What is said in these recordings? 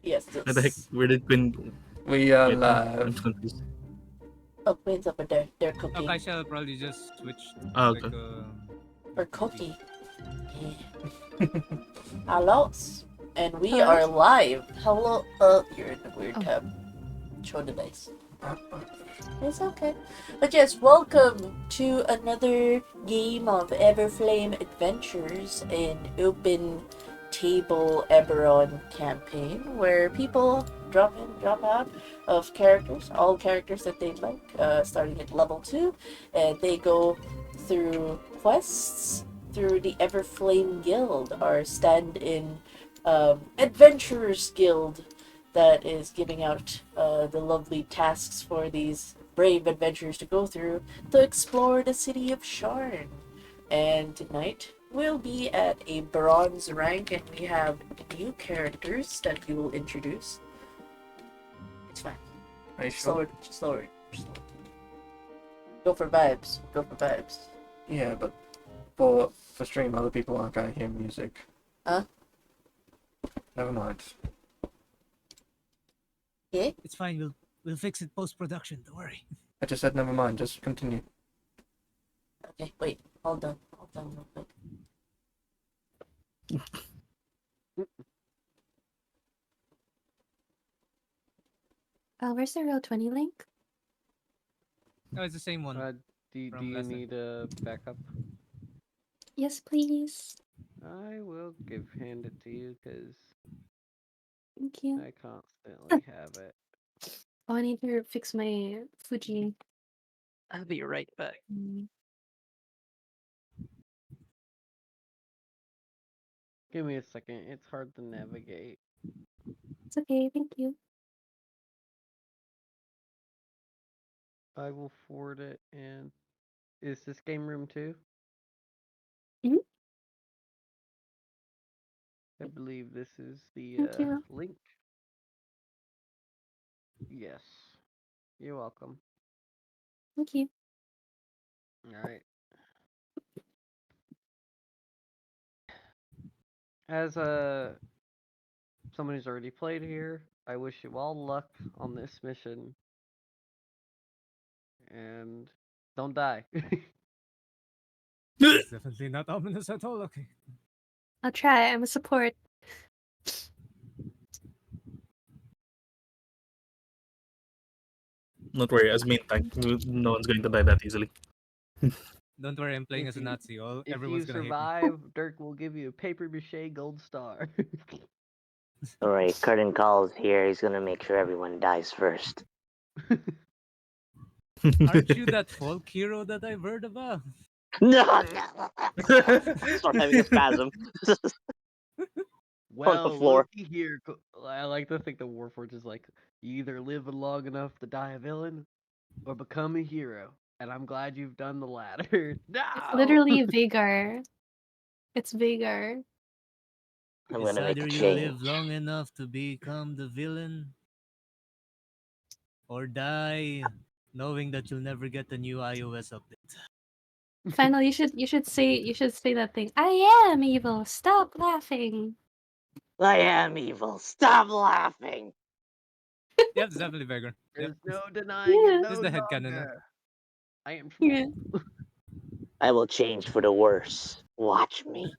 Yes, What the heck? this. Where did Quinn We are get? I'm live. confused. Oh, Quinn's over there. They're cooking. Okay, shall probably just switch Okay. We're cooking. Hello, and we Hello? are live. Hello. You're in the weird tab. Show the dice. It's okay. But yes, welcome to another game of Everflame Adventures, an open table Eberron campaign where people drop in, drop out of characters, all characters that they like, starting at level 2, and they go through quests through the Everflame Guild, our stand-in adventurers guild that is giving out the lovely tasks for these brave adventurers to go through to explore the city of Sharn. And tonight we'll be at a bronze rank, and we have new characters that we will introduce. It's fine. Are you sure? Slower. Go for vibes. Go for vibes. Yeah, but for stream, other people aren't going to hear music. Huh? Never mind. Yeah? It's fine. We'll fix it post production. Don't worry. I just said never mind. Just continue. Okay, wait. Hold on real quick. Where's the row 20 link? No, it's the same one. Do you From last need a backup? Yes, please. I will hand it to you because Thank you. I constantly have it. Oh, I need to fix my Fuji. I'll be right back. Give me a second. It's hard to navigate. It's okay, thank you. I will forward it. And is this game room too? Mhm. I believe this is the Thank you. link. Yes. You're welcome. Thank you. All right. As someone who's already played here, I wish you all luck on this mission. And don't die. It's definitely not ominous at all. Okay. I'll try. I'm a support. Don't worry, as main tank, no one's going to die that easily. Don't worry. I'm playing If as a you- Nazi. If Everyone's you gonna hate me. survive, Dirk will give you a paper mache gold star. Alright, curtain calls here. He's gonna make sure everyone dies first. Aren't you that folk hero that I've heard about? No! Start having a spasm. Well, floor. looky here. I like to think the Warforged is like, you either live long enough to die a villain, or become a hero. And I'm glad you've done the latter. No! It's literally Vigor. It's Vigor. I'm It's gonna make either a you change. live long enough to become the villain, or die knowing that you'll never get the new iOS update. Finally, you should say that thing. I am evil. Stop laughing. I am evil. Stop laughing. Yep, it's definitely bigger. Yep. There's no denying Yeah. it. This is No the headcanon. longer. I am Yeah. I will change for the worse. Watch me.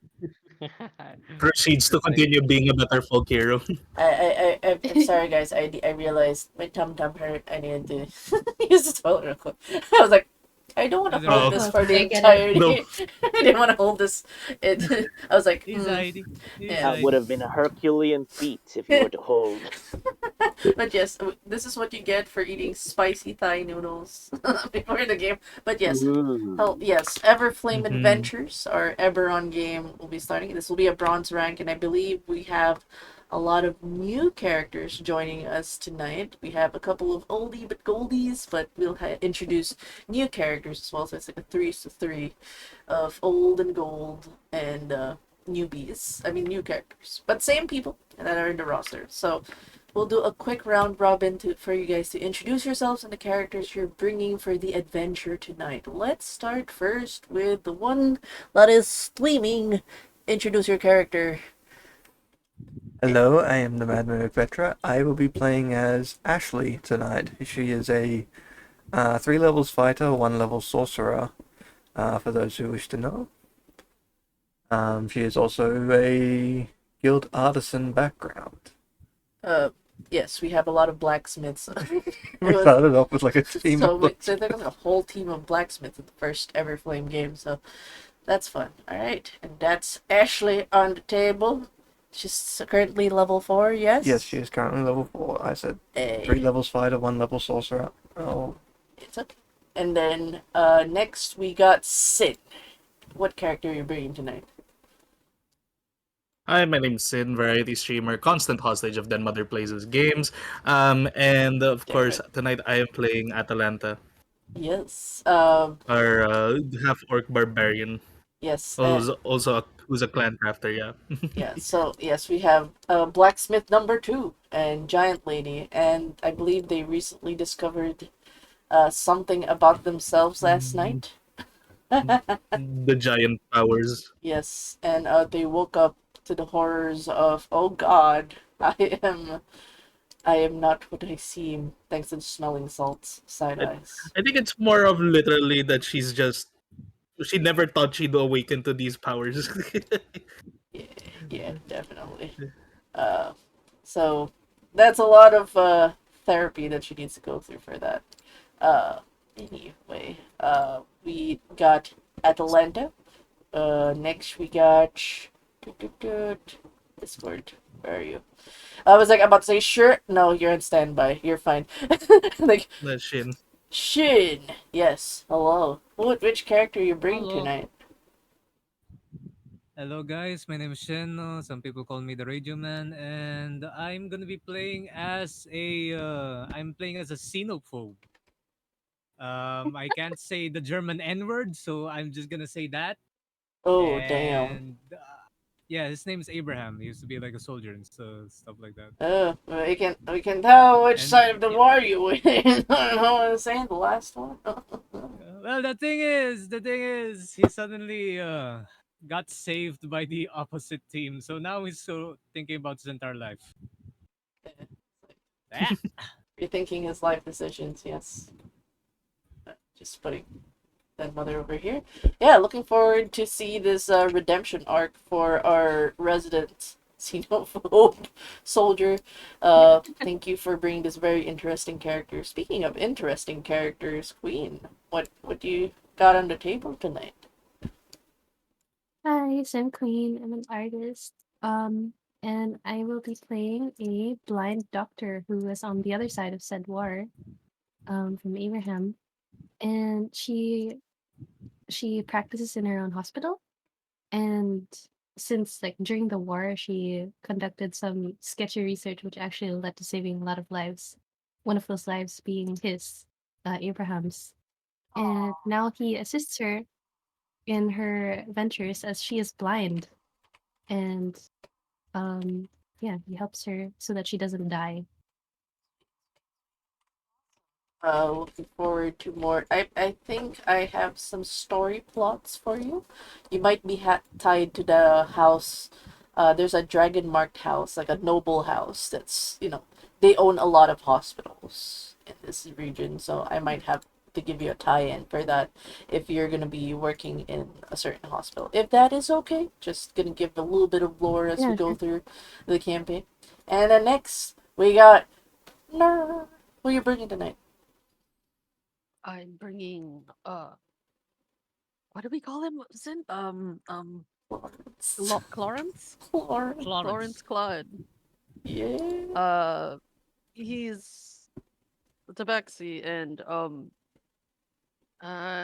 Proceeds to continue being a better folk hero. I'm sorry, guys. I realized my tum hurt. I needed to use the toilet real quick. I was like, I don't want to Is it hold right? this Oh, for the I get it. entirety. No. I didn't want to hold this. I was like, Anxiety. Yeah. That would have been a Herculean feat if you were to hold. But yes, this is what you get for eating spicy Thai noodles before the game. But yes, Ooh. yes, Everflame Mhm. Adventures, our Eberron game, will be starting. This will be a bronze rank, and I believe we have a lot of new characters joining us tonight. We have a couple of oldie but goldies, but we'll introduce new characters as well. So it's like a 3-3 of old and gold and newbies. I mean, new characters, but same people that are in the roster. So we'll do a quick round robin for you guys to introduce yourselves and the characters you're bringing for the adventure tonight. Let's start first with the one that is streaming. Introduce your character. Hello, I am the Mad Mimic Vetra. I will be playing as Ashley tonight. She is a 3 levels fighter, 1 level sorcerer, for those who wish to know. She is also a guild artisan background. Yes, we have a lot of blacksmiths. We started off with like a team so, of so there's a whole team of blacksmiths in the first Everflame game, so that's fun. Alright, and that's Ashley on the table. She's currently level 4, yes? Yes, she is currently level 4. I said 3 levels fighter, 1 level sorcerer. Oh, It's okay. And then next we got Sid. What character are you bringing tonight? Hi, my name's Sin, variety streamer, constant hostage of Den Mother Plays' games. And of course, tonight I am playing Atalanta, Yes. our half-orc barbarian, Yes. who's a clan crafter, yeah. Yeah. So yes, we have blacksmith number 2 and giant lady, and I believe they recently discovered something about themselves last night. The giant powers. Yes, and they woke up to the horrors of, oh God, I am not what I seem, thanks to the smelling salts, side eyes. I think it's more of literally that she never thought she'd awaken to these powers. Yeah, definitely. So that's a lot of therapy that she needs to go through for that. Anyway, we got Atalanta. Next we got Discord. Where are you? I was like about to say sure. No, you're on standby. You're fine. Like That Shin. Shin. Yes. Hello. Which character are you bringing Hello. tonight? Hello guys, my name is Shen. Some people call me the Radio Man, and I'm gonna be playing as a xenophobe. I can't say the German N word, so I'm just gonna say that. Oh damn. And yeah, his name is Abraham. He used to be like a soldier and stuff like that. We can tell which And side of the yeah, war you win. I don't know what I'm saying. The last one. well, the thing is, he suddenly got saved by the opposite team, so now he's so thinking about his entire life. Ah. Rethinking his life decisions. Yes. Just putting that mother over here. Yeah, looking forward to see this redemption arc for our resident xenophobe soldier. Thank you for bringing this very interesting character. Speaking of interesting characters, Queen, what do you got on the table tonight? Hi, I'm Queen. I'm an artist. And I will be playing a blind doctor who is on the other side of said war, from Abraham. And she practices in her own hospital. And since like during the war, she conducted some sketchy research, which actually led to saving a lot of lives. One of those lives being his, Abraham's. And now he assists her in her ventures as she is blind. And yeah, he helps her so that she doesn't die. Looking forward to more. I think I have some story plots for you. You might be tied to the house. There's a dragon marked house, like a noble house. That's they own a lot of hospitals in this region. So I might have to give you a tie-in for that if you're gonna be working in a certain hospital. If that is okay, just gonna give a little bit of lore as we Yeah, go sure. through the campaign. And then next we got Who are you bringing tonight? I'm bringing what do we call him? Zin? Florence. Clarence? Florence. Clarence Claude. Yeah. He's tabaxi and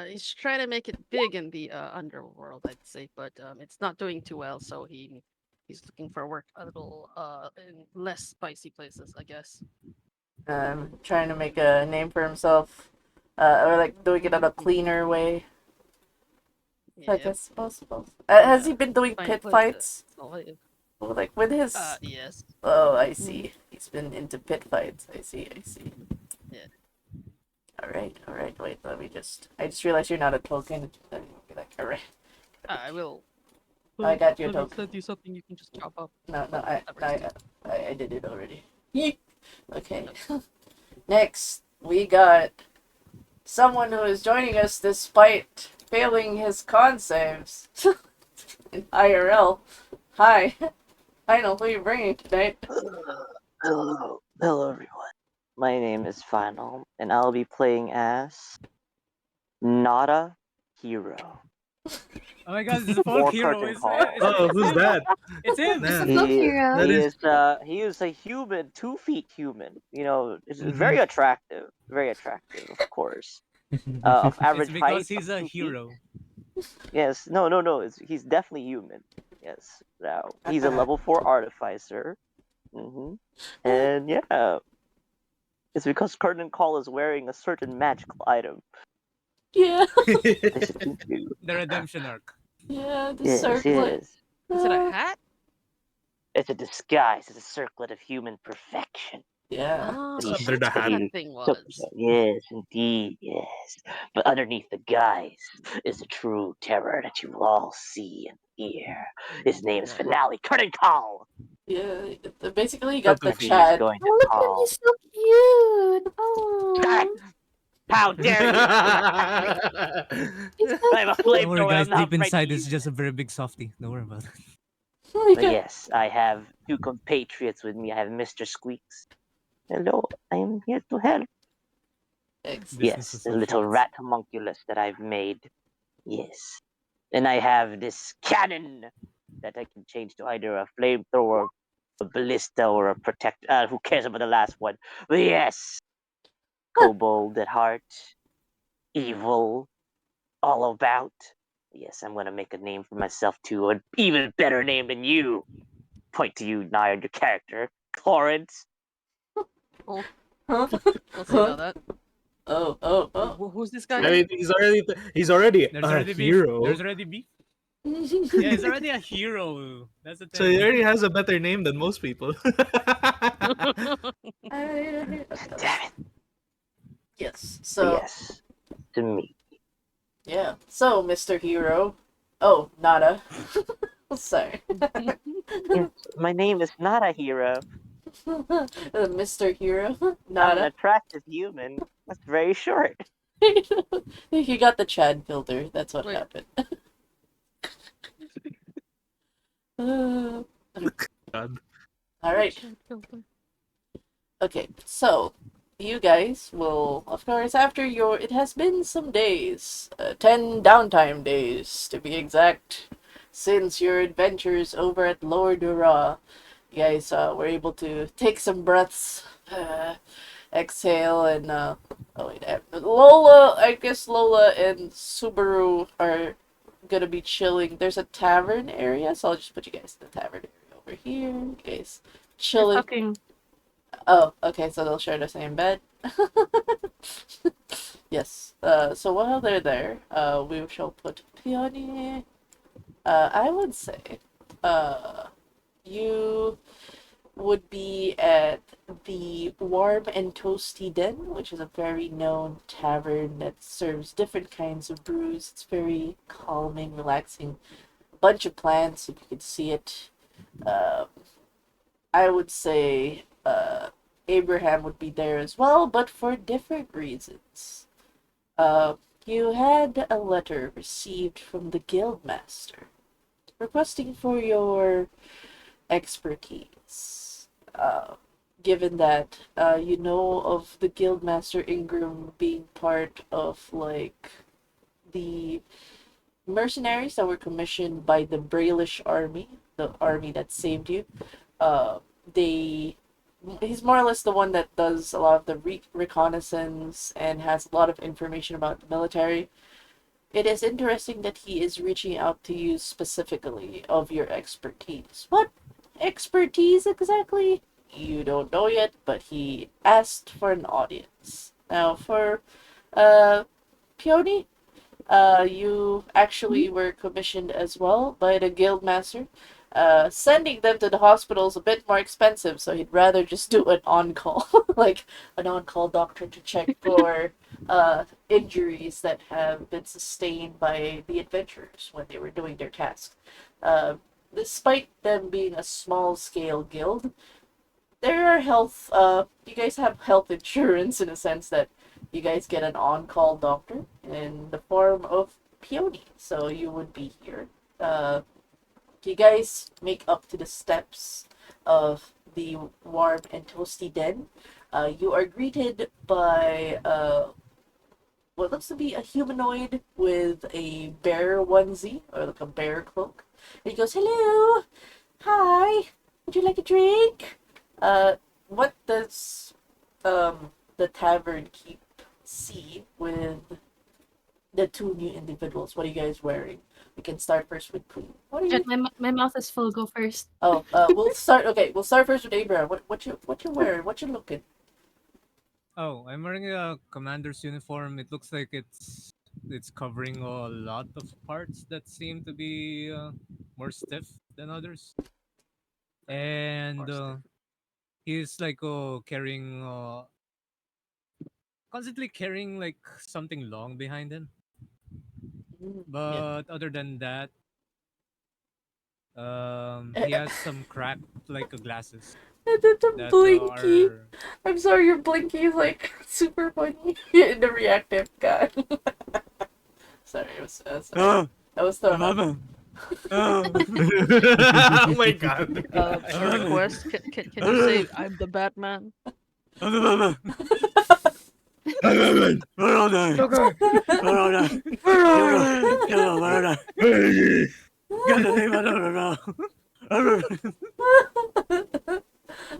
he's trying to make it big in the underworld, I'd say, but it's not doing too well, so he's looking for work a little in less spicy places, I guess. Trying to make a name for himself. Or like doing it in a cleaner way. I Yeah. guess possible. Has he been doing Find pit a place fights? to live. Like with his. Yes. Oh, I see. He's been into pit fights. I see. Yeah. All right. Wait, let me just. I just realized you're not a token. Then you'll be like, all right. I will. I got your Let me token. send you something you can just chop up. No, Whatever. I did it already. Yeet. Okay. Next, we got someone who is joining us despite failing his con saves in IRL. Hi. I know who you're bringing tonight. Hello, everyone. My name is Final, and I'll be playing as not a hero. Oh my god, this is a folk Or hero. curtain It's, call. Oh, it's who's him. that? It's him. It's a Man, folk He is, hero. that he is. is he is a human, 2 feet human. You know, it's Mhm. very attractive, of course. Of It's average because height of he's a 2 feet. hero. Yes, no. He's definitely human. Yes. Now he's a level 4 artificer. And yeah, it's because Curtain Call is wearing a certain magical item. Yeah. It's a tutu. The redemption arc. Yeah, the Yes, circlet. yes. Is it a hat? It's a disguise. It's a circlet of human perfection. Yeah. Oh, But so he's Under the that's what hat. that studied thing so was. yes, indeed, yes. But underneath the guise is the true terror that you will all see and hear. His name is Yeah. Finale Curtain Call. Yeah. Basically, you So got the But goofy. he's Chad. going to Oh, look at him. call. He's so cute. God, Oh, how dare you! he's so I have a Don't worry, flamethrower. guys. I'm not Deep afraid to inside, it's use just it. a very big softie. Don't worry about it. But Yeah. yes, I have 2 compatriots with me. I have Mr. Squeaks. Hello, I am here to help. Excellent. Business Yes, the little associates. rat homunculus that I've made. Yes. And I have this cannon that I can change to either a flamethrower, a ballista, or a protect. Who cares about the last one? But yes, kobold at heart, evil, all about. Yes, I'm gonna make a name for myself too, an even better name than you. Point to you, Nayard, your character, Torrance. Oh, Huh? we'll see about that. Oh. Who's this I guy? mean, he's already There's a already beef. hero. There's already beef. Yeah, he's already a hero. That's the So he thing. already has a better name than most people. Okay, Damn it. yes. But So, yes, to me. yeah. So, Mr. Hero. Oh, nada. Sorry. Yes, my name is not a hero. Mr. Hero. I'm an Nada. attractive human. That's very short. He got the Chad filter. That's what Wait. happened. Uh, God. Alright. Chat filter. Okay, so you guys will, of course, after your. It has been some days, 10 downtime days to be exact, since your adventures over at Lower Dura. You guys were able to take some breaths, exhale, and. Oh, wait, Lola, I guess Lola and Subaru are gonna be chilling. There's a tavern area, so I'll just put you guys in the tavern area over here. You guys chilling. fucking. Oh, okay, so they'll share the same bed. Yes. So while they're there, we shall put Peony. I would say, you would be at the Warm and Toasty Den, which is a very known tavern that serves different kinds of brews. It's very calming, relaxing. Bunch of plants, if you could see it. Um, I would say Abraham would be there as well, but for different reasons. Uh, you had a letter received from the Guildmaster requesting for your expertise. Given that you know of the Guildmaster Ingram being part of like the mercenaries that were commissioned by the Brailish army, the army that saved you. Uh, they he's more or less the one that does a lot of the reconnaissance and has a lot of information about the military. It is interesting that he is reaching out to you specifically of your expertise. What expertise exactly? You don't know yet, but he asked for an audience. Now, for uh, Peony, you actually were commissioned as well by the guildmaster. Sending them to the hospital is a bit more expensive, so he'd rather just do an on-call, like an on-call doctor to check for injuries that have been sustained by the adventurers when they were doing their task. Uh, Despite them being a small-scale guild, there are health. You guys have health insurance in a sense that you guys get an on-call doctor in the form of Peony. So you would be here. You guys make up to the steps of the warm and toasty den. You are greeted by what looks to be a humanoid with a bear onesie or like a bear cloak. And he goes, "Hello, hi. Would you like a drink?" What does the tavern keep see with the two new individuals? What are you guys wearing? We can start first with Queen. What are you? My mouth is full. Go first. Oh, we'll start. Okay, we'll start first with Abraham. What you wearing? What you looking? Oh, I'm wearing a commander's uniform. It looks like it's covering a lot of parts that seem to be more stiff than others, and he's like carrying constantly carrying like something long behind him. Yeah. But other than that, he has some cracked like glasses The that blinky. are I'm sorry, your blinky is like super funny in the reactive guy. Sorry, it was sorry. I was thrown off. Oh my god. A request. Can you say I'm the Batman?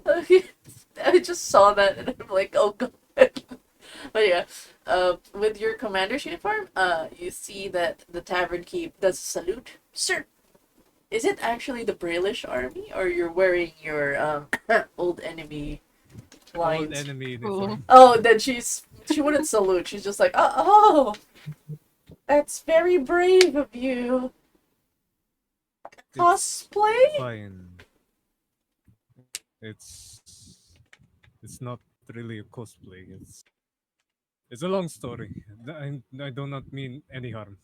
Okay, I just saw that and I'm like, oh god. But yeah, with your commander's uniform, you see that the tavern keep does a salute. Sir, is it actually the Brailish army, or you're wearing your old enemy old lines? enemy Cool. uniform. Oh, then she wouldn't salute. She's just like, oh, that's very brave of you. It's Cosplay? fine. It's not really a cosplay. It's a long story. I do not mean any harm.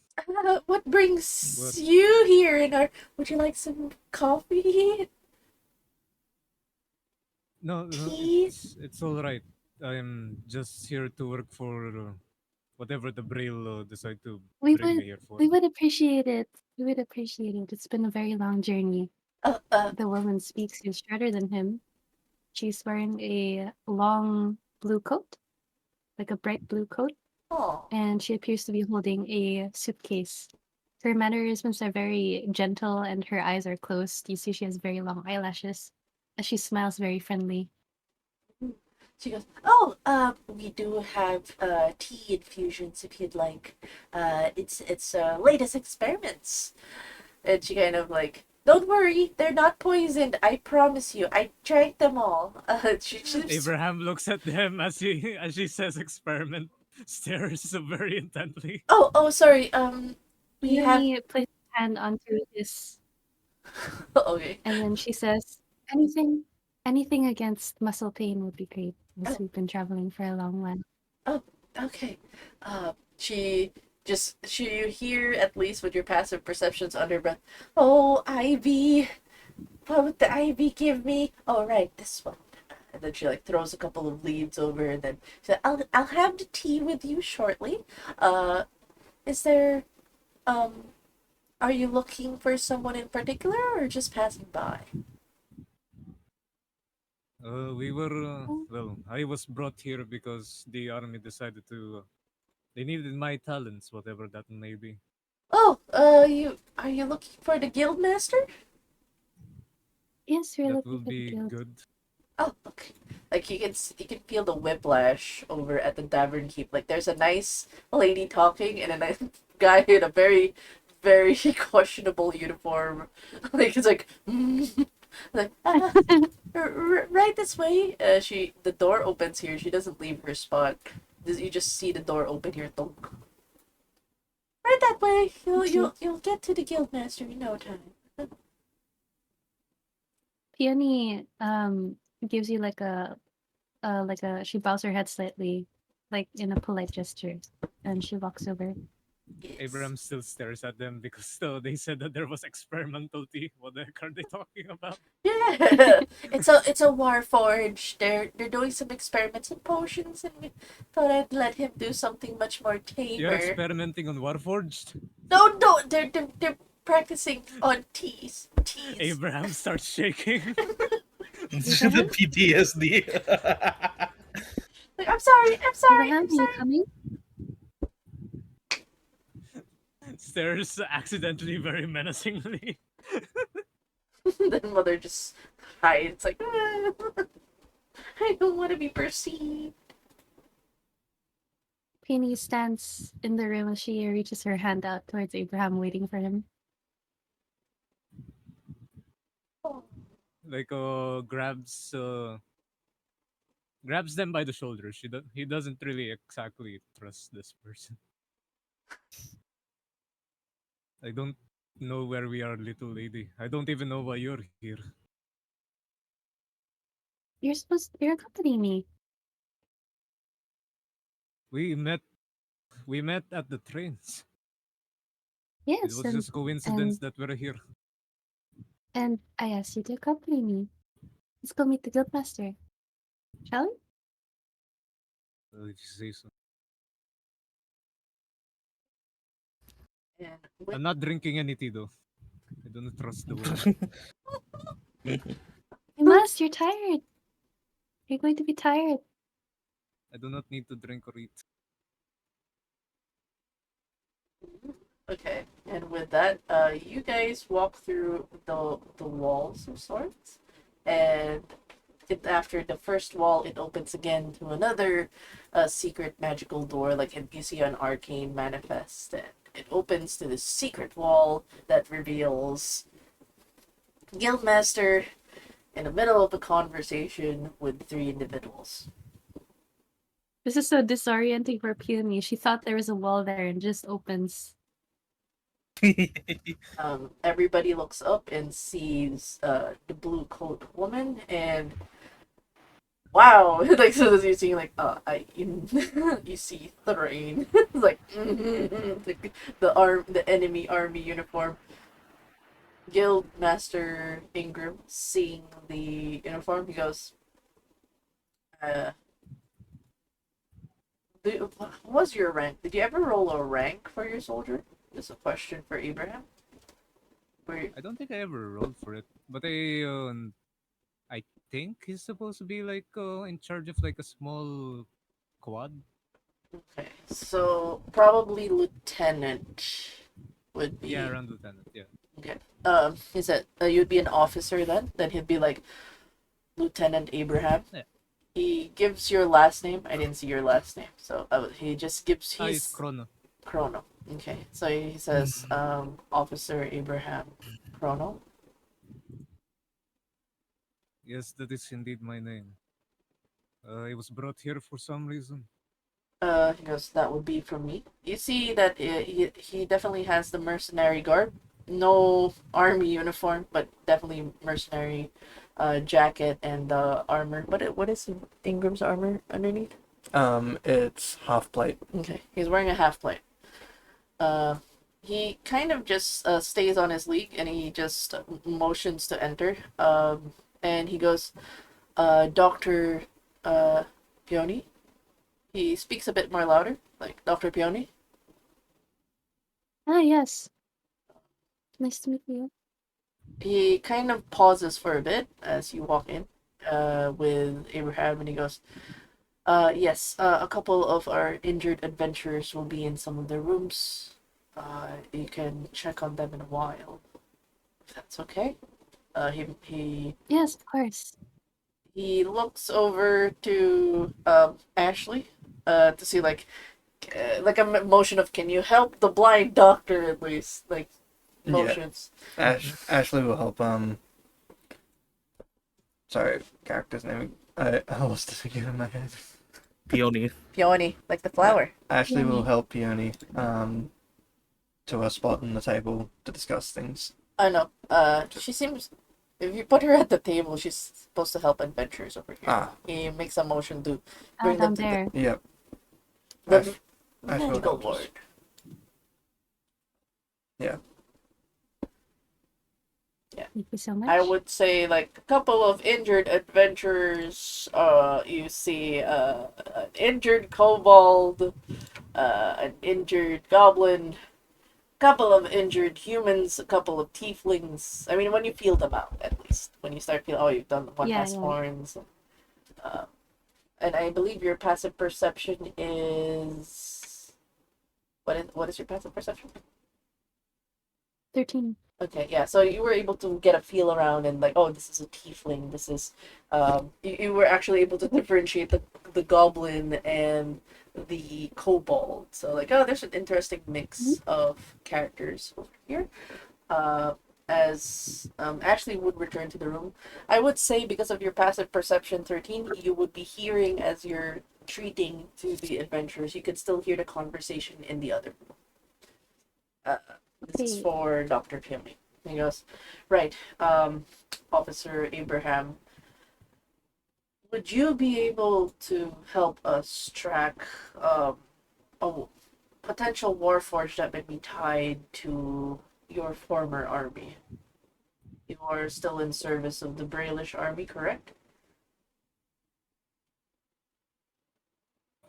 What brings But you here? Would you like some coffee? no, Tea? it's all right. I'm just here to work for whatever the Braille decide to We bring would me here for. we would appreciate it. We would appreciate it. It's been a very long journey. Uh, uh, The woman speaks is shorter than him. She's wearing a long blue coat, like a bright blue coat, oh. and she appears to be holding a suitcase. Her mannerisms are very gentle and her eyes are closed. You see she has very long eyelashes. And she smiles very friendly. She goes, oh, we do have tea infusions if you'd like. It's latest experiments. And she kind of like, don't worry, they're not poisoned. I promise you. I drank them all. She Abraham looks at them as she says experiment, stares very intently. oh, sorry. We have. Peony places her hand onto his, Okay. and then she says, anything, anything against muscle pain would be great, as Oh, we've been traveling for a long while. oh, okay. She you hear at least with your passive perceptions under breath. Oh, Ivy, what would the Ivy give me? Oh, right, this one. And then she like throws a couple of leaves over, and then she said, I'll have the tea with you shortly. Uh, is there are you looking for someone in particular or just passing by? We were well. I was brought here because the army decided to. They needed my talents, whatever that may be. Oh, you are you looking for the guildmaster? Yes, we're That looking will for the be guild. good. Oh, okay. Like you can feel the whiplash over at the tavern keep. Like there's a nice lady talking and a nice guy in a very questionable uniform. Like it's like, like right this way. The door opens here. She doesn't leave her spot. You just see the door open here. Thunk. Right that way. You'll get to the guildmaster in no time. Peony gives you like a she bows her head slightly, like in a polite gesture, and she walks over. Yes. Abraham still stares at them because they said that there was experimental tea. What the heck are they talking about? Yeah, it's a war forge. They're doing some experiments and potions, and we thought I'd let him do something much more You're tamer. experimenting on Warforged? No, they're practicing on teas. Abraham starts shaking. The PTSD. Like, I'm sorry, Abraham, I'm are you sorry. coming? Stares accidentally very menacingly. Then mother just hides, like, I don't want to be perceived. Peony stands in the room as she reaches her hand out towards Abraham, waiting for him. Like grabs them by the shoulders. He doesn't really exactly trust this person. I don't know where we are, little lady. I don't even know why you're here. You're accompanying me. We met at the trains. It Yes, was just coincidence that we're here. and I asked you to accompany me. Let's go meet the guildmaster. Shall we? If you say so. And I'm not drinking any tea though. I don't trust the woman. You must. You're tired. You're going to be tired. I do not need to drink or eat. Okay, and with that, you guys walk through the walls of sorts, and after the first wall, it opens again to another secret magical door, like you see an arcane manifest, and it opens to this secret wall that reveals Guildmaster in the middle of a conversation with three individuals. This is so disorienting for Peony. She thought there was a wall there and just opens. Everybody looks up and sees the blue coat woman, and wow, like so you're seeing like you see Thrain, like the enemy army uniform. Guild Master Ingram seeing the uniform, he goes, what was your rank? Did you ever roll a rank for your soldier? Just a question for Abraham. I don't think I ever rolled for it, but I think he's supposed to be like in charge of like a small quad. Okay, so probably lieutenant would be. Yeah, around lieutenant. Yeah. Okay. He said you'd be an officer then. Then he'd be like Lieutenant Abraham. Yeah. He gives your last name. I didn't see your last name, so he just gives. It's Chrono. Chrono. Okay, so he says, Officer Abraham Chrono. Yes, that is indeed my name. I was brought here for some reason. He goes, that would be from me. You see that he definitely has the mercenary garb. No army uniform, but definitely mercenary jacket and armor. What is Ingram's armor underneath? It's half plate. Okay, he's wearing a half plate. He kind of just stays on his league and he just motions to enter. And he goes, Dr. Peony. He speaks a bit more louder, like Dr. Peony. Ah, yes. Nice to meet you. He kind of pauses for a bit as you walk in with Abraham, and he goes, yes, a couple of our injured adventurers will be in some of their rooms. You can check on them in a while, if that's okay. He Yes, of course. he looks over to Ashley to see like a motion of, can you help the blind doctor at least, like motions. Yeah. Ashley will help. Sorry, character's name. I lost it again in my head. Peony. Peony, like the flower. Ashley will Peony. help Peony to a spot on the table to discuss things. I know. She seems. If you put her at the table, she's supposed to help adventurers over here. Ah. He makes a motion to Ah, bring them down to there. Yep. the Ashley will medical help us. ward. Thank you so much. I would say like a couple of injured adventurers. You see an injured kobold, an injured goblin, couple of injured humans, a couple of tieflings. I mean, when you feel them out, at least when you start feeling, oh, you've done one Yeah, has yeah. horns, uh, and I believe your passive perception is what is your passive perception? 13. Okay, yeah. So you were able to get a feel around and like, oh, this is a tiefling. This is, you were actually able to differentiate the goblin and the kobold. So like, oh, there's an interesting mix of characters over here. Uh, as Ashley would return to the room, I would say because of your passive perception 13, you would be hearing as you're treating to the adventurers. You could still hear the conversation in the other room. This is Okay. for Dr. Kimmy. He goes, right, Officer Abraham, would you be able to help us track a potential warforged that may be tied to your former army? You are still in service of the Brailish army, correct?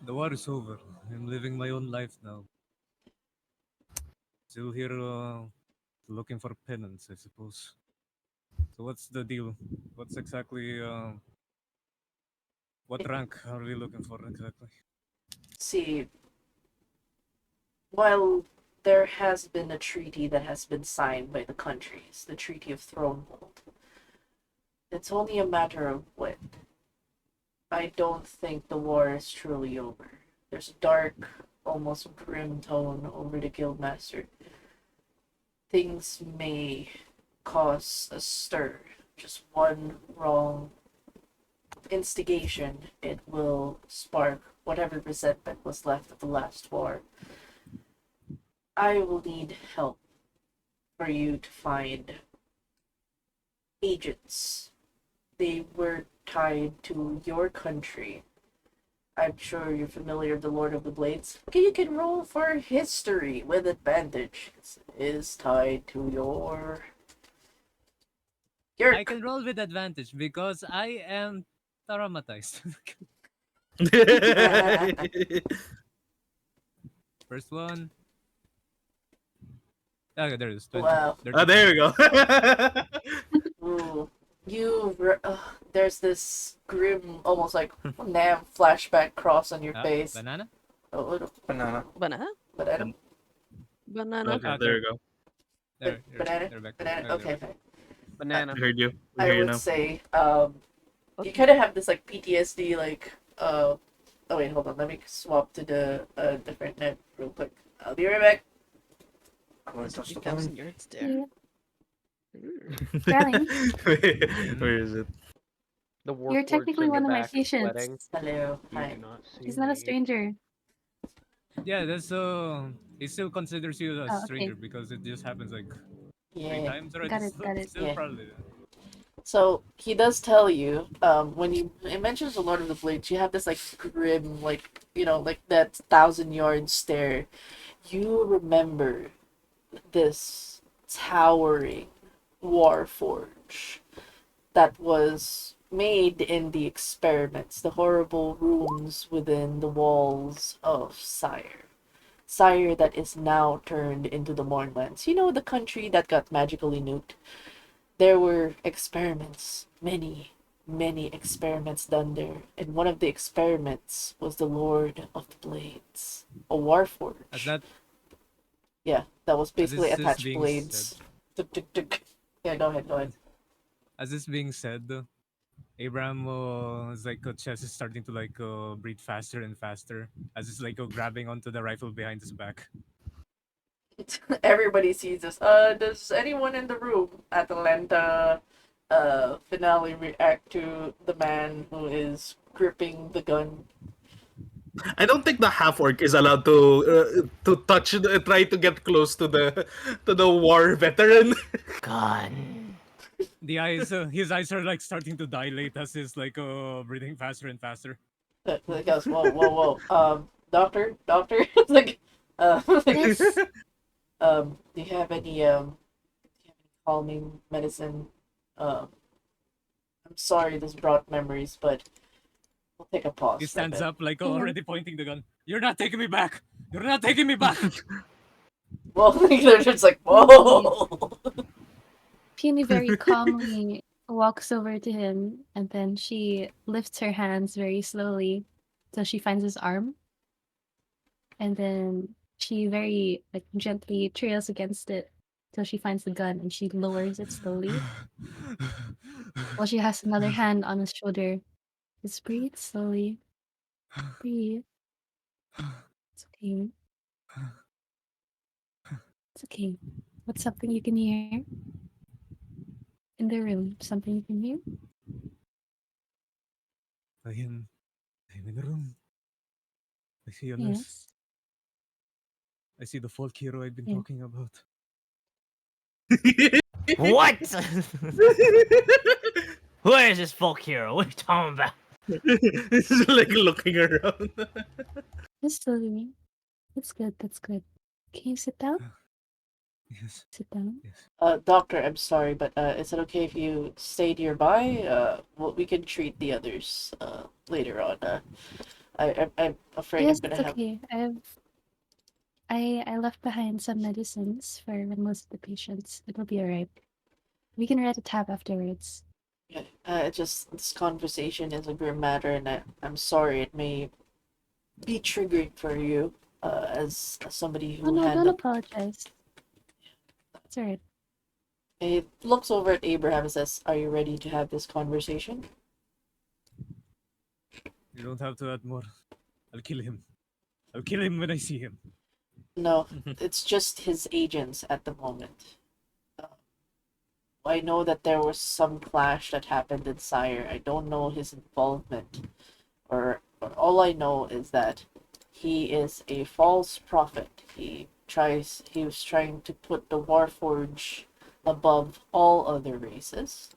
The war is over. I'm living my own life now. Still here looking for penance, I suppose. So what's the deal? What's exactly what rank are we looking for exactly? See, while there has been a treaty that has been signed by the countries, the Treaty of Thronehold, it's only a matter of when. I don't think the war is truly over. There's a dark, almost grim tone over the Guildmaster. Things may cause a stir. Just one wrong instigation, it will spark whatever resentment was left of the last war. I will need help for you to find agents. They were tied to your country. I'm sure you're familiar with the Lord of the Blades. Okay, you can roll for history with advantage. It is tied to your I can roll with advantage because I am traumatized. First one. Okay, there it is. 20. Wow. Oh, there we go. Ooh. There's this grim, almost like Nam flashback cross on your face. Banana? Oh, Banana. Banana? banana? Banana? Okay, there we go. There, Banana? they're back. Banana? Okay, fine. Banana. I heard you. We I hear you would now. say, you Okay. kind of have this like PTSD, like, oh wait, hold on, let me swap to the different net real quick. I'll be right back. Go and touch the 3,000 bone. yards there. Yeah. Ooh. Darling, Where is it? The you're Warforged technically in the one of my back patients. sweating. Hello, You hi. do not see He's not a me. stranger. Yeah, that's he still considers you a Oh, stranger okay. because it just happens like 3 Yeah, times already. Got it, So got it. still yeah. probably. So he does tell you, when it mentions the Lord of the Blades, you have this like grim, like like that 1,000 yard stare. You remember this towering warforge that was made in the experiments, the horrible rooms within the walls of Sire. Sire that is now turned into the Mournlands. You know, the country that got magically nuked? There were experiments, many, many experiments done there, and one of the experiments was the Lord of the Blades, a As warforge. that Yeah, that was as basically this is attached being said, blades. Tuk, tuk, tuk. Yeah, go ahead, go ahead. as this being said, Abraham is like chest is starting to like breathe faster and faster as it's like grabbing onto the rifle behind his back. Everybody sees this. Does anyone in the room at Atlanta finale react to the man who is gripping the gun? I don't think the half orc is allowed to touch, try to get close to the war veteran. Gun. The eyes, his eyes are like starting to dilate as he's like breathing faster and faster. He goes, whoa, whoa, whoa. Doctor, doctor. It's like, like, This Do you have any calming medicine? I'm sorry this brought memories, but we'll take a pause He for a stands bit. up like Yeah. already pointing the gun. You're not taking me back. You're not taking me back. Well, they're just like, Peony, whoa. Peony very calmly walks over to him, and then she lifts her hands very slowly till she finds his arm, and then she very like gently trails against it till she finds the gun, and she lowers it slowly while she has another hand on his shoulder. Just breathe slowly. Breathe. It's okay. It's okay. What's something you can hear in the room? Something you can hear? I'm in the room. I see a nurse. Yes. I see the folk hero I've been Yeah. talking about. What? Where is this folk hero? What are you talking about? This is like looking around. Just slowly. That's good. That's good. Can you sit down? Yes. Sit down. Yes. Doctor, I'm sorry, but is it okay if you stay nearby? Well, we can treat the others later on. I'm afraid I'm Yes, gonna it's have. okay. I left behind some medicines for most of the patients. It'll be alright. We can write a tab afterwards. Yeah, it's just this conversation is a grim matter, and I'm sorry it may be triggering for you, as somebody Oh who no, had don't the. apologize. It's alright. He looks over at Abraham and says, "Are you ready to have this conversation?" You don't have to add more. I'll kill him. I'll kill him when I see him. No, it's just his agents at the moment. I know that there was some clash that happened in Sire. I don't know his involvement, or all I know is that he is a false prophet. He was trying to put the Warforge above all other races.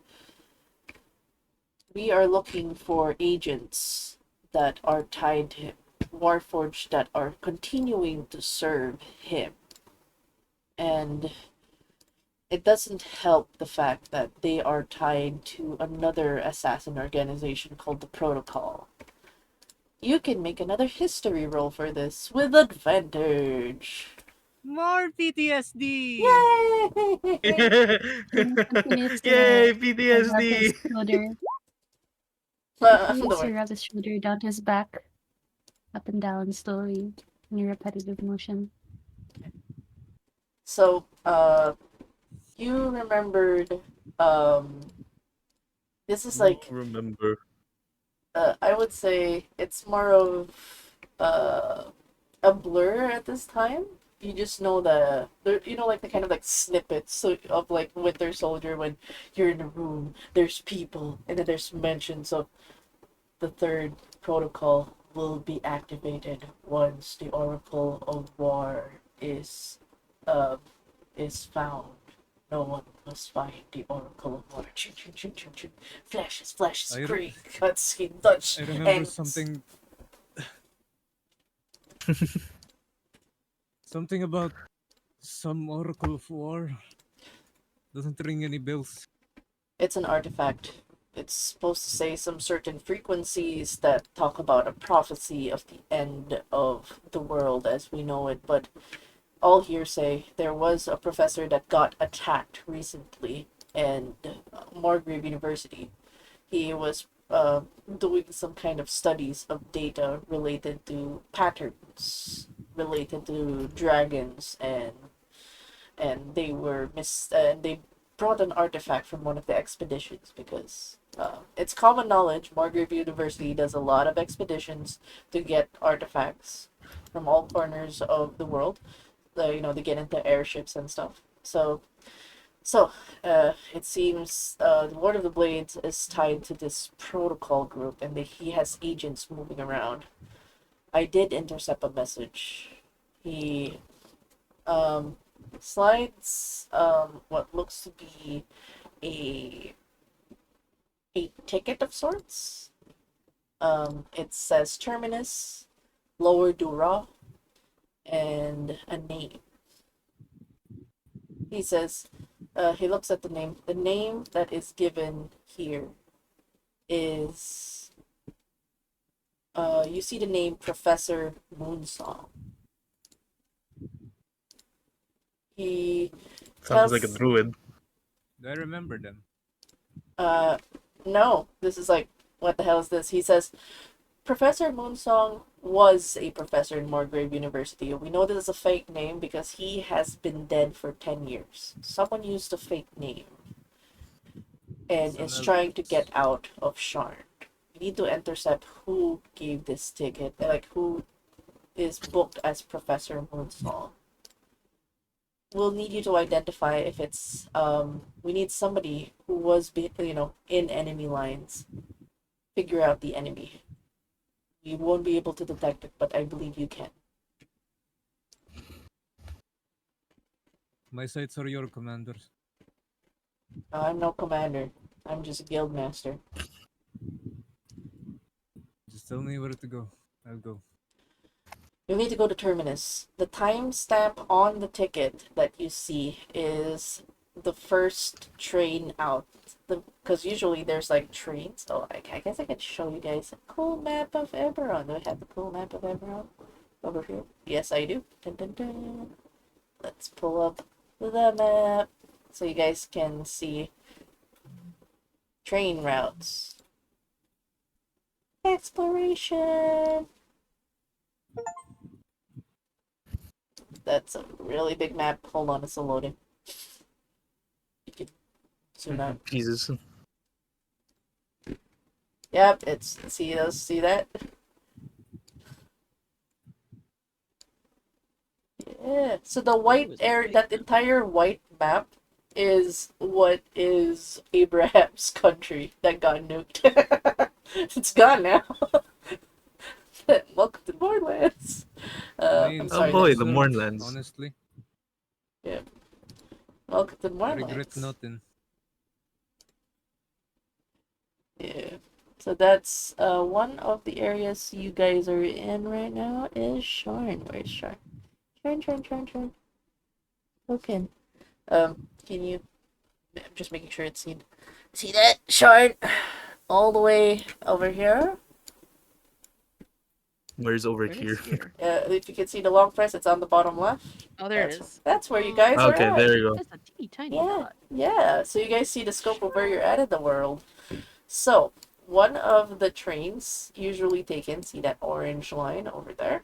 We are looking for agents that are tied to him, Warforged that are continuing to serve him. And it doesn't help the fact that they are tied to another assassin organization called the Protocol. You can make another history roll for this with advantage. More PTSD. Yay! He continues Yay, to rub his PTSD! shoulder. Don't Continues to worry. rub his shoulder down his back, up and down slowly, in a repetitive motion. So, you remembered, this is like, Remember. I would say it's more of, a blur at this time. You just know like the kind of like snippets of like Winter Soldier when you're in a room, there's people, and then there's mentions of the third protocol will be activated once the Oracle of War uh, is found. No one must find the Oracle of War. Choo, choo, choo, choo, choo. Flashes, flashes, I re- green, cutscene, Dutch, I remember and something. Something about some Oracle of War. Doesn't ring any bells. it's an artifact. It's supposed to say some certain frequencies that talk about a prophecy of the end of the world as we know it, but all hearsay. There was a professor that got attacked recently, and Margrave University. He was doing some kind of studies of data related to patterns, related to dragons, and they brought an artifact from one of the expeditions because it's common knowledge Margrave University does a lot of expeditions to get artifacts from all corners of the world. They get into airships and stuff. So it seems the Lord of the Blades is tied to this protocol group, and he has agents moving around. I did intercept a message. He um, slides what looks to be a a ticket of sorts. It says Terminus, Lower Dura, and a name. He says, he looks at the name. The name that is given here is, you see the name Professor Moonsong. He Sounds like a tells, druid. Do I remember them? no, this is like, what the hell is this? He says, Professor Moonsong was a professor in Morgrave University. We know this is a fake name because he has been dead for 10 years. Someone used a fake name and is trying to get out of Sharn. We need to intercept who gave this ticket, like who is booked as Professor Moonsong. We'll need you to identify if it's, we need somebody who was, in enemy lines. Figure out the enemy. You won't be able to detect it, but I believe you can. My sights are your commanders. I'm no commander. I'm just a guild master. Just tell me where to go. I'll go. You need to go to Terminus. The timestamp on the ticket that you see is the first train out. Because usually there's like trains. So I guess I could show you guys a cool map of Eberron. Do I have the cool map of Eberron over here? Yes, I do. Dun, dun, dun. Let's pull up the map so you guys can see train routes. Exploration. That's a really big map. Hold on, it's still loading. You can zoom out. Jesus. Yep, it's see that? Yeah. So the white area, that entire white map is what is Abraham's country that got nuked. It's gone now. Welcome to Borderlands. I'm Oh sorry. boy, That's, the Mournlands. Honestly, yeah. Welcome to I regret Borderlands. nothing. Yeah. So that's one of the areas you guys are in right now is Sharn. Where's Sharn? Sharn. Okay. Can you? I'm just making sure it's seen. See that Sharn? All the way over here. Where's over Where here? is here? If you can see the long press, it's on the bottom left. Oh, there it That's, is. that's where you guys are Okay, at. there you go. That's a teeny tiny Yeah, dot. yeah. So you guys see the scope of where you're at in the world. So one of the trains usually taken. See that orange line over there?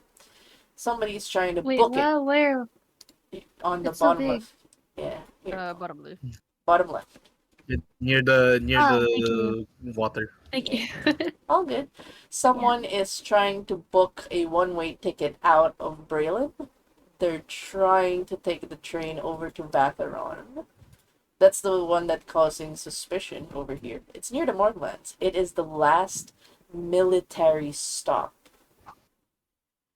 Somebody's trying to Wait, book well, where? it on the It's so bottom big. left. Yeah, here, Bottom left. bottom left. Near Ah, thank you. the water. Thank Yeah. you. All good. Someone is trying to book a one-way ticket out of Braylon. They're trying to take the train over to Vatheron. That's the one that's causing suspicion over here. It's near the Morglands. It is the last military stop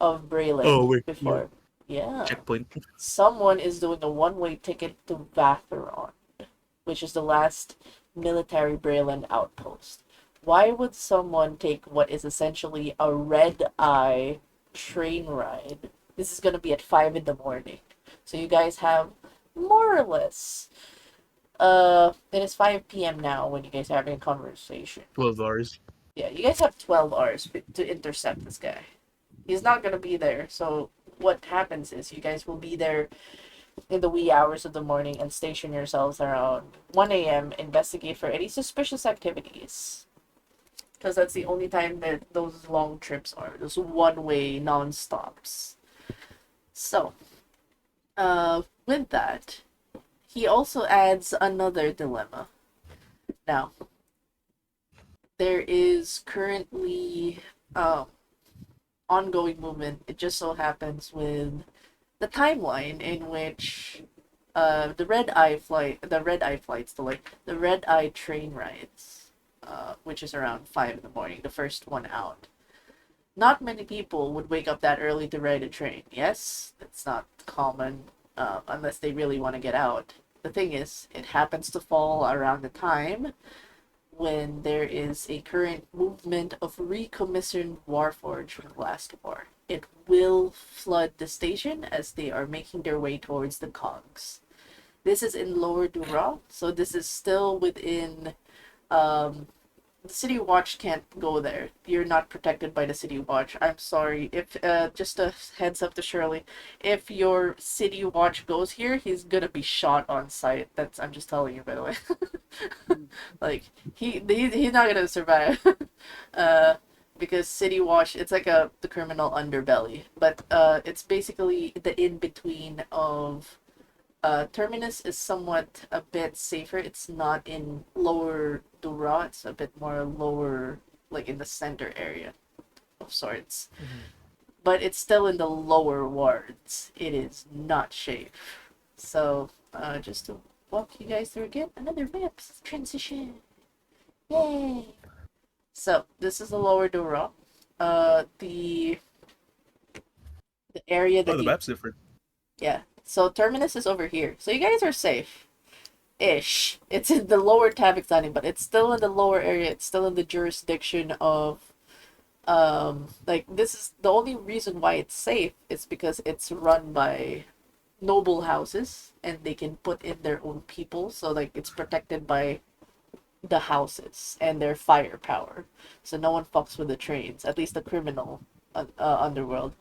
of Braylon Oh, we're before. Yeah. checkpoint. Someone is doing a one-way ticket to Vatheron, which is the last military Braylon outpost. Why would someone take what is essentially a red-eye train ride? This is going to be at 5 in the morning. So you guys have more or less. It is 5 p.m. now when you guys are having a conversation. 12 hours. Yeah, you guys have 12 hours to intercept this guy. He's not going to be there. So what happens is you guys will be there in the wee hours of the morning and station yourselves around 1 a.m. Investigate for any suspicious activities. Because that's the only time that those long trips are. Those one-way non-stops. So, with that, he also adds another dilemma. Now, there is currently ongoing movement. It just so happens with the timeline in which the red eye flights, the red eye train rides, which is around 5 in the morning, the first one out. Not many people would wake up that early to ride a train. Yes, it's not common unless they really want to get out. The thing is, it happens to fall around the time when there is a current movement of recommissioned Warforged from the last war. It will flood the station as they are making their way towards the cogs. This is in Lower Dura, so this is still within the City Watch can't go there. You're not protected by the City Watch. I'm sorry. If just a heads up to Shirley, if your City Watch goes here, he's gonna be shot on sight. I'm just telling you, by the way. Like he's not gonna survive. uh, because City Watch, it's like the criminal underbelly, but it's basically the in between of Terminus is somewhat a bit safer. It's not in lower Dura. It's a bit more lower, like in the center area of sorts. But it's still in the lower wards. It is not safe. So, just to walk you guys through again, another map transition. Yay! So, this is the lower Dura. The area that Oh, the you... map's different. Yeah. So, Terminus is over here. So, you guys are safe. Ish. It's in the lower Tavistonia, but it's still in the lower area. It's still in the jurisdiction of like this is the only reason why it's safe is because it's run by noble houses and they can put in their own people, so like it's protected by the houses and their firepower. So no one fucks with the trains, at least the criminal underworld.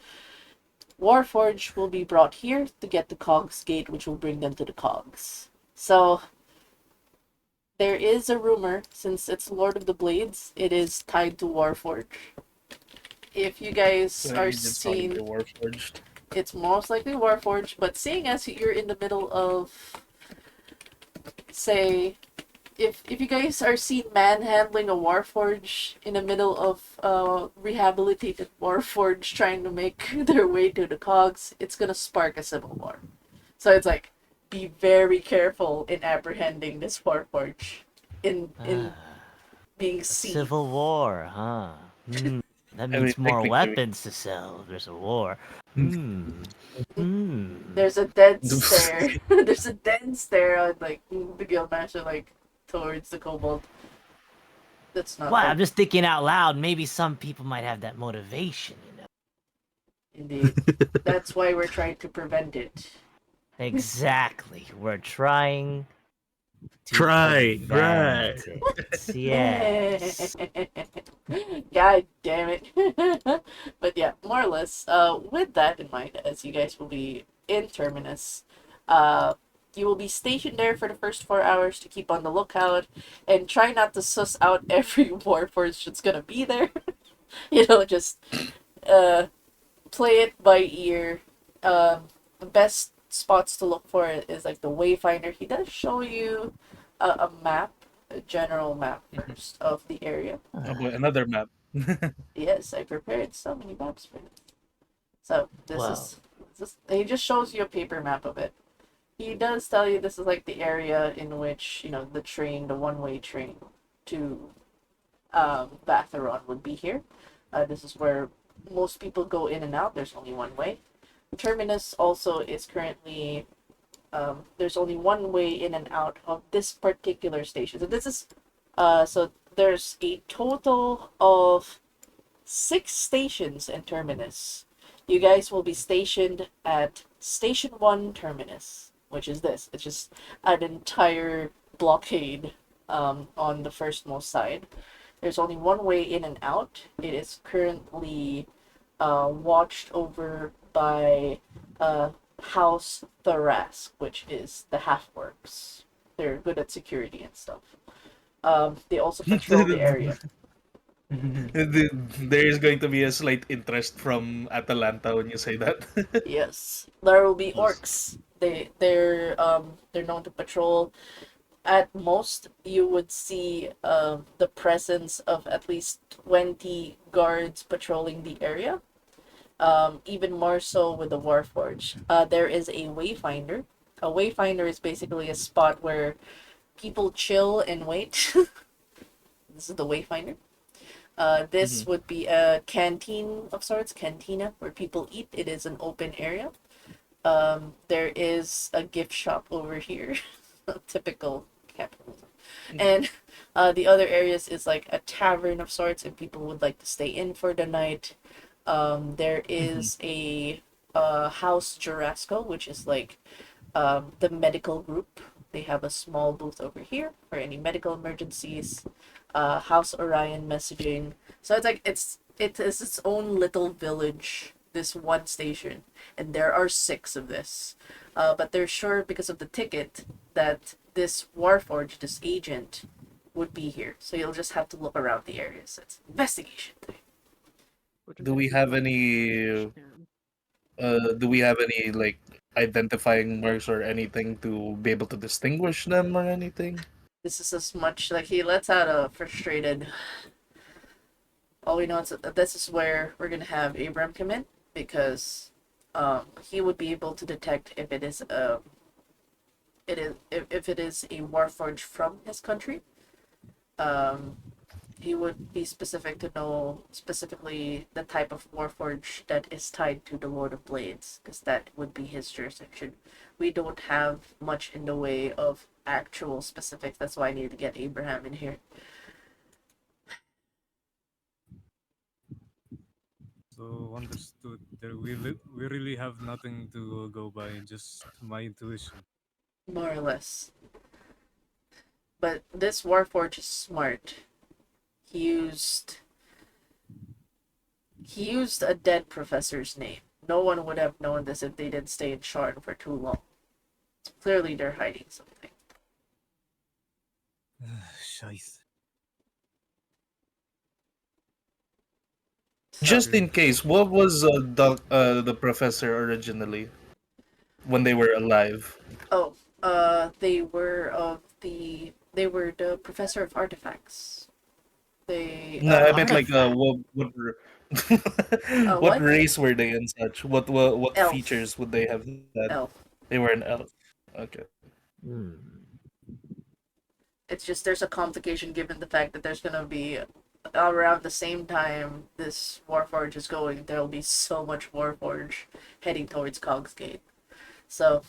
Warforge will be brought here to get the Cogs Gate, which will bring them to the Cogs. So there is a rumor, since it's Lord of the Blades, it is tied to Warforge. If you guys So are it's probably seeing, Warforged. it's most likely Warforged, but seeing as you're in the middle of, say, if you guys are seen manhandling a Warforge in the middle of rehabilitated Warforge trying to make their way to the Cogs, it's gonna spark a civil war. So it's like, be very careful in apprehending this Warforge in being seen. Civil War, huh? That I mean, means more technically, weapons to sell. There's a war. There's a dead stare. There's a dead stare on like the Guildmaster, like towards the kobold. That's not Well, like, I'm just thinking out loud. Maybe some people might have that motivation, you know. indeed. That's why we're trying to prevent it. Exactly. We're trying to Try. prevent it. Yes. God damn it. But yeah, more or less, with that in mind, as you guys will be in Terminus, you will be stationed there for the first 4 hours to keep on the lookout and try not to suss out every warforged that's gonna be there. Just play it by ear. The best spots to look for is like the Wayfinder. He does show you a map, a general map first of the area. Oh boy, another map. Yes, I prepared so many maps for you. So Wow. he just shows you a paper map of it. He does tell you this is like the area in which, the one-way train to Vatheron would be here. This is where most people go in and out. There's only one way. Terminus also is currently there's only one way in and out of this particular station. So this is so there's a total of 6 stations in Terminus. You guys will be stationed at Station 1 Terminus, which is this. It's just an entire blockade on the firstmost side. There's only one way in and out. It is currently watched over by House Tharask, which is the half-orcs. They're good at security and stuff. They also patrol the area. There's going to be a slight interest from Atalanta when you say that. Yes, there will be orcs. They're known to patrol. At most, you would see the presence of at least 20 guards patrolling the area. Even more so with the Warforge. There is a Wayfinder. A Wayfinder is basically a spot where people chill and wait. This is the Wayfinder. This would be a canteen of sorts, cantina, where people eat. It is an open area. There is a gift shop over here. Typical capitalism. And the other areas is like a tavern of sorts, and people would like to stay in for the night. There is a House Jurasco, which is like the medical group. They have a small booth over here for any medical emergencies. House Orion messaging. So it's like it is its own little village. This one station, and there are 6 of this. But they're sure because of the ticket that this Warforged, this agent, would be here. So you'll just have to look around the area. So it's investigation time. Do we have any? Do we have any like identifying marks or anything to be able to distinguish them or anything? This is as much like he lets out a frustrated. All we know is that this is where we're gonna have Abram come in because he would be able to detect if it is if it is a Warforged from his country. He would be specific to know specifically the type of Warforged that is tied to the Lord of Blades, because that would be his jurisdiction. We don't have much in the way of actual specifics. That's why I need to get Abraham in here. So understood. We really have nothing to go by, just my intuition. More or less. But this Warforged is smart. He used a dead professor's name. No one would have known this if they didn't stay in Sharn for too long. So clearly they're hiding something. Scheiße. Just in case, what was the professor originally when they were alive? Oh, they were the professor of artifacts. They No, I meant like Artifact. what what? race were they and such? What Elf. features would they have had? Elf. They were an elf. Okay. Hmm. It's just there's a complication given the fact that there's gonna be around the same time this Warforge is going, there'll be so much Warforge heading towards Cogsgate. So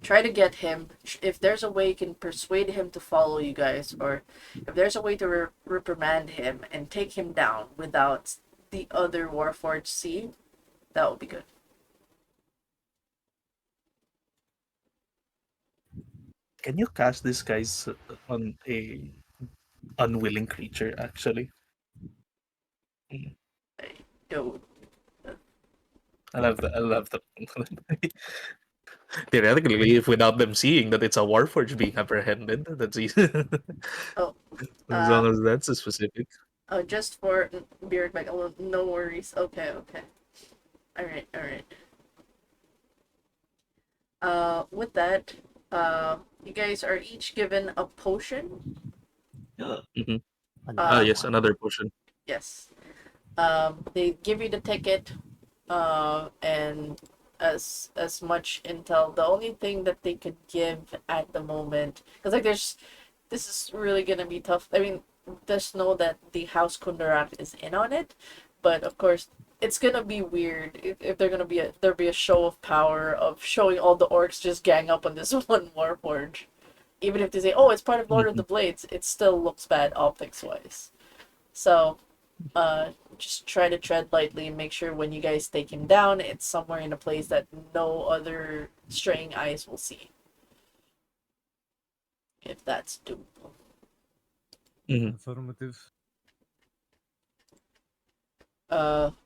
try to get him. If there's a way you can persuade him to follow you guys, or if there's a way to reprimand him and take him down without the other Warforged seeing, that would be good. Can you cast this guy's on a unwilling creature? Actually, Dude. I love that. I love that. Theoretically, if without them seeing that it's a warforge being apprehended, that's easy. Oh, As long as that's a specific. just for Beard Mech, no worries. Okay. Alright. With that, you guys are each given a potion. Mhm. Another Yes, one. another potion. Yes. They give you the ticket, and as much intel. The only thing that they could give at the moment, because like this is really gonna be tough. I mean, just know that the House Kundarak is in on it, but of course it's gonna be weird if they're gonna be there be a show of power of showing all the orcs just gang up on this one Warforge. Even if they say, "Oh, it's part of Lord of the Blades," it still looks bad optics wise. So just try to tread lightly and make sure when you guys take him down, it's somewhere in a place that no other straying eyes will see. If that's doable. Mhm. Affirmative.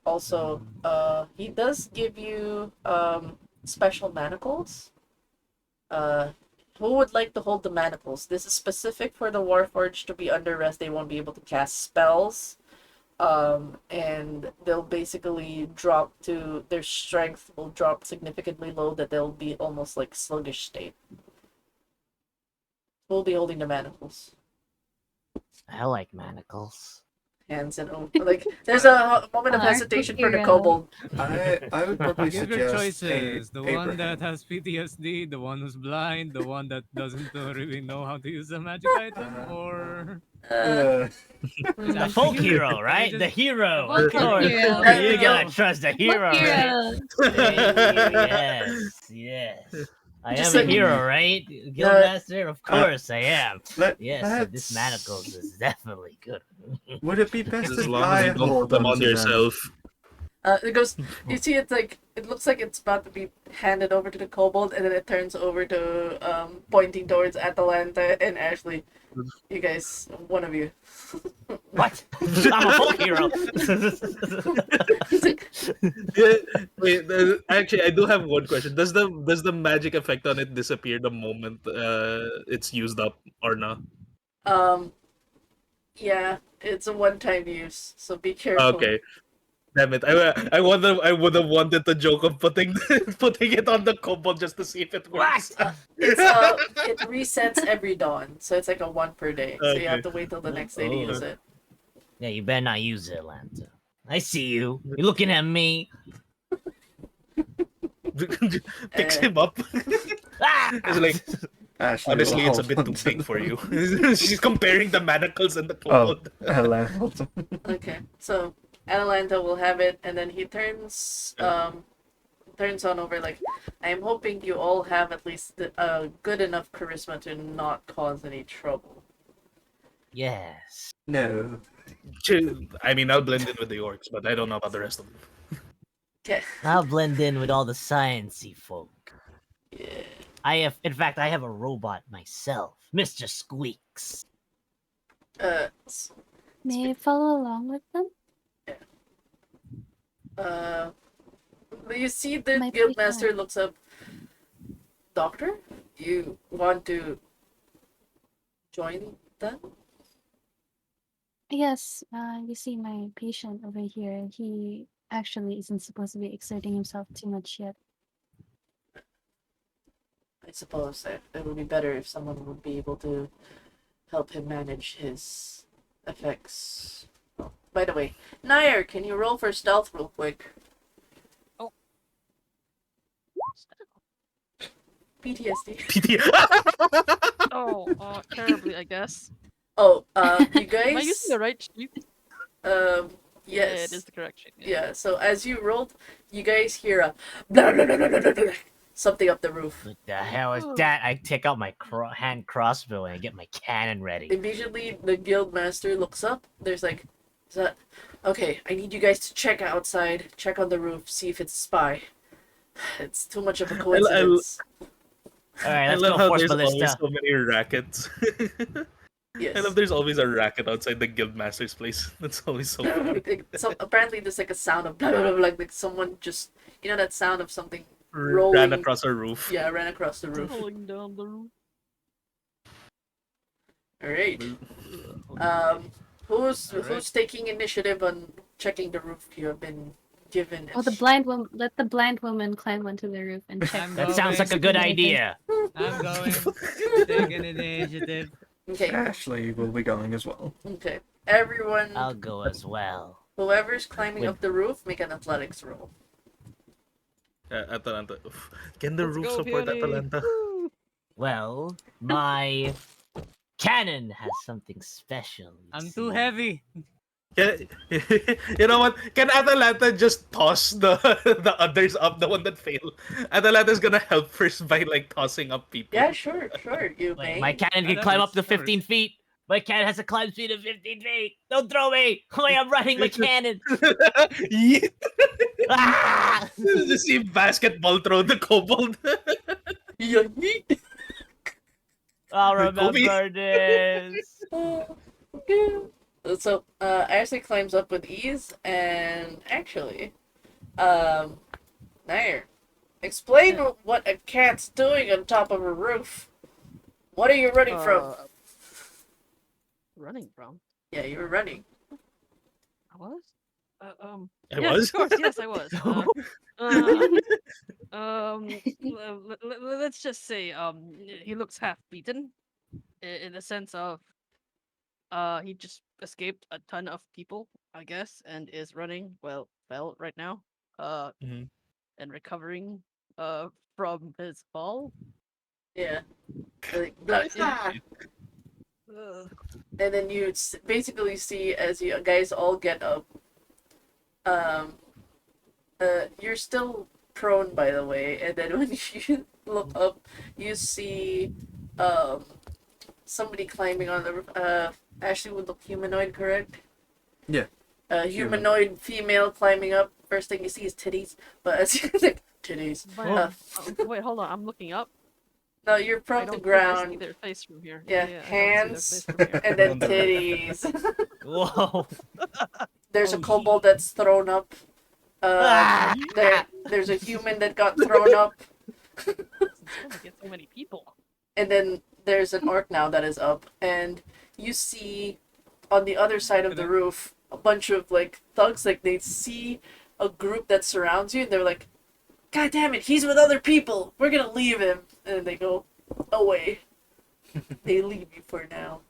Also, he does give you special manacles. Who would like to hold the manacles? This is specific for the Warforged to be under rest. They won't be able to cast spells. And they'll basically drop to their strength will drop significantly low that they'll be almost like sluggish state. Who'll be holding the manacles? I like manacles. Hands and like there's a moment of Our hesitation for the hero. kobold. I would probably Give your suggest choices. The one Abraham. that has PTSD, the one who's blind, the one that doesn't really know how to use a magic item, or Uh, The Mm. folk You- hero, right? just- The hero. Folk Of course. hero. There You we gotta go. trust the hero, right? Hero. Thank you. Yes. I Just am like- a hero, right? Guildmaster? Of course I am. Yes, so this let's- manacles is definitely good. Would it be best As if long as I you don't hold put them on on to them? yourself. It goes. You see, it's like it looks like it's about to be handed over to the kobold, and then it turns over to pointing towards Atalanta and Ashley. You guys, one of you. What? I'm a folk hero. Yeah, wait, actually, I do have one question. Does the magic effect on it disappear the moment it's used up or not? um, yeah, it's a one-time use, so be careful. Okay. Damn it! I would have wanted the joke of putting putting it on the kobold just to see if it works. What? It resets every dawn, so it's like a one per day. So you have Okay. to wait till the next day to use it. Yeah, you better not use it, Atlanta. I see you. You're looking at me. Picks him up. Ah! It's like Ashley honestly, will it's a hold bit too on to big the- for you. She's comparing the manacles and the Oh, kobold. Alan holds him. Okay, so Atalanta will have it, and then he turns on over like, I am hoping you all have at least good enough charisma to not cause any trouble. Yes. No. I mean, I'll blend in with the orcs, but I don't know about the rest of them. Okay. I'll blend in with all the sciencey folk. Yeah. In fact, I have a robot myself, Mr. Squeaks. May I follow along with them? You see the Might be guildmaster fun. looks up. Doctor, you want to join them? Yes, you see my patient over here. He actually isn't supposed to be exerting himself too much yet. I suppose that it would be better if someone would be able to help him manage his effects. Oh, by the way, Nair, can you roll for stealth real quick? Oh. PTSD. Oh, terribly, I guess. Oh, you Am I guys. using the right sheet? Yes. Yeah, it is the correct sheet. Yeah, so as you rolled, you guys hear a blah, blah, blah, blah, blah, blah, blah, something up the roof. What the hell is that? I take out my hand crossbow and I get my cannon ready. Immediately, the guildmaster looks up. There's like, is that okay? I need you guys to check outside, check on the roof, see if it's a spy. It's too much of a coincidence. All right, I let's love go, how Force there's always Ballista. so many rackets. Yes. I love there's always a racket outside the guildmaster's place. That's always so funny. So apparently, there's like a sound of blah, blah, blah, blah, like someone just, that sound of something Ran rolling across a roof. Yeah, ran across the roof. Rolling down the roof. All right. Who's taking initiative on checking the roof? You have been given. Oh, the blind woman. Let the blind woman climb onto the roof and check. That sounds like a good idea. I'm going. Taking initiative. Okay. Ashley will be going as well. Okay. Everyone. I'll go as well. Whoever's climbing up the roof, make an athletics roll. Atalanta. Oof. Can the Let's roof go, support Fiona. Atalanta? Well, my cannon has something special. you I'm see. too heavy. You know what? Can Atalanta just toss the the others up, the one that failed? Atalanta's gonna help first by like tossing up people. Yeah, sure. You Wait, may. my cannon Oh, can that climb works, up to that works. 15 feet. My cannon has a climb speed of 15 feet. Don't throw me. I'm running my cannon. Yeah. Ah! Just see basketball throw the kobold. Yeah. I'll Kobe. remember this. So, Ashley climbs up with ease, and actually, Nair, explain what a cat's doing on top of a roof. What are you running from? Running from? Yeah, you were running. I was? I yes, was? of course, yes, I was. Let's just say, he looks half beaten, in the sense of, he just escaped a ton of people, I guess, and is running, well, right now, Mhm. and recovering, from his fall. Yeah. Like, blah, blah. Ugh. And then you basically see as you guys all get up. You're still prone, by the way, and then when you look up, you see somebody climbing on the roof. Ashley would look humanoid, correct? Yeah. A humanoid female climbing up. First thing you see is titties, but as you like titties. But, wait, hold on. I'm looking up. No, you're I from the don't think I see ground. their face from here. Yeah, I don't see their hands face from here. and then On the left. titties. Whoa. There's a Oh, kobold that's thrown up. Ah! There's a human that got thrown up, It's gonna get so many people. and then there's an orc now that is up, and you see on the other side of the roof a bunch of like thugs. Like they see a group that surrounds you, and they're like, "God damn it, he's with other people. We're gonna leave him," and they go away. They leave you for now.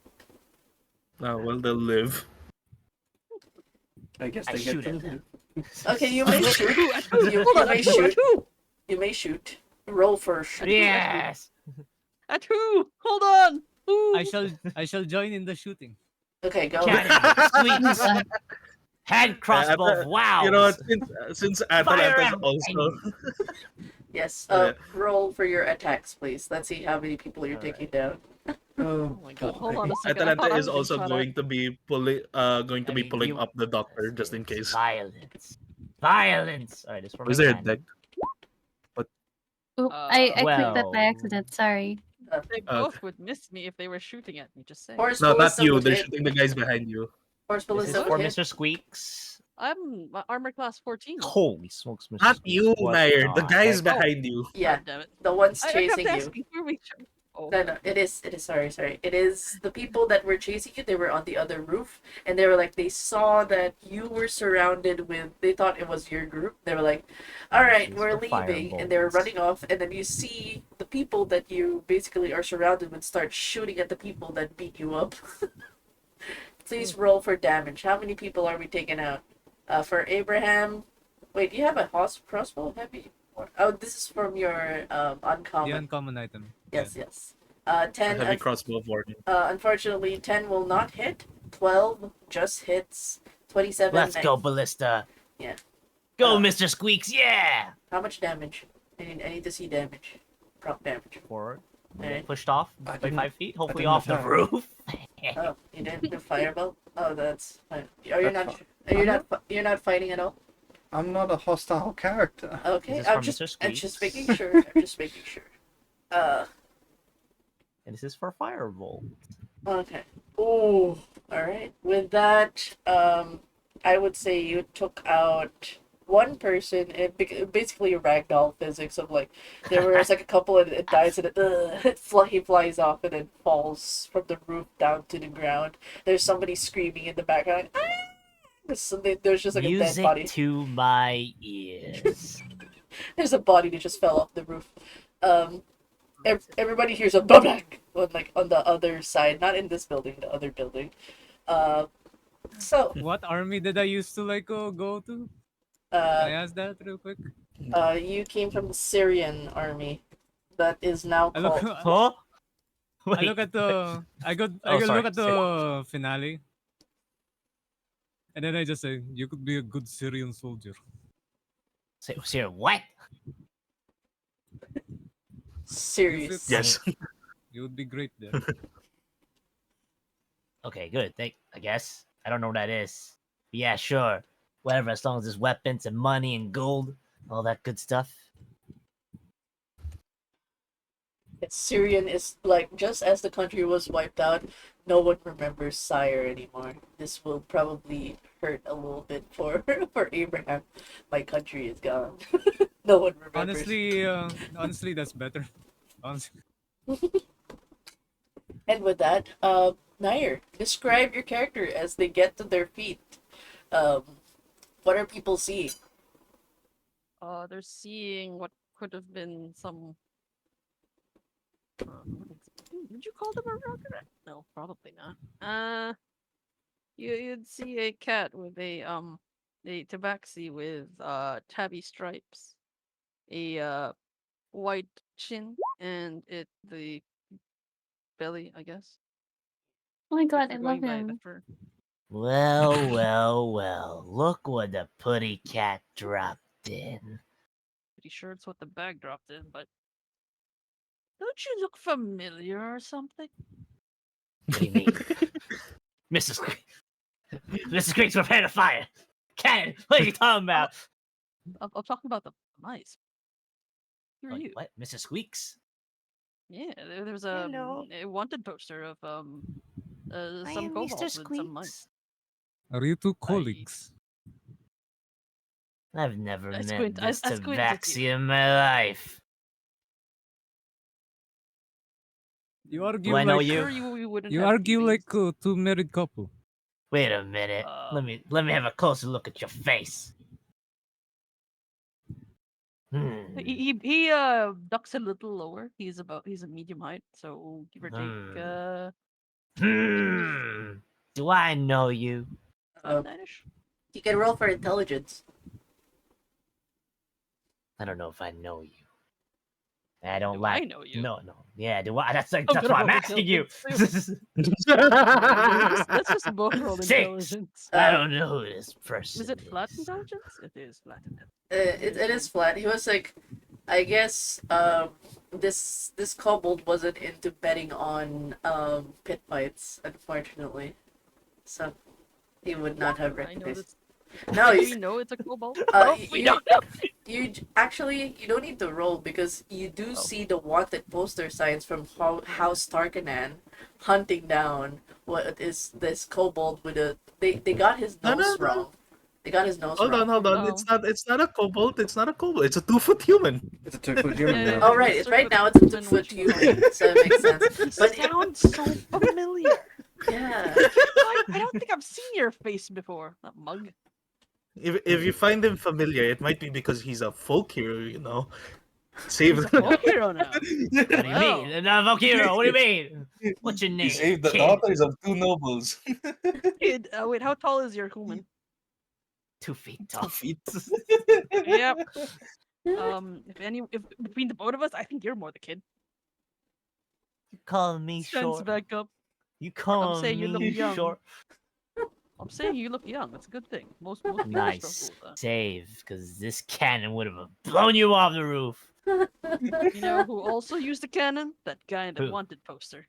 Well, they'll live. I guess I they shoot get at to them. Okay, you may shoot. You may shoot. You may shoot. Roll for shoot. Yes. At who? Hold on. Ooh. I shall join in the shooting. Okay, go. Cannon, squeaks, hand crossbow. Wow. You know what? Since Atalanta's Fire also. Yes. Yeah. Roll for your attacks, please. Let's see how many people you're taking down. Oh my god. Hold on a second. I thought Atalanta I is was being also shot at. going to be pulling you- up the doctor just in case. Violence. Violence. All right, this for my Was there a cannon. deck? Oop, I clicked that by well- accident. Sorry. They both would miss me if they were shooting at me. Just saying. Horse No, not Ballista you. would They're hit. shooting the guys behind you. Horse This is Ballista for would hit. Mr. Squeaks. I'm armor class 14. Holy smokes, Mr. Not Squeaks. you, What Nair. The the guys heck? behind you. Yeah, God damn it. the ones I chasing kept you. asking for me. Oh. No, it is. Sorry. It is the people that were chasing you. They were on the other roof, and they were like, they saw that you were surrounded with. They thought it was your group. They were like, "All right, These we're are leaving," and they were fireballs. running off. And then you see the people that you basically are surrounded with start shooting at the people that beat you up. Please roll for damage. How many people are we taking out? For Abraham. Wait, do you have a crossbow? Heavy. Oh, this is from your The uncommon. uncommon item. Yes. 10. A heavy crossbow of warning. Unfortunately, 10 will not hit. 12 just hits. 27. Let's go, Ballista. Yeah. Go, Mr. Squeaks. Yeah. How much damage? I need to see damage. Prop damage. Forward. Alright. Pushed off I by didn't- 5 feet. Hopefully didn't off the attack. roof. Oh, you didn't do fireball? Oh, that's fine. Are you That's not? fine. Are you not? You're not fighting at all? I'm not a hostile character. Okay, This is I'm from just. Mr. I'm just Squeaks. making sure. I'm just making sure. And this is for Firebolt. Okay. Ooh. All right. With that, I would say you took out one person. Basically a ragdoll physics of like there was like a couple and it dies and he flies off and then falls from the roof down to the ground. There's somebody screaming in the background. Ah! There's just like a dead Music body. to my ears. There's a body that just fell off the roof. Everybody hears a bang on the other side, not in this building, the other building. So What army did I used to like go to? Can I ask that real quick? you came from the Syrian army, that is now I look. called. Huh? I look at the. I go sorry. look at the finale. And then I just say, you could be a good Syrian soldier. Say what? Serious. Yes. You would be great there. Okay, good. I guess. I don't know what that is. But yeah, sure. Whatever, as long as there's weapons and money and gold, all that good stuff. Syrian is like just as the country was wiped out, no one remembers Sire anymore. This will probably hurt a little bit for for Abraham. My country is gone. No one remembers. Honestly, that's better. Honestly. And with that, Nair, describe your character as they get to their feet. What are people seeing? They're seeing what could have been some. Would you call them a rocket? No, probably not. You'd see a cat with a tabaxi with tabby stripes, a white chin, and the belly, I guess. Oh my If god, I you're love going by the him. fur. Well. Look what the putty cat dropped in. Pretty sure it's what the bag dropped in, but don't you look familiar or something? What do you mean? Mrs. Mr. Squeaks, prepare to fire. Cannon, what are you talking about? I'm talking about the mice. Who are Oh, you? what, Mr. Squeaks? Yeah, there's a, Hello. a wanted poster of I some am Mr. kobolds with some mice. Squeaks. Are you two colleagues? I've never I met squint- this I squint at tabaxi you. in my life. You argue Do I know like you? Sure, we wouldn't you have argue feelings. like two married couple. Wait a minute. Let me have a closer look at your face. Hmm. He ducks a little lower. He's a medium height, so give or take Do I know you? 5'9"ish. You can roll for intelligence. I don't know if I know you. I don't Do like. I know you? No. Yeah. Do I? That's I'm that's gonna why I'm roll asking you. Let's just both roll 6. intelligence. I don't know who this person Is it flat intelligence? It is flat intelligence. It is flat. He was like, I guess this kobold wasn't into betting on pit fights, unfortunately, so he would not have I know recognized. this. No, Do you, we know it's a kobold? you, We don't know. you don't need to roll because you do see the wanted poster signs from House Tarkanan hunting down what is this kobold with a they got his No, nose no, no. wrong. They got his nose Hold wrong. on, hold on. Oh. It's not a kobold. It's not a kobold. It's a 2-foot human. It's a 2-foot human Yeah, now. Oh right, It's right a now it's a human, 2-foot which one? human, so it makes sense. He But sounds so familiar. yeah, I don't think I've seen your face before. That mug. If you find him familiar, it might be because he's a folk hero, you know. Save He's a folk hero now. What do you Wow. mean? Not a hero. What do you mean? What's your name? He saved the kid? daughters of 2 nobles. Kid, wait, how tall is your human? 2 feet 2 tall. feet. Yep. If between the both of us, I think you're more the kid. You calling me Stands short? back up. You calling saying you look me young. short? I'm saying you look young. That's a good thing. Most people struggle Nice with that. save, because this cannon would have blown you off the roof. You know who also used the cannon? That guy in the Who? wanted poster.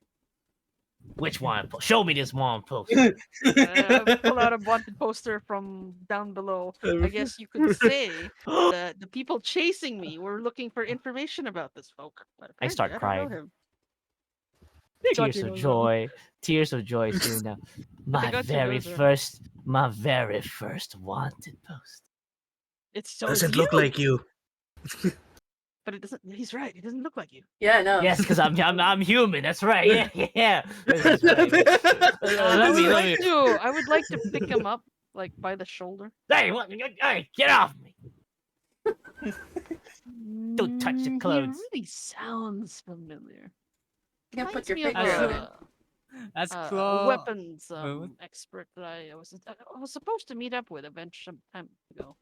Which one? Show me this one post. Pull out a wanted poster from down below. I guess you could say that the people chasing me were looking for information about this folk. But I start apparently don't know crying. him. They got Tears you of those, joy. Tears of joy soon now. My got you very those, first wanted post. It's so Doesn't it's look you! like you. But it doesn't. He's right. It doesn't look like you. yeah, no. Yes, because I'm human. That's right. Yeah. That's right. I would like to pick him up, like by the shoulder. Hey, hey, get off me! Don't touch the clothes. He really sounds familiar. You can put Reminds your me of finger on it. As a Claw, weapons what? expert that I was supposed to meet up with eventually some time ago.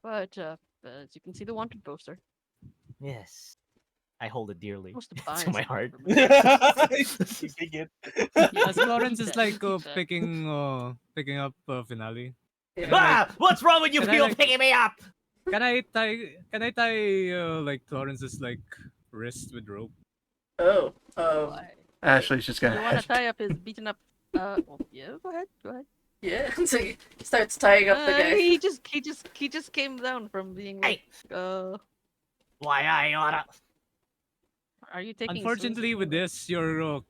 But as you can see, the wanted poster. Yes. I hold it dearly Supposed to buy to my something heart. from it. Keeping it. as Lawrence is like Keep that. picking up finale. Yeah. Ah! What's wrong with you Can I, people like- picking me up? Can I tie like Lawrence's like wrist with rope? Oh, Why? Ashley's just You gonna want to have tie up his beaten up? Well, yeah. Go ahead. Go ahead. yeah. So he starts tying up the guy. He just came down from being like, Why I oughta. Are you taking? Unfortunately, with this, your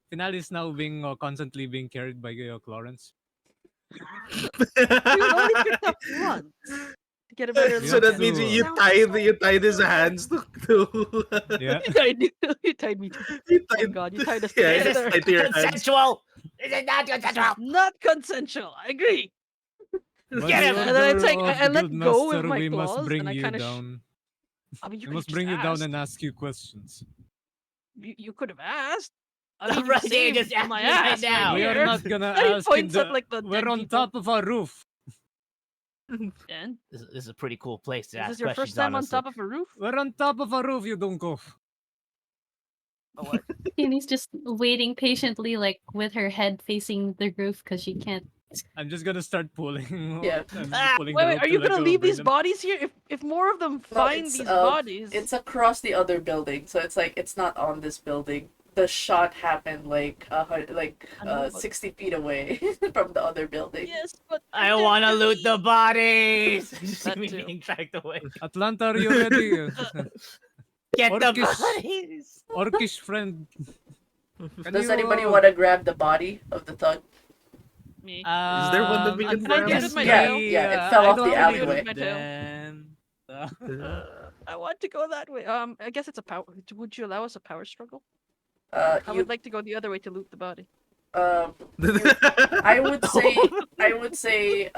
finale is now being constantly being carried by Lawrence. You only picked up once to get a better So look that at means it. you tied his hands to Yeah. You tied me. you Oh tied, God, you tied us yeah, Is you together. this tied to your hands. consensual? Is it not consensual? Not consensual. I agree. By Get the him! And then I order take- of I let Guildmaster, go with my we must claws, bring and I you kinda down. I mean, you We could must have bring you just down asked. and ask you questions. You could have asked. I The mean, you right thing saved just ask my me right ass now. right We are here. not gonna And he ask in points up the. like the We're dead on people. top of our roof. And This is a pretty cool place to is ask this your questions, first time honestly. on top of a roof? We're on top of a roof, you Dunkov. Oh what? Kenny's just waiting patiently, like with her head facing the roof because she can't. I'm just gonna start pulling. Yeah. I'm Ah, pulling Wait, the wait, rope are till you I gonna go leave bring these them. bodies here? If more of them No, find it's, these bodies, It's across the other building, so it's like it's not on this building. the shot happened like I know, but 60 feet away from the other building. yes, but I wanna loot the bodies. Just see That me too. being dragged away. Atlanta, are you ready? Get the Orcish. bodies. Orcish friend. Can Does you, anybody want to grab the body of the thug? me. Is there one that we can Can I do it grab? with my Yeah, tail? yeah, it fell I off don't the Can I do it alleyway. with my tail? Then, I want to go that way. I guess it's a power. Would you allow us a power struggle? Uh, I you, would like to go the other way to loot the body. I would say,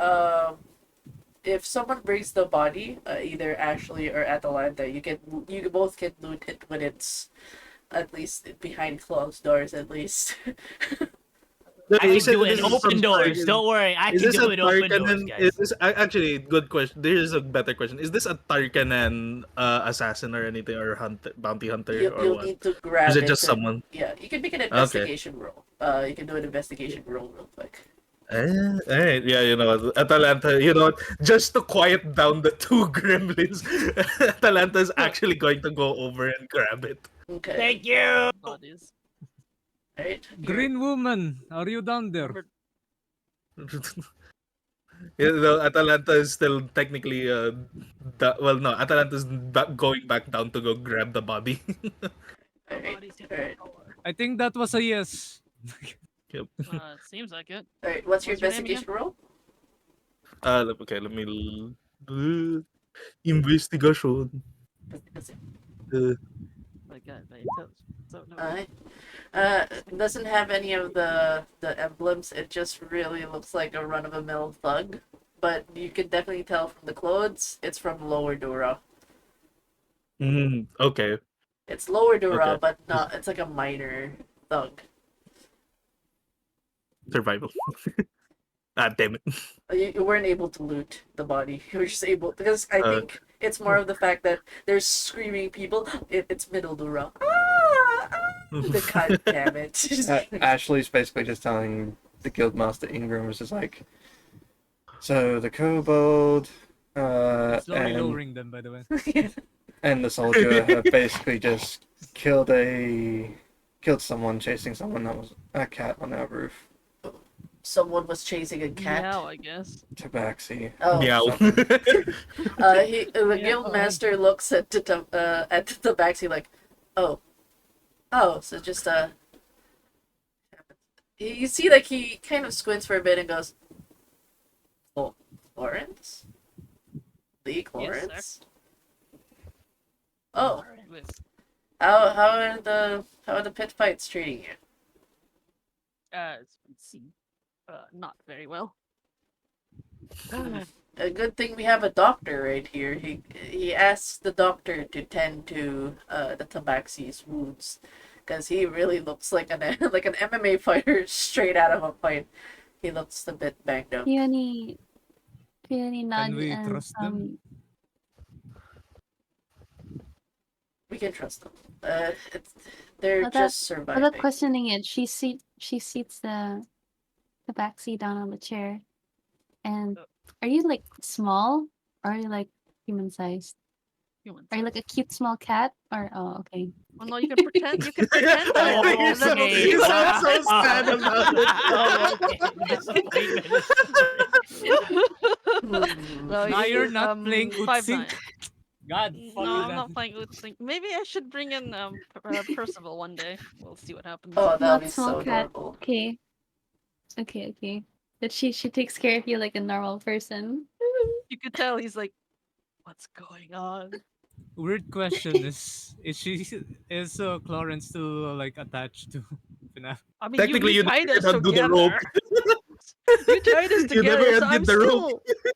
if someone brings the body, either Ashley or Atalanta, you both can loot it when it's at least behind closed doors, at least. I can Is it- do it this in is open some doors. Tarkin- Don't worry, I Is can this do a it open doors, Tarkanen? guys. Is this actually good question? There's a better question. Is this a Tarkanen assassin or anything, or hunter, bounty hunter, or You'll what? need to Is grab it it. just someone? Yeah, you can make an Okay. investigation roll. You can do an investigation roll real quick. Alright, yeah, you know what, Atalanta, you know what, just to quiet down the two gremlins, Atalanta is actually going to go over and grab it. Okay. Thank you. Bodies. Right. Green woman, are you down there? Remember, You know, Atalanta is still technically, well, no, Atalanta is going back down to go grab the body. Alright. bodies hit Alright. the floor. I think that was a yes. Yep. It seems like it. Alright. What's your What's your name again? investigation roll? Okay, let me investigation. Uh, So no. Alright. It doesn't have any of the emblems. It just really looks like a run-of-the-mill thug. But you can definitely tell from the clothes, it's from Lower Dura. okay, It's Lower Dura, Okay. but not. It's like a minor thug. survival. Ah, damn it. You weren't able to loot the body. You were just able because I Uh, think it's more of the fact that there's screaming people. It's Middle Dura. God damn it! Ashley's basically just telling the Guildmaster Ingram, is just like, so the kobold, Slowly and lowering them, by the way. and the soldier have basically just killed someone chasing someone that was a cat on our roof. Someone was chasing a cat. Meow, I guess. Tabaxi. Oh, Meow. the Yeah. guildmaster looks at the tabaxi like, oh, so just you see like he kind of squints for a bit and goes, oh, Clarence, Lee Clarence. Oh, With, how are the pit fights treating you? as we see, not very well. A good thing we have a doctor right here. He asks the doctor to tend to the tabaxi's wounds, because he really looks like an like an MMA fighter straight out of a fight. He looks a bit banged up. Peony nod we and trust them? We can trust them. They're Without- just surviving. without questioning it, she seats the backseat down on the chair. And are you like small, or are you like human sized? Human. Are you like a cute small cat, or oh okay? Well, no, you can pretend. You can pretend. I that think way, you and then sound- you- you sound so sad about it. Oh, okay. No, Now you- you're not playing 5'9". Utsync. God, fuck No, you, I'm Dan. not playing Utsync. Maybe I should bring in Percival one day. We'll see what happens. Oh, that would Not be small so cat. adorable. Okay. That she takes care of you like a normal person. You could tell he's like, "What's going on?" Weird question is Clarence still like attached to FNAF? I mean, Technically, you tied never us undo the together. rope. You tied us You together, never so I'm undid the rope. still.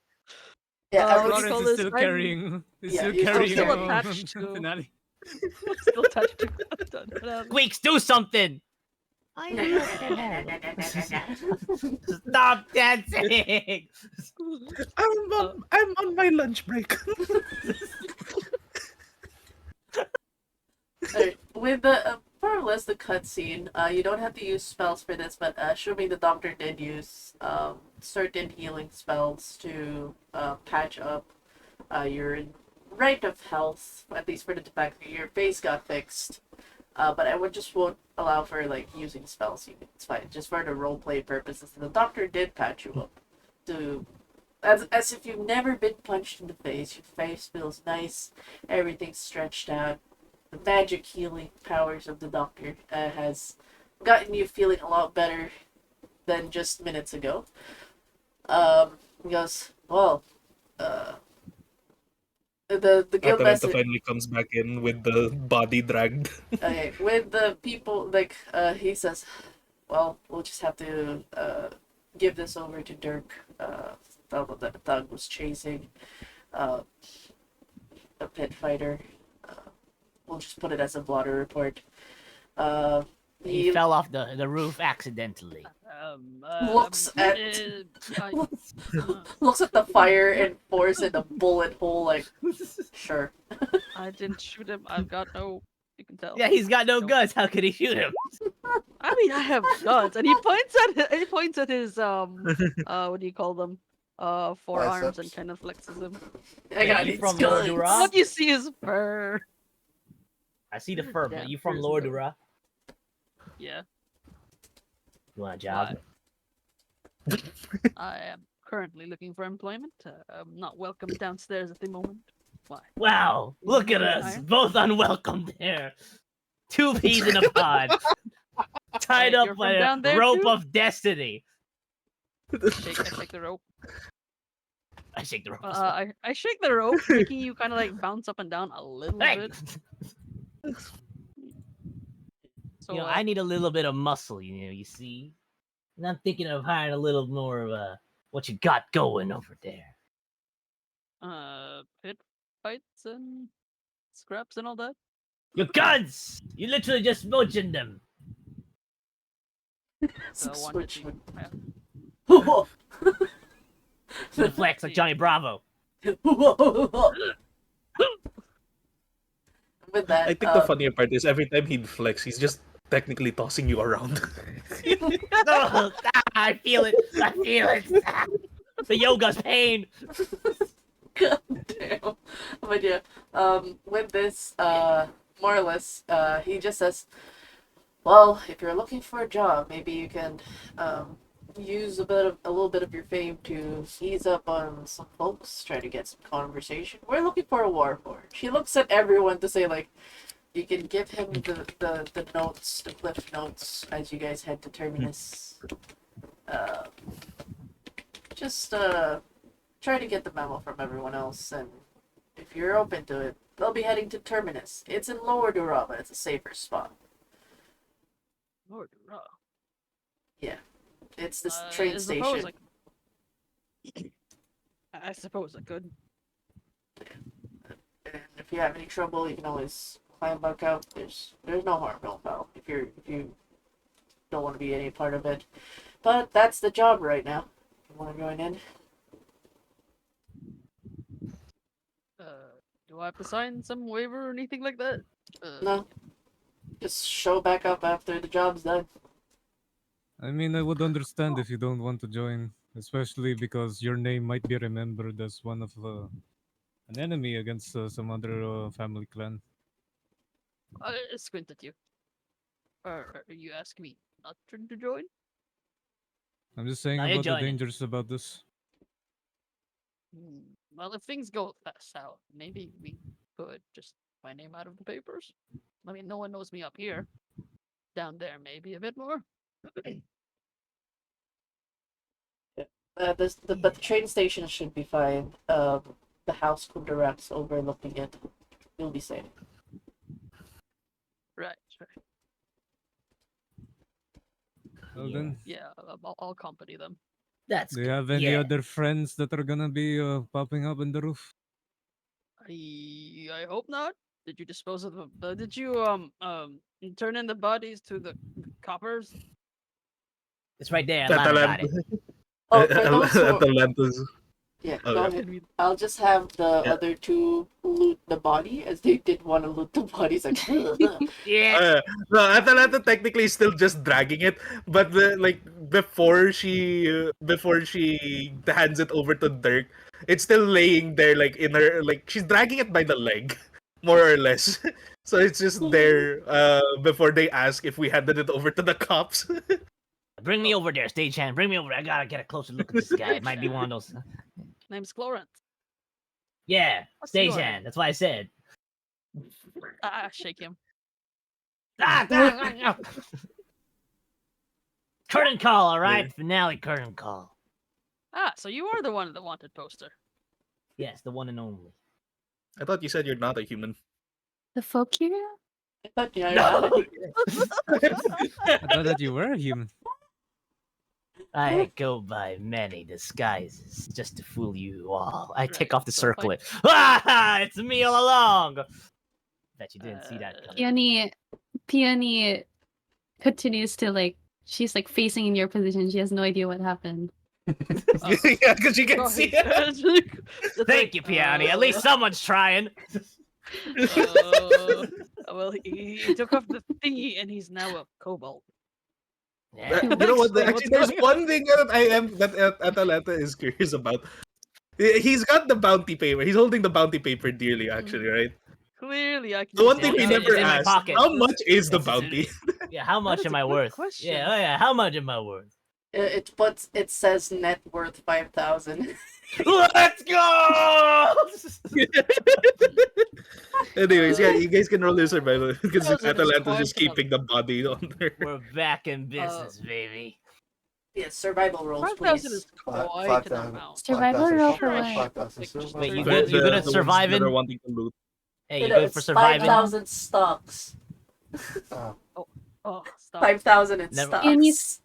Yeah, I what would do you Clarence call is this? still I'm- carrying Yeah, still you're still carrying carrying. attached to- finale. Still touched to. Squeaks, do something. Stop dancing. I'm on my lunch break. Alright, with the more or less the cutscene, you don't have to use spells for this, but assuming the doctor did use certain healing spells to patch up your right of health, at least for the tobacco, your face got fixed. But I would just won't allow for like using spells. It's fine, just for the roleplay purposes. The doctor did patch you up to as if you've never been punched in the face. Your face feels nice, everything's stretched out. The magic healing powers of the doctor has gotten you feeling a lot better than just minutes ago. Because well, the guild Atalanta message. finally comes back in with the body dragged. Okay, with the people, like, he says, well, we'll just have to give this over to Dirk. That Thug was chasing uh, a pit fighter. We'll just put it as a blotter report. Uh, He fell off the roof accidentally. looks at I, looks at the fire and pours in a bullet hole. Like, sure. I didn't shoot him. I've got no. You can tell. Yeah, he's got no guns. How could he shoot him? I mean, I have guns, and he points at his what do you call them? Forearms, and Biceps. kind of flexes them. I got you these from guns. Lordura? What you see is fur. I see the fur, but Damn, you from here's Lordura? Yeah, You want a job? I am currently looking for employment. I'm not welcome downstairs at the moment. Why? Wow, look at us, Iron? both unwelcome there. Two peas in a pod, tied Hey, up you're by from a down there rope too? of destiny. I shake the rope. I shake the rope. I shake the rope, making you kind of like bounce up and down a little Hey! bit. So, I need a little bit of muscle, you see? And I'm thinking of hiring a little more of what you got going over there. pit fights and scraps and all that. Your guns! You literally just mentioned them. So one to Switch. two. Yeah. The flex like Johnny Bravo. With that, I think the funnier part is every time he'd flex, he's just technically tossing you around. Oh, I feel it. I feel it. The yoga's pain. God damn. But yeah, with this, more or less, he just says, well, if you're looking for a job, maybe you can use a little bit of your fame to ease up on some folks, try to get some conversation. We're looking for a warlord. She looks at everyone to say, like, you can give him the notes, the cliff notes, as you guys head to Terminus. Just try to get the memo from everyone else, and if you're open to it, they'll be heading to Terminus. It's in Lower Duraba. It's a safer spot. Lord, Yeah, it's this train station. I suppose I could. And if you have any trouble, you can always climb back out. There's no harm, no foul. If you don't want to be any part of it, but that's the job right now. If you want to join in. Do I have to sign some waiver or anything like that? No, just show back up after the job's done. I mean, I would understand if you don't want to join, especially because your name might be remembered as one of an enemy against some other family clan. I squint at you. Are you asking me not to join? I'm just saying Now you're about the joining. dangers about this. Well, if things go south, maybe we could just my name out of the papers. I mean, no one knows me up here. Down there, maybe a bit more. But the train station should be fine. The house directs overlooking it. You'll be safe. Right. Well then, Yeah, I'll accompany them. That's do you good. have any Yeah. other friends that are gonna be popping up in the roof? I hope not. Did you dispose of them? Did you turn in the bodies to the coppers? It's right there. Atlanta got it. Oh, for those who Atalanta's. yeah, Oh, go yeah. ahead. I'll just have the Yeah. other two loot the body, as they did want to loot the bodies. Like, Yeah. No, Atalanta technically is still just dragging it, but before she hands it over to Dirk, it's still laying there like in her, like she's dragging it by the leg. more or less. So it's just there before they ask if we handed it over to the cops. Bring me over there, stagehand. Bring me over. I gotta get a closer look at this guy. It might be one of those. Name's Florence. Yeah, What's your stagehand. name? That's what I said. Shake him. Curtain call, all right. Finale curtain call. So you are the one with the wanted poster. Yes, the one and only. I thought you said you're not a human. The folk hero? I thought you No. I thought that you were a human. I go by many disguises just to fool you all. I take Right, off the so if I- circlet. Ah, it's me all along. Bet you didn't see that coming. Peony continues to like, she's like facing in your position. She has no idea what happened. Yeah, because you can see it. Thank you, Peony. At least someone's trying. Well, he took off the thingy and he's now a kobold. Yeah. You know what? Explain Actually, what's there's going one thing that Atalanta is curious about. He's got the bounty paper. He's holding the bounty paper dearly, actually, right? Clearly, I can. The one see thing we that. It's never in my asked: pocket. how much is the It's- bounty? Yeah, how much is am a I good worth? question. Yeah, oh yeah, how much am I worth? It says net worth 5,000. Let's go! Anyways, yeah, you guys can roll your survival because 1,000 is Atalanta's just quite keeping the body on there. We're back in business, baby. Yes, survival rolls, 5,000 please. is quite 5,000. an amount. Survival roll for Sure, I what? should 5,000 pick silver. Wait, you three good? You good at The ones surviving? that are wanting to loot. Hey, you good for It's surviving? 5,000 stocks. Oh, stop. 5,000 in Never- stocks. Peony's,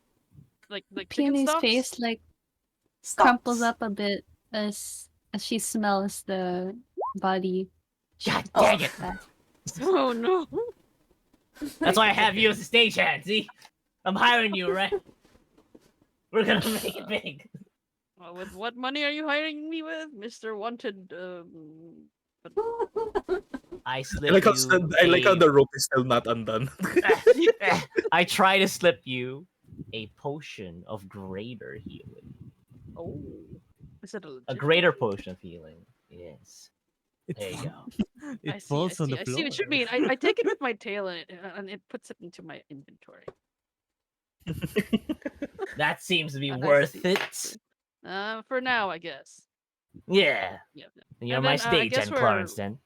Like chicken Peony's stocks? face like Stocks. crumples up a bit as she smells the body. God dang it! Oh no. That's why I have you as a stagehand. See, I'm hiring you, right? We're gonna make it big. With what money are you hiring me with, Mr. Wanted? I I slip like how you. I like how a- the rope is still not undone. I try to slip you a potion of greater healing. Oh, is it a A legit greater potion? potion of healing. Yes. It, There you go. it I see, falls on the I floor. see what you mean. I take it with my tail and it puts it into my inventory. That seems to be I worth see, it. I see. For now, I guess. Yeah. Yeah. You're And my then, I guess stagehand, Clarence, then.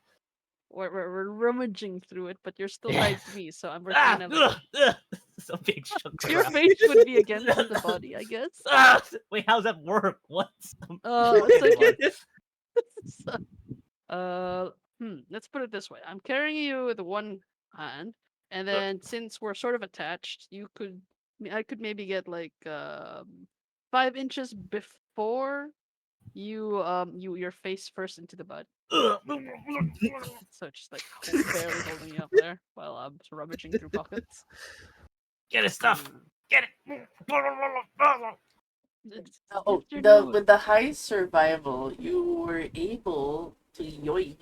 We're rummaging through it, but you're still tied to me, so I'm Ah, kind of like, so big chunk of your crap. face would be against the body, I guess. Ah, wait, how's that work? What? It's like, let's put it this way. I'm carrying you with one hand, and then since we're sort of attached, I could maybe get like 5 inches before your face first into the bud. So just like barely holding you up there while I'm rummaging through pockets. Get his stuff. Get it. Oh, with the high survival, you were able to yoink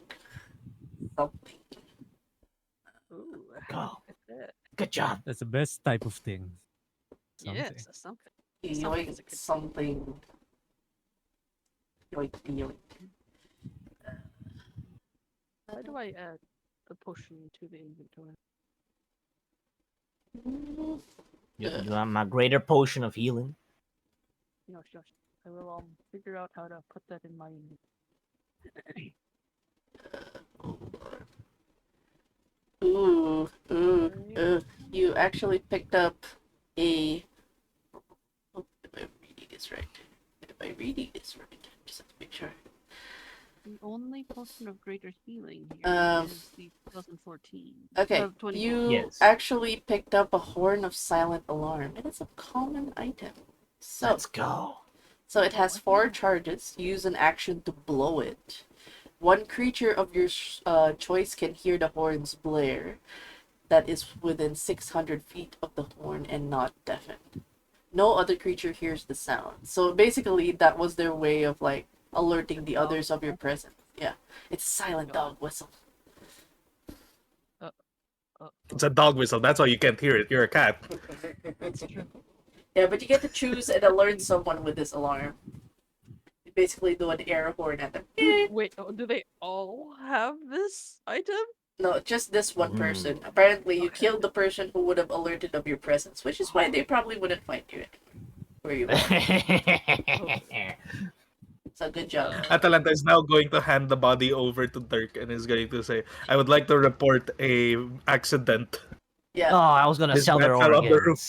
something. Ooh, Go. look at that. Good job. That's the best type of thing. Something. Yes, that's something. You Something yoink is a good- something. Yoink, yoink. Why do I add the potion to the inventory? You want my greater potion of healing? Yosh. I will figure out how to put that in my inventory. Ooh. You actually picked up a. Oh, am I reading this right? Just have to make sure. The only potion of greater healing here is the 2014. Okay, 24. you Yes. actually picked up a horn of silent alarm. It is a common item. So, Let's go. So it has 4 charges. Use an action to blow it. One creature of your choice can hear the horn's blare that is within 600 feet of the horn and not deafened. No other creature hears the sound. So basically, that was their way of like alerting the others of your presence. Yeah, it's a silent dog whistle. It's a dog whistle. That's why you can't hear it. You're a cat. That's true. Yeah, but you get to choose and alert someone with this alarm. basically do an air horn at them. Wait, do they all have this item? No, just this one Mm. person. Apparently, you Okay. killed the person who would have alerted of your presence, which is why they probably wouldn't find you where you are. So good job. Atalanta is now going to hand the body over to Dirk and is going to say, "I would like to report a accident." Yeah. Oh, I was gonna His sell their man fell on the roof.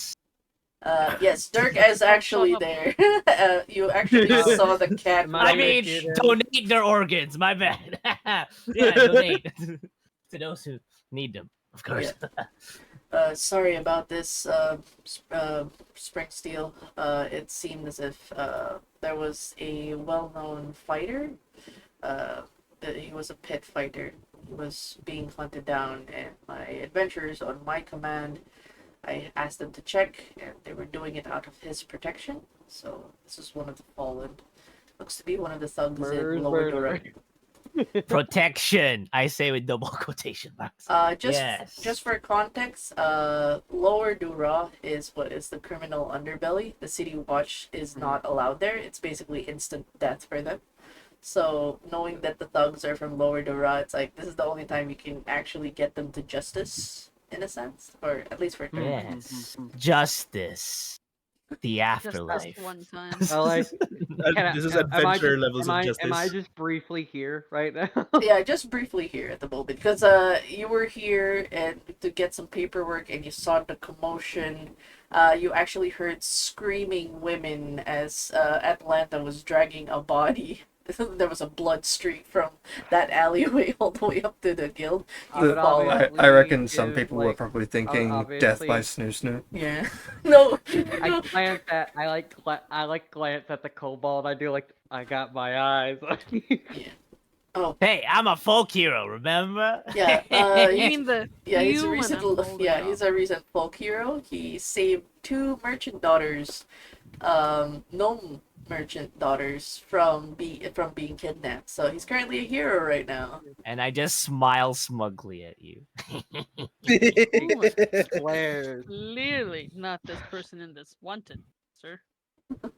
organs. Yes, Dirk is actually shut up. there. You actually saw the cat. Am I I mean, muted? donate their organs. My bad. Yeah, donate to those who need them, of course. Sorry about this, Spring Steel. It seemed as if there was a well-known fighter. That he was a pit fighter. He was being hunted down, and my adventurers on my command, I asked them to check, and they were doing it out of his protection. So this is one of the fallen. Looks to be one of the thugs Murder's in Lower murder. Dora. Protection. I say with double quotation marks. Just Yes. for context, Lower Dura is what is the criminal underbelly. The city watch is not allowed there. It's basically instant death for them. So knowing that the thugs are from Lower Dura, it's like this is the only time you can actually get them to justice, in a sense, or at least for a term. Yes. Justice. The Just afterlife. this one time. I like. This is am I adventure just- levels am of I- justice. Am I just briefly here right now? Yeah, just briefly here at the moment because you were here and to get some paperwork and you saw the commotion. You actually heard screaming women as Atlanta was dragging a body. There was a blood streak from that alleyway all the way up to the guild. I would obviously I reckon some give, people were like, probably thinking death by snoo snoo. Yeah. No. I glance at. I like glance at the kobold. I do like. I got my eyes. Oh. Hey, I'm a folk hero, remember? Yeah. You mean the Yeah, he's a human recent. I'm holding Yeah, up. he's a recent folk hero. He saved 2 merchant daughters, gnome merchant daughters from being kidnapped. So he's currently a hero right now. And I just smile smugly at you. Flares. Clearly not this person in this wanted, sir.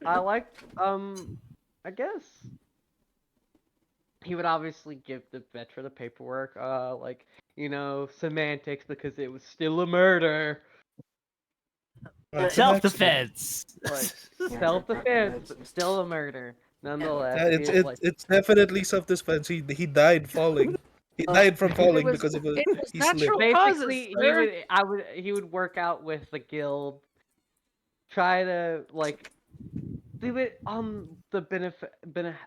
I like. I guess he would obviously give the Vetra the paperwork. Like semantics because it was still a murder. It's an Self-defense. Like self-defense, but still a murder. Nonetheless, It's definitely self-defense. He died falling. He died from falling because of it was he natural slipped. causes. basically Sir. he would work out with the guild, try to do it on the benefit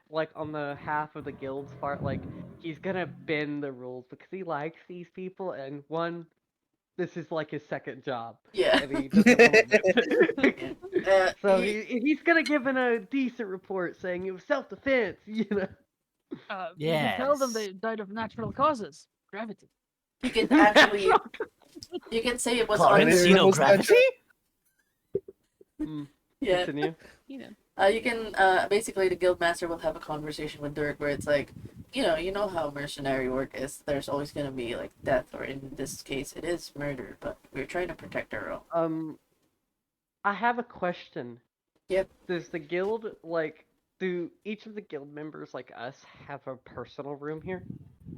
like on the half of the guild's part. Like he's gonna bend the rules because he likes these people, and this is like his second job. Yeah. And he doesn't want Uh, so he- he's gonna give in a decent report saying it was self-defense. You can tell them Yes. they died of natural causes. Gravity. You can actually. You can say it was Corinthino gravity? Yeah. Continue. You know. You can basically the guildmaster will have a conversation with Dirk where it's like, you know how mercenary work is. There's always gonna be like death, or in this case, it is murder. But we're trying to protect our own. I have a question. Yep. Does the guild do each of the guild members like us have a personal room here?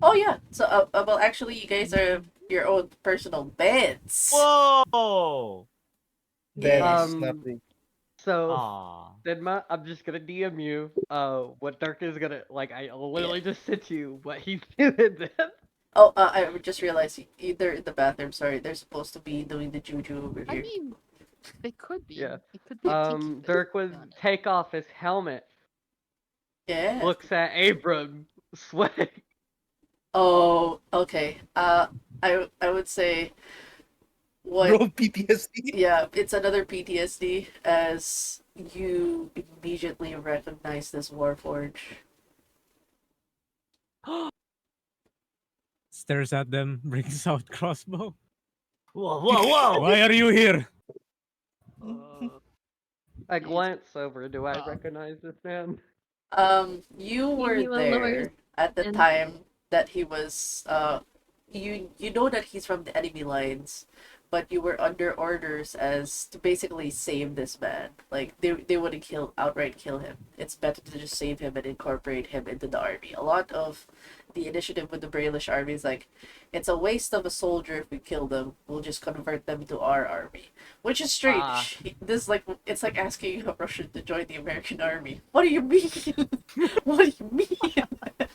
Oh yeah. So well, actually, you guys are your own personal beds. Whoa! That's Um, not me. So Aw. Denma, I'm just gonna DM you. What Dirk is gonna I literally just sent you what he's doing. Then. Oh, I just realized they're in the bathroom. Sorry, they're supposed to be doing the juju over I here. mean, they could be. Yeah. It could be a kinky fit. Dirk would take off his helmet, Yeah. looks at Abram, sweating. Oh, okay. I would say what? Bro, PTSD. Yeah, it's another PTSD as you immediately recognize this Warforge. Stares at them, brings out crossbow. Whoa, whoa, whoa! Why are you here? I glance over. Do I recognize this man? You were He will lower there at the chin. time that he was. You know that he's from the enemy lines, but you were under orders as to basically save this man. Like they wouldn't outright kill him. It's better to just save him and incorporate him into the army. A lot of the initiative with the Brailish army is like, it's a waste of a soldier if we kill them. We'll just convert them to our army, which is strange. This like it's like asking a Russian to join the American army. What do you mean? What do you mean?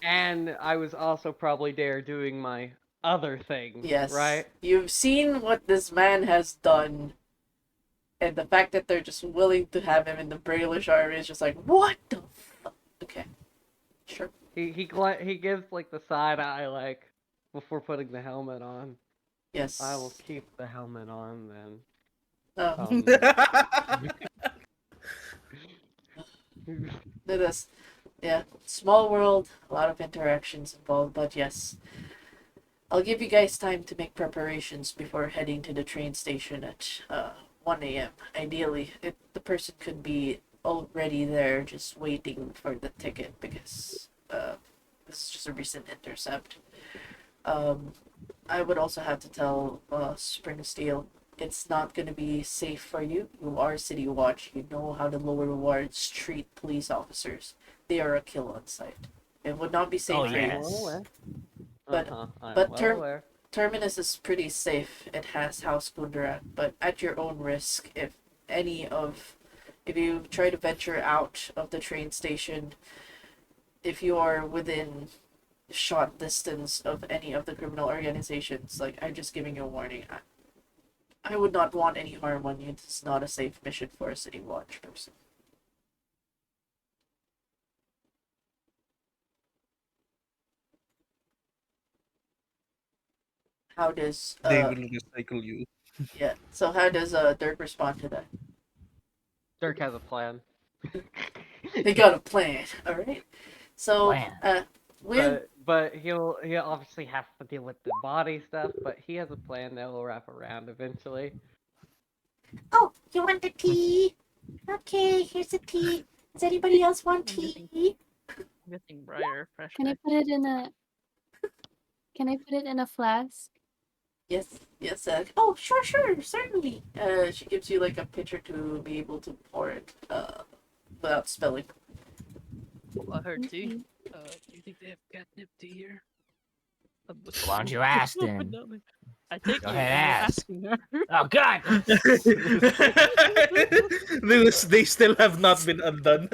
And I was also probably there doing my other thing, Yes. right? You've seen what this man has done, and the fact that they're just willing to have him in the Brailish army is just like, what the fuck? Okay. Sure. He gives like the side eye like before putting the helmet on. Yes. I will keep the helmet on then. Oh. It is. Yeah. Small world, a lot of interactions involved, but yes. I'll give you guys time to make preparations before heading to the train station at 1 a.m. Ideally, the person could be already there just waiting for the ticket because this is just a recent intercept. I would also have to tell Spring Steel it's not going to be safe for you. You are City Watch. You know how the lower wards treat police officers. They are a kill on sight. It would not be safe Oh, for yes. you. But Terminus is pretty safe. It has House Kundarak, but at your own risk, if you try to venture out of the train station, if you are within shot distance of any of the criminal organizations, like, I'm just giving you a warning. I would not want any harm on you. It's not a safe mission for a City Watch person. How does They will recycle you. yeah? So how does Dirk respond to that? Dirk has a plan. They got a plan, all right. So Plan. But he'll obviously have to deal with the body stuff. But he has a plan that will wrap around eventually. Oh, you want the tea? Okay, here's the tea. Does anybody else want tea? I'm getting brighter, fresh. Can I put it in a? Can I put it in a flask? Yes, yes. Oh, sure, certainly. She gives you like a pitcher to be able to pour it without spilling. I heard tea. Do you think they have catnip tea here? Why don't you ask then? I take Go you ahead, and you're ask. asking her. Oh God! They still have not been undone.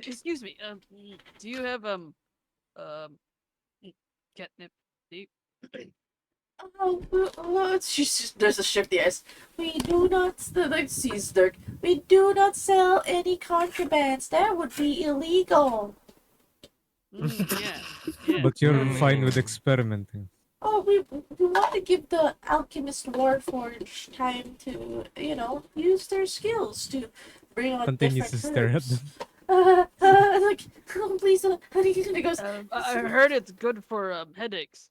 Excuse me. Do you have catnip tea? Oh, well, there's a shifty eyes. We do not, like, sees Dirk. We do not sell any contrabands. That would be illegal. Yeah. But you're fine with experimenting. Oh, we want to give the alchemist Warforge time to, use their skills to bring on Continues to different stare at herbs. them. Like, oh, please, and he goes, I heard it's good for headaches.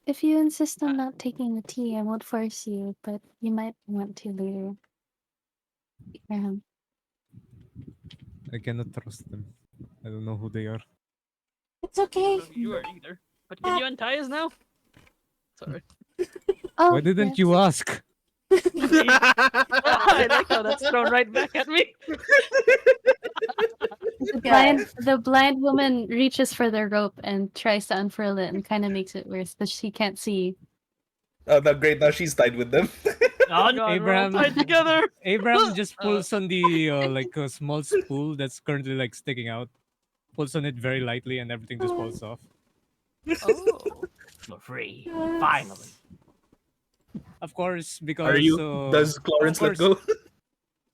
If you insist on not taking the tea, I won't force you, but you might want to later. Graham. I cannot trust them. I don't know who they are. it's okay. You are either. But can you untie us now? Sorry. Oh, Why didn't yes. you ask? I like how that's thrown right back at me. The blind woman reaches for the rope and tries to unfurl it and kind of makes it worse because she can't see. Oh, no, great! Now she's tied with them. Oh, God, Abraham, we're all tied together. Abraham just pulls on the like a small spool that's currently like sticking out. Pulls on it very lightly, and everything just falls off. Oh. For free. Finally. Of course, because Are you? Does Clarence let go?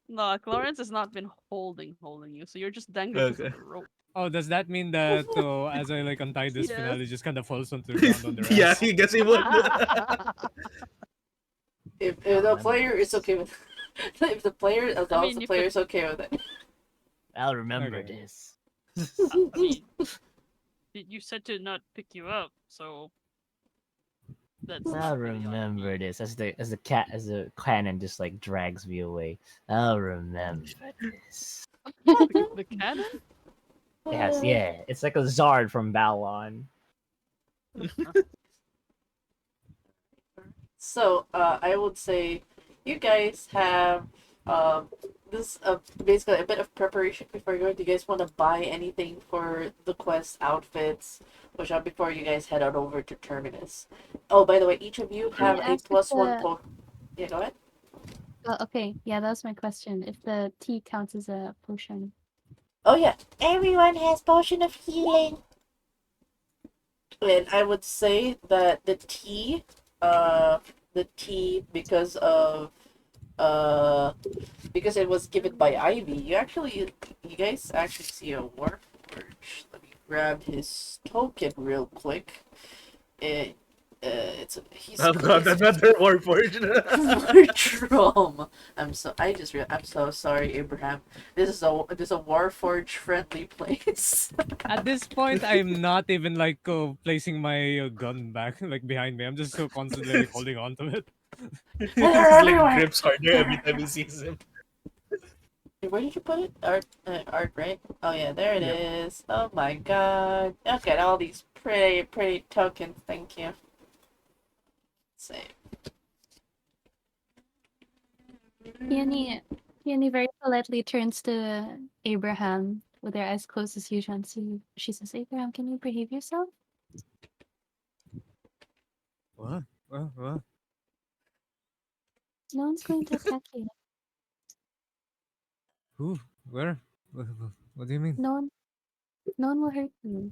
No, Clarence has not been holding you, so you're just dangling Okay. from the rope. Oh, does that mean that as I like untie this Yes. finale just kind of falls onto the ground on their Yeah, ass? he gets he would. If the player is okay with if the player, as long as the you player could- is okay with it. I'll remember Okay. this. I mean, you said to not pick you up, so that's. I'll remember this as the cannon just like drags me away. I'll remember this. The cannon? Yes, yeah. It's like a Zard from Balon. So, I would say you guys have this basically a bit of preparation before you go. Do you guys want to buy anything for the quest outfits, which are before you guys head out over to Terminus? Oh, by the way, each of you Can have I a ask if +1 the Yeah, go ahead. Oh, okay. Yeah, that was my question. If the tea counts as a potion. Oh yeah, everyone has potion of healing. And I would say that the tea because it was given by Ivy. You guys actually see a Warforge. Let me grab his token real quick. It, he's Oh god, another Warforged. Drum. I'm so sorry, Abraham. This is a Warforge friendly place. At this point, I'm not even like placing my gun back like behind me. I'm just so constantly like holding on to it. They're He's like everywhere. grips harder every time he sees him. Where did you put it? Art, right? Oh yeah, there it Yep. is. Oh my god. Look at all these pretty tokens. Thank you. Save. Peony very politely turns to Abraham with their eyes closed as usual and she says, Abraham, can you behave yourself? What? What? No one's going to attack you. Who? Where? What do you mean? No one will hurt you.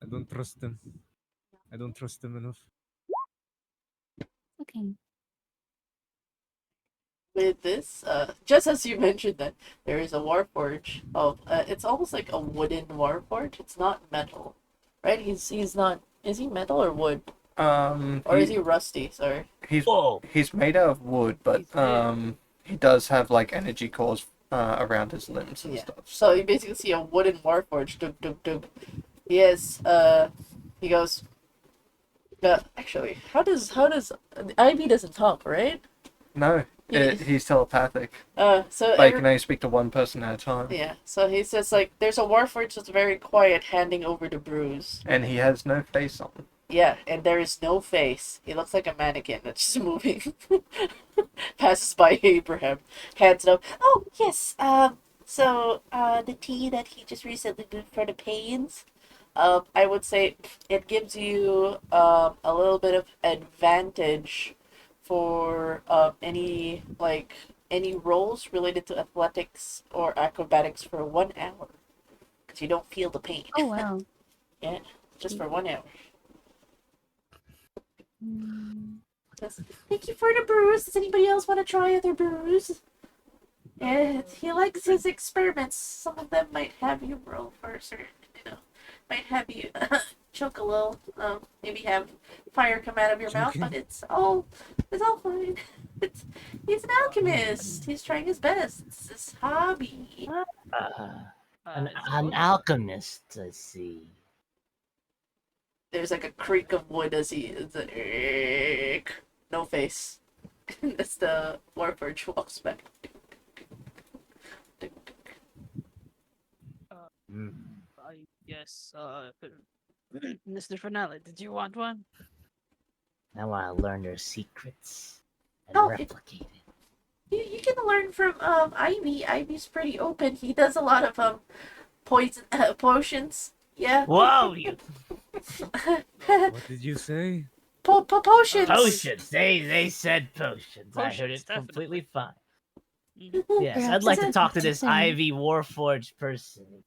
I don't trust them. I don't trust them enough. Okay. With this, just as you mentioned that there is a Warforge. Oh, it's almost like a wooden Warforge. It's not metal, right? He's not. Is he metal or wood? Or is he rusty? Sorry. He's made out of wood, but he does have like energy cores around his limbs and stuff. So you basically see a wooden Warforge. Dug dug dug. Yes. He goes. Actually, how does Ivy doesn't talk, right? No, he's telepathic. So But he can only speak to one person at a time. Yeah, so he says like there's a Warforged that's very quiet, handing over the brews. And he has no face on. Yeah, and there is no face. He looks like a mannequin that's just moving. Passes by Abraham, hands up. Oh yes. So the tea that he just recently did for the pains. I would say it gives you a little bit of advantage for any roles related to athletics or acrobatics for 1 hour because you don't feel the pain. Oh wow. Yeah, just for 1 hour. Thank you for the brews. Does anybody else want to try other brews? Yeah, he likes his experiments. Some of them might have you roll first, or might have you choke a little. Maybe have fire come out of your mouth, but it's all fine. He's an alchemist. He's trying his best. It's his hobby. An alchemist, I see. There's like a creak of wood as no face. As the Warforged walks back. I guess, Mr. Finale, did you want one? I want to learn their secrets and Oh, replicate it. You can learn from Ivy. Ivy's pretty open. He does a lot of poison potions. Yeah. Whoa! What did you say? Potions. Potions. They said potions. I heard it Definitely. completely fine. Mhm. Yes, Perhaps I'd like to it's talk to this interesting. Ivy Warforged person.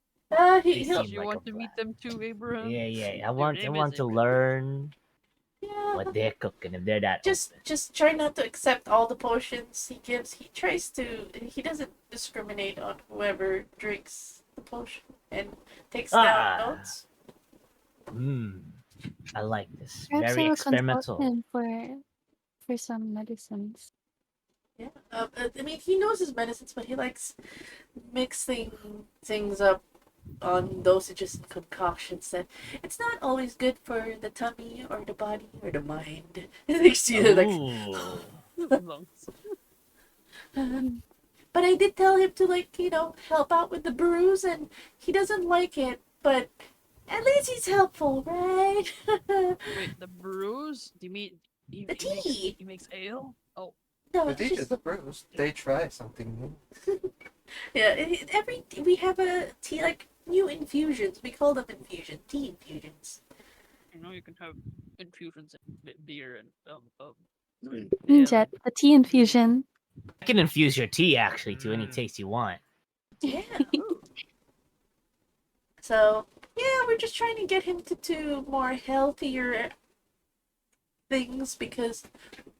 He seem Did you like want a to meet blast. them too, Abraham? Yeah. I Their want name is to Abraham. learn yeah. what they're cooking if they're that Just try not to accept all the potions he gives. He doesn't discriminate on whoever drinks the potion and takes down notes. I like this. Perhaps Very I will consult experimental. him for some medicines. Yeah. I mean, he knows his medicines, but he likes mixing things up on dosages and concoctions that it's not always good for the tummy or the body or the mind. They see it like, but I did tell him to help out with the brews, and he doesn't like it. But At least he's helpful, right? Wait, the brews? Do you mean The tea. he makes ale? Oh, No, The it's teacher's just the brews. They try something new. yeah. We have a tea like new infusions. We call them tea infusions. you know you can have infusions and beer and Jet, the tea infusion. I can infuse your tea actually to any Mm. taste you want. Yeah. So yeah, we're just trying to get him to do more healthier things because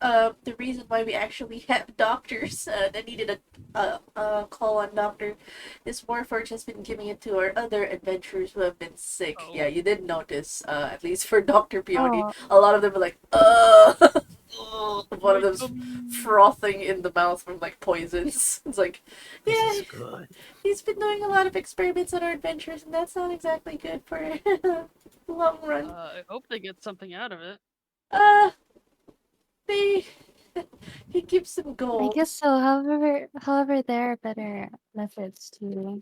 the reason why we actually have doctors that needed a call on doctor is Warforge has been giving it to our other adventurers who have been sick. Oh. Yeah, you did notice, at least for Dr. Peony, Oh. a lot of them were like, one of them's frothing in the mouth from like poisons. It's like, This yeah, is good. he's been doing a lot of experiments on our adventures, and that's not exactly good for the long run. I hope they get something out of it. They he gives them I gold. guess so. However, there are better methods to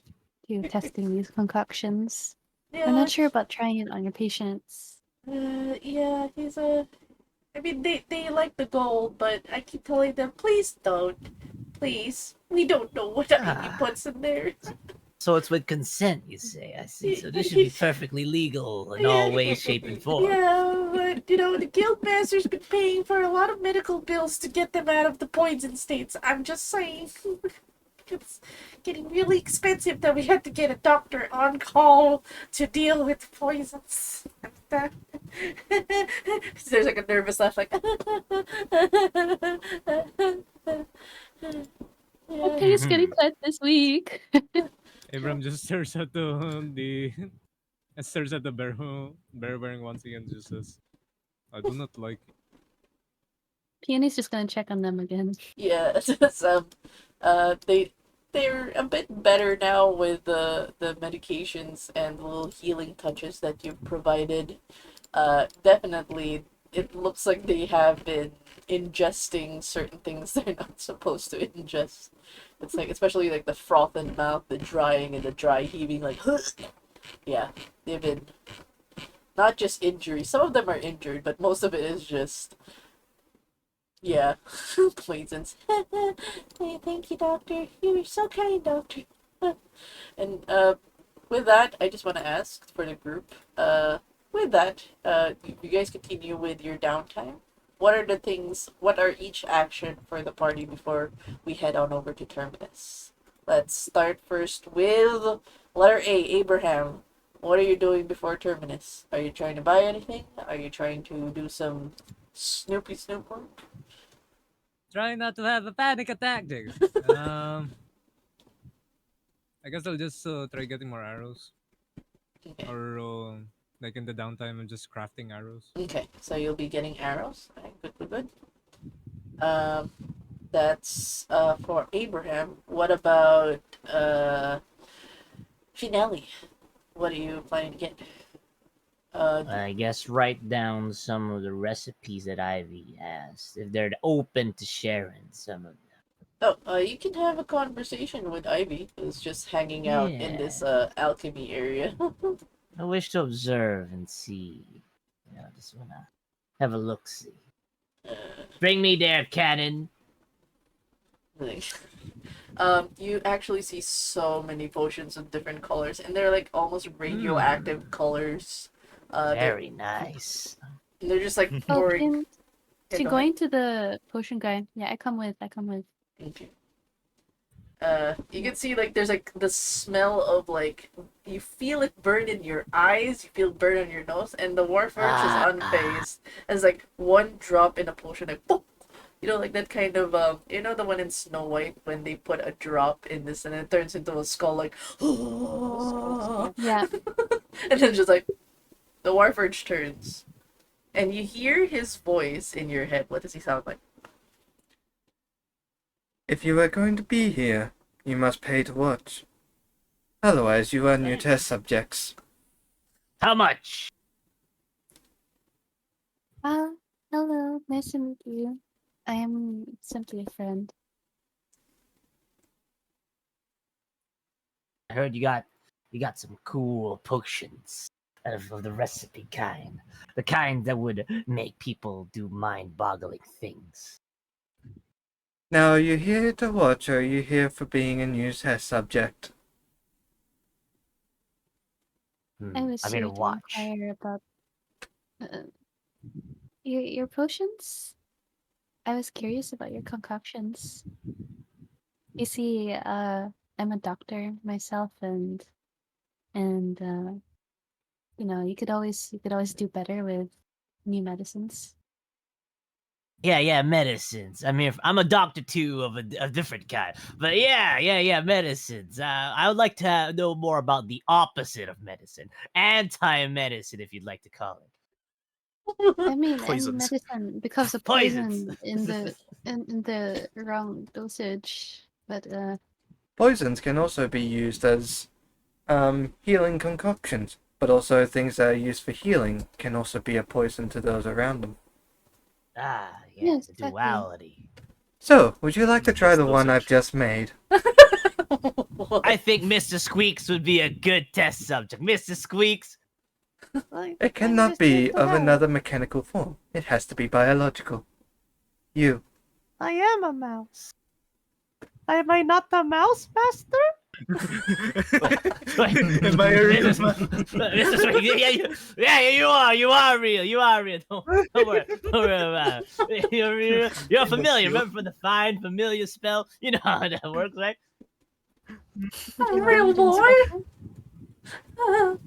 testing these concoctions. Yeah, I'm not sure about trying it on your patients. yeah, he's a. I mean, they like the gold, but I keep telling them, please don't, please. We don't know what Ivy puts in there. So it's with consent, you say? I see. So this should be perfectly legal in all ways, shape, and form. Yeah, but you know, the guildmaster's been paying for a lot of medical bills to get them out of the poison states. I'm just saying. It's getting really expensive that we had to get a doctor on call to deal with poisons. There's like a nervous laugh, like. My pay is getting cut this week. Abram just stares at the stares at the bear wearing onesie and just says, "I do not like it." Peony's just gonna check on them again. Yeah, so, they're a bit better now with the medications and the little healing touches that you've provided. Definitely, it looks like they have been ingesting certain things they're not supposed to ingest. It's like, especially like the froth in mouth, the drying, and the dry heaving, like, yeah, they've been not just injuries. Some of them are injured, but most of it is just, yeah, poisons. Hey, thank you, doctor. You were so kind, doctor. And with that, I just want to ask for the group. With that, you guys continue with your downtime. What are the things? What are each action for the party before we head on over to Terminus? Let's start first with letter A, Abraham. What are you doing before Terminus? Are you trying to buy anything? Are you trying to do some Snoopy Snoop work? Try not to have a panic attack, Jacob. I guess I'll just try getting more arrows, Okay. or like in the downtime, I'm just crafting arrows. Okay, so you'll be getting arrows. Alright, good. That's for Abraham. What about Finelli? What are you planning to get? I guess write down some of the recipes that Ivy has, if they're open to sharing some of them. You can have a conversation with Ivy, who's just hanging out in this alchemy area. I wish to observe and see. Just wanna have a look see. Bring me there, cannon. You actually see so many potions of different colors, and they're like almost radioactive colors. Very nice. They're just like Oh, pouring. to going to the potion guy. Yeah, I come with. Okay. You can see like there's like the smell of like you feel it burn in your eyes, you feel it burn on your nose, and the Warforged is unfazed. As like one drop in a potion, like poof, you know, like that kind of you know the one in Snow White when they put a drop in this and it turns into a skull, like Yeah. and then just like the Warforged turns, and you hear his voice in your head. What does he sound like? If you are going to be here, you must pay to watch. Otherwise, you earn your test subjects. How much? Hello. Nice to meet you. I am simply a friend. I heard you got some cool potions. of the recipe kind. The kind that would make people do mind-boggling things. Now, are you here to watch, or are you here for being a news test subject? I was I'm here here to to watch. inquire about your potions. I was curious about your concoctions. You see, I'm a doctor myself, and you could always do better with new medicines. Yeah, medicines. I'm a doctor too of a different kind. But yeah, medicines. I would like to know more about the opposite of medicine, anti-medicine, if you'd like to call it. I mean, any Poisons. medicine becomes a Poisons. poison in the wrong dosage. But Poisons can also be used as healing concoctions, but also things that are used for healing can also be a poison to those around them. Yeah, yes, the exactly. duality. So, would you like to try Yes, the one I've dosage. just made? I think Mr. Squeaks would be a good test subject. Mr. Squeaks. It cannot be of another mechanical form. It has to be biological. You. I am a mouse. Am I not the mouse master? Am I a real man? Mr. Squeaks, yeah, you are real. Don't worry about it. You're familiar. Remember from the find familiar spell? You know how that works, right? Would you Real like me to boy. inspect them?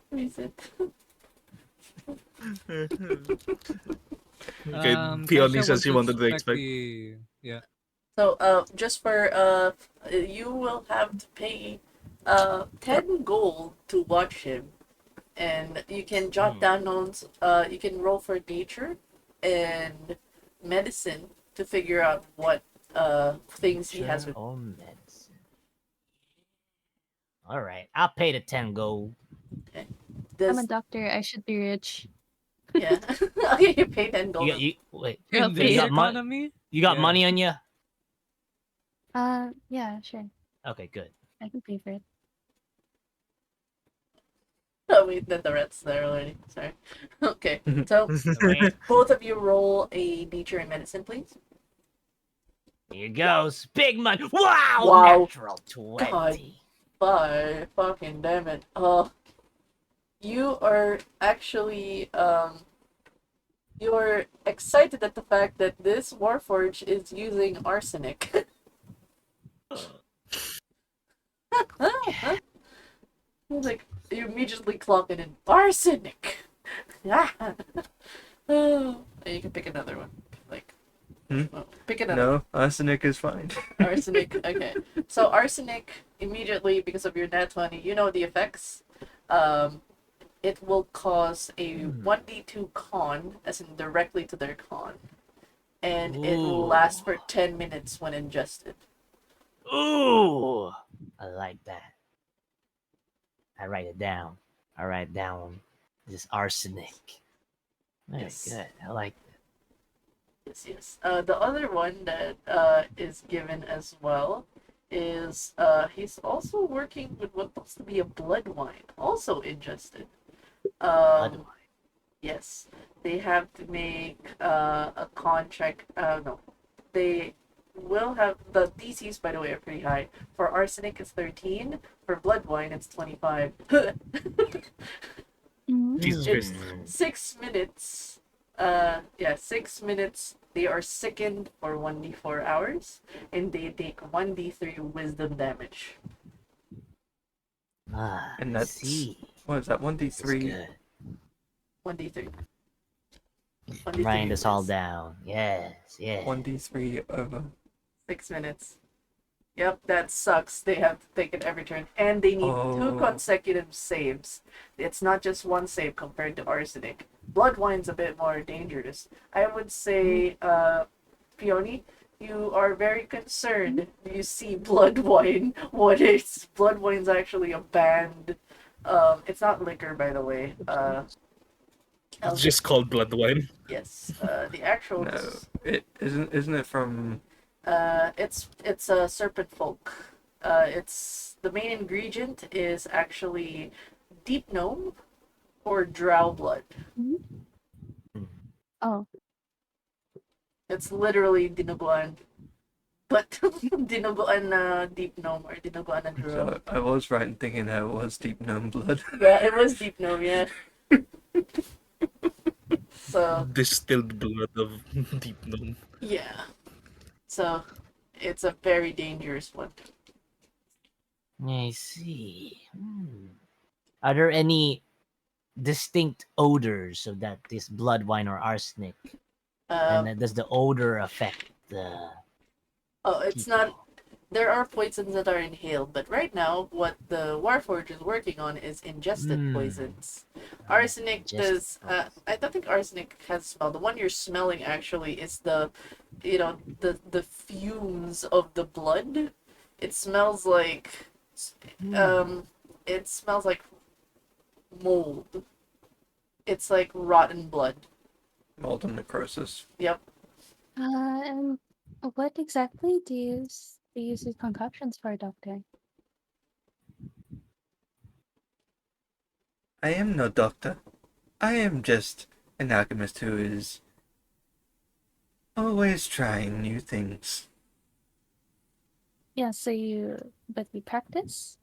Reset. Okay, Peony Tasha says wants she to wanted to inspect expect. Yeah. So, just for you will have to pay 10 gold to watch him, and you can jot down notes. You can roll for nature and medicine to figure out what things he has. Or medicine. All right, I'll pay the 10 gold. I'm Does a doctor. I should be rich. yeah? Okay, you pay 10 gold. Wait. I'll In pay this You got it. economy? You got Yeah. money on you? Yeah, sure. Okay, good. I can pay for it. Oh wait, the rat's there already. Sorry. Okay, so Wait, both of you roll a nature and medicine, please. here goes. Big money. Wow! Wow. Natural 20. Bye. Fucking damn it. You are actually you're excited at the fact that this Warforge is using arsenic. Like you immediately clock it in arsenic. Oh, and you can pick another one. Like pick another. No, arsenic is fine. Arsenic. Okay. So arsenic immediately because of your nat 20, you know the effects. It will cause a 1d2 con, as in directly to their con, and it will last for 10 minutes when ingested. Ooh! I like that. I write it down. I write down this arsenic. Very Yes. good. I like Yes. The other one that is given as well is he's also working with what looks to be a blood wine, also ingested. blood wine. Yes, they have to make a con check. No, they will have the DCs. By the way, are pretty high. For arsenic, it's 13. For blood wine, it's 25. Jesus It's Christ. 6 minutes. 6 minutes. They are sickened for 1d4 hours, and they take 1d3 wisdom damage. And I that's see. what is that? This is 1d3. good. 1d3. I'm writing this all down. Yes. 1d3 over. 6 minutes. Yep, that sucks. They have to take it every turn. And they need 2 consecutive saves. It's not just one save compared to arsenic. Blood wine's a bit more dangerous. I would say, Peony, you are very concerned. You see blood wine. What is blood wine's actually a banned. It's not liquor, by the way. It's just called blood wine. Yes. The actual. No, it isn't it from It's a serpent folk. It's the main ingredient is actually deep gnome or drow blood. Oh, It's literally dinuguan. But dinuguan na deep gnome or dinuguan na drow. So I was right in thinking that it was deep gnome blood. Yeah, it was deep gnome, yeah. So, Distilled blood of deep gnome. yeah. So, it's a very dangerous one. I see. Are there any distinct odors of that this blood wine or arsenic? Um, And does the odor affect the oh, it's people? not. There are poisons that are inhaled, but right now, what the Warforge is working on is ingested poisons. Arsenic does. I don't think arsenic has smell. The one you're smelling actually is the fumes of the blood. It smells like, it smells like mold. It's like rotten blood. Mold and necrosis. Yep. and what exactly do you use these concoctions for, Doctor? I am no doctor. I am just an alchemist who is always trying new things. Yeah, but you practice?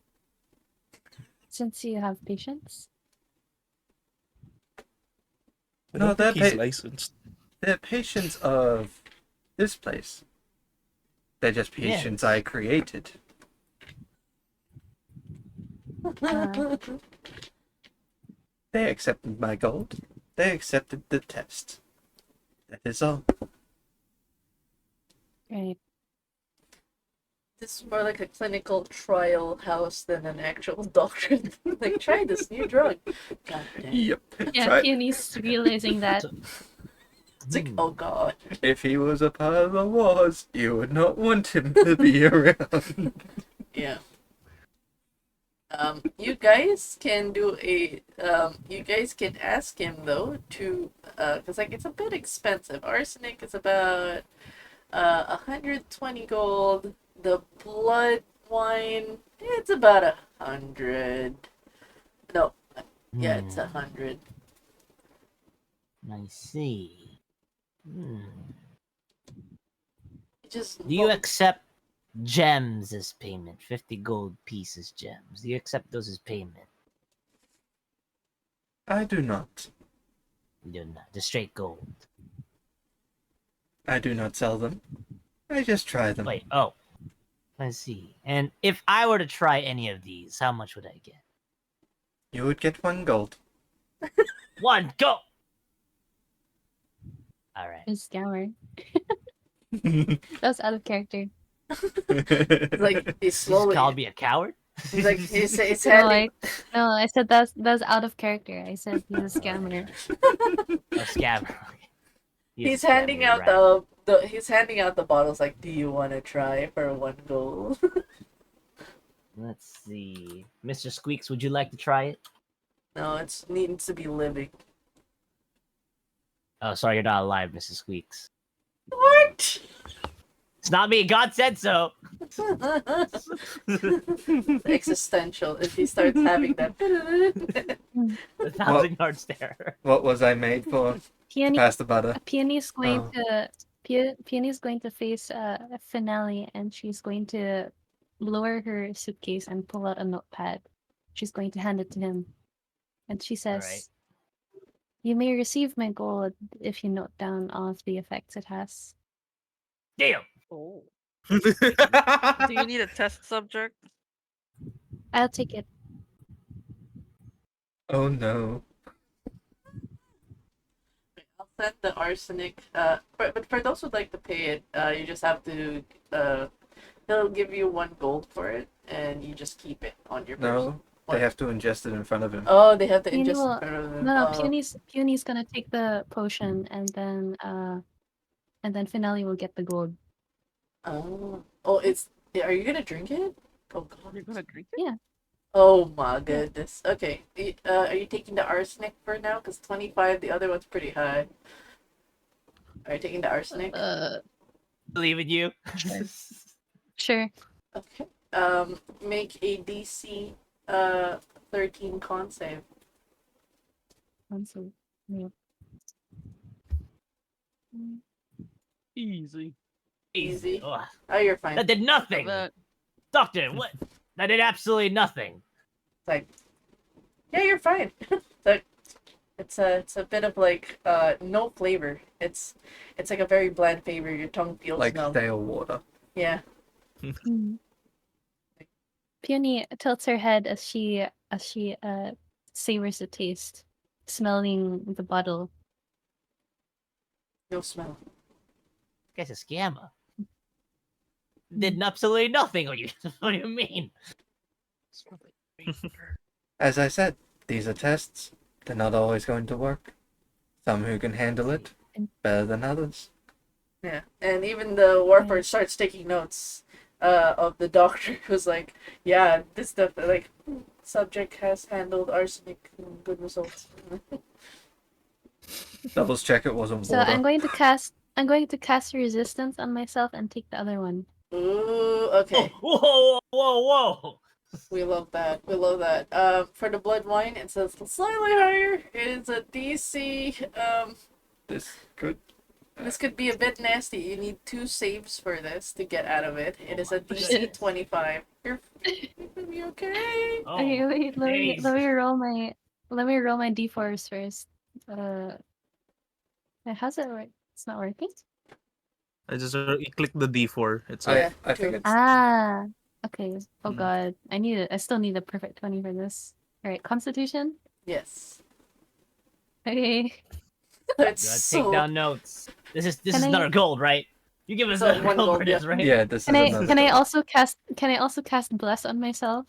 Since you have patients? I No, don't think they're he's licensed. They're patients of this place. They're just patients Yes. I created. They accepted my gold. They accepted the test. That is all. Right. This is more like a clinical trial house than an actual doctor. Like, try this new drug. God damn. Yep. Yeah, Try- Peony's realizing that. It's like, oh god. If he was a part of the wars, you would not want him to be around. Yeah. You guys can do a. You guys can ask him though to, cause like it's a bit expensive. Arsenic is about 120 gold. The blood wine, it's about 100. No, yeah, it's 100. I see. Just Do you accept gems as payment? 50 gold pieces gems. Do you accept those as payment? I do not. You do not. The straight gold. I do not sell them. I just try them. Wait, oh. I see. And if I were to try any of these, how much would I get? You would get 1 gold. 1 go! Alright. It's scammer. That's out of character. like he's You slowly. called me a coward? He's like he's No, handing. I said that's out of character. I said he's a scammer. A scammer. He's handing out he's handing out the bottles like, do you want to try for 1 gold? Let's see. Mr. Squeaks, would you like to try it? No, it needs to be living. Oh, sorry, you're not alive, Mrs. Squeaks. What? It's not me. God said so. Existential. If he starts having that. The 1,000-yard stare. What was I made for? Peony, Pass the butter. Peony's going Peony's going to face a finale, and she's going to lower her suitcase and pull out a notepad. She's going to hand it to him, and she says, Alright. "You may receive my gold if you note down all of the effects it has." Damn. Oh. Do you need a test subject? I'll take it. Oh no. I'll send the arsenic. But for those who'd like to pay it, you just have to. They'll give you 1 gold for it, and you just keep it on your person. No, they have to ingest it in front of him. Oh, they have to Peony ingest will- in front of them. No, Oh. Peony's gonna take the potion, and then Finale will get the gold. Oh, are you gonna drink it? Oh god. You're gonna drink it? Yeah. Oh my goodness. Okay. Are you taking the arsenic for now? Because 25, the other one's pretty high. Are you taking the arsenic? Believe in you. Sure. Okay. Make a DC 13 con save. Console. Yeah. Easy. Easy. Ugh, Oh, you're fine. that did nothing. That Doctor, what? That did absolutely nothing. Like, yeah, you're fine. Like, it's a bit of like no flavor. It's like a very bland flavor. Your tongue feels Like numb. stale water. Yeah. Mm. Peony tilts her head as she savors the taste, smelling the bottle. No smell. Guy's a scammer. Did absolutely nothing. What do you mean? As I said, these are tests. They're not always going to work. Some who can handle it better than others. Yeah, and even the Warford starts taking notes of the doctor who's like, yeah, this stuff, like, subject has handled arsenic and good results. Double check it wasn't So water. I'm going to cast resistance on myself and take the other one. Ooh, okay. Whoa, whoa, whoa! We love that. We love that. For the blood wine, it says slightly higher. It is a DC. This could. This could be a bit nasty. You need 2 saves for this to get out of it. It is a DC Shit. 25. You're gonna be okay. Oh, Okay, wait, let me jeez. roll my d4s first. How's it work? It's not working. I just you click the D4. It's Yeah, I think two. it's. Ah, okay. Oh Mm. god, I still need a perfect 20 for this. All right, Constitution. Yes. Okay. That's Gotta so. take down notes. This is Can I- another gold, right? You give us So another 1 gold gold, for this, yeah. right? Yeah, this is Can I another. can I goal. also cast bless on myself?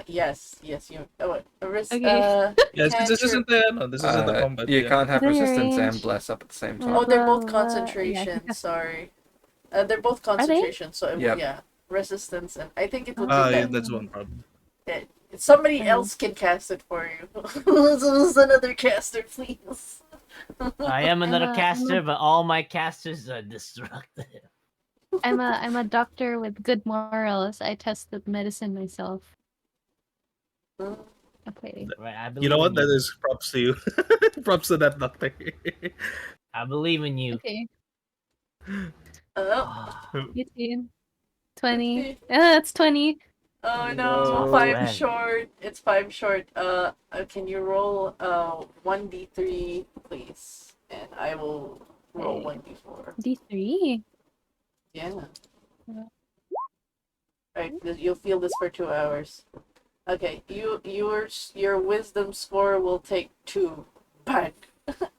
Yes, you. Oh, wait. Okay. Yes, this isn't the this isn't the combat. You Yeah. can't have Within your resistance and range. bless up at the same Blah, Oh, time. they're both blah, blah. Yeah, I concentration. can cast- Sorry. They're both they? concentration. So Yep. yeah, resistance, and I think it would Ah, be yeah, that. that's one problem. Somebody Okay. else can cast it for you. Who's another caster, please? I am another I'm a- caster, but all my casters are destructive. I'm a doctor with good morals. I tested medicine myself. Okay. Right, I believe You know what? in That you. is props to you. Props to that doctor. I believe in you. Okay. Oh, 18, 20. 50. That's 20. Oh No. no, 5 Friend. short. It's 5 short. Can you roll 1d3, please? And I will roll Okay. 1d4. D3. Yeah. Yeah. Right, you'll feel this for 2 hours. Okay, your wisdom score will take 2. Bang.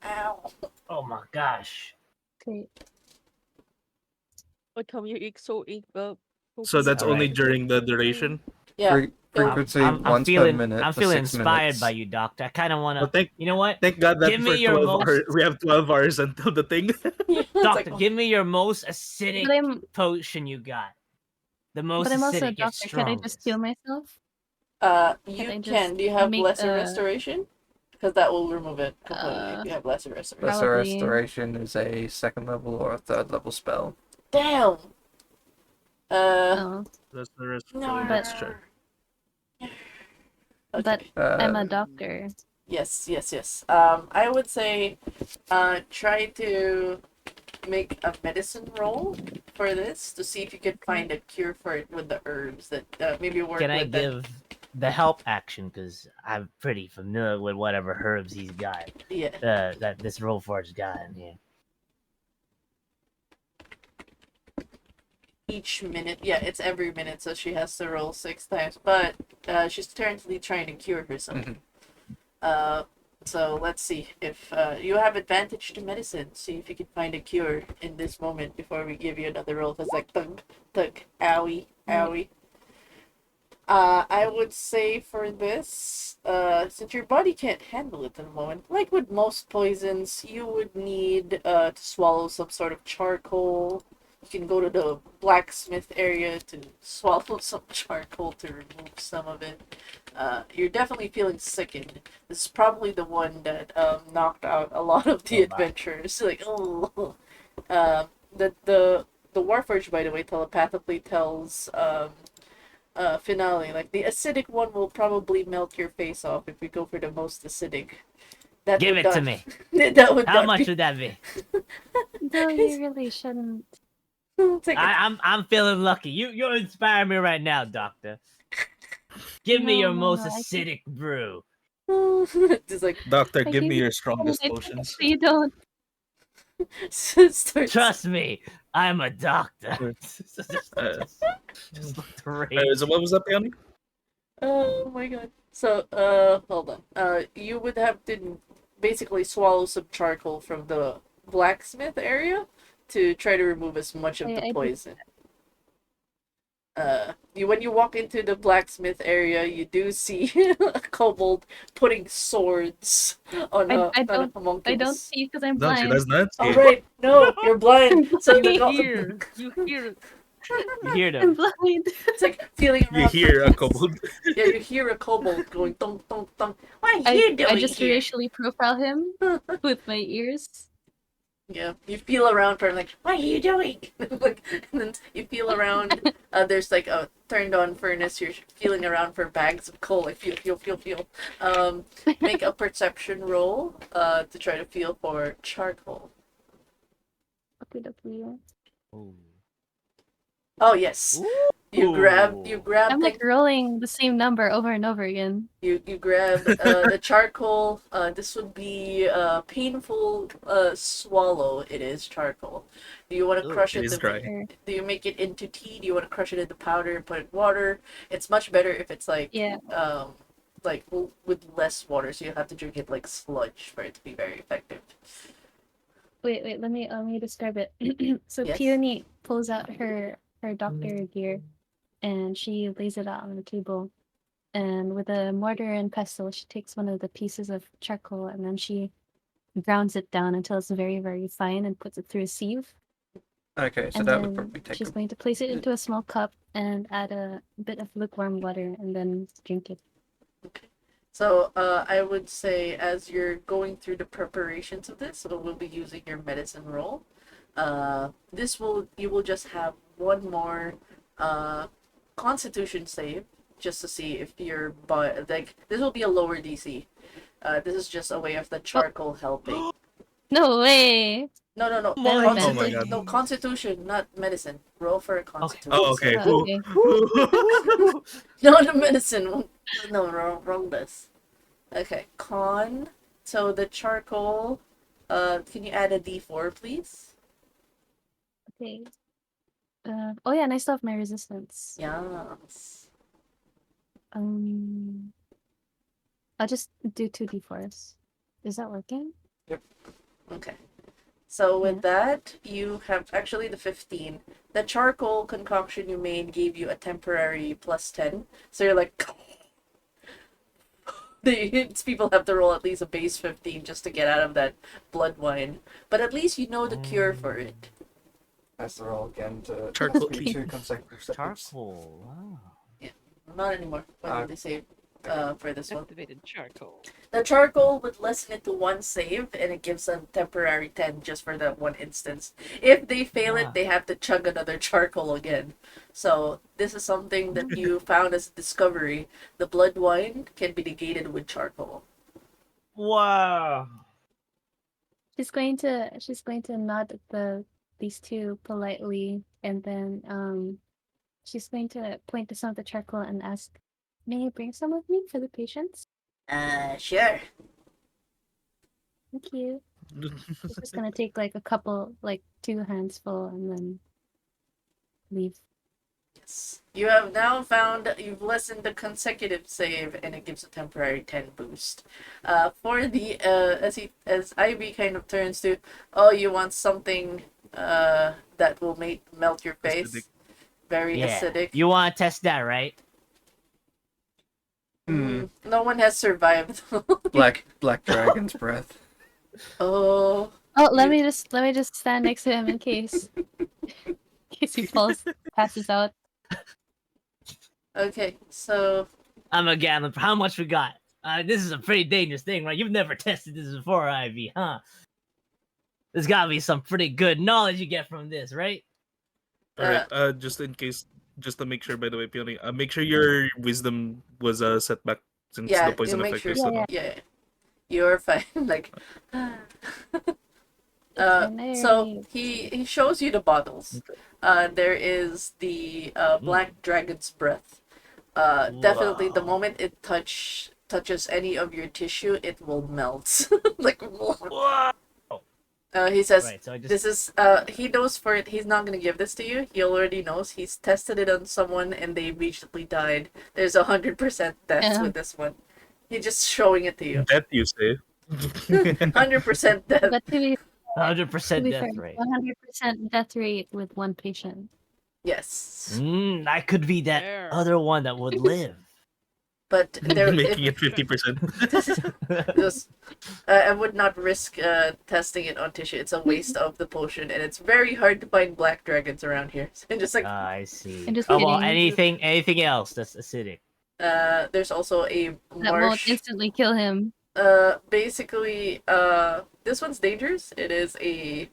Ow. Oh my gosh. Okay. Ôi không như EXO So that's only Alright. during the duration. Yeah. Frequency I'm once feeling, per minute I'm for feeling 6 inspired minutes. by you, Doctor. I kind of want to. Well, thank You know what? thank God that Give for me your 12 hours most- we have 12 hours until the thing. Yeah, it's Doctor, like, give me your most acidic But I'm potion you got. The most but I'm also a acidic, yet doctor. Can I just heal strongest. myself? you I can. just Do you have make lesser a- restoration? Because that will remove it completely if you have lesser restoration. Lesser Probably. Restoration is a 2nd level or a 3rd level spell. Damn. Oh, That's the rest. No. Let's check. but Okay. I'm a doctor. Yes. I would say, try to make a medicine roll for this to see if you could find a cure for it with the herbs that maybe work Can I with that. give the help action? Because I'm pretty familiar with whatever herbs he's got. Yeah. That this roll for's got in here. Each minute. Yeah, it's every minute, so she has to roll 6 times. But she's currently trying to cure herself. Mhm. So let's see if you have advantage to medicine. See if you can find a cure in this moment before we give you another roll. Cause like thug, owie, owie. I would say for this, since your body can't handle it at the moment, like with most poisons, you would need to swallow some sort of charcoal. You can go to the blacksmith area to swallow some charcoal to remove some of it. You're definitely feeling sickened. This is probably the one that knocked out a lot of the Oh, my. adventurers. Like, oh, the Warforged, by the way, telepathically tells finale. Like the acidic one will probably melt your face off if we go for the most acidic. That Give would it not, to me. that would How not much be. would that be? No, you really shouldn't. It's like I'm feeling lucky. You're inspiring me right now, Doctor. Give me your most No, I can. acidic brew. just like Doctor, I give give me you your I strongest promise potions. you don't. starts. Trust me, I'm a doctor. Uh, Just look great. so what was that, Peony? Oh my god. So, hold on. You would have to basically swallow some charcoal from the blacksmith area to try to remove as much of the I poison. When you walk into the blacksmith area, you do see a kobold putting swords on I a don't homunculus. see because I'm No, she blind. does not see Oh it. right, no, you're blind. So the You hear You hear I'm them. blind. it's like feeling You around. hear a kobold. Yeah, you hear a kobold going dong dong dong. What are you doing I just here? racially profile him with my ears. Yeah, you feel around for like, what are you doing? Like, and then you feel around. There's like a turned on furnace. You're feeling around for bags of coal. Like feel. Make a perception roll. To try to feel for charcoal. Okay, okay. Oh yes, you grab I'm like rolling the same number over and over again. You grab the charcoal. This would be a painful swallow. It is charcoal. Do you want to crush It it? is dry. Do you make it into tea? Do you want to crush it into powder and put it in water? It's much better if it's like with less water, so you have to drink it like sludge for it to be very effective. Wait, let me describe it. So Yes. Peony pulls out her doctor gear and she lays it out on the table. And with a mortar and pestle, she takes one of the pieces of charcoal and then she grounds it down until it's very, very fine and puts it through a sieve. Okay, so And that would then probably take she's a... going to place it into a small cup and add a bit of lukewarm water and then drink it. So I would say as you're going through the preparations of this, so we'll be using your medicine roll. You will just have one more Constitution save just to see if your like this will be a lower DC. This is just a way of the charcoal helping. No way! No. That Oh my advantage. god. No, Constitution, not medicine. Roll for a Constitution. Oh, okay. Oh, okay. No, the medicine. No, wrong this. Okay, con. So the charcoal. Can you add a D4, please? Okay. Oh yeah, and I still have my resistance. Yes. I'll just do 2d4s. Is that working? Okay. So with that, you have actually the 15. The charcoal concoction you made gave you a temporary plus 10. So you're like, people have to roll at least a base 15 just to get out of that blood wine. But at least you know the cure for it. That's the roll again to Charcoal be tea. 2 consecutive saves. Charcoal. Wow. Not anymore. When did they save for this one? Activated charcoal. The charcoal would lessen it to 1 save, and it gives a temporary 10 just for that one instance. If they fail it, they have to chug another charcoal again. So this is something that you found as a discovery. The blood wine can be negated with charcoal. Wow. She's going to nod at these two politely, and then she's going to point to some of the charcoal and ask, "May I bring some with me for the patients?" Sure. Thank you. She's just gonna take like a couple, like 2 hands full, and then leave. Yes. You have now found you've lessened the consecutive save, and it gives a temporary 10 boost. For the as Ivy kind of turns to, oh, you want something that will melt your face, Acidic. very acidic. You want to test that, right? No one has survived. Black dragon's breath. Oh. Oh, let me just stand next to him in case he passes out. Okay, so I'm a gambler. How much we got? This is a pretty dangerous thing, right? You've never tested this before, Ivy, huh? There's gotta be some pretty good knowledge you get from this, right? Alright, just in case just to make sure, by the way, Peony, make sure your wisdom was set back since the Yeah, you poison make effect sure. is on. Yeah, you're fine. Like, so Regenerate. he shows you the bottles. There is the black dragon's breath. Definitely, the Whoa. moment it touches any of your tissue, it will melt. Like, Whoa. he says, Right, so I just this is he knows for it. He's not gonna give this to you. He already knows. He's tested it on someone and they immediately died. There's 100% deaths Yeah. with this one. He's just showing it to you. That you say. 100% death. But to be 100% death rate. 100% death rate with one patient. Yes, I could be that There. other one that would live. but there Making it 50%. just, I would not risk testing it on tissue. It's a waste of the potion, and it's very hard to find black dragons around here. So just like I see. I'm just Oh, well, kidding. anything else that's acidic. there's also a That won't marsh. instantly kill him. Basically, this one's dangerous. It is a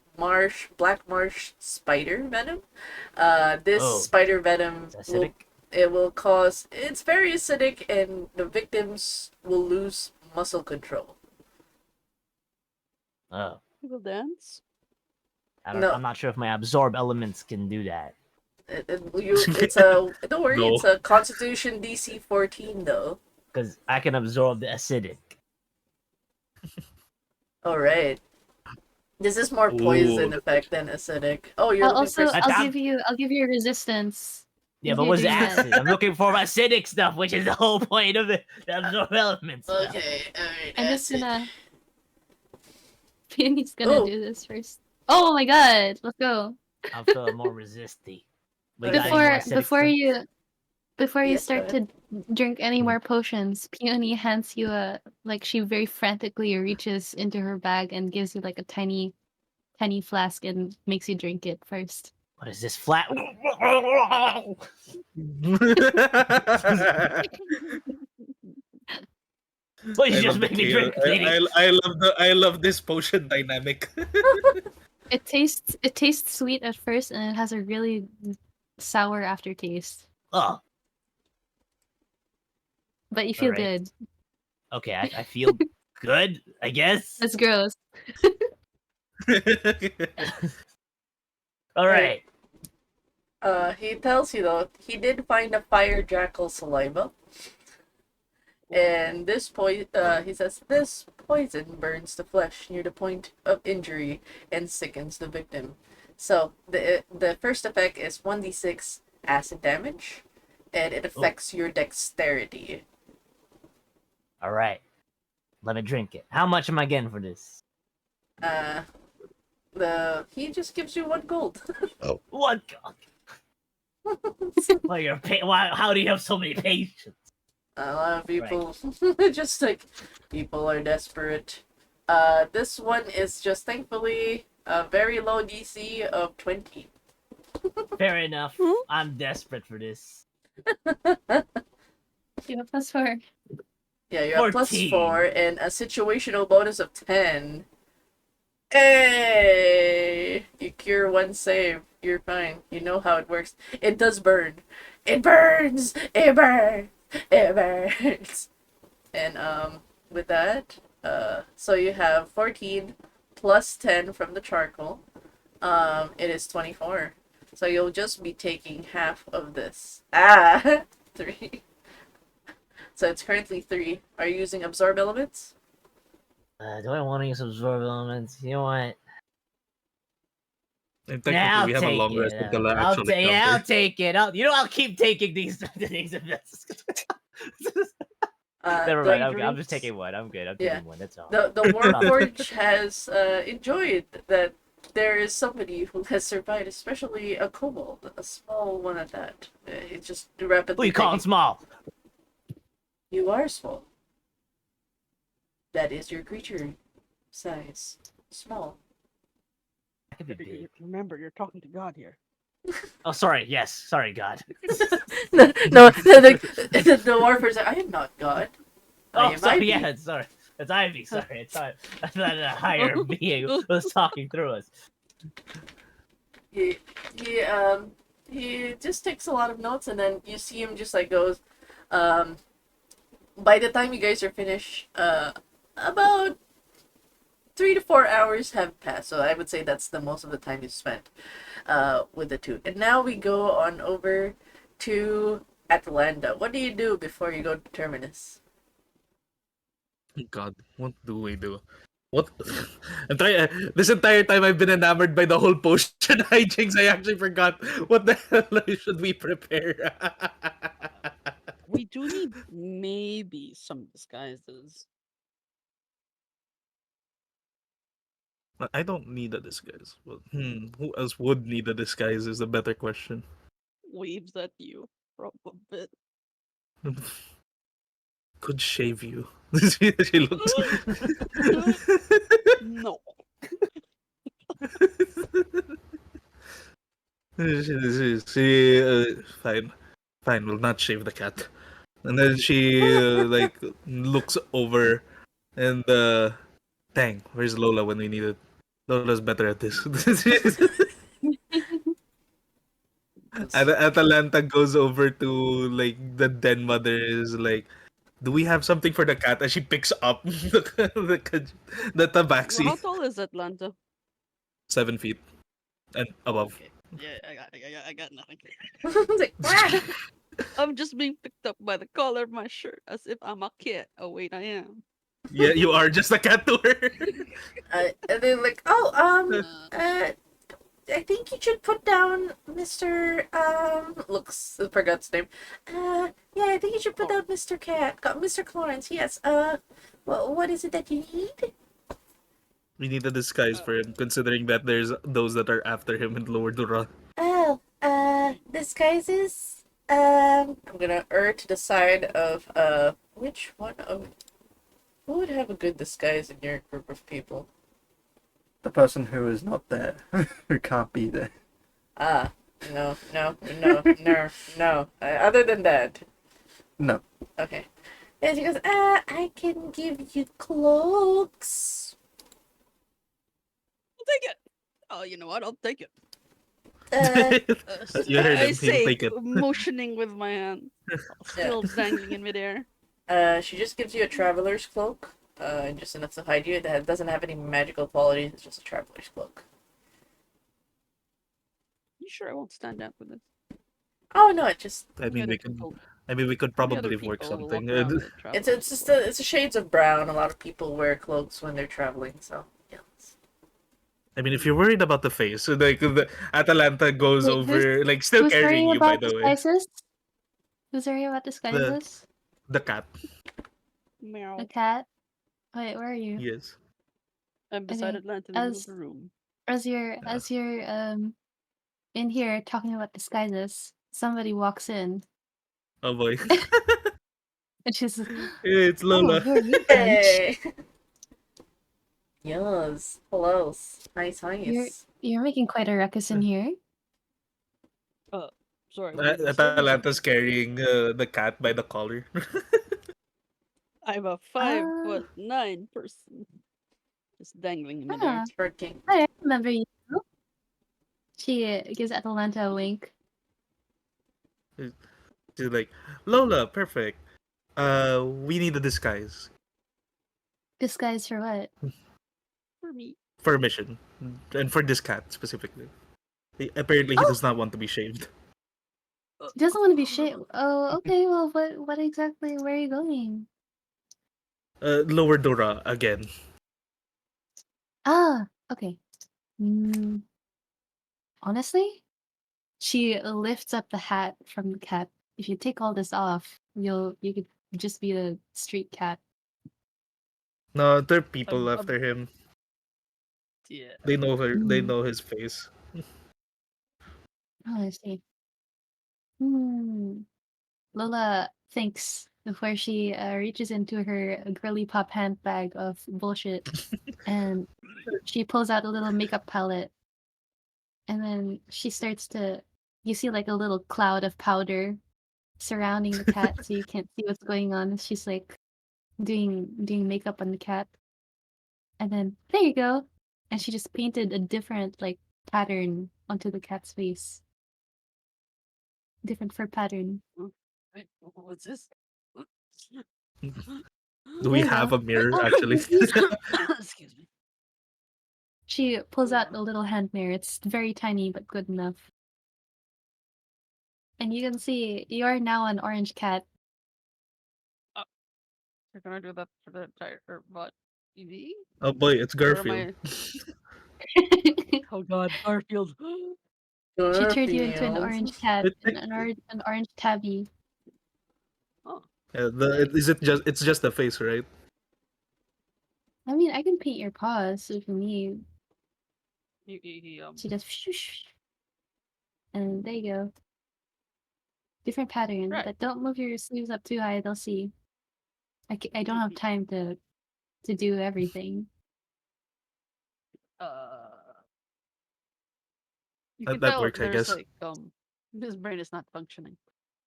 black marsh spider venom. This Oh, spider venom It's acidic. will cause. It's very acidic, and the victims will lose muscle control. Oh, People dance. No. I'm not sure if my absorb elements can do that. It's a don't worry. No. It's a Constitution DC 14 though. Because I can absorb the acidic. All right. This is more poison Ooh. effect than acidic. Oh, you're looking Also, for. I'll give you resistance. Yeah, If but you what's do that. acid? I'm looking for acidic stuff, which is the whole point of it. The absorb elements. stuff. Okay, alright. I'm just acid. gonna. Peony's gonna Oh. do this first. Oh my god! Let's go. I'll feel more resisty. We got any more Before acidic before you Yes, start go to drink any more potions, Peony hands you a she very frantically reaches into her bag and gives you like a tiny flask and makes you drink it first. What is this flat? Well, you just make me drink. I love this potion dynamic. It tastes sweet at first and it has a really sour aftertaste. Oh, But you feel Alright. good. okay. I feel good, I guess. That's gross. All right. He tells you though he did find a fire jackal saliva, and he says this poison burns the flesh near the point of injury and sickens the victim. So the first effect is 1d6 acid damage, and it affects your dexterity. All right. Let me drink it. How much am I getting for this? He just gives you 1 gold. What? Well, how do you have so many patients? A lot of people, just like people are desperate. This one is just thankfully a very low DC of 20. Fair enough. I'm desperate for this. You have +4. Yeah, you have 14. +4 and a situational bonus of 10. Hey! You cure 1 save. You're fine. You know how it works. It does burn. It burns! It burns! It burns! And, with that, so you have 14 plus 10 from the charcoal. It is 24. So you'll just be taking half of this. 3. So it's currently 3. Are you using absorb elements? Do I want to use absorb elements? You know what? And technically, Yeah, we have a long rest until the I'll actual I'll encounter. take it. I'll keep taking these things. Never The mind. I'm just drinks- taking one. I'm good. I'm Yeah. taking one. That's all. The Warforge has enjoyed that there is somebody who has survived, especially a kobold, a small one at that. It's just rapidly. Who you calling taking- small? You are small. That is your creature size. Small. I could be big. Remember, you're talking to God here. Oh, sorry. Yes. Sorry, God. No, the Warforge said, I am not God. I Oh, am sorry. Ivy." Yeah, sorry. It's Ivy. Sorry. It's not. I thought a higher being was talking through us. He he just takes a lot of notes, and then you see him just like goes. By the time you guys are finished, about 3 to 4 hours have passed. So I would say that's the most of the time you spent with the two. And now we go on over to Atlanta. What do you do before you go to Terminus? God, what do we do? What? I'm trying. This entire time I've been enamored by the whole potion hijinks. I actually forgot what the hell should we prepare. We do need maybe some disguises. I don't need a disguise. Well, who else would need a disguise is a better question. Waves at you from a bit. Could shave you. She looks. No. Fine, fine. Will not shave the cat. And then she like looks over and dang, where's Lola when we need it? Lola's better at this. Atalanta goes over to like the den mother is like, do we have something for the cat? And she picks up the tabaxi. How tall is Atlanta? 7 feet and above. Okay. Yeah, I got nothing. It's like, "Ah!" I'm just being picked up by the collar of my shirt as if I'm a kid. Oh wait, I am. Yeah, you are just a cat to her. And they're like, oh, Uh, I think you should put down Mr. Looks, I forgot his name. Yeah, I think you should put down Mr. Mr. Clarence, yes. Well, what is it that you need? We need a disguise for him, considering that there's those that are after him in Lower Dura. Oh, disguises? I'm gonna err to the side of, which one of... Who would have a good disguise in your group of people? The person who is not there, who can't be there. Ah, no. Other than that. No. Okay. And she goes, I can give you cloaks. I'll take it. Oh, you know what? I'll take it. You heard I him. say, He'll take it. motioning with my hand, still dangling in midair. She just gives you a traveler's cloak. Just enough to hide you. That doesn't have any magical qualities. It's just a traveler's cloak. You sure I won't stand out with this? Oh no, it just I mean, we could. People, I mean, we could how many other probably work people will something. walk around with a it's traveler's just cloak? it's a shades of brown. A lot of people wear cloaks when they're traveling. So yeah. I mean, if you're worried about the face, so like the Atalanta goes Wait, over, like still who's carrying worrying you, by about the way. disguises? Who's worrying about disguises? The cat. Meow. The cat? Wait, where are you? Yes. I'm beside Okay. Atlanta in the middle of the room. As you're in here talking about disguises, somebody walks in Oh boy. and she's like, It's "Oh, Lola. who are you, Punch? Hey. Yes. Hello. Nice. You're making quite a ruckus in here." Sorry. what did you say? Atalanta's carrying the cat by the collar. I'm a 5'9" person. Just dangling in midair. Ah, Working. I remember you. She gives Atalanta a wink. She's like, Lola, perfect. We need a disguise Disguise for what? For me. for a mission, and for this cat specifically. Apparently, he does not want to be shaved. He doesn't want to be shaved. Oh, okay. Well, what exactly? Where are you going? Lower Dora again. Ah, okay. Mm, honestly, she lifts up the hat from the cat. If you take all this off, you could just be a street cat. No, there are people I'm- after him. Yeah. They know her. They Mm. know his face. Oh, I see. Lola thinks before she reaches into her girly pop handbag of bullshit, and she pulls out a little makeup palette, and then she starts to. You see like a little cloud of powder surrounding the cat, so you can't see what's going on. She's like doing makeup on the cat, and then there you go, and she just painted a different like pattern onto the cat's face. different fur pattern. Wait, what's this? Do we There you have go. a mirror, Oh, actually? excuse me. She pulls out a little hand mirror. It's very tiny but good enough. And you can see you are now an orange cat. You're gonna do that for the entire what? EV? Oh boy, it's Or am Garfield. I? Oh God, Garfield. She turned you into an Garfield. orange cat, It take- an orange tabby. Oh, is it just? It's just the face, right? I mean, I can paint your paws if you need. he She does shoosh. And there you go. Different pattern, Right. but don't move your sleeves up too high, they'll see. I don't have time to do everything. uh, you That, can that tell works, I there's guess. like his brain is not functioning.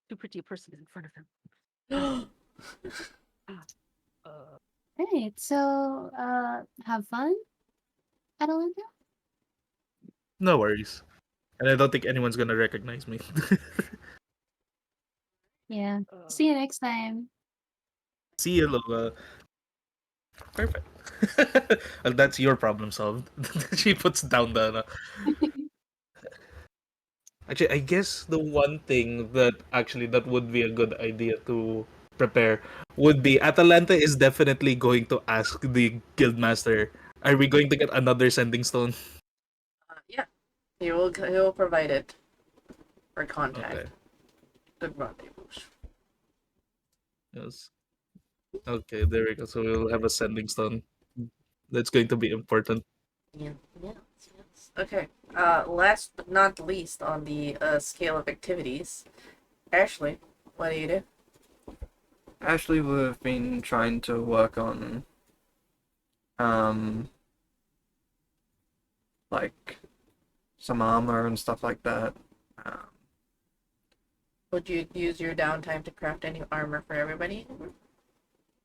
Too pretty a person is in front of him. Right, so have fun, Adelinda? No worries. And I don't think anyone's gonna recognize me. Yeah. See you next time. See you, Lola. Perfect. Well, that's your problem solved. She puts down the. Actually, I guess the one thing that would be a good idea to prepare would be Atalanta is definitely going to ask the guildmaster, "Are we going to get another sending stone?" Yeah, he will provide it for contact. Okay. Good rendezvous. Yes. Okay, there we go. So we'll have a sending stone. That's going to be important. Yeah. Yes. Yes. Okay. Last but not least on the scale of activities, Ashley, what do you do? Actually, we've been trying to work on, um, like some armor and stuff like that. Um, Would you use your downtime to craft any armor for everybody?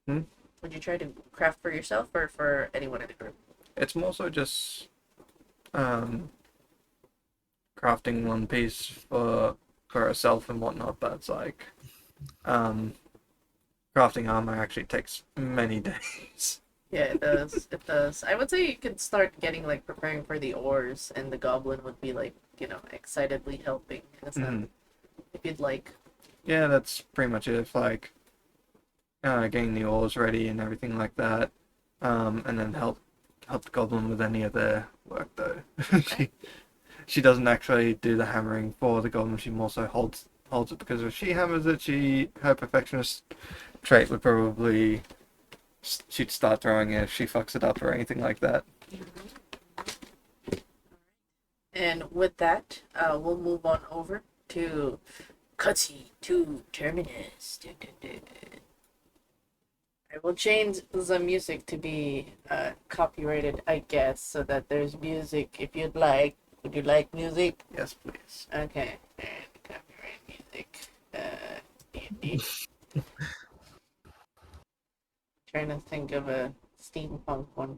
Hmm? Would you try to craft for yourself or for anyone in the group? it's more so just crafting one piece for herself and whatnot, but it's like crafting armor actually takes many days. Yeah, it does. It does. I would say you could start getting like preparing for the ores, and the goblin would be like, excitedly helping in a sense. If you'd like. Yeah, that's pretty much it. It's like getting the ores ready and everything like that, and then help the goblin with any of their work though. she doesn't actually do the hammering for the goblin. She more so holds it, because if she hammers it, her perfectionist trait would probably she'd start throwing it if she fucks it up or anything like that. And with that, we'll move on over to cutscene to Terminus. I will change the music to be copyrighted, I guess, so that there's music if you'd like. Would you like music? Yes, please. Okay. And copyright music. D&D. Trying to think of a steampunk one.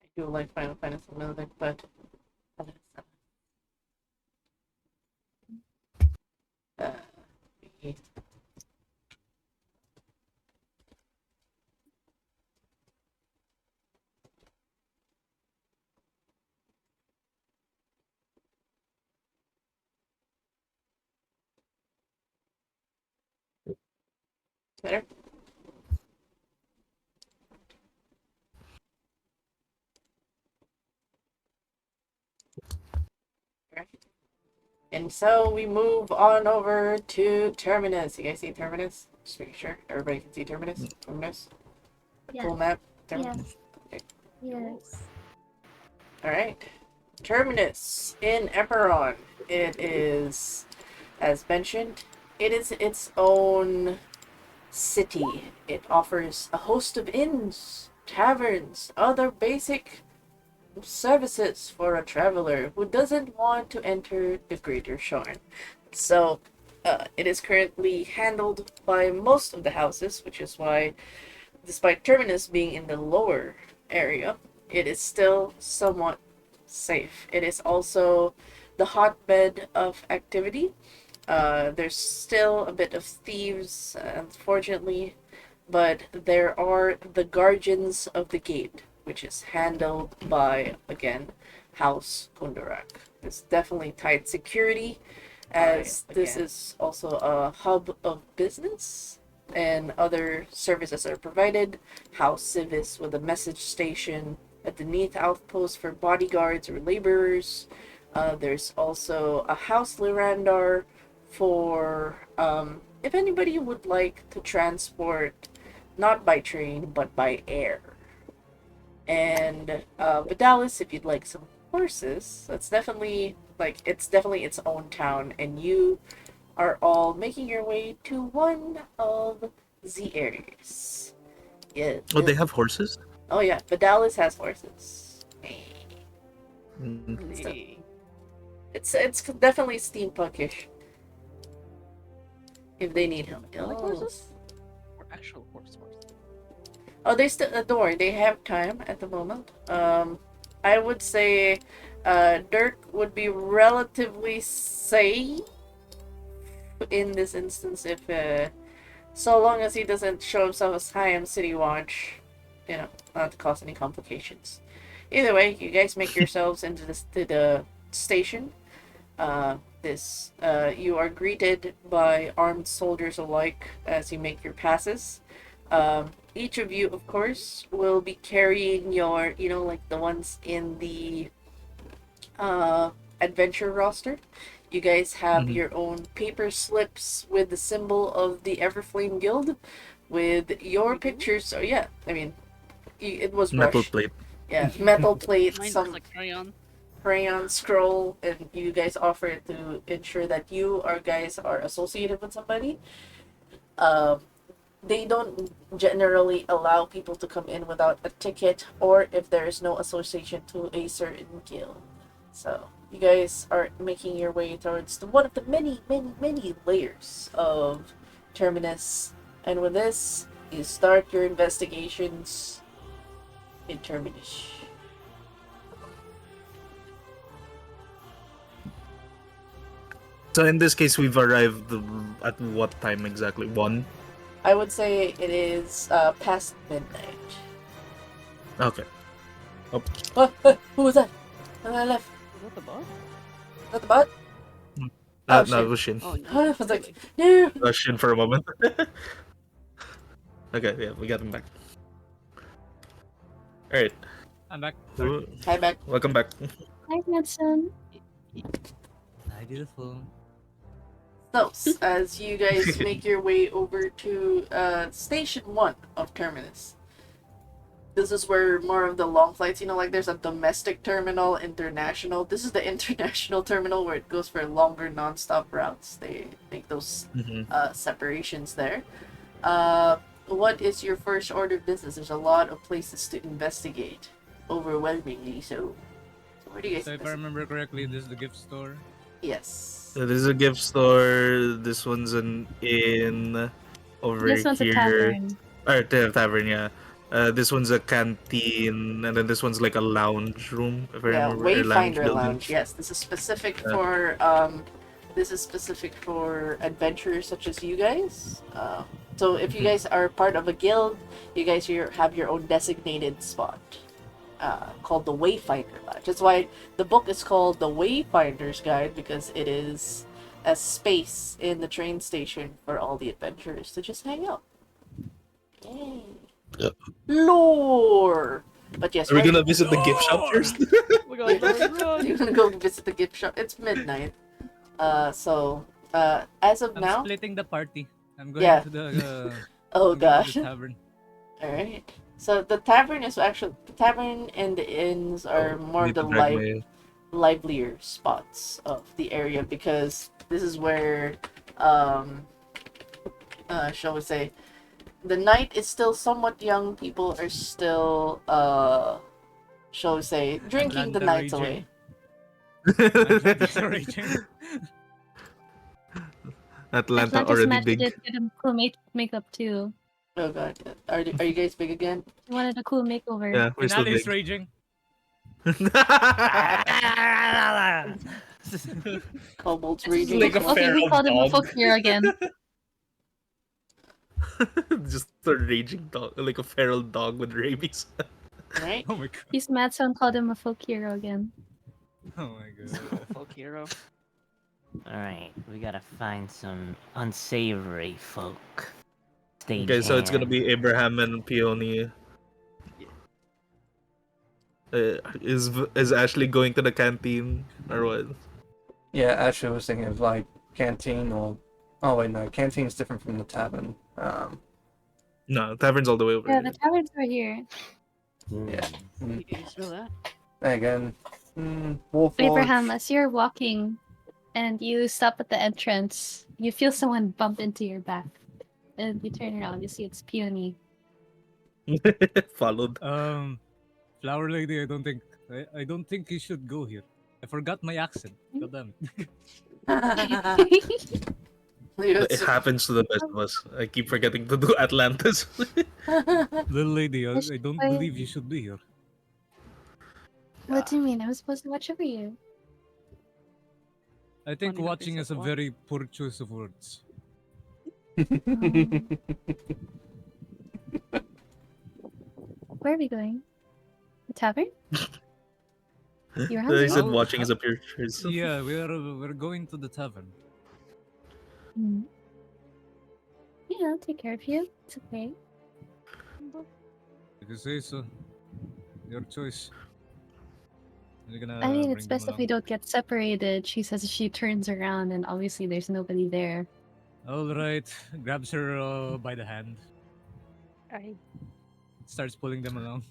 I do like Final Fantasy music, but uh, better. And so we move on over to Terminus. You guys see Terminus? Just making sure everybody can see Terminus. Terminus. Yeah. Cool map. Terminus. Yes. Okay. Yes. All right. Terminus in Eperon. It is As mentioned, it is its own city. It offers a host of inns, taverns, other basic services for a traveler who doesn't want to enter the Greater Sharn. So, it is currently handled by most of the houses, which is why, despite Terminus being in the lower area, it is still somewhat safe. It is also the hotbed of activity. There's still a bit of thieves, unfortunately, but there are the guardians of the gate, which is handled by, again, House Kundarak. It's definitely tight security, as this is also a hub of business and other services are provided. House Civis with a message station, a Deneth outpost for bodyguards or laborers. There's also a House Lyrandar for if anybody would like to transport not by train but by air. And Vidalis, if you'd like some horses, that's definitely it's definitely its own town, and you are all making your way to one of the areas. Yeah. Oh, they have horses? Oh yeah, Vidalis has horses. Mm. Hey. It's definitely steampunkish. If they need help. Like horses? Or actual horse? Oh, they still don't worry. They have time at the moment. I would say, Dirk would be relatively safe in this instance if, so long as he doesn't show himself as high on City Watch, not to cause any complications. Either way, you guys make yourselves into the station. You are greeted by armed soldiers alike as you make your passes. Each of you, of course, will be carrying your, like the ones in the adventure roster. You guys have your own paper slips with the symbol of the Everflame Guild with your pictures. Oh, yeah, I mean, it was Metal rushed. plate. Yeah, metal plate, Mine some was like crayon. crayon scroll, and you guys offer it to ensure that you guys are associated with somebody. They don't generally allow people to come in without a ticket or if there is no association to a certain guild. So you guys are making your way towards one of the many, many, many layers of Terminus. And with this, you start your investigations in Terminus. So in this case, we've arrived at what time exactly? 1? I would say it is past midnight. Okay. Who was that? I left. Was that the bot? Is that the bot? No, shit. it was Shin. Oh no. I was like, Really? no. It was Shin for a moment. Okay, yeah, we got him back. Alright. I'm back. Hi, back. Welcome back. Hi, Hudson. Hi, beautiful. So, as you guys make your way over to Station 1 of Terminus, this is where more of the long flights, like there's a domestic terminal, international. This is the international terminal where it goes for longer non-stop routes. They make those separations there. What is your first order of business? There's a lot of places to investigate, overwhelmingly so. So where do you guys So if I remember correctly, this is the gift store. Yes. So this is a gift store. This one's an inn over This one's a here. tavern. Or tavern, yeah. This one's a canteen, and then this one's like a lounge room, if I Yeah, remember. Or Wayfinder building. Lounge. Yes, this is specific for adventurers such as you guys. So if you guys are part of a guild, you guys have your own designated spot. Called the Wayfinder Lodge. That's why the book is called The Wayfinder's Guide, because it is a space in the train station for all the adventurers to just hang out. Yay. Yep. Lore! But yes, Are we gonna visit the gift shop first? Oh my god, run! You're gonna go visit the gift shop. It's midnight. As of I'm now... splitting the party. I'm going Yeah. to the Oh I'm going gosh. to the tavern. Alright. So the tavern and the inns are more Need of to the drag my- livelier spots of the area, because this is where, shall we say, the night is still somewhat young. People are still, shall we say, drinking the Atlanta nights raging. away. Atlanta's raging. Atlanta Atlantis already Matt big. did get a cool makeup too. Oh god, are you guys big again? He wanted a cool makeover. Yeah, we're still Finale is big. raging. Kobolds This is raging. like as a well. Okay, we feral called him a dog. fakir again. Just a raging dog, like a feral dog with rabies. Right? Oh my god. He's Matt's son called him a fakir again. Oh my god. folk hero. Alright, we gotta find some unsavory folk. Stage Okay, so it's gonna hand. be Abraham and Peony. Is Ashley going to the canteen or what? Yeah, Ashley was thinking of like canteen or. Oh wait, no, canteen's different from the tavern. No, tavern's all the way over Yeah, here. the taverns are here. Yeah. You can smell that. Again, Warforge. Abraham, as you're walking and you stop at the entrance, you feel someone bump into your back. And you turn around, you see it's Peony. Followed. Flower lady, I don't think you should go here. I forgot my accent. God damn it. It happens to the best of us. I keep forgetting to do Atlantis. Little lady, I should I don't play- believe you should be here. What do you mean? I was supposed to watch over you. I think Funny how watching they is said a what? very poor choice of words. Where are we going? The tavern? You're I hungry? said Oh, watching is a pure choice. Yeah, we're going to the tavern. Mm. Yeah, I'll take care of you. It's okay. If you say so, your choice. You're gonna I mean, bring it's them best if along. we don't get separated. She says she turns around and obviously there's nobody there. All right, grabs her by the hand, I starts pulling them along.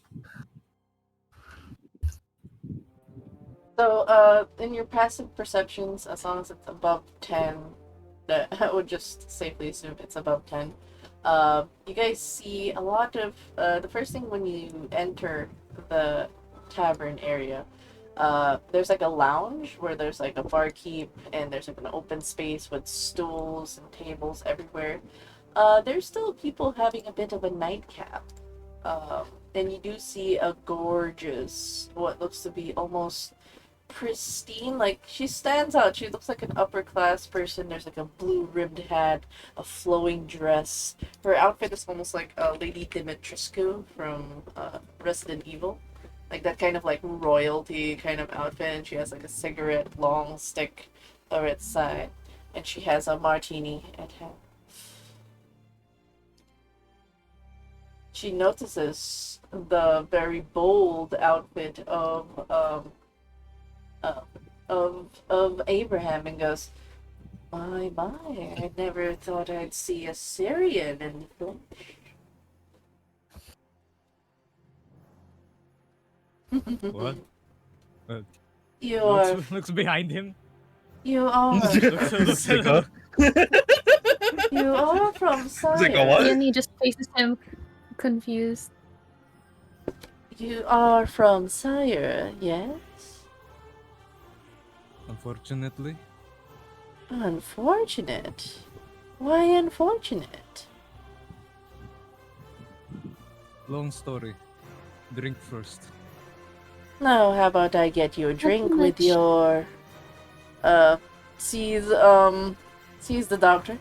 So, in your passive perceptions, as long as it's above 10, I would just safely assume it's above 10. You guys see a lot of, the first thing when you enter the tavern area, there's like a lounge where there's like a barkeep and there's like an open space with stools and tables everywhere. There's still people having a bit of a nightcap. And you do see a gorgeous, what looks to be almost pristine, like she stands out. She looks like an upper class person. There's like a blue ribbed hat, a flowing dress. Her outfit is almost like Lady Dimitrescu from Resident Evil, like that kind of like royalty kind of outfit. And she has like a cigarette long stick over its side, and she has a martini at hand. She notices the very bold outfit of Abraham and goes, my, I never thought I'd see a Syrian in the flesh. What? You're, Looks behind him. you are, Looks Like, huh? you are from like a Sire. what? Peony just faces him confused. You are from Sire, yes? Unfortunately, Unfortunate. Why unfortunate? long story. Drink first. Now, how about I get you a drink with much. your, sees the doctor.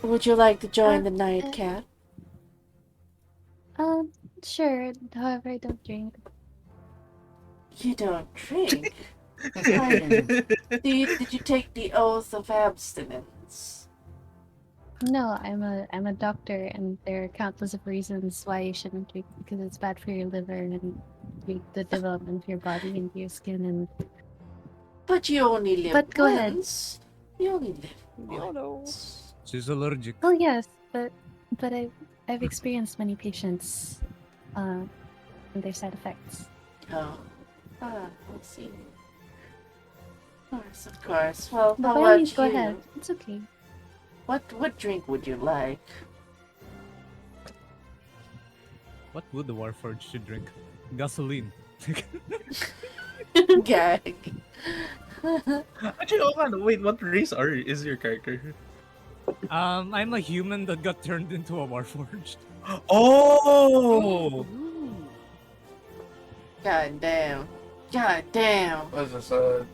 Would you like to join the nightcap? Sure. However, I don't drink. You don't drink? Did you take the oath of abstinence? No, I'm a doctor, and there are countless of reasons why you shouldn't drink because it's bad for your liver and the development of your body and your skin. And But you only live But go ahead. once. You only live YOLO. once. She's allergic. well, yes, but I've experienced many patients, and their side effects. Oh. I see. Of course. Well, But how by all about means, go you? ahead. It's okay. What drink would you like? What would the Warforged should drink? Gasoline. Gag. Actually, oh man, wait, what race is your character? I'm a human that got turned into a Warforged. Oh! Ooh. God damn. God damn. What is this, a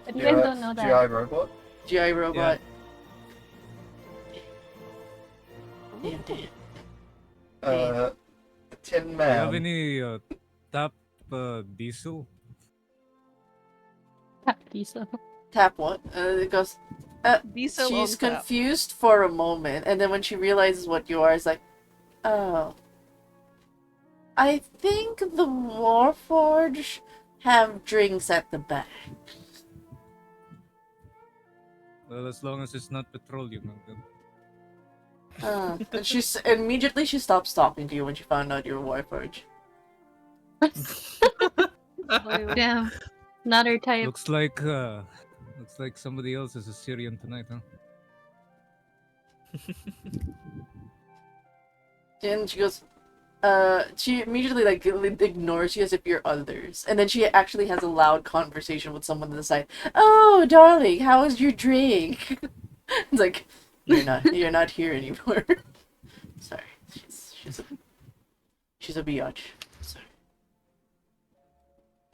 But you guys don't know that. GI robot? GI robot. Damn, damn. Tin Do you Man. have any tap diesel? Diesel. Tap what? It goes. Diesel She's on tap. confused for a moment, and then when she realizes what you are, it's like, oh. I think the Warforge have drinks at the back. Well, as long as it's not petroleum, I'm good. And she's immediately she stops talking to you when she found out you're a Warforge. Damn. Not her type. Looks like somebody else is a Syrian tonight, huh? And she goes, she immediately like ignores you as if you're others, and then she actually has a loud conversation with someone to the side. Oh, darling, how was your drink? It's like you're not here anymore. Sorry, she's a biatch. Sorry.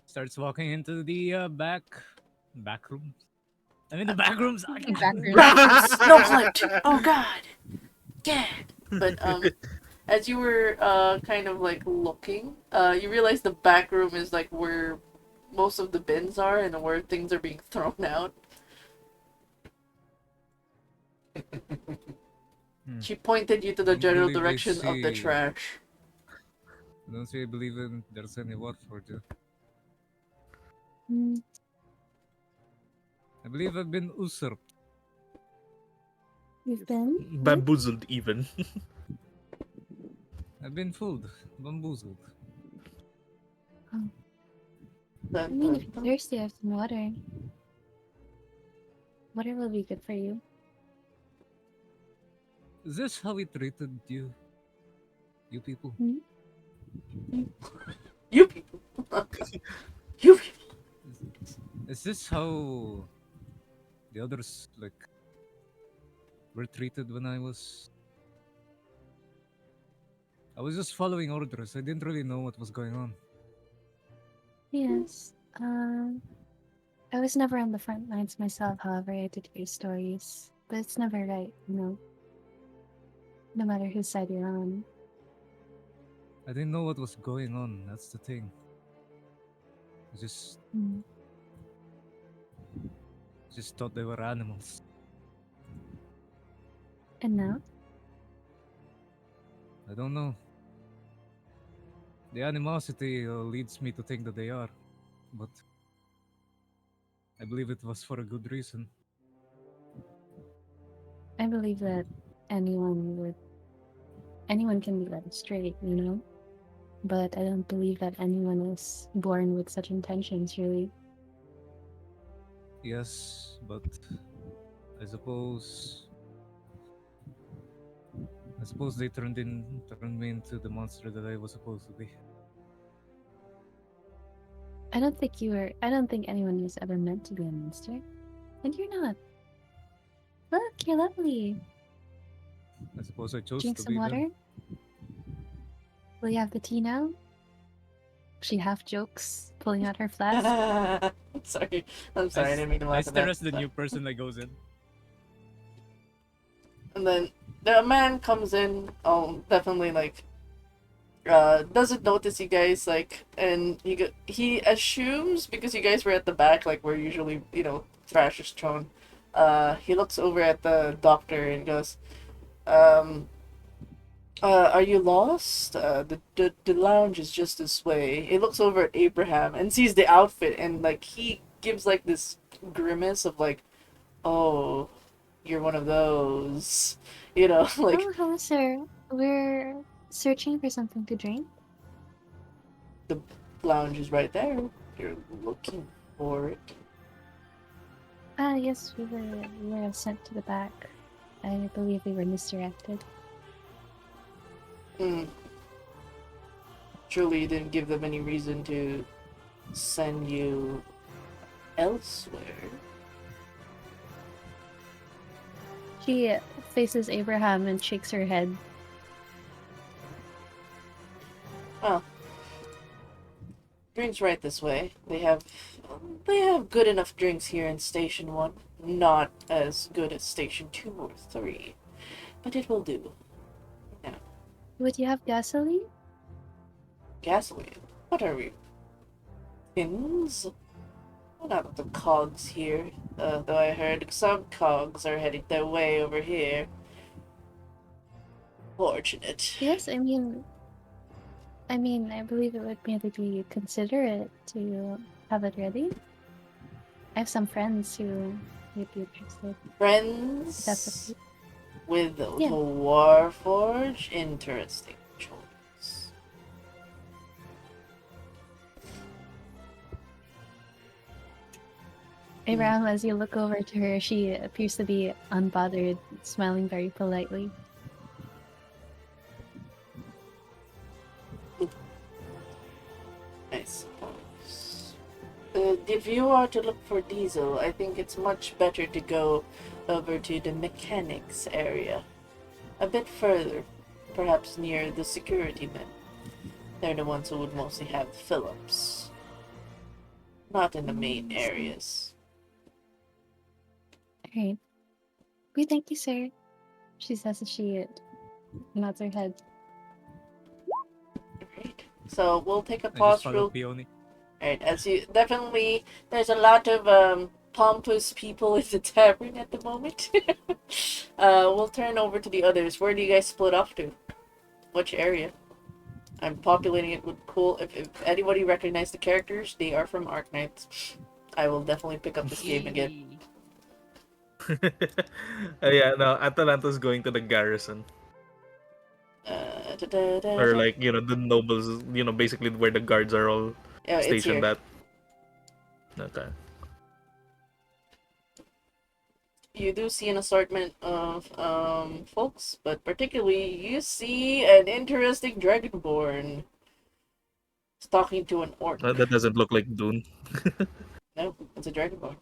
Starts walking into the back rooms. I mean the back rooms. Snowflake! Oh God, Gad. But as you were kind of like looking, you realize the back room is like where most of the bins are and where things are being thrown out. She pointed you to the Don't general believe I direction of the see- trash. I don't really believe there's any Warforged. Hmm. I believe I've been usurped. You've been? Bamboozled, even. I've been fooled, bamboozled. I mean, if you're thirsty, have some water. Water will be good for you. Is this how we treated you? You people? You people. You people. Is this how the others were treated when I was just following orders. I didn't really know what was going on. Yes. I was never on the front lines myself, however, I did hear stories. But it's never right, you know. No matter whose side you're on. I didn't know what was going on. That's the thing. I just thought they were animals. And now? I don't know. The animosity leads me to think that they are, but I believe it was for a good reason. I believe that anyone can be led astray, you know? But I don't believe that anyone is born with such intentions, really. Yes, but I suppose they turned me into the monster that I was supposed to be. I don't think anyone was ever meant to be a monster. And you're not. Look, you're lovely. I suppose I chose Drink to some be water? them. Will you have the tea now? She half jokes, pulling out her flask. Sorry. I'm sorry, I didn't mean to laugh I at stare that. as the new person that goes in. And then the man comes in, definitely like doesn't notice you guys, like, and he assumes because you guys were at the back, like where usually, trash is thrown. He looks over at the doctor and goes, are you lost? The lounge is just this way. He looks over at Abraham and sees the outfit, and like he gives like this grimace of like, oh, you're one of those, like. Oh, hello, sir. We're searching for something to drink. The lounge is right there. You're looking for it. Yes, we were sent to the back. I believe we were misdirected. Hmm. Surely you didn't give them any reason to send you elsewhere. She faces Abraham and shakes her head. Well, drinks right this way. They have good enough drinks here in Station 1. Not as good as Station 2 or 3. But it will do. Now, Would you have gasoline? gasoline. What are we? Tins? We're not the cogs here. Though I heard some cogs are heading their way over here. Fortunate. Yes, I believe it would maybe be considerate to have it ready. I have some friends who would be interested. Friends That's with the Yeah. Warforge? Interesting choice. Abraham, as you look over to her, she appears to be unbothered, smiling very politely. I suppose. If you are to look for diesel, I think it's much better to go over to the mechanics area. A bit further, perhaps near the security men. They're the ones who would mostly have fill-ups. Not in the main areas. Alright. We thank you, sir. She says as she nods her head. Right. So we'll take a I just pause follow real. Peony. Right, as you definitely, there's a lot of pompous people in the tavern at the moment. We'll turn over to the others. Where do you guys split off to? Which area? I'm populating it with cool. If anybody recognize the characters, they are from Arknights. I will definitely pick up this game again. Yeah, no, Atalanta's going to the garrison. Or like, the nobles, basically where the guards are all Yeah, it's stationed here. at. Okay. You do see an assortment of folks, but particularly you see an interesting dragonborn. It's talking to an orc. That doesn't look like Dune. No, it's a dragonborn.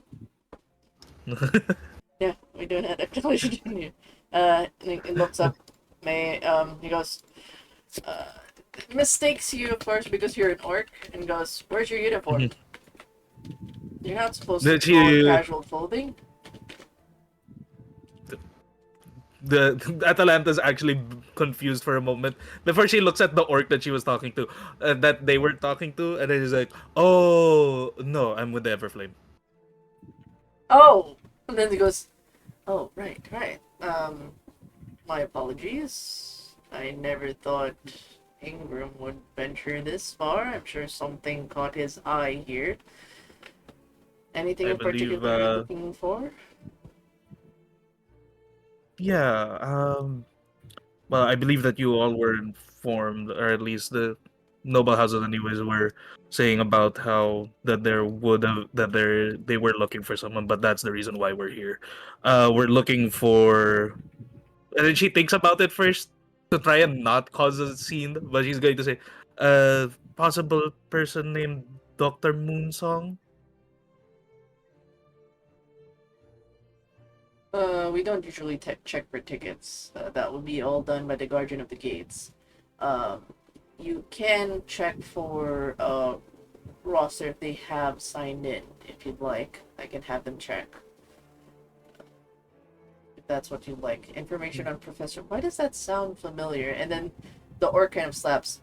Yeah, we do that explanation here. And he looks up. He goes, mistakes you, of course, because you're an orc, and goes, "Where's your uniform? You're not supposed to Did go in you- casual clothing." The Atalanta's actually confused for a moment before she looks at the orc that she was talking to, that they were talking to, and then she's like, "Oh no, I'm with the Everflame." Oh, and then he goes, "Oh, right. My apologies. I never thought Ingram would venture this far. I'm sure something caught his eye here. Anything I in believe, particular you're looking for?" Yeah. Well, I believe that you all were informed, or at least the noble houses, anyways, were saying about how that there would have that they were looking for someone, but that's the reason why we're here. We're looking for, and then she thinks about it first to try and not cause a scene, but she's going to say, possible person named Doctor Moonsong. We don't usually check for tickets. That would be all done by the Guardian of the Gates. Um, you can check for roster if they have signed in, if you'd like. I can have them check. If that's what you'd like. Information on Professor. Why does that sound familiar? And then the orc kind of slaps.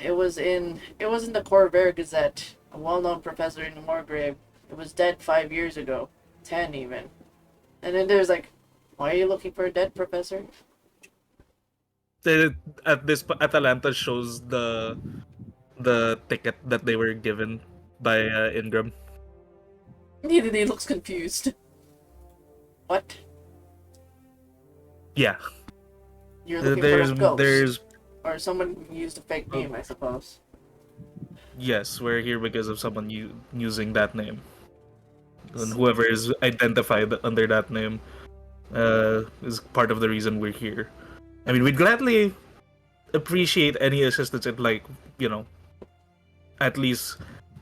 It was in the Corvair Gazette. A well-known professor in Morgrave. It was dead 5 years ago. 10 even. And then there's like, why are you looking for a dead professor? Atalanta shows the ticket that they were given by Ingram. He looks confused. What? Yeah. You're looking for a ghost? There's Or someone used a fake name, I suppose. Yes, we're here because of someone using that name. And whoever is identified under that name is part of the reason we're here. I mean, we'd gladly appreciate any assistance in, like, you know, at least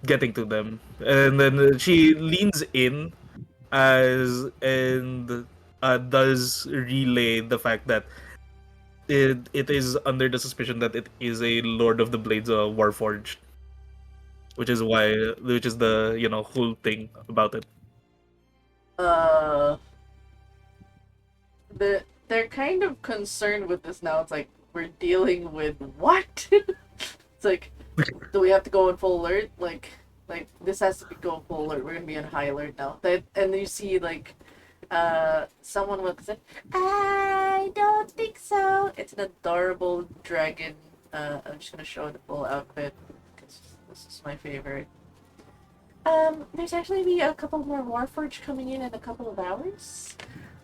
getting to them. And then she leans in and does relay the fact that it is under the suspicion that it is a Lord of the Blades Warforged, which is the, you know, whole thing about it. Uh, they're kind of concerned with this now. It's like we're dealing with what? It's like, do we have to go on full alert? Like this has to be go full alert. We're gonna be on high alert now. And you see like, someone will say, "I don't think so." It's an adorable dragon. I'm just gonna show the full outfit because this is my favorite. There's actually be a couple more Warforged coming in a couple of hours.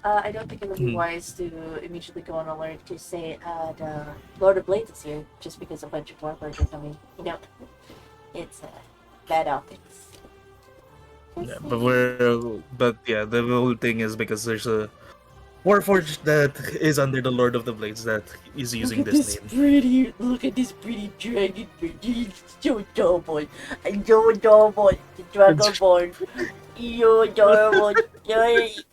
I don't think it would be wise to immediately go on alert to say, the Lord of Blades is here, just because a bunch of Warforged are coming. You know, it's, bad optics. Yeah, but yeah, the whole thing is because there's a Warforged that is under the Lord of the Blades that is using this name. Look at this pretty dragon. He's so adorable. I'm so adorable. The Dragonborn. You're adorable. It's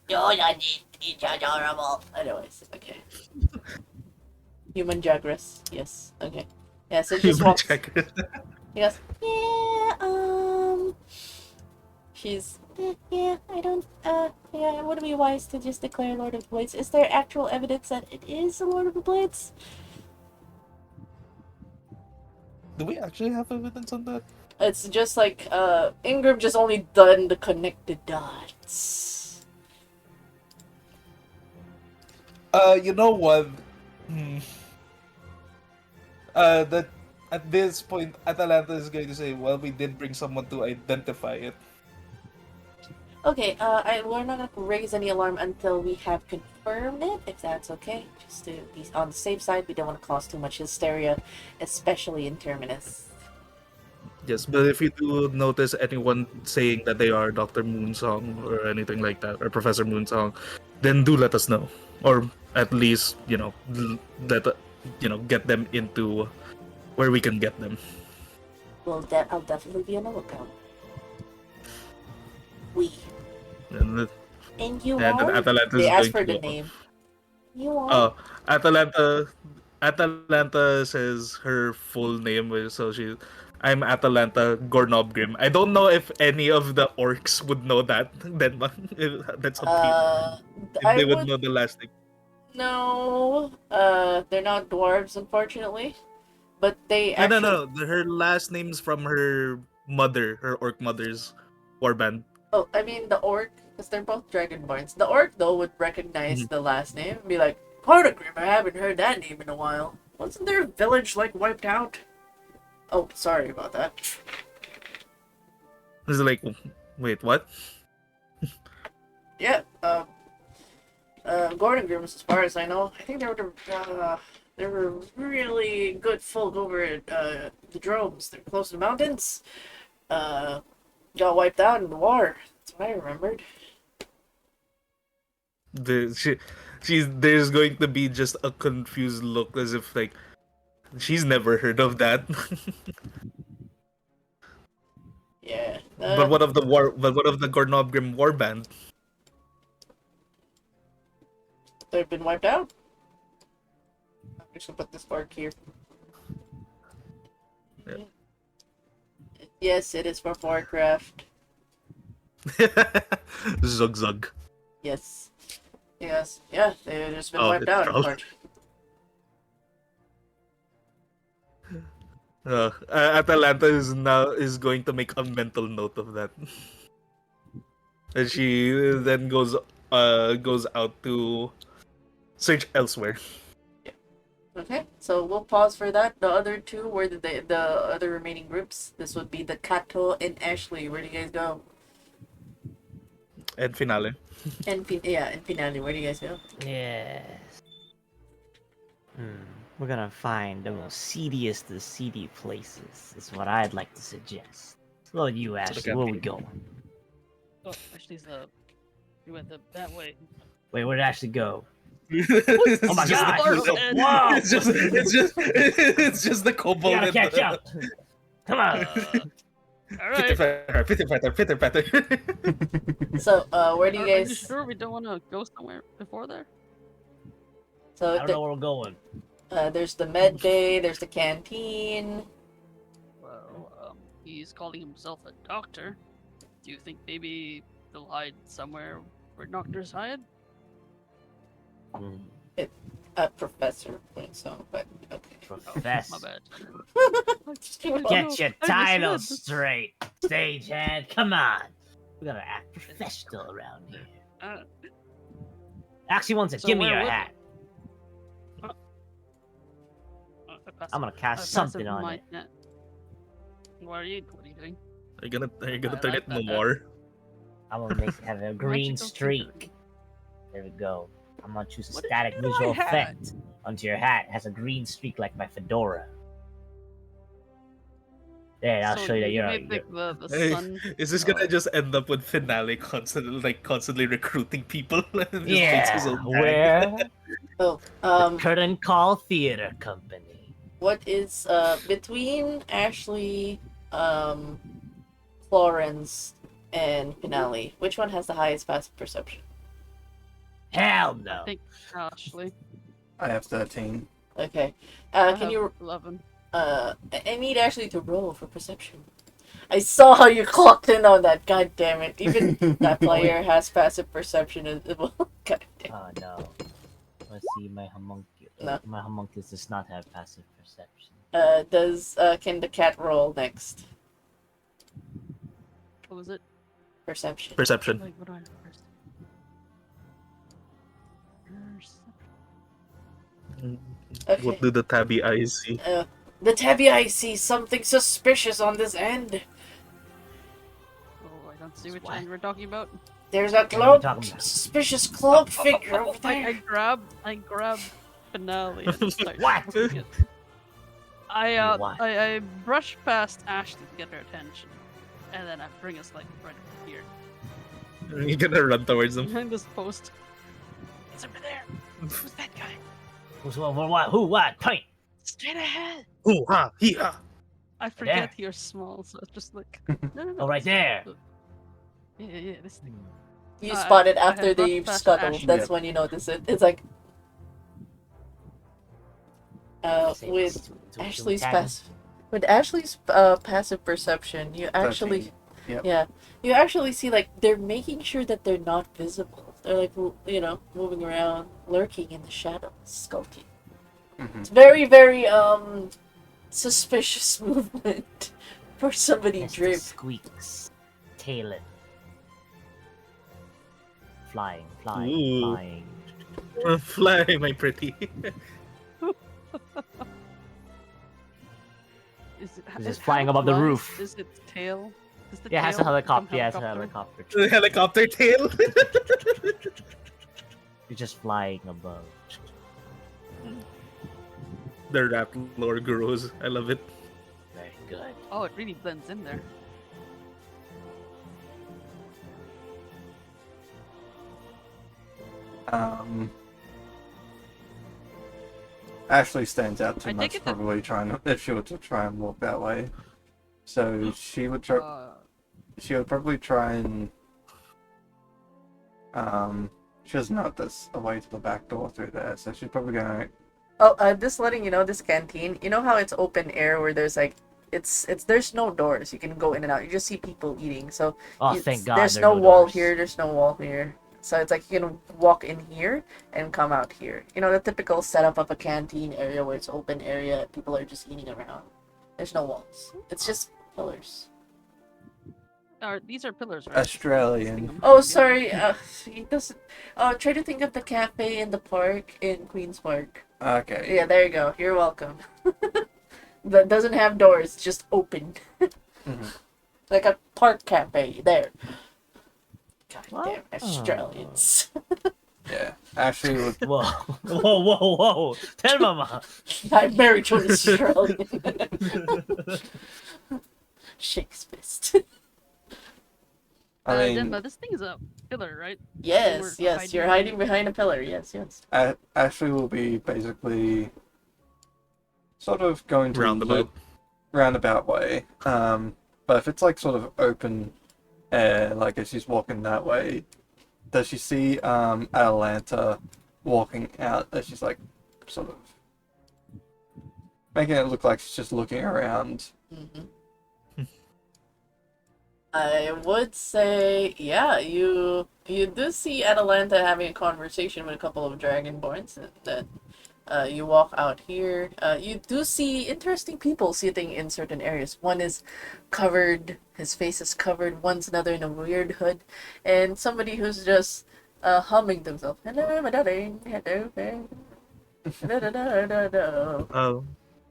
adorable. Anyways, okay. Human Jagras. Yes. Okay. Yeah, so just Human walks. check. He goes, yeah, she's, yeah, I don't, yeah, it would be wise to just declare Lord of the Blades. Is there actual evidence that it is the Lord of the Blades? Do we actually have evidence on that? It's just like, Ingram just only done the connected dots. You know what? Hmm. That at this point, Atalanta is going to say, "Well, we did bring someone to identify it." Okay, we're not gonna raise any alarm until we have confirmed it, if that's okay. Just to be on the safe side, we don't want to cause too much hysteria, especially in Terminus. Yes, but if you do notice anyone saying that they are Dr. Moonsong or anything like that, or Professor Moonsong, then do let us know, or at least, you know, let get them into where we can get them. Well, I'll definitely be on the lookout. We. And And you then are? Atalanta They is asked going for to the go. name. You are? Atalanta. Atalanta says her full name, so I'm Atalanta Gornobgrim. I don't know if any of the orcs would know that. Then that's up to you. If I they would would know the last name. know. They're not dwarves, unfortunately. But they No, no, actually. no. Her last name's from her mother, her orc mother's warband. Oh, I mean the orc, because they're both dragonborns. The orc, though, would recognize the last name and be like, Partagrim, I haven't heard that name in a while. Wasn't their village, like, wiped out? Oh, sorry about that. It's like, wait, what? Yeah, Gordon Grimm's, as far as I know, I think they were really good folk over at, the Dromes. They're close to the mountains. Got wiped out in the war. That's what I remembered. There's going to be just a confused look as if like she's never heard of that. Yeah. But what of the Gornobgrim warband? They've been wiped out? I'm just gonna put this orc here. Yeah. Yes, it is for Warcraft. Zug zug. Yes. Yes. Yeah, they've just been Oh, wiped it's out, troll. unfortunately. Atalanta is going to make a mental note of that, and she then goes out to search elsewhere. Okay, so we'll pause for that. The other two, where did the other remaining groups? This would be the Kato and Ashley. Where do you guys go? And finale. And Finale, where do you guys go? Yes. We're gonna find the most seediest of seedy places, is what I'd like to suggest. Well, you, Ashley, where we going? Oh, actually, we went that way. Wait, where'd Ashley go? It's Oh my just God! the- Whoa! it's just the We kobold gotta and catch the up. Come on. All pitter right. patter, pitter patter, pitter patter. So, where do you Are you guys? sure we don't want to go somewhere before there? I So don't know where we're going. there's the med bay. There's the canteen. Well, he's calling himself a doctor. Do you think maybe they'll hide somewhere where doctors hide? Hmm. A professor thinks so, but okay. My Professor. bad. Get your I title misread. straight, stagehand. Come on. We gotta act professional around here. Uh, Actually, one sec. So Give me where your would- hat. I pass I'm gonna I cast pass something it on my it. net. What are you doing? Are you gonna I turn like it that. more? I'm gonna have a green Magical streak. figure. There we go. I'm gonna choose a What did static you do to visual my hat? effect onto your hat. It has a green streak like my fedora. There, I'll So show you that you you're. made the Hey, sun. is this gonna just end up with finale constantly recruiting people and just makes his Yeah, own tag? where? Oh, The Curtain Call Theater Company. what is between Ashley, Florence, and Pinelli? Which one has the highest passive perception? Hell I no. think Ashley. I have 13. Okay. I Can have you 11. I need Ashley to roll for perception. I saw how you clocked in on that. God damn it! Even that player has passive perception as well. God damn. Oh no. Let's see, my homunculus. No. My homunculus does not have passive perception. Can the cat roll next? What was it? Perception. Perception. Like, what do I first? Okay. What do the tabby eyes see? The tabby I see something suspicious on this end. Oh, I don't see which What? end we're talking about. There's a What are you cloaked, talking about? suspicious cloaked figure over I there. grab Finale and start What? looking at- What? I brush past Ashley to get her attention, and then I bring us like right over here You're gonna run towards them. behind this post. It's over there. Who's that guy? Who's what? Who? What? Point. Straight ahead. Ooh ha hee ha. I forget you're small, so it's just like no. Oh, right there. Yeah, this thing. You I- spot it I after have they brushed past scuttle. Ashley. That's Yep. when you notice it. It's like Say with this to Ashley's tag him. passive perception, you actually 13. Yep. yeah, you actually see like they're making sure that they're not visible. They're like moving around, lurking in the shadows, skulking. Mhm. It's very very suspicious movement for somebody Mr. drift. Squeaks. Tailing. Flying. Ooh. Flying. Fly, my pretty. Is it? It's just how flying above the flies? roof. Is it tail? Is the Yeah, it has a tail helicopter. become Yeah, it has a helicopter. The helicopter tail. You're just flying above. The rat lore grows. I love it. Very good. Oh, it really blends in there. Ashley stands out too I much, take it that- probably trying to, if she were to try and walk that way. So she would try. She would probably try and. She doesn't know if there's a way to the back door through there, so she's probably gonna. Oh, just letting you know, this canteen. You know how it's open air where there's like, it's there's no doors. You can go in and out. You just see people eating. So Oh, it's- thank God. there's there no are wall doors. here. There's no wall here. So it's like you can walk in here and come out here. You know the typical setup of a canteen area where it's open area. People are just eating around. There's no walls. It's just pillars. These are pillars, right? Australian. Oh, sorry. It doesn't. Try to think of the cafe in the park in Queens Park. Okay. Yeah, there you go. You're welcome. That doesn't have doors, just open. Mhm. Like a park cafe. There. God What? damn Australians. Yeah. Ashley would. Whoa. Whoa. Tell mama. I'm married to an Australian. Shakes fist. I mean, Demba, this thing is a pillar, right? Yes, We're yes, you're hiding behind a pillar. Yes, yes. Ashley will be basically sort of going to Roundabout. roundabout way. But if it's like sort of open air, like if she's walking that way, does she see Atalanta walking out as she's like sort of making it look like she's just looking around? I would say, yeah, you do see Atalanta having a conversation with a couple of Dragonborns, and then you walk out here. You do see interesting people sitting in certain areas. One is covered, his face is covered. One's another in a weird hood, and somebody who's just humming themselves. Hello, my darling. Hello, hello. Oh.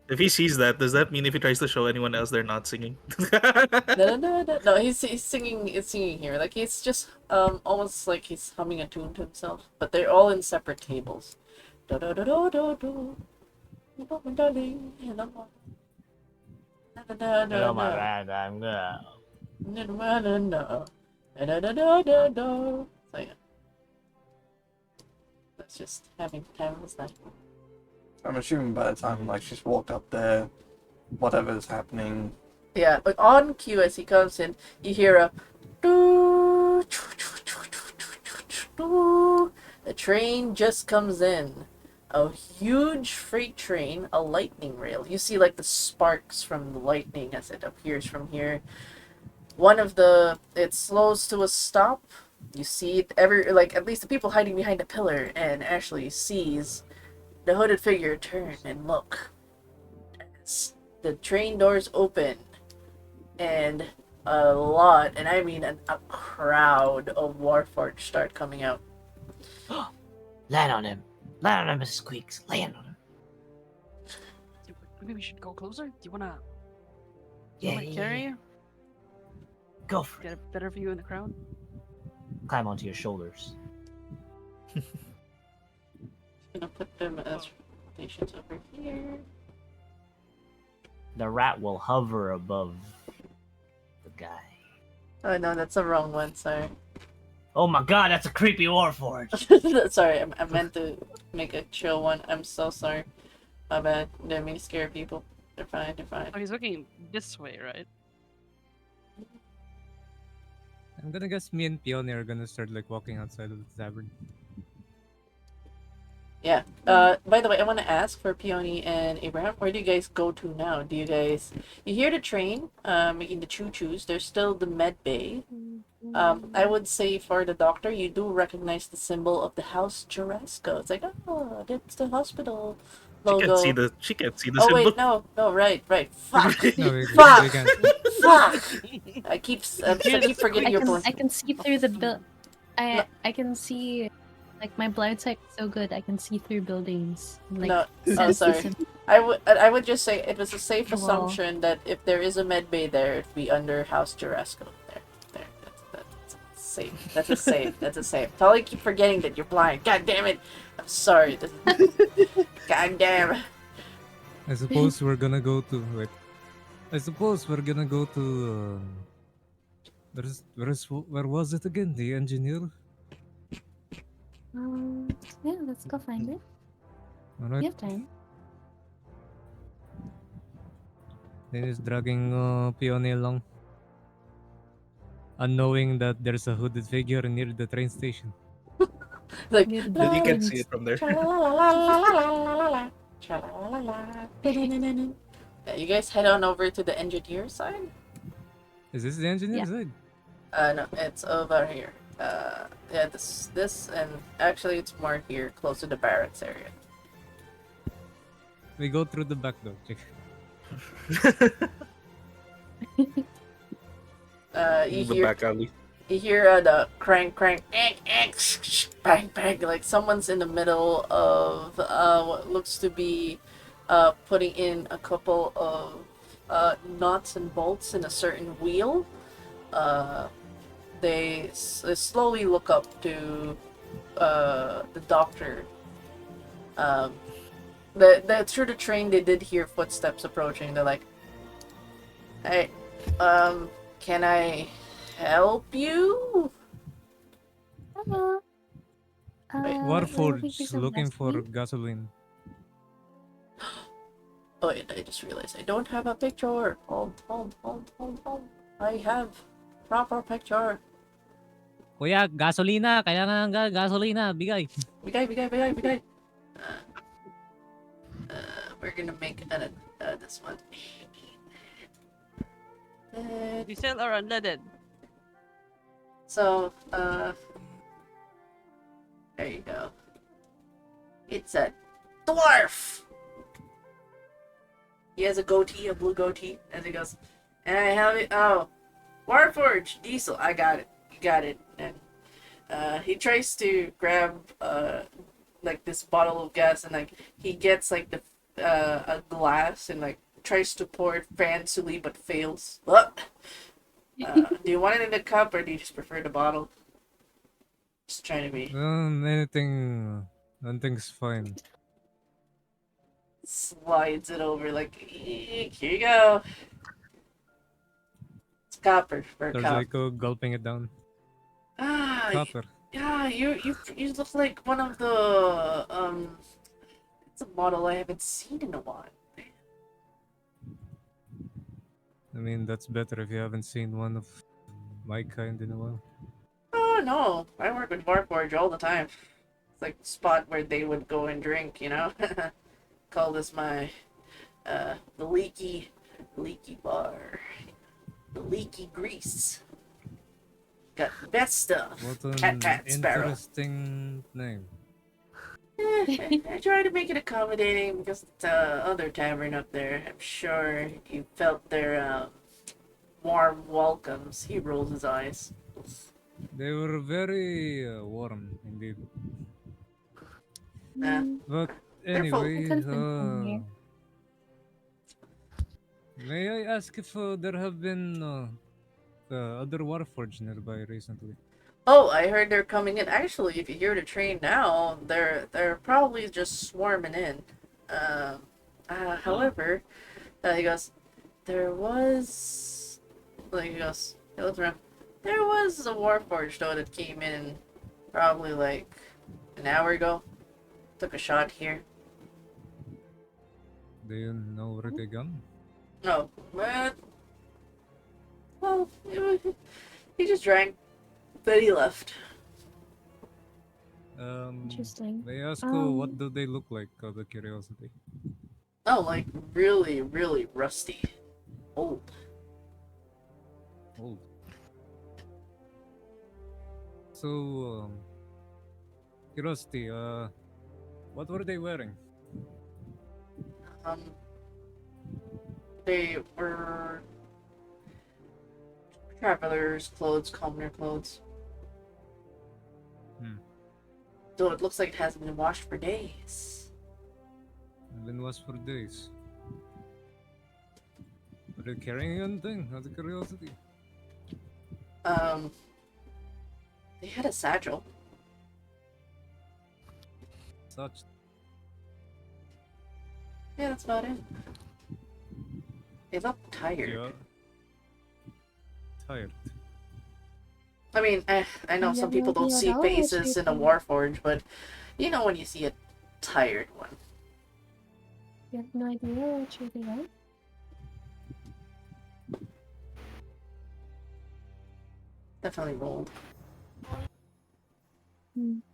If he sees that, does that mean if he tries to show anyone else they're not singing? No, he's singing here. Like he's just almost like he's humming a tune to himself. But they're all in separate tables. Do do do do do do. Hello, my darling. Hello. Hello, my ragtime girl. So yeah. That's just having time with that. I'm assuming by the time like she's walked up there, whatever's happening. Yeah, but on cue as he comes in, you hear a doo, doo. The train just comes in. A huge freight train, a lightning rail. You see like the sparks from the lightning as it appears from here. It slows to a stop. You see it at least the people hiding behind a pillar, and Ashley sees the hooded figure turn and look. As the train doors open, and a lot, and I mean a crowd of Warforged start coming out. Land on him. Land on him, Mrs. Squeaks. Land on him. Maybe we should go closer. Do you wanna Yeah, carry you? Go for Get it. a better view in the crowd? Climb onto your shoulders. Gonna put them as stations over here. The rat will hover above the guy. Oh no, that's the wrong one. Sorry. Oh my god, that's a creepy warforged. Sorry, I meant to make a chill one. I'm so sorry. My bad. Didn't mean to scare people. They're fine. They're fine. Oh, he's looking this way, right? I'm gonna guess me and Peony are gonna start like walking outside of the tavern. Yeah. By the way, I want to ask for Peony and Abraham, where do you guys go to now? You hear the train, making the choo-choos. There's still the med bay. I would say for the doctor, you do recognize the symbol of the house Jarasco. It's like, oh, that's the hospital logo. She can't see the Oh symbol. wait, no, right. Fuck. No, we Fuck. can't. I keep forgetting your point. I can see through the I can see, like, my blind sight is so good. I can see through buildings. Like, No, sense the sorry. symbol. I would just say it was a safe The wall. assumption that if there is a med bay there, it'd be under House Jarasco. There. That's safe. That's a safe. That's a safe. Totally keep forgetting that you're blind. God damn it. I'm sorry. God damn. I suppose we're gonna go to wait. I suppose we're gonna go to where was it again? The engineer? Yeah, let's go find it. We Alright. have time. Then he's dragging Peony along. Unknowing that there's a hooded figure near the train station. Like, Near the You can buildings. see it from there. Yeah, you guys head on over to the engineer side? Is this the engineer Yeah. side? No, it's over here. Yeah, this, and actually it's more here, close to the barracks area. We go through the back door. Check. You The hear back alley. the crank, bang, bang, like someone's in the middle of what looks to be putting in a couple of nuts and bolts in a certain wheel. They slowly look up to the doctor. Through the train, they did hear footsteps approaching. They're like, "Hey, can I help you? Hello. Wait. We're looking for Warforged some looking for gasoline. gasoline. Oh wait, I just realized I don't have a picture. Hold. I have proper picture. Kuya, gasolina. Kailangan nga gasolina. Bigay. Bigay. We're gonna make this one. Diesel or unleaded? So, there you go. It's a dwarf! He has a goatee, a blue goatee, as he goes, and I have it. Oh, Warforged Diesel. I got it. You got it. And he tries to grab like this bottle of gas, and like he gets like the a glass and like tries to pour it fancily but fails. Do you want it in the cup or do you just prefer the bottle? Just trying to be. Anything's fine. Slides it over like, here you go. It's copper for a There's cup. like gulping it down. Copper. Yeah, you look like one of the it's a model I haven't seen in a while. I mean, that's better if you haven't seen one of my kind in a while. Oh no, I work with Warforge all the time. It's like the spot where they would go and drink, you know. Call this my the leaky bar, the leaky grease. Got the best stuff. What an Cat Sparrow. interesting name. I try to make it accommodating because it's other tavern up there. I'm sure you felt their warm welcomes. He rolls his eyes. They were very warm indeed. Mm, But They're full. I anyway, could've been from here. may I ask if there have been other Warforged nearby recently? Oh, I heard they're coming in. Actually, if you hear the train now, they're probably just swarming in. However, he goes, there was, like he goes, he looks around. There was a Warforged though that came in probably like an hour ago. Took a shot here. Do you know where they gone? No, but well, he just drank. Then he left. Interesting. May I ask what do they look like? Out of curiosity. Oh, like really, really rusty. Old. Old. So, curiosity. What were they wearing? They were travelers' clothes, commoner clothes. Though it looks like it hasn't been washed for days. Been washed for days. Were they carrying anything? Out of curiosity. They had a satchel. Such. Yeah, that's about it. They look tired. Yeah. Tired. I mean, I know some people don't see faces in a Warforge, but you know when you see a tired one. You have no idea what you're doing? Definitely rolled.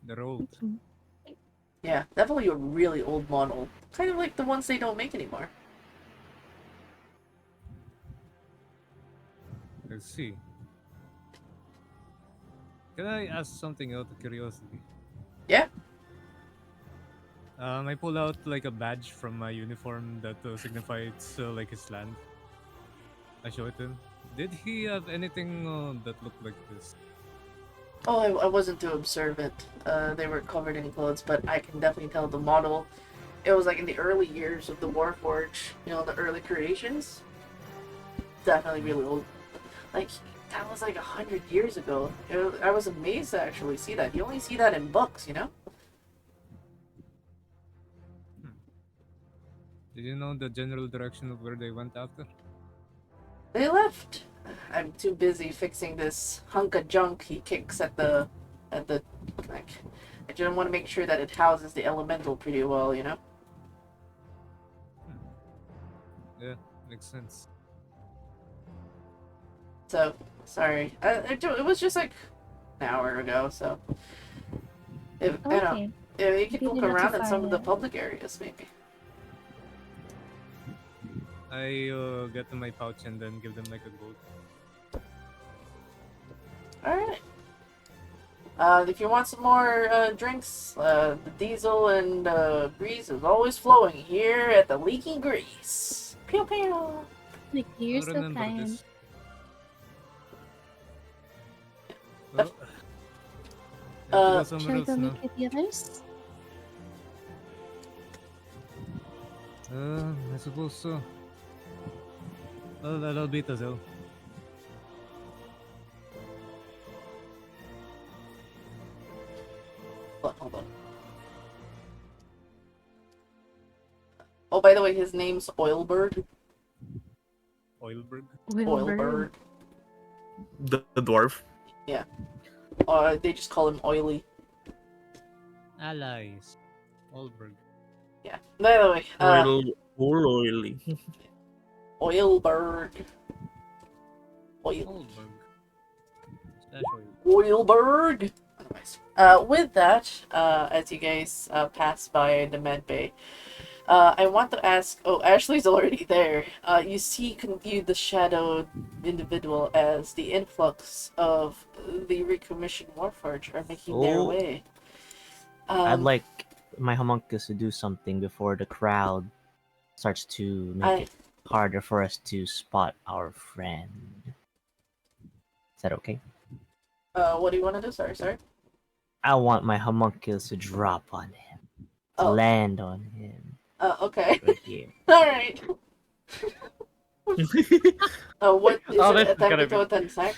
They're old. Yeah, definitely a really old model. Kind of like the ones they don't make anymore. Let's see. Can I ask something out of curiosity? Yeah? I pull out like a badge from my uniform that signifies like his land. I show it to him. Did he have anything that looked like this? Oh, I wasn't too observant. They were covered in clothes, but I can definitely tell the model. It was like in the early years of the Warforge, you know, the early creations. Definitely really old. Like, that was like 100 years ago. I was amazed to actually see that. You only see that in books, you know? Did you know the general direction of where they went after? They left. I'm too busy fixing this hunk of junk he kicks at the like. I just want to make sure that it houses the elemental pretty well, you know. Yeah, makes sense. So sorry. It was just like an hour ago, so if I don't. Okay. Yeah, you could Maybe look not too around at far some of the yet. public areas, maybe. I get to my pouch and then give them like a gold. All right. If you want some more drinks, the diesel and grease is always flowing here at the Leaky Grease. Pew pew. Like, you're I'll so remember kind. this. Oh, I have to go somewhere Shall I else go now. meet with the others? I suppose so. Well, that'll be Tazel. Hold on. Oh, by the way, his name's Oilbird. Oilberg. Oilbird. The dwarf. Yeah. They just call him Oily. Allies. Oilberg. Yeah. By the way, Oily. Oilbird. Oil. Oilberg. Slash oil. Oilberg. Anyways, with that, as you guys pass by the med bay, I want to ask. Oh, Ashley's already there. You see, the shadowed individual as the influx of the recommissioned Warforged are making their Oh. way. I'd like my homunculus to do something before the crowd starts to make it harder for us to spot our friend. Is that okay? What do you want to do? Sorry. I want my homunculus to drop on him. To Oh. land on him. Okay. Right here. All right. What is Oh, it? this is Attempt gonna to an attack?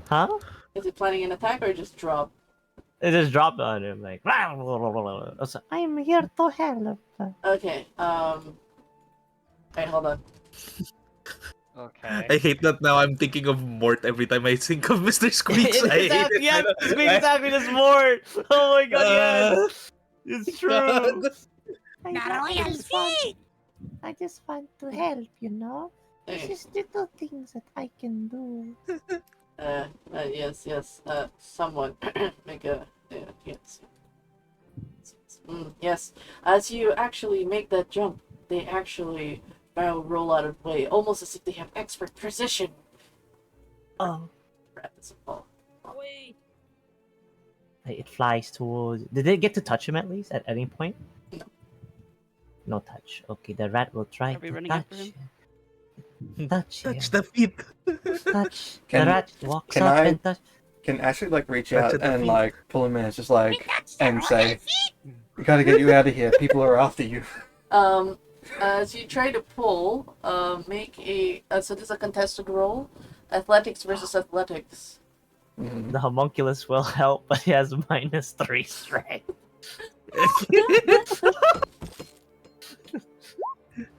Huh? Is it planning an attack or just drop? It just dropped on him like. I was like, I'm here to help. Okay. Wait, hold on. Okay. I hate that now. I'm thinking of Mort every time I think of Mr. Squeaks. I hate it. Yeah, I know. Squeaks exactly this more. Oh my god, yes. It's true. God. I just want to help, you know? Hey. just little things that I can do. Yes. Someone make a yes. Yes. As you actually make that jump, they actually roll out of the way, almost as if they have expert precision. Oh. Rapids fall. Wait. It flies towards. Did it get to touch him at least at any point? No. No touch. Okay, the rat will try Are we to running touch after him? Touch him. Touch the feet. Touch. Can- the rat walks can up I- and touch. Can Ashley like reach Touch out at the and feet. like pull him in? It's just like and say, "We gotta get you out of here. People are after you." As you try to pull, make a so this is a contested roll, athletics versus athletics. Mhm. The homunculus will help, but he has -3 strength.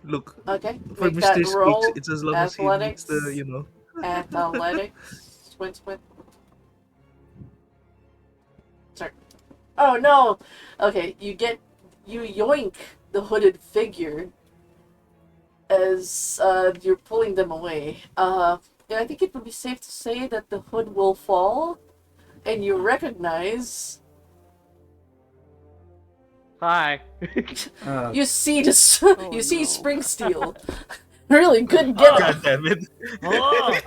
Look, Okay, for make that Mr. roll. Squeaks, it's as long as he meets Athletics. the. Athletics. Twin. Sorry. Oh no. Okay, you yoink the hooded figure as you're pulling them away. Yeah, I think it would be safe to say that the hood will fall, and you recognize. Hi. You see this. Oh, you see no. Spring Steel. Really good get God damn it. Oh!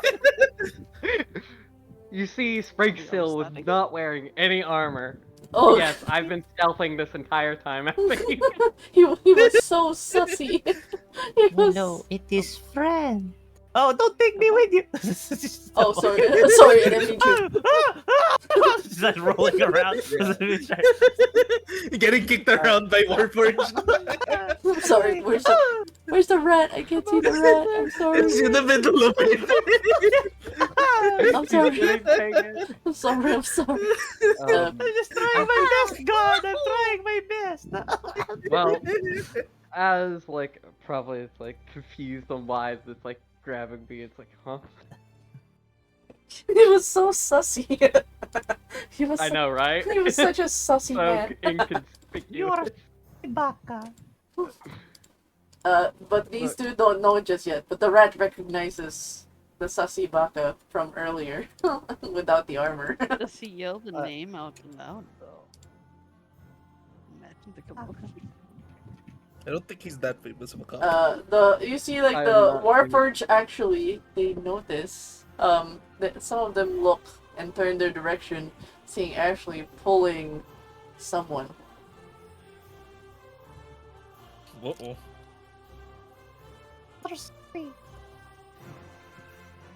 You see Springstill Wait, I'm with not wearing any armor. Oh, Yes, I've been stealthing this entire time. he was so sussy. He was... Hello, it is friend. Oh, don't take me with you. Oh, sorry. Sorry, I didn't mean to. Just like rolling around. Getting kicked around by Warforged. I'm sorry. Where's the rat? I can't see the rat. I'm sorry. It's in the middle of it. I'm sorry. Dang I'm sorry. I'm sorry. it. I'm just trying my best, God. I'm trying my best. Well, as like probably it's like confused on why this like grabbing me. It's like, huh? He was so sussy. he was. I know, right? He was such a sussy So man. inconspicuous. Baka. But these Look. two don't know it just yet. But the rat recognizes the sussy baka from earlier without the armor. Does he yell the name out loud though? Imagine the commotion. I don't think he's that famous of a cop. You see like I'm the not Warforged actually they notice that some of them look and turn their direction, seeing Ashley pulling someone. Uh-oh.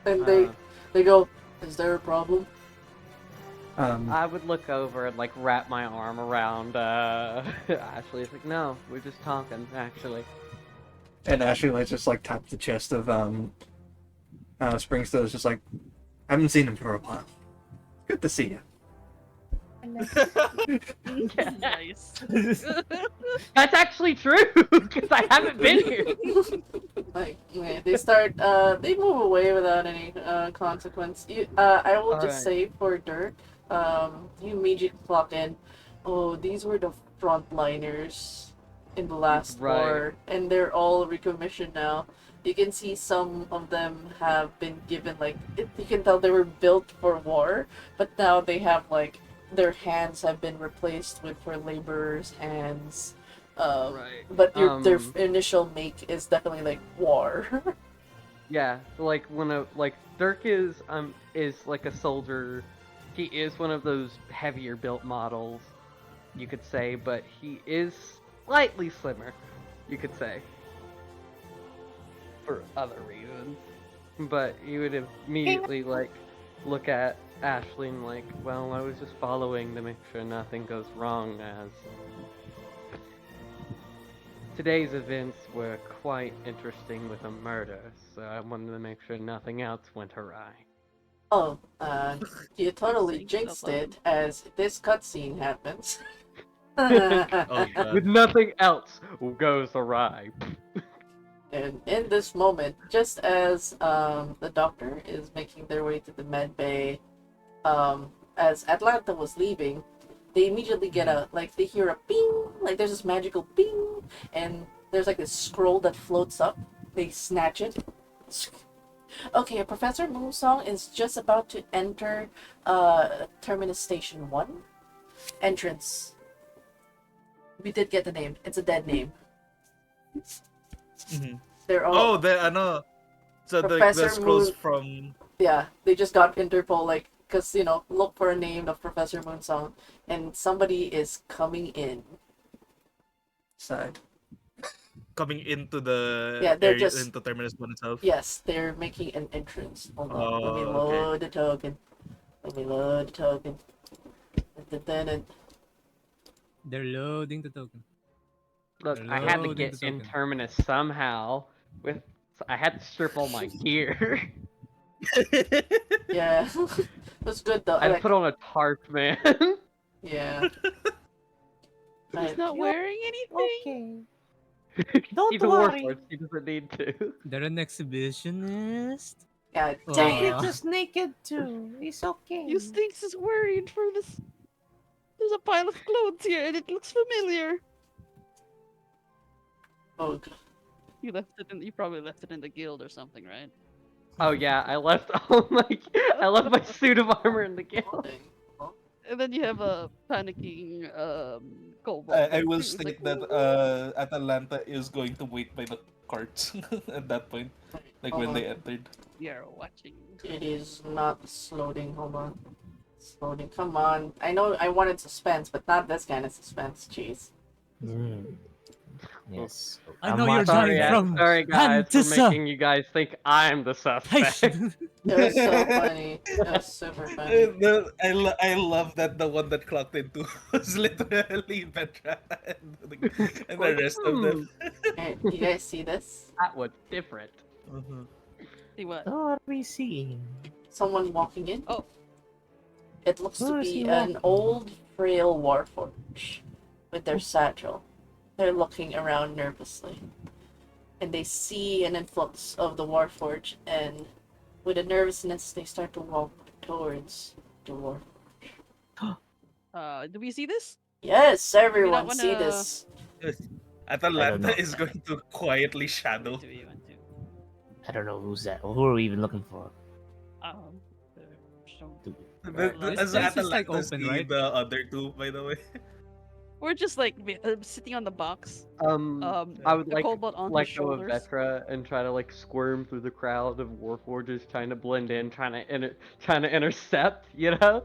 And Uh. they go, "Is there a problem?" I would look over and like wrap my arm around Ashley. It's like, no, we're just talking, actually. And Ashley like just like tap the chest of Springstone. Is just like, haven't seen him for a while. Good to see you. Nice. That's actually true, because I haven't been here. Like they start they move away without any consequence. I will just Alright. say for Dirk, you immediately clock in. Oh, these were the frontliners in the last war, and they're all recommissioned now. You can see some of them have been given you can tell they were built for war, but now they have their hands have been replaced for laborers' hands. But their initial make is definitely war. Yeah, like when Dirk is like a soldier. He is one of those heavier built models, you could say, but he is slightly slimmer, you could say, for other reasons. But you would immediately look at Ashley and well, I was just following to make sure nothing goes wrong, as today's events were quite interesting with a murder, so I wanted to make sure nothing else went awry. Oh, you totally Saying jinxed stuff it as this cutscene happens. Oh god. With nothing else goes awry. And in this moment, just as the doctor is making their way to the med bay, as Atlanta was leaving, they immediately get they hear a ping, there's this magical ping, and there's this scroll that floats up. They snatch it. Okay, Professor Moonsong is just about to enter Terminus Station 1 entrance. We did get the name. It's a dead name. Mm-hmm. They're all... Oh, the so Professor the scrolls Moon... from... Yeah, they just got Interpol, because, look for a name of Professor Moonsong, and somebody is coming in. Side. Coming into the they're area, just... into Terminus 1 itself. Yes, they're making an entrance. Hold on, let me okay. load the token. They're loading the token. Look, They're I had to loading get the in token. Terminus somehow. I had to strip all my gear. Yeah, that's good though. I had to put on a tarp, man. Yeah. He's not wearing anything. Okay. Don't He's a worry. warforged. He doesn't need to. They're an exhibitionist. God Oh. dang He's it. just naked too. It's okay. You Stinks is worried for this. There's a pile of clothes here, and it looks familiar. Oh, You left it in. You probably left it in the guild or something, right? Oh yeah, I left I left my suit of armor in the guild. And then you have a panicking kobold. I there, will too. It's state like, that Atalanta is going to wait by the carts at that point, when they entered. We are watching. It is not loading. Hold on. It's loading. Come on. I know I wanted suspense, but not this kind of suspense. Jeez. Yes. I know you're Sorry, dying from sorry guys for Hantissa. making you guys think I'm the suspect. It was so funny. It was super funny. I love that the one that clocked into was literally Petra and the rest of them. Hey, you guys see this? That was different. See what? What are we seeing? Someone walking in? Oh. It looks to Who is be he an walking? old, frail warforged with their satchel. They're looking around nervously. and they see an influx of the Warforged, and with a nervousness, they start to walk towards the Warforged. Do we see this? Yes, not everyone see wanna- this. Atalanta know. is going to quietly You shadow. want to, you want to. I don't know who's that. Who are we even looking for? Um, uh, so- The- This As place is, like, Atalanta open, see right? the other two, by the way. we're just like sitting on the box. I would the like cobalt on his let go of shoulders. Vetra and try to like squirm through the crowd of Warforgers, trying to blend in, trying to intercept. You know.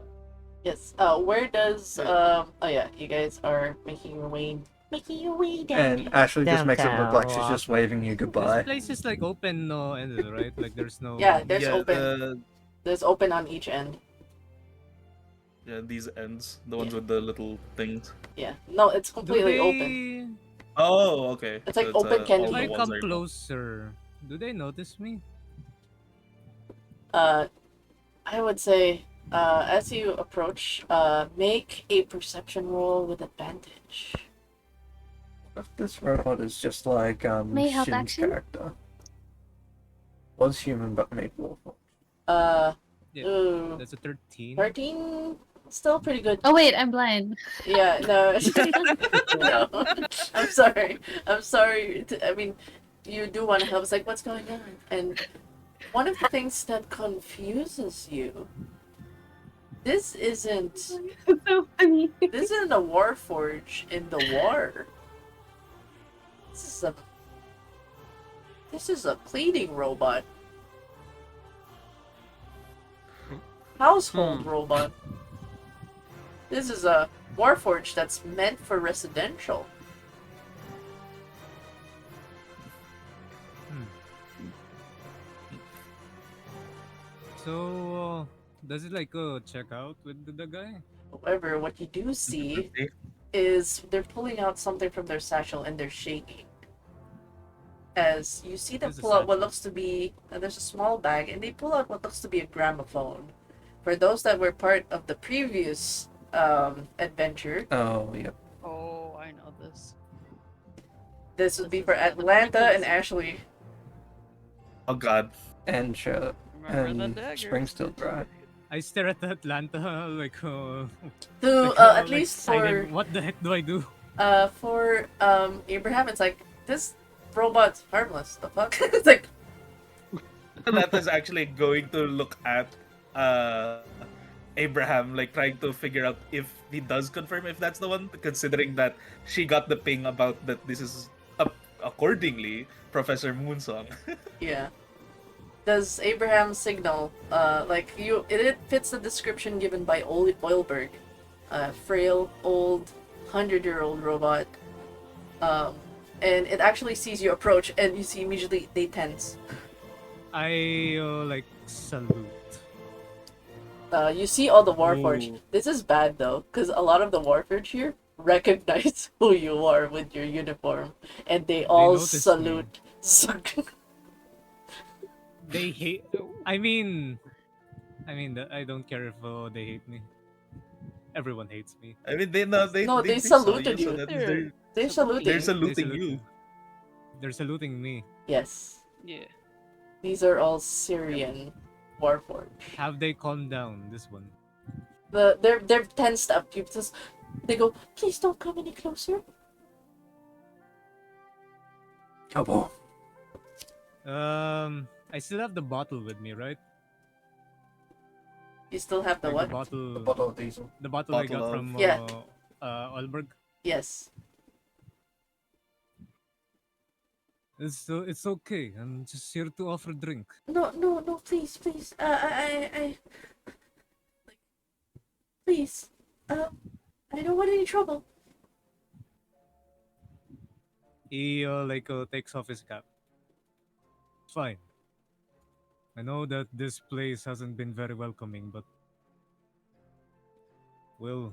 Yes. Where does Oh yeah, you guys are making your way down. And Ashley just makes it look like she's Downtown, just waving you This goodbye. place is like open, no ended, right? Like there's no. Yeah, there's yeah, open. There's open on each end. yeah, these ends, the ones with the little things. Yeah. No, it's Do completely they... open. Oh, okay. It's like open all canteen. If the I ones come are- closer, do they notice me? I would say, as you approach, make a perception roll with advantage. This robot is just like May I help Shin's action? character. Was human but made warforged. Yeah, Ooh, that's a 13. 13? Still pretty good. Oh wait, I'm blind. Yeah, no. No. I'm sorry. I'm sorry. I mean, you do want to help. It's like, what's going on? And one of the things that confuses you, this isn't so funny. this isn't a Warforge in the war. This is a cleaning robot. Household robot. This is a Warforge that's meant for residential. So, does it like check out with the guy? However, what you do see is they're pulling out something from their satchel and they're shaking. As you see them There's a pull out what satchel. looks to be, there's a small bag, and they pull out what looks to be a gramophone. For those that were part of the previous adventure, Oh, yep. Oh, I know this. this would This be is for the Atlanta and Beatles. Ashley. Oh god. And Remember and the daggers. Springstill, right? I stare at Atlanta like, To like, at like least silent, for what the heck do I do? Abraham, it's like this robot's harmless. The fuck? It's like Atlanta's actually going to look at Abraham, like trying to figure out if he does confirm if that's the one, considering that she got the ping about that this is accordingly Professor Moonsong. yeah. Does Abraham signal like you? It fits the description given by Oilberg, frail, old, 100-year-old robot. And it actually sees you approach, and you see immediately they tense. I like salute. You see all the Warforged. Ooh. This is bad though, because a lot of the Warforged here recognize who you are with your uniform, and they all notice me. salute. They hate. I mean, I don't care if they hate me. Everyone hates me. I mean, they No, they saw saluted so you. that They're They're saluting. they're They saluting salute- you. They're saluting me. Yes, Yeah. these are all Syrian Warforged. Have they calmed down? This one. They're tensed up. You just they go, please don't come any closer. Couple. I still have the bottle with me, right? You still have the Like what? The bottle of diesel. The bottle I Bottle got of- from Yeah. Alberg. Yes. It's okay. I'm just here to offer drink. No, no, no, please, please. Please. I don't want any trouble. He takes off his cap. It's fine. I know that this place hasn't been very welcoming, but well,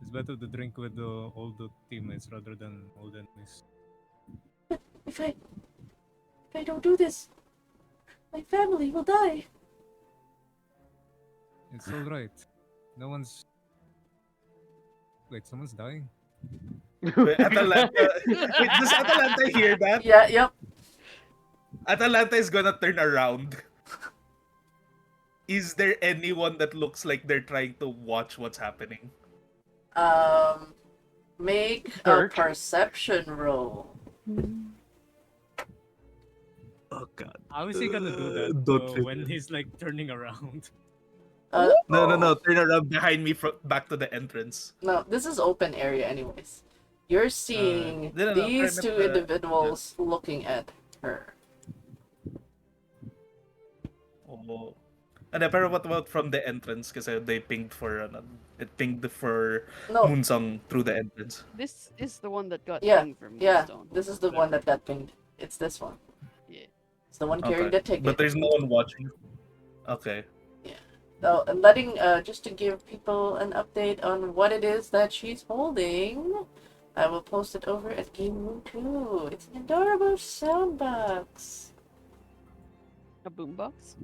it's better to drink with the older teammates rather than old enemies. If I don't do this, my family will die. It's all right. No one's. Wait, someone's dying. Wait, Atalanta. Wait, does Atalanta hear that? Yeah, yep. Atalanta is gonna turn around. Is there anyone that looks like they're trying to watch what's happening? Make a Search. perception roll. Oh god. How is he gonna do that Don't feel when it. he's like turning around? No. Turn around behind me back to the entrance. No, this is open area anyways. You're seeing No. these Try two not to- individuals looking at her. Oh. And then, pero what about from the entrance? Kasi they pinged for it pinged for No, Moonsong through the entrance. This is the one that got yeah, pinged from yeah. Moonstone. This is the one that got pinged. It's this one. Yeah. It's the one carrying the ticket. But there's no one watching. Okay. So, just to give people an update on what it is that she's holding, I will post it over at Game Room 2. It's an adorable soundbox. A boombox?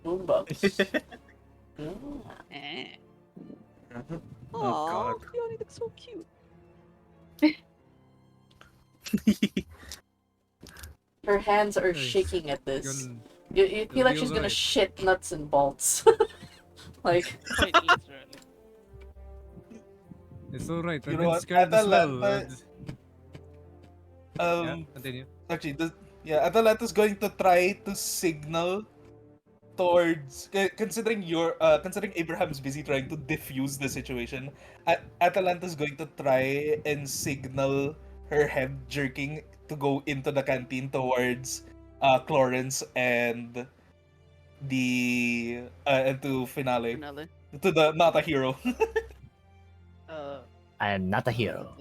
Boombox. Yeah. Eh. Oh, Aw, God. Fiona looks so cute. Her hands are Nice. shaking at this. Gonna- You feel like be she's gonna alright. shit nuts and bolts. Like, Quite literally. It's alright. You I've know been what? scared as well. Atalanta- Yeah, continue. Actually, Atalanta's going to try to signal towards considering Abraham's busy trying to diffuse the situation. Atalanta's going to try and signal her head jerking to go into the canteen towards Clarence and the and to Finale Finale. to the not a hero. I am not a hero.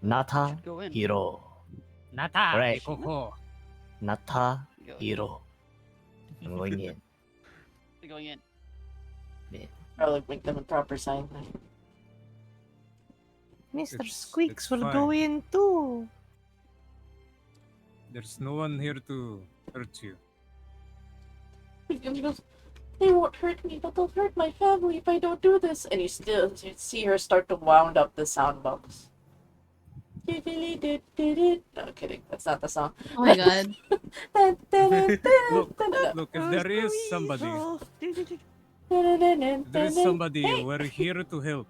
Not a Should go in. hero. Nata, Right. Ikoko. Not a Go in. hero. I'm going in. They're going in. or like make them a proper sign. Mr. It's- Squeaks it's will go fine. in too. There's no one here to hurt you. And she goes, they won't hurt me, but they'll hurt my family if I don't do this. And you see her start to wound up the sound box. No, kidding. That's not the song. Oh my god. Look, if there is somebody, we're here to help.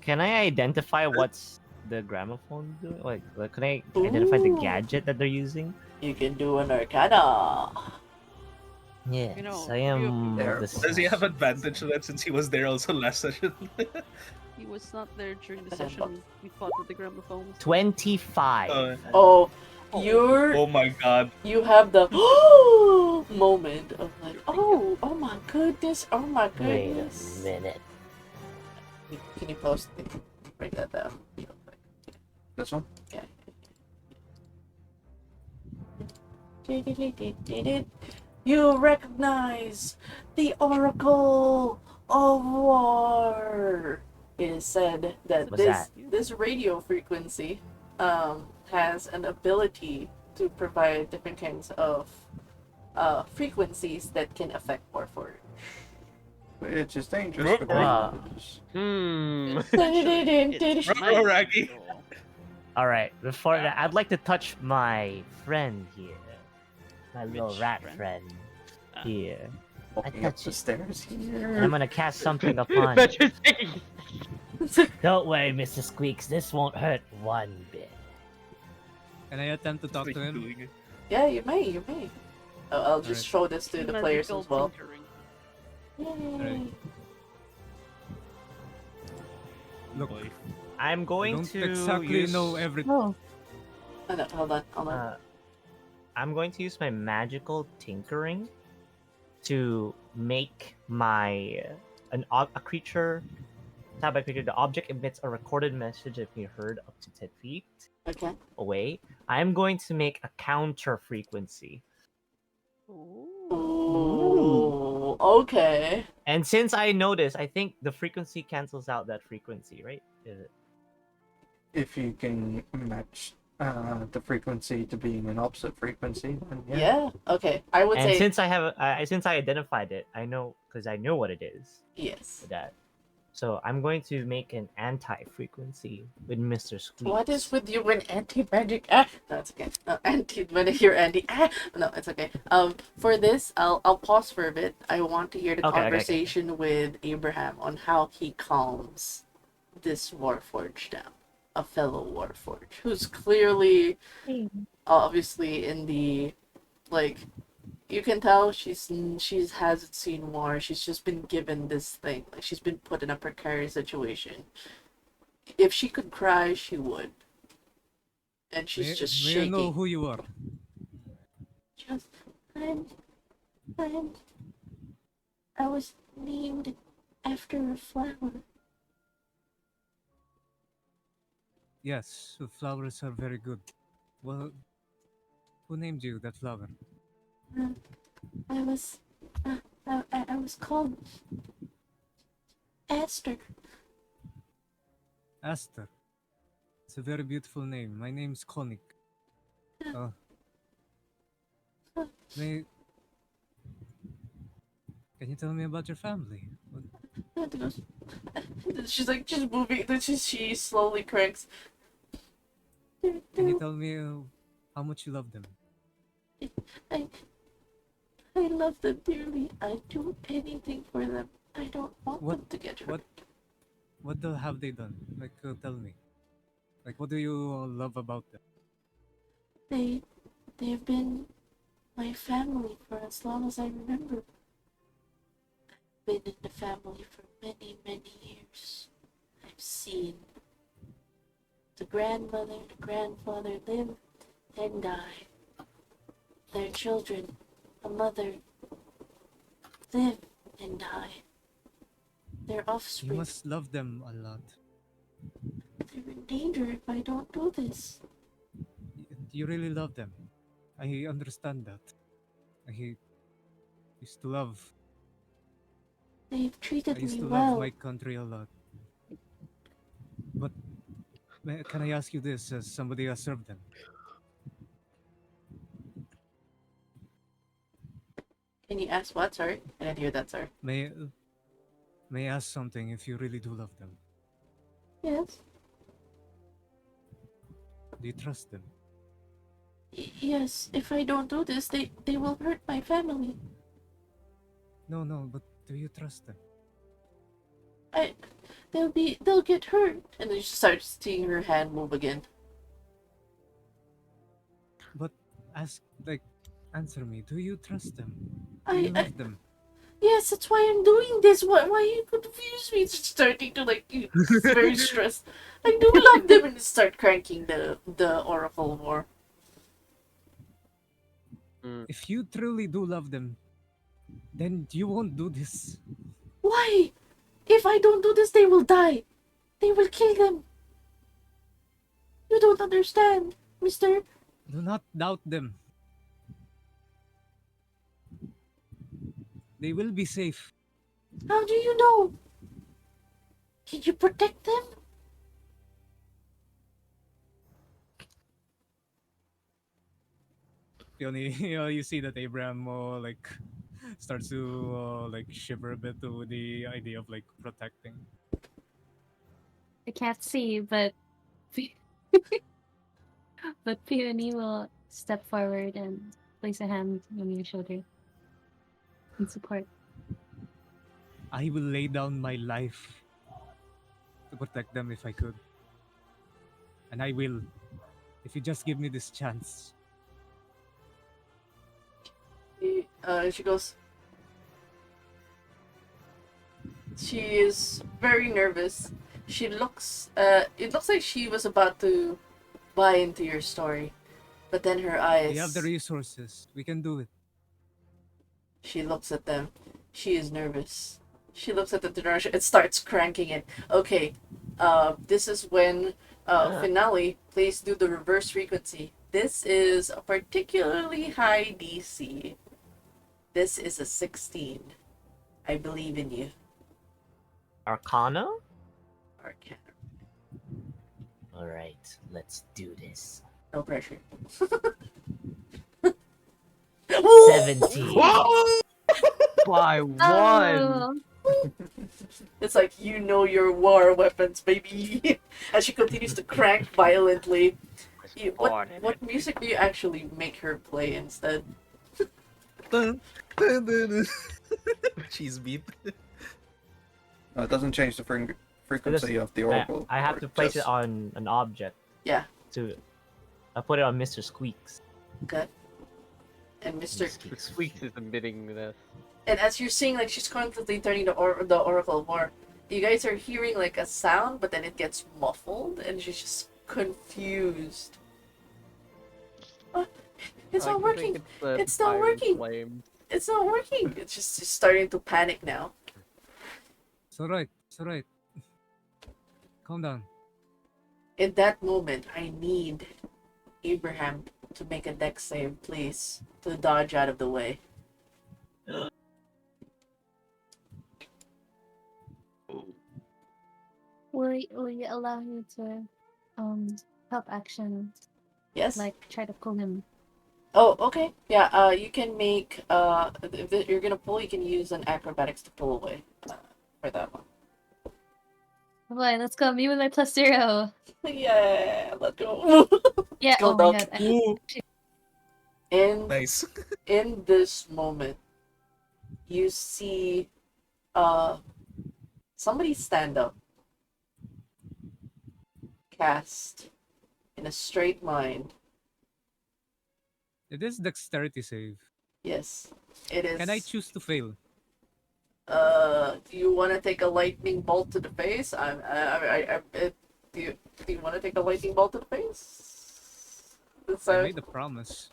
Can I identify what's the gramophone doing? Like, can I identify the Ooh. gadget that they're using? You can do an arcana. Yes, know, I am. There. The Does he have advantage to that since he was there also last session? He was not there during the session we fought with the gramophones. 25. Oh, oh you're my god. you have the moment of like, oh my goodness, oh my Wait a goodness. minute. Can you post it? Break that down. This one? You recognize the Oracle of War. It is said that What's that? this radio frequency has an ability to provide different kinds of frequencies that can affect Warforged. Which is dangerous for Ah. breakers. It's Bravo, Raggy. All right. Before that, I'd like to touch my friend here, my little Which rat friend? friend Ah. here. Walking up touch the it. stairs And I'm here. gonna cast something upon But you. you're taking Don't worry, Mr. Squeaks. This won't hurt one bit. Can I attempt to talk to him? Yeah, you may. I'll just Alright. show this to the players magical as well. tinkering. Yay. Alright. Look, I'm I going don't to exactly use, know everything. Oh, Oh, no, hold on. I'm going to use my magical tinkering to make my a creature. Tab by creature. The object emits a recorded message if you heard up to 10 feet Okay. away. I'm going to make a counter frequency. Ooh, okay. And since I noticed, I think the frequency cancels out that frequency, right? Is it? If you can match the frequency to being an opposite frequency, then yeah. Yeah. Okay. I would And say since I have, since I identified it, I know because I know what it is. yes. For that. So I'm going to make an anti-frequency with Mr. Squeaks. What is with you and anti-magic? Ah, no, it's okay. No, when I hear anti, no, it's okay. For this, I'll pause for a bit. I want to hear the Okay. conversation with Abraham on how he calms this Warforged down, a fellow Warforged who's clearly, obviously, in the like. You can tell she hasn't seen war. She's just been given this thing. Like she's been put in a precarious situation. If she could cry, she would. And she's just May I know shaking. who you are? Just, I'm, I was named after a flower. Yes, the flowers are very good. Well, who named you that flower? I was, I was called Aster. Aster. It's a very beautiful name. My name's Konik. May... Can you tell me about your family? She's like just moving. Then she slowly cranks. Can you tell me how much you love them? I love them dearly. I'd do anything for them. I don't want them to get hurt. What have they done? Like, tell me. Like, what do you love about them? They've been my family for as long as I remember. I've been in the family for many, many years. I've seen the grandmother, the grandfather live and die. Their children, a mother, live and die. Their offspring. You must love them a lot. They're in danger if I don't do this. You really love them. I understand that. I used to love. They've treated I used me to well. love my country a lot. But can I ask you this, as somebody who has served them? Can you ask what? Sorry, I didn't hear that. Sorry. May I ask something if you really do love them? Yes. Do you trust them? Yes. If I don't do this, they will hurt my family. No, but do you trust them? They'll get hurt. And then she starts seeing her hand move again. But answer me. Do you trust them? Do you love them? Yes, that's why I'm doing this. Why you confuse me? It's starting to very stressed. I do love them, and start cranking the oracle more. If you truly do love them, then you won't do this. Why? If I don't do this, they will die. They will kill them. You don't understand, mister. Do not doubt them. They will be safe. How do you know? Can you protect them? You see that Abraham starts to shiver a bit with the idea of protecting. I can't see, but Peony will step forward and place a hand on your shoulder in support. I will lay down my life to protect them if I could. And I will, if you just give me this chance. She goes. She is very nervous. She looks. It looks like she was about to buy into your story, but then her eyes. We have the resources. We can do it. She looks at them. She is nervous. She looks at the direction. It starts cranking it. Okay. This is when finale. Please do the reverse frequency. This is a particularly high DC. This is a 16. I believe in you. Arcana? Arcana. Alright, let's do this. No pressure. 17. By one. It's like, you know your war weapons, baby. As she continues to crank violently. What music do you actually make her play instead? Dun, dun, dun, dun. Cheese beat. It doesn't change the frequency of the oracle. I have or to place it just- on an object. Yeah. I put it on Mr. Squeaks. Okay. And Mr. The Squeaks is emitting this. And as you're seeing, like, she's constantly turning the oracle more, you guys are hearing like a sound, but then it gets muffled, and she's just confused. What? It's not working. It's not working. It's not working. It's just she's starting to panic now. It's alright. It's alright. Calm down. In that moment, I need Abraham to make a dex save, please, to dodge out of the way. Will you allow me to help action? Yes. Like try to pull him. Oh, okay. Yeah. You can make if you're gonna pull, you can use an acrobatics to pull away for that one. Boy, let's go. Me with my +0. Yeah, let's go. Yeah. Go, Oh my dog. god. Nice. In this moment, you see somebody stand up, cast in a straight line. It is dexterity save. Yes, it is. Can I choose to fail? Do you want to take a lightning bolt to the face? Do you want to take a lightning bolt to the face? I made a promise.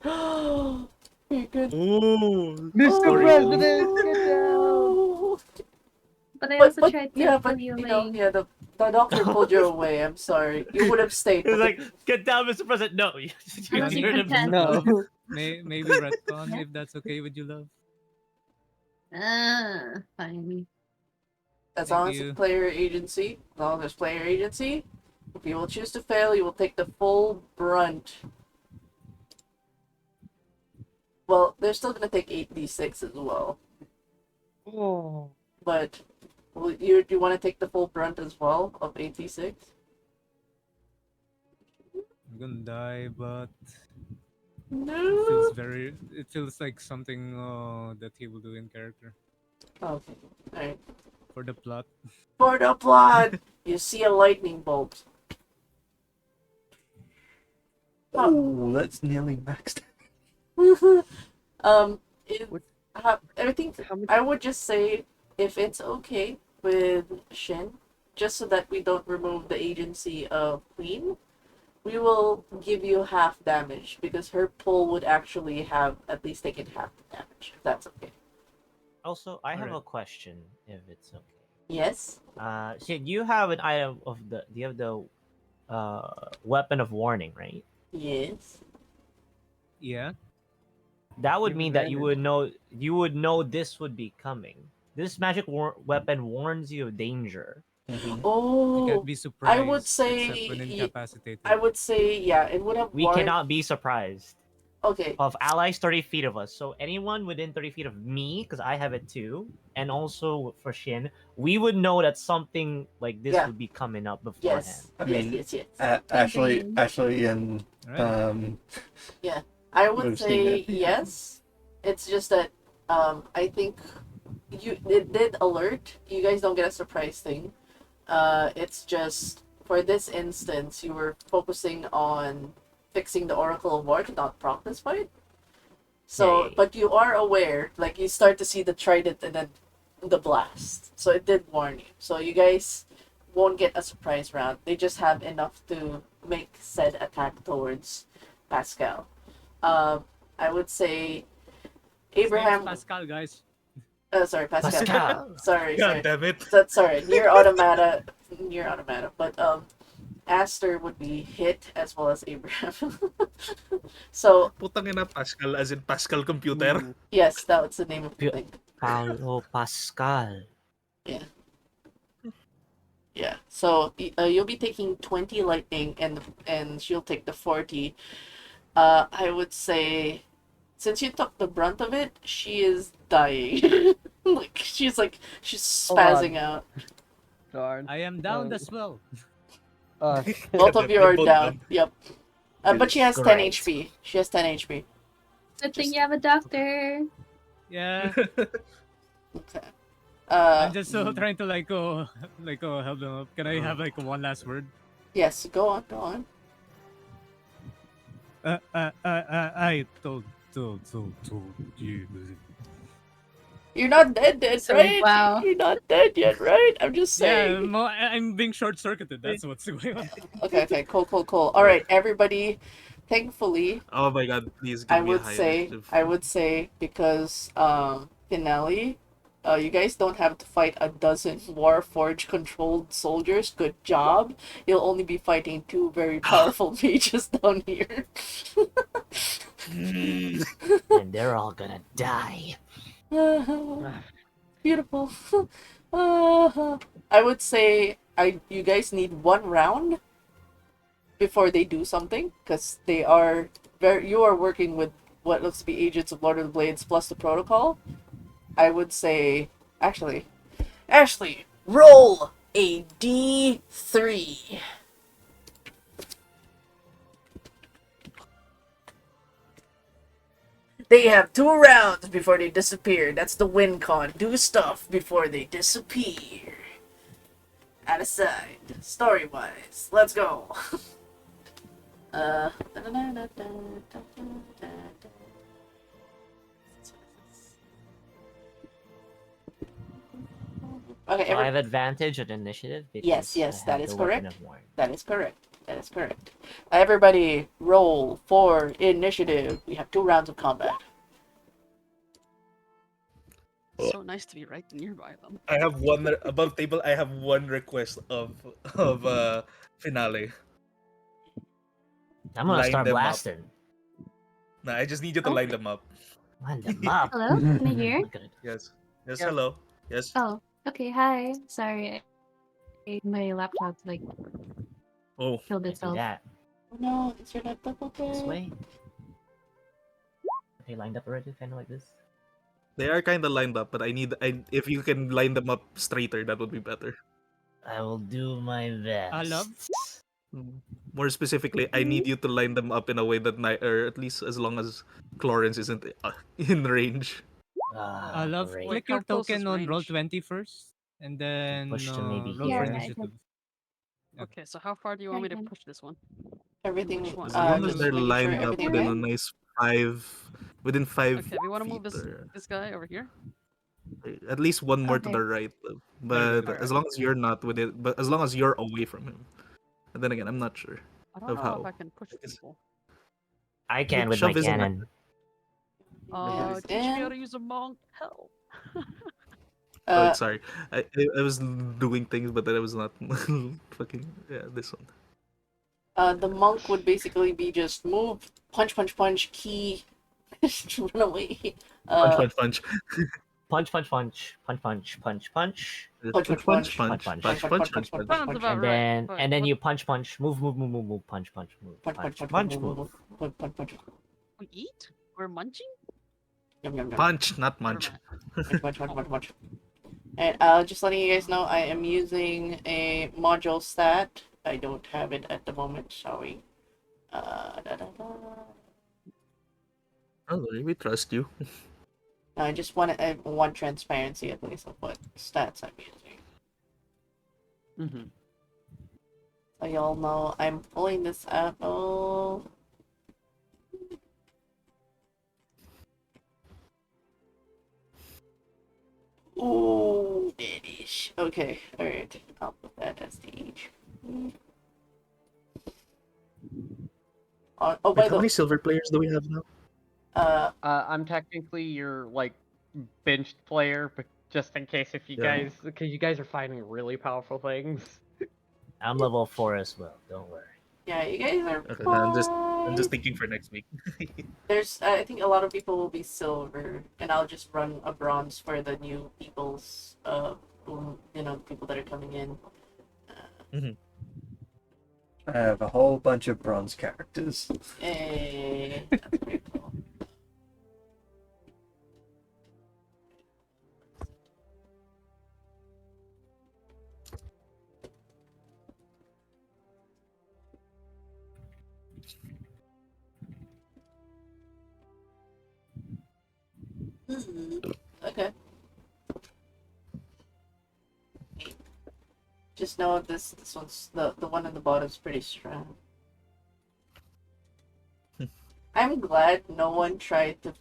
You could. Ooh. Mr. Oh. President, get down! But I also tried to yeah, pull but you you know, away. yeah, the doctor pulled you away. I'm sorry. You would have stayed. It's but like, get down, Mr. President. No, you Unless you heard him. contend. No. Maybe retcon if that's okay with you, love. Fine. As Thank long as you. it's player agency, as long as there's player agency, if you will choose to fail, you will take the full brunt. Well, they're still gonna take 8d6 as well. Oh. But do you want to take the full brunt as well of 8d6? I'm gonna die, but No. it feels like something that he will do in character Okay. Alright. for the plot. For the plot, you see a lightning bolt. Oh, that's nearly maxed. It, What- I think How much? I would just say, if it's okay with Shin, just so that we don't remove the agency of Queen, we will give you half damage, because her pull would actually have at least taken half the damage, if that's okay. Also, I have Alright. a question, if it's okay. Yes? Shit, you have an item of you have the weapon of warning, right? Yes. Yeah. That would Give mean that advantage. you would know this would be coming. This magic weapon warns you of danger. You Oh, can't be surprised. I would say except when incapacitated. I would say, yeah, it would have We warned. cannot be surprised Okay, of allies 30 feet of us. So anyone within 30 feet of me, because I have it too, and also for Shin, we would know that something like this Yeah. would be coming up beforehand. yes. I mean, yes. Ashley, Agreed. Ashley, and Right. I would We've seen say that. yes. It's just that I think it did alert. You guys don't get a surprise thing. It's just for this instance you were focusing on fixing the Oracle of War to not proc this fight. So, Yay. but you are aware, like you start to see the trident and then the blast. So it did warn you. So you guys won't get a surprise round. They just have enough to make said attack towards Pascal. I would say His name's Abraham. Pascal, guys. Sorry, Pascal. Pascal. sorry. God damn it. Sorry. Near automata. But Aster would be hit as well as Abraham. So Putang ina, Pascal, as in Pascal computer. yes, that was the name of the thing. Paulo Pascal. Yeah. So you'll be taking 20 lightning, and she'll take the 40. I would say, since you took the brunt of it, she is dying. Like she's Hold on. spazzing out. Darn. I am down as well. Both of you They're are both down. Yep. But she has 10 Great. HP. She has 10 HP. Good thing Just- you have a doctor. Yeah. Okay. I'm just trying to help them up. Can I have like one last word? Yes, go on. I told you. You're not dead, So, right? wow. You're not dead yet, right? I'm just Yeah, saying. I'm being short circuited. That's what's going on. Okay, cool. All right, everybody. Thankfully, Oh my god, please I give me a would high say, initiative. because finale, you guys don't have to fight a dozen Warforge controlled soldiers. Good job. You'll only be fighting 2 very powerful mages down here. And they're all gonna die. Beautiful. I would say you guys need 1 round before they do something, because you are working with what looks to be agents of Lord of the Blades plus the protocol. I would say Ashley, roll a D3. They have 2 rounds before they disappear. That's the win con. Do stuff before they disappear. Out of sight. Story-wise. Let's go. Okay, So I have advantage at initiative because Yes, I that have is the Weapon correct. of War. That is correct. Everybody, roll for initiative. We have 2 rounds of combat. So nice to be right nearby them. I have one above table. I have one request of finale. I'm gonna Line start them up. blasting. No, I just need you to Oh. line them up. Line them up. Hello? Am I here? Look at it. Yes. Yes. Yep. Hello. Yes. Oh, okay. Hi. Sorry, my laptop Oh. killed Can't do itself. that. Oh no, is your laptop This okay? way. Okay, lined up already, kind of like this. They are kind of lined up, but if you can line them up straighter, that would be better. I will do my best. Love? More specifically, I need you to line them up in a way that or at least as long as Clarence isn't in range. Love, Great. Like, click your how close is token on roll range? 20 first, and then Push to maybe roll Yeah, for here. I initiative. Okay, so how far do you want me to Dragon. push this one? Everything, Which one? As long as just they're making sure lined up everything within a okay. nice within 5 Okay, we want to feet move this guy over here. at least one more to Okay. the right. There But you go. as Alright. long as you're not with it, but as long as you're away from him. And then again, I'm not sure I don't of know if how. I can push Because people. I can with my shove isn't cannon. Yes, Teach me how and to use a monk. Help. Oh, sorry. I was doing things, but then I was not fucking this one. the monk would basically be just move, punch, key, run away. Punch, punch, punch. Punch, punch, punch, punch, punch, punch, punch. Punch, Punch, punch, punch, punch, punch. punch, punch, punch. Sounds about And right. then but and then what- you punch, punch, move, move, move, move, move, punch, punch, move, punch, move. Punch. we eat? We're munching? Yum. Punch, not Never munch. mind. Punch. And just letting you guys know, I am using a module stat. I don't have it at the moment. Sorry. Oh, we trust you. I want transparency at least of what stats I'm using. Mm-hmm. So y'all know I'm pulling this out. Oh. Ooh, daddish. Okay, alright. I'll put that as the age. Oh, by Wait, how the many silver players do we have now? I'm technically your like benched player, but just in case if you Yeah. guys, because you guys are finding really powerful things. I'm level 4 as well. Don't worry. yeah, you guys are Okay, no, I'm just fine. thinking for next week. There's, I think a lot of people will be silver, and I'll just run a bronze for the new people's, people that are coming in. I have a whole bunch of bronze characters. Hey, that's pretty cool. Okay. Just know this one's the one on the bottom's pretty strong. I'm glad no one tried to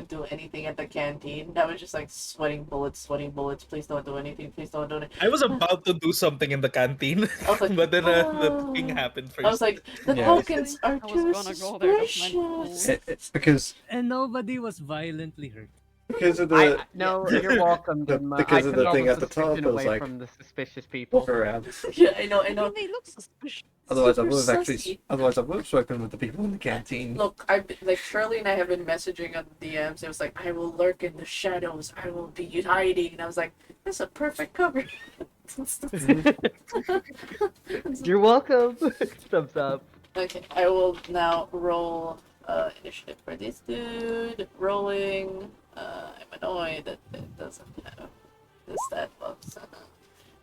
do anything at the canteen. That was just like sweating bullets. Please don't do anything. Please don't do it. I was about to do something in the canteen, I was like, but then the thing happened first. I was like, the Yeah. tokens are I was too gonna go there to find suspicious. It's because And nobody was violently hurt. of I the no, you're welcome, Denma. because I of took the all thing the at the top, suspicion I was away like, from the suspicious people. walk around. Yeah, I know. I mean, they look suspicious. Otherwise, I Super would have actually. sussy. Otherwise, I would have spoken with the people in the canteen. Look, like Shirley and I have been messaging on the DMs. It was like, I will lurk in the shadows. I will be hiding, and I was like, that's a perfect cover. You're welcome. Thumbs up. Okay, I will now roll initiative for this dude. Rolling. I'm annoyed that it doesn't have the stat buffs.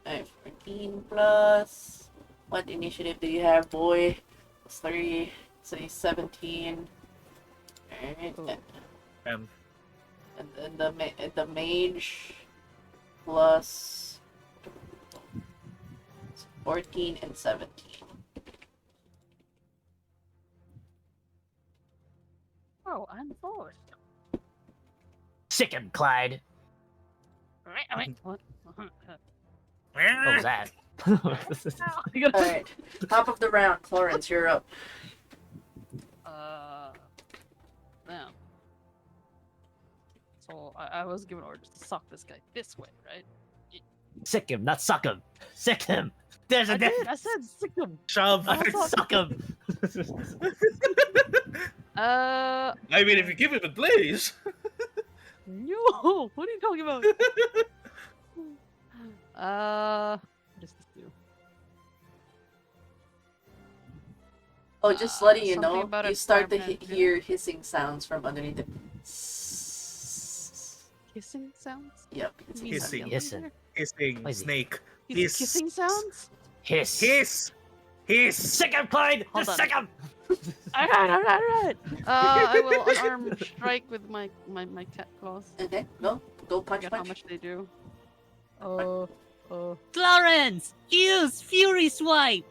I'm 14 plus. What initiative do you have, boy? It's 3. So he's 17. Alright. Oh. Um, And then the mage plus 14 and 17. Oh, I'm forward. Sick him, Clyde. What? What was that? Alright. Top of the round, Clarence, you're up. Now. So I was given orders to suck this guy this way, right? Sick him, not suck him. Sick him. There's a I did. difference. I said sick him. shove. I thought- Suck him. I mean, if you give him a place. No. What are you talking about? What does this do? Oh, just letting you Something know, about you a start to permanent hear hissing sounds from underneath it. Kissing sounds? Yep. You mean Hissing. down Hissing. there? Hissing What is he? snake. He's Hiss. kissing sounds? Hiss. Hiss. Hiss. Sick him, Clyde. Hold Just on. sick him. Alright. I will unarmed strike with my cat claws. Okay, go punch, Forget how punch. much they do. Clarence, use Fury Swipe.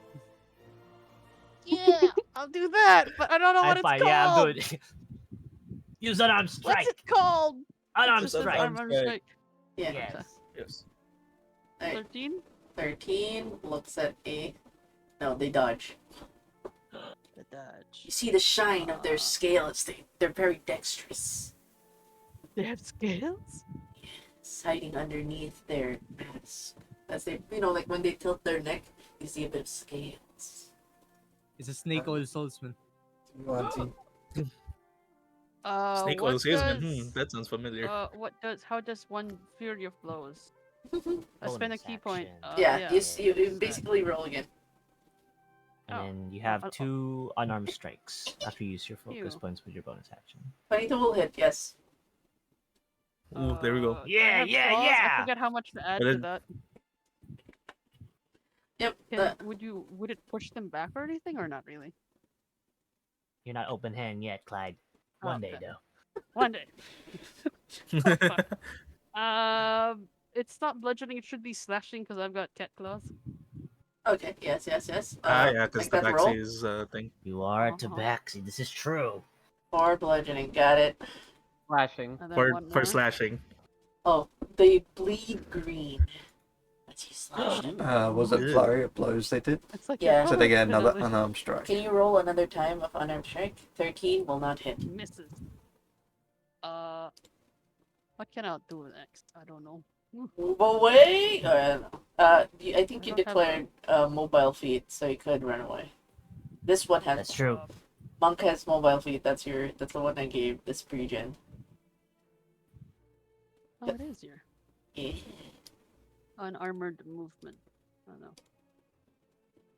Yeah, I'll do that, but I don't know what I'm it's fine. called. Yeah, I'm good. Use unarmed strike. What's it called? Unarmed It's just strike. an unarmed strike. Yeah. Yes. Yes. Alright, 13? 13 looks at a. No, they dodge. The dodge. You see the shine of their scales. They're very dexterous. They have scales? It's hiding underneath their mask. As they, like when they tilt their neck, you see a bit of scales. It's a snake oil salesman. Snake What oil salesman. does- That sounds familiar. How does one Fury of Blows? I spend a Bonus key point. action. Yeah, you What is that? basically roll again. And Oh. then you have Oh. 2 unarmed strikes after you use your focus Ew. points with your bonus action. 22 will hit, yes. Ooh, there we go. Do I Yeah, have yeah, claws? I yeah. forget how much to add But to then- that. Yep. Would it push them back or anything, or not really? You're not open hand yet, Clyde. One day, Okay. though. One day. It's not bludgeoning. It should be slashing because I've got cat claws. Okay, yes. Yeah, because make the that roll. Baxi's thing. You are Uh-huh. Tabaxi. This is true. For bludgeoning, got it. Flashing. And then For one for more. slashing. Oh, they bleed green. Let's use slash. Was it Ew. flurry of blows they did? It's like Yeah. So they get another definitely unarmed strike. Can you roll another time of unarmed strike? 13 will not hit. misses. What can I do next? I don't know. Move away? Or, I don't know. I think I you don't have declared mobile feet, so you could run away. This one has That's true. Monk has mobile feet. That's the one I gave this pre-gen. Oh, it is here. Yeah. Unarmored movement. I don't know.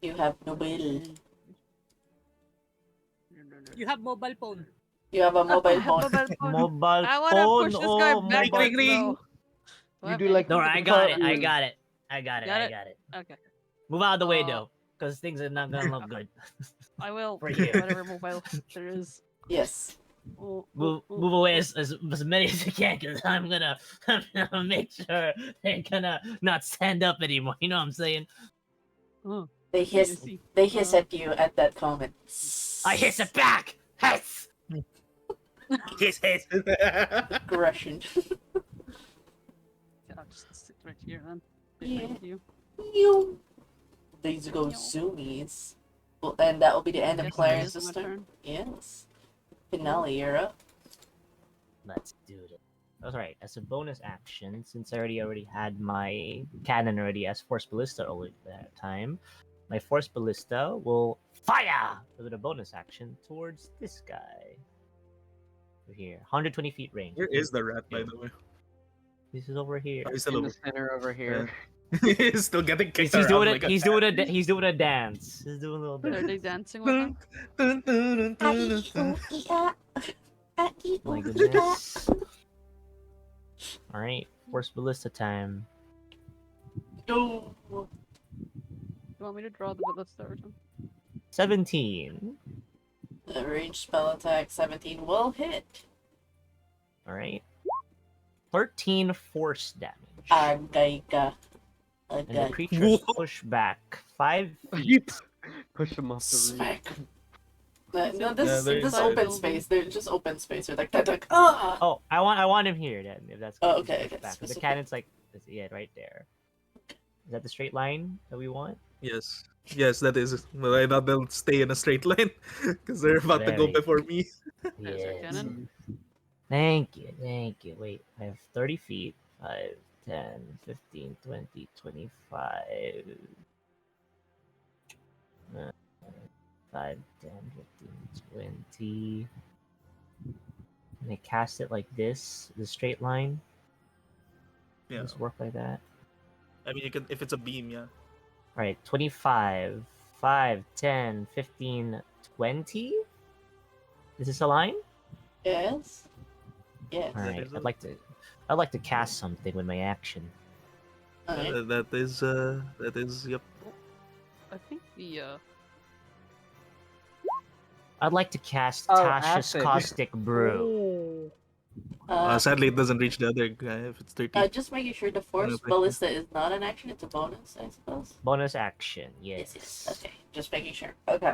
You have mobile. You have mobile phone. You have a mobile phone. Mobile phone. Mobile I want to phone. push this guy Oh, back. mobile- Ring, ring. though. Do I You have do like- No, anything I to got do? it. I got it. I got it. Got I it? got it. Okay. Move out of the way, Uh, though, because things are not gonna look good. I will. For you. Whatever mobile there is. Yes. Move away as many as you can, because I'm gonna make sure they're gonna not stand up anymore. You know what I'm saying? Oh, They I hiss. see. They hiss at you at that moment. I hiss it back. Hiss. His head. Aggression. Yeah, I'll just sit right here then. Yeah. Behind you. You. These go Meow. zoomies. Well, and that will be the end of Guess it Clarence is this my turn. turn. Yes. Finale, you're up. Let's do it. That's right. As a bonus action, since I already had my cannon already as Force Ballista all that time, my Force Ballista will fire with a bonus action towards this guy. Over here, 120 feet range. Where is the rat, by the way? This is over here. Oh, he's still In the over. center over here. He's still getting He's, kicked he's around doing like it. a He's cat. doing a. He's doing a dance. He's doing a little Are dance. they dancing with him? My goodness. All right, Force Ballista time. Go. You want me to draw the ballista or something? 17. The ranged spell attack 17 will hit. All right. 13 force damage. Agaika. And the Agaika. creature's push back 5 feet. Push him off the roof. Smack. No, Yeah, this they're this inside. open space. They're just open space. They're like ah. Oh, I want him here then. If that's Oh, he's okay, pushed okay, back. The specific. cannon's like yeah, right there. Is that the straight line that we want? Yes. Yes, that is. But I thought they'll stay in a straight line because they're about to go Very before me. There's our Yes. cannon. Thank you. Wait, I have 30 feet. 5, 10, 15, 20, 25. 5, 10, 15, 20. And I cast it like this, the straight line. Yeah. Just work like that. I mean, you can if it's a beam, yeah. Alright, 25, 5, 10, 15, 20? Is this a line? Yes. Yes. Alright, is I'd a- like to cast something with my action. Alright. That is. Yep. I think the I'd like to cast Oh, Tasha's acid. Caustic Brew. Sadly, it doesn't reach the other guy if it's 30. Just making sure the force Okay. ballista is not an action. It's a bonus, I suppose. Bonus action, Yes. yes. Okay. Just making sure. Okay.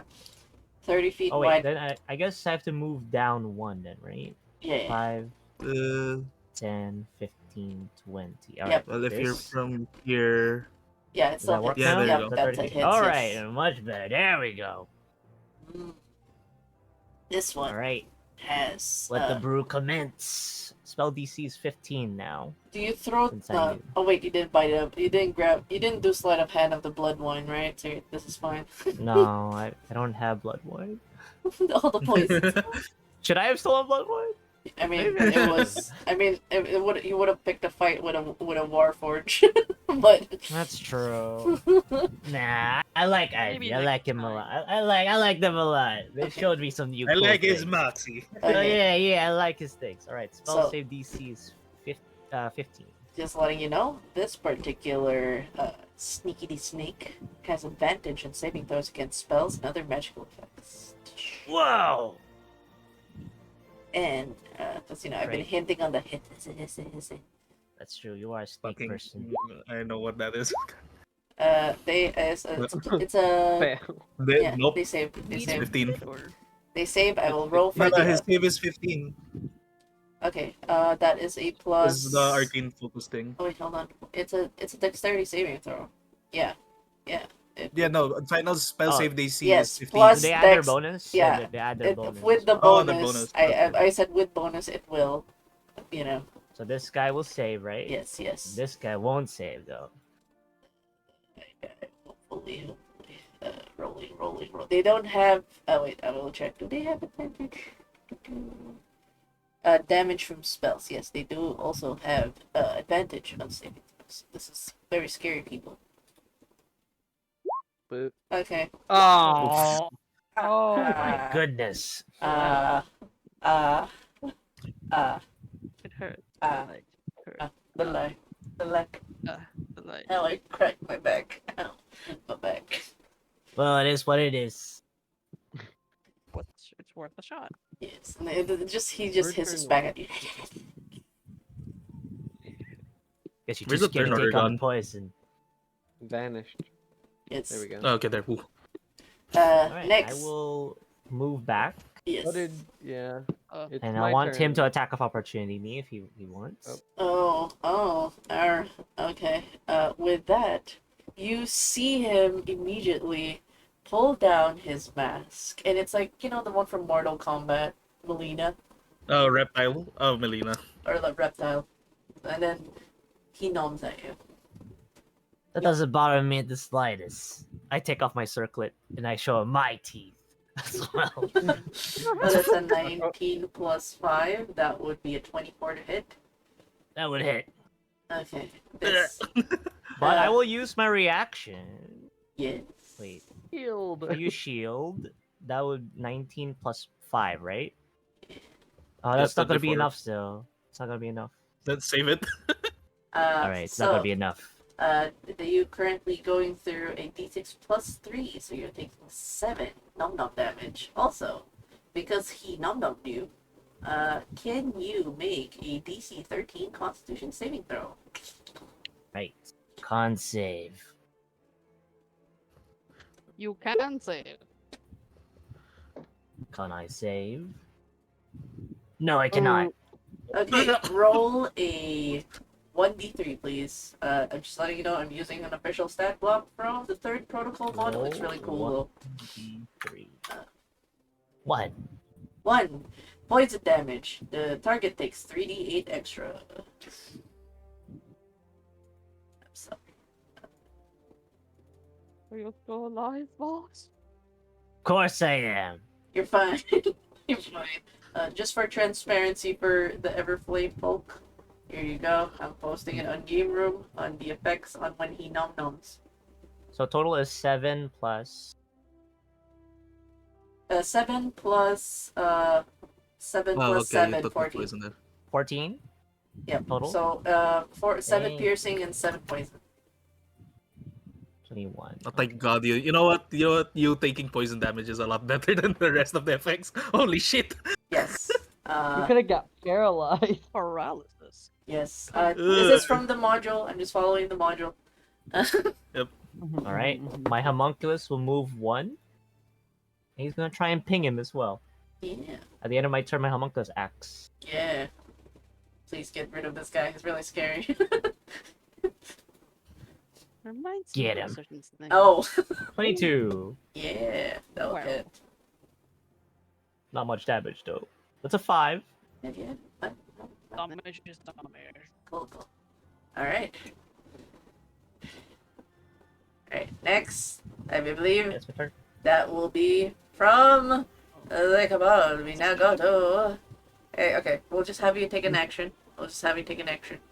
30 feet Oh wait, wide. then I guess I have to move down 1 then, right? Yeah. 5, Uh, 10, 15, 20. Yep. Alright, well, if you're this. from here, Yeah. It's Does that still work hits. Yeah, now? there you Yep, go. Is that that 30 hits. Alright, Yes. much better. There we go. Mm. This one Alright, has. let the brew commence. Spell DC is 15 now. Do you throw? Since I knew. Oh wait, you didn't bite it up. You didn't grab. You didn't do sleight of hand of the blood wine, right? So this is fine. No, I don't have blood wine. All the poisons. Should I have stolen blood wine? I mean, it was. I mean, it would. You would have picked a fight with a Warforge, but. That's true. Nah, I like Maybe Ivy. I like next him a time. lot. I like them a lot. They showed me some new. I cool like his things. moxie. Oh Okay, yeah, I like his things. All right, spell So- save DC is 15. just letting you know, this particular sneaky snake has advantage in saving throws against spells and other magical effects. Whoa! And because I've been Great. hinting on the hit. That's true. You are a snake Fucking, person. I know what that is. It's a Fail. yeah. Nope. They save. They It's save. 15. They save. I will roll for No, his the. save is 15. Okay. That is a This plus. is the arcane focus thing. Oh wait, hold on. It's a dexterity saving throw. Yeah. Yeah, no. Final spell Oh, save DC yes, is 15. plus- Do they add their Dex- bonus? yeah. They add their It, bonus. with the Oh, the bonus, bonus. I said with bonus it will, you know. So this guy will save, right? Yes. This guy won't save though. Hopefully. Rolling. They don't have. Oh wait, I will check. Do they have advantage? Damage from spells. Yes, they do also have advantage on saving throws. This is very scary, people. Boop. Okay. Oh. Oh my Ah. goodness. It hurt. The leg. The leg. The light. Ow, I cracked my back. Ow. My back. Well, it is what it is. It's worth a shot. Yes, and he just hisses Return back one. at you. Guess you're too Where's the scared to turn order take on the gone? poison. Vanished. Yes. There we go. Okay, there. Ooh. Alright, I Next. will move back. Yes. Yeah. Uh, It's And I my want turn. him to attack of opportunity me if he wants. Okay. With that, you see him immediately pull down his mask, and it's like, you know, the one from Mortal Kombat, Melina, Oh, reptile. Oh, Melina. or the reptile, and then he nods at you. That doesn't bother me at the slightest. I take off my circlet and I show him my teeth as well. So that's a 19 plus 5. That would be a 24 to hit. That would hit. Okay. This. But I will use my reaction. Yes. Wait. Healed. If I use shield, that would 19 plus 5, right? Oh, that's not gonna be 24. enough still. It's not gonna be enough. Let's save it. Alright, it's not gonna be enough. You currently going through a d6 plus 3, so you're taking 7 nom-nom damage. Also, because he nom-nommed you, can you make a DC 13 Constitution saving throw? Right. Con save. you can save. Can I save? No, I cannot. Okay, roll a 1d3, please. I'm just letting you know I'm using an official stat block from the third protocol model. It's really cool, though. 1d3. 1. 1. Poison damage. The target takes 3d8 extra. I'm sorry. Are you still alive, boss? Of course I am. You're fine. You're fine. Just for transparency for the Everflame folk, here you go. I'm posting it on Game Room on the effects on when he nom-noms. So total is 7 plus. 7 plus 7 Oh, plus okay. You 7, took the 14. poison there. 14? Yep. Total? So 7 Dang. piercing and 7 poison. 21. Oh, thank God. You know what? You know what? You taking poison damage is a lot better than the rest of the effects. Holy shit. Yes. You could have got paralyzed. Paralysis. Yes. This is from the module. I'm just following the module. Yep. Alright, my homunculus will move 1. He's gonna try and ping him as well. Yeah. At the end of my turn, my homunculus acts. Yeah. Please get rid of this guy. He's really scary. Reminds Get me of him. certain things. Oh. 22. Yeah. That'll Wow. hit. Not much damage though. That's a 5. Yeah. Damage is damage. Cool. Alright. Alright, next, I believe That's my turn. that will be from the cabal. We now go to. Hey, okay, we'll just have you take an action.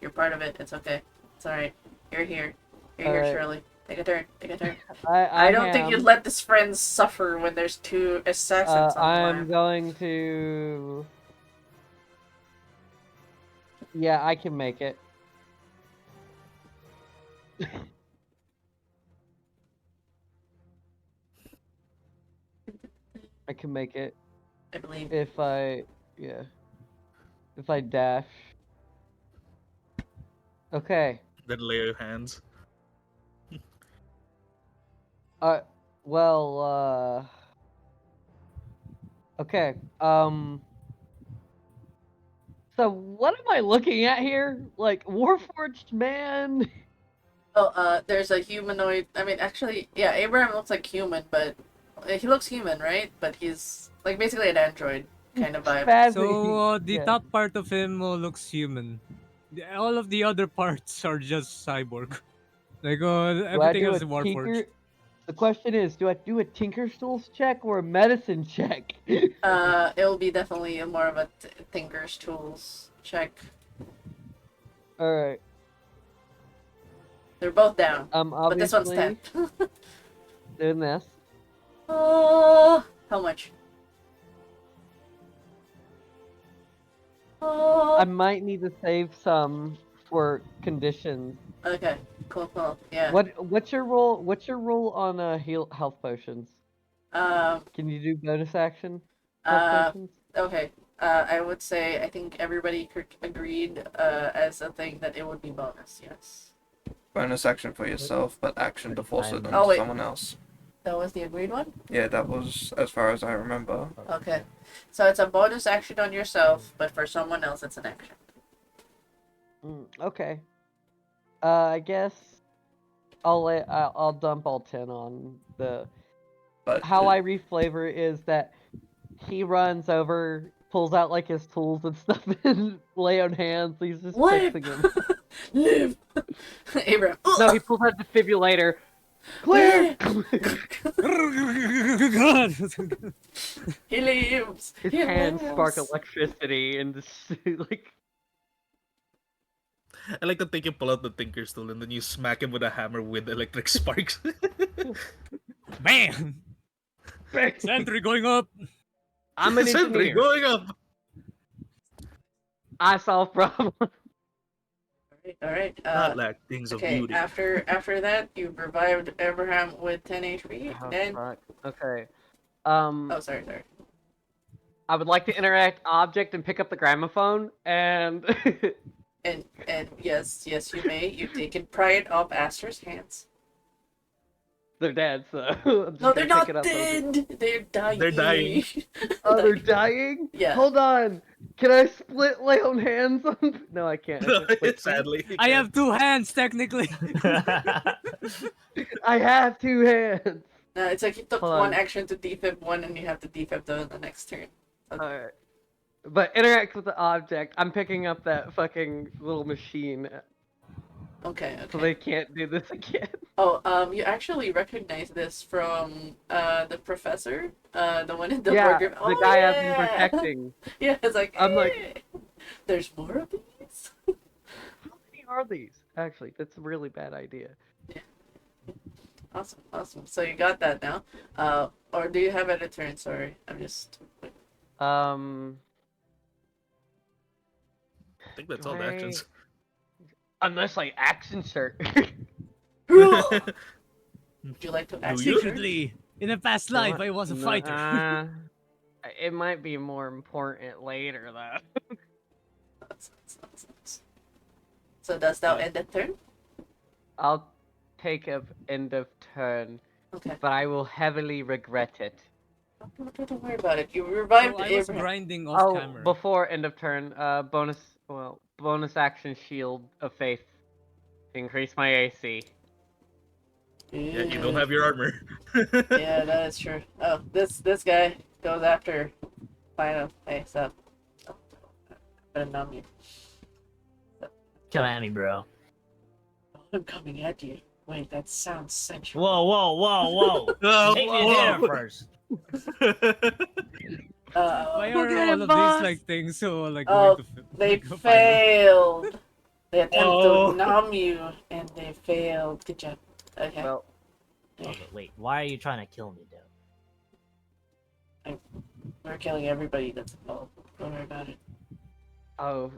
You're part of it. It's okay. It's alright. You're here. You're here, Alright. Shirley. Take a turn. Take a turn. I don't think you'd let this friend suffer when there's 2 assassins on I'm line. going to. Yeah, I can make it. I can make it I believe. if I dash. Okay. Then lay your hands. Well, okay. So what am I looking at here? Like Warforged man? Oh, there's a humanoid. I mean, actually, yeah, Abraham looks like human, but he looks human, right? But he's like basically an android kind of vibe. Spazzy. So the Yeah. top part of him looks human. All of the other parts are just cyborg. Like Do I everything do else a is Warforged. tinker? The question is, do I do a Tinker's Tools check or a medicine check? It'll be definitely more of a Tinker's Tools check. Alright. They're both down, but this one's Obviously 10. doing this. How much? I might need to save some for conditions. Okay, cool, yeah. What's your role? What's your role on health potions? Um, Can you do bonus action health potions? Okay. I would say I think everybody agreed as a thing that it would be bonus. Yes. Bonus action for yourself, but action to force it I'm- Oh, onto wait. someone else. That was the agreed one. Yeah, that was as far as I remember. Okay. So it's a bonus action on yourself, but for someone else, it's an action. Okay. I guess I'll dump all 10 on the. But How I reflavor is that he runs over, pulls out like his tools and stuff, and lay on hands. He's just Live! fixing him. Live! Abraham. No, he pulls out the defibrillator. Clear. He lives! His He hands spark lives! electricity and like. I like to think you pull out the Tinker's tool and then you smack him with a hammer with electric sparks. Bam! Sentry going up. I'm an Sentry engineer. going up. I solve problems. All right. Not like things of Okay. beauty. After that, you revived Abraham with 10 HP. Oh, Then. fuck. Okay. Oh, sorry. I would like to interact object and pick up the gramophone and. And yes, you may. You can pry it off Aster's hands. They're dead, so I'm just No, they're gonna not pick it up. dead. They're dying. They're dying. Oh, they're dying? Yeah. Hold on. Can I split lay on hands on? No, I can't. I can't split. Sadly. I have 2 hands technically. I have 2 hands. No, it's like you took Hold one on. action to defib one, and you have to defib the next turn. Alright. But interact with the object. I'm picking up that fucking little machine, Okay. so they can't do this again. Oh, you actually recognize this from the professor, the one in the Yeah, boardroom. the guy I've been protecting. Yeah, it's like I'm like, there's more of these. how many are these? Actually, that's a really bad idea. Awesome. So you got that now. Or do you have it a turn? Sorry, I'm just. I think that's all the Right. actions. Unless I action shirt. Would you like to Do ask you? Secretly, in a past life, I was a fighter. It might be more important later, though. So does thou end the turn? I'll take a end of turn, Okay. but I will heavily regret it. Don't worry about it. You revived So I was Abraham. grinding off Oh, camera. before end of turn, bonus action shield of faith. Increase my AC. Yeah, you don't have your armor. Yeah, that is true. Oh, this guy goes after Final. Hey, sup? Oh, better numb you. Come at me, bro. I'm coming at you. Wait, that sounds sensual. Whoa. Oh, Take me to dinner first. Why are Okay, all of boss. these like things so like Oh, going to they like, a final? failed. They attempted Oh. to numb you, and they failed. Good job. Okay. Well, Okay, wait. Why are you trying to kill me, though? We're killing everybody that's involved. Don't worry about it. oh.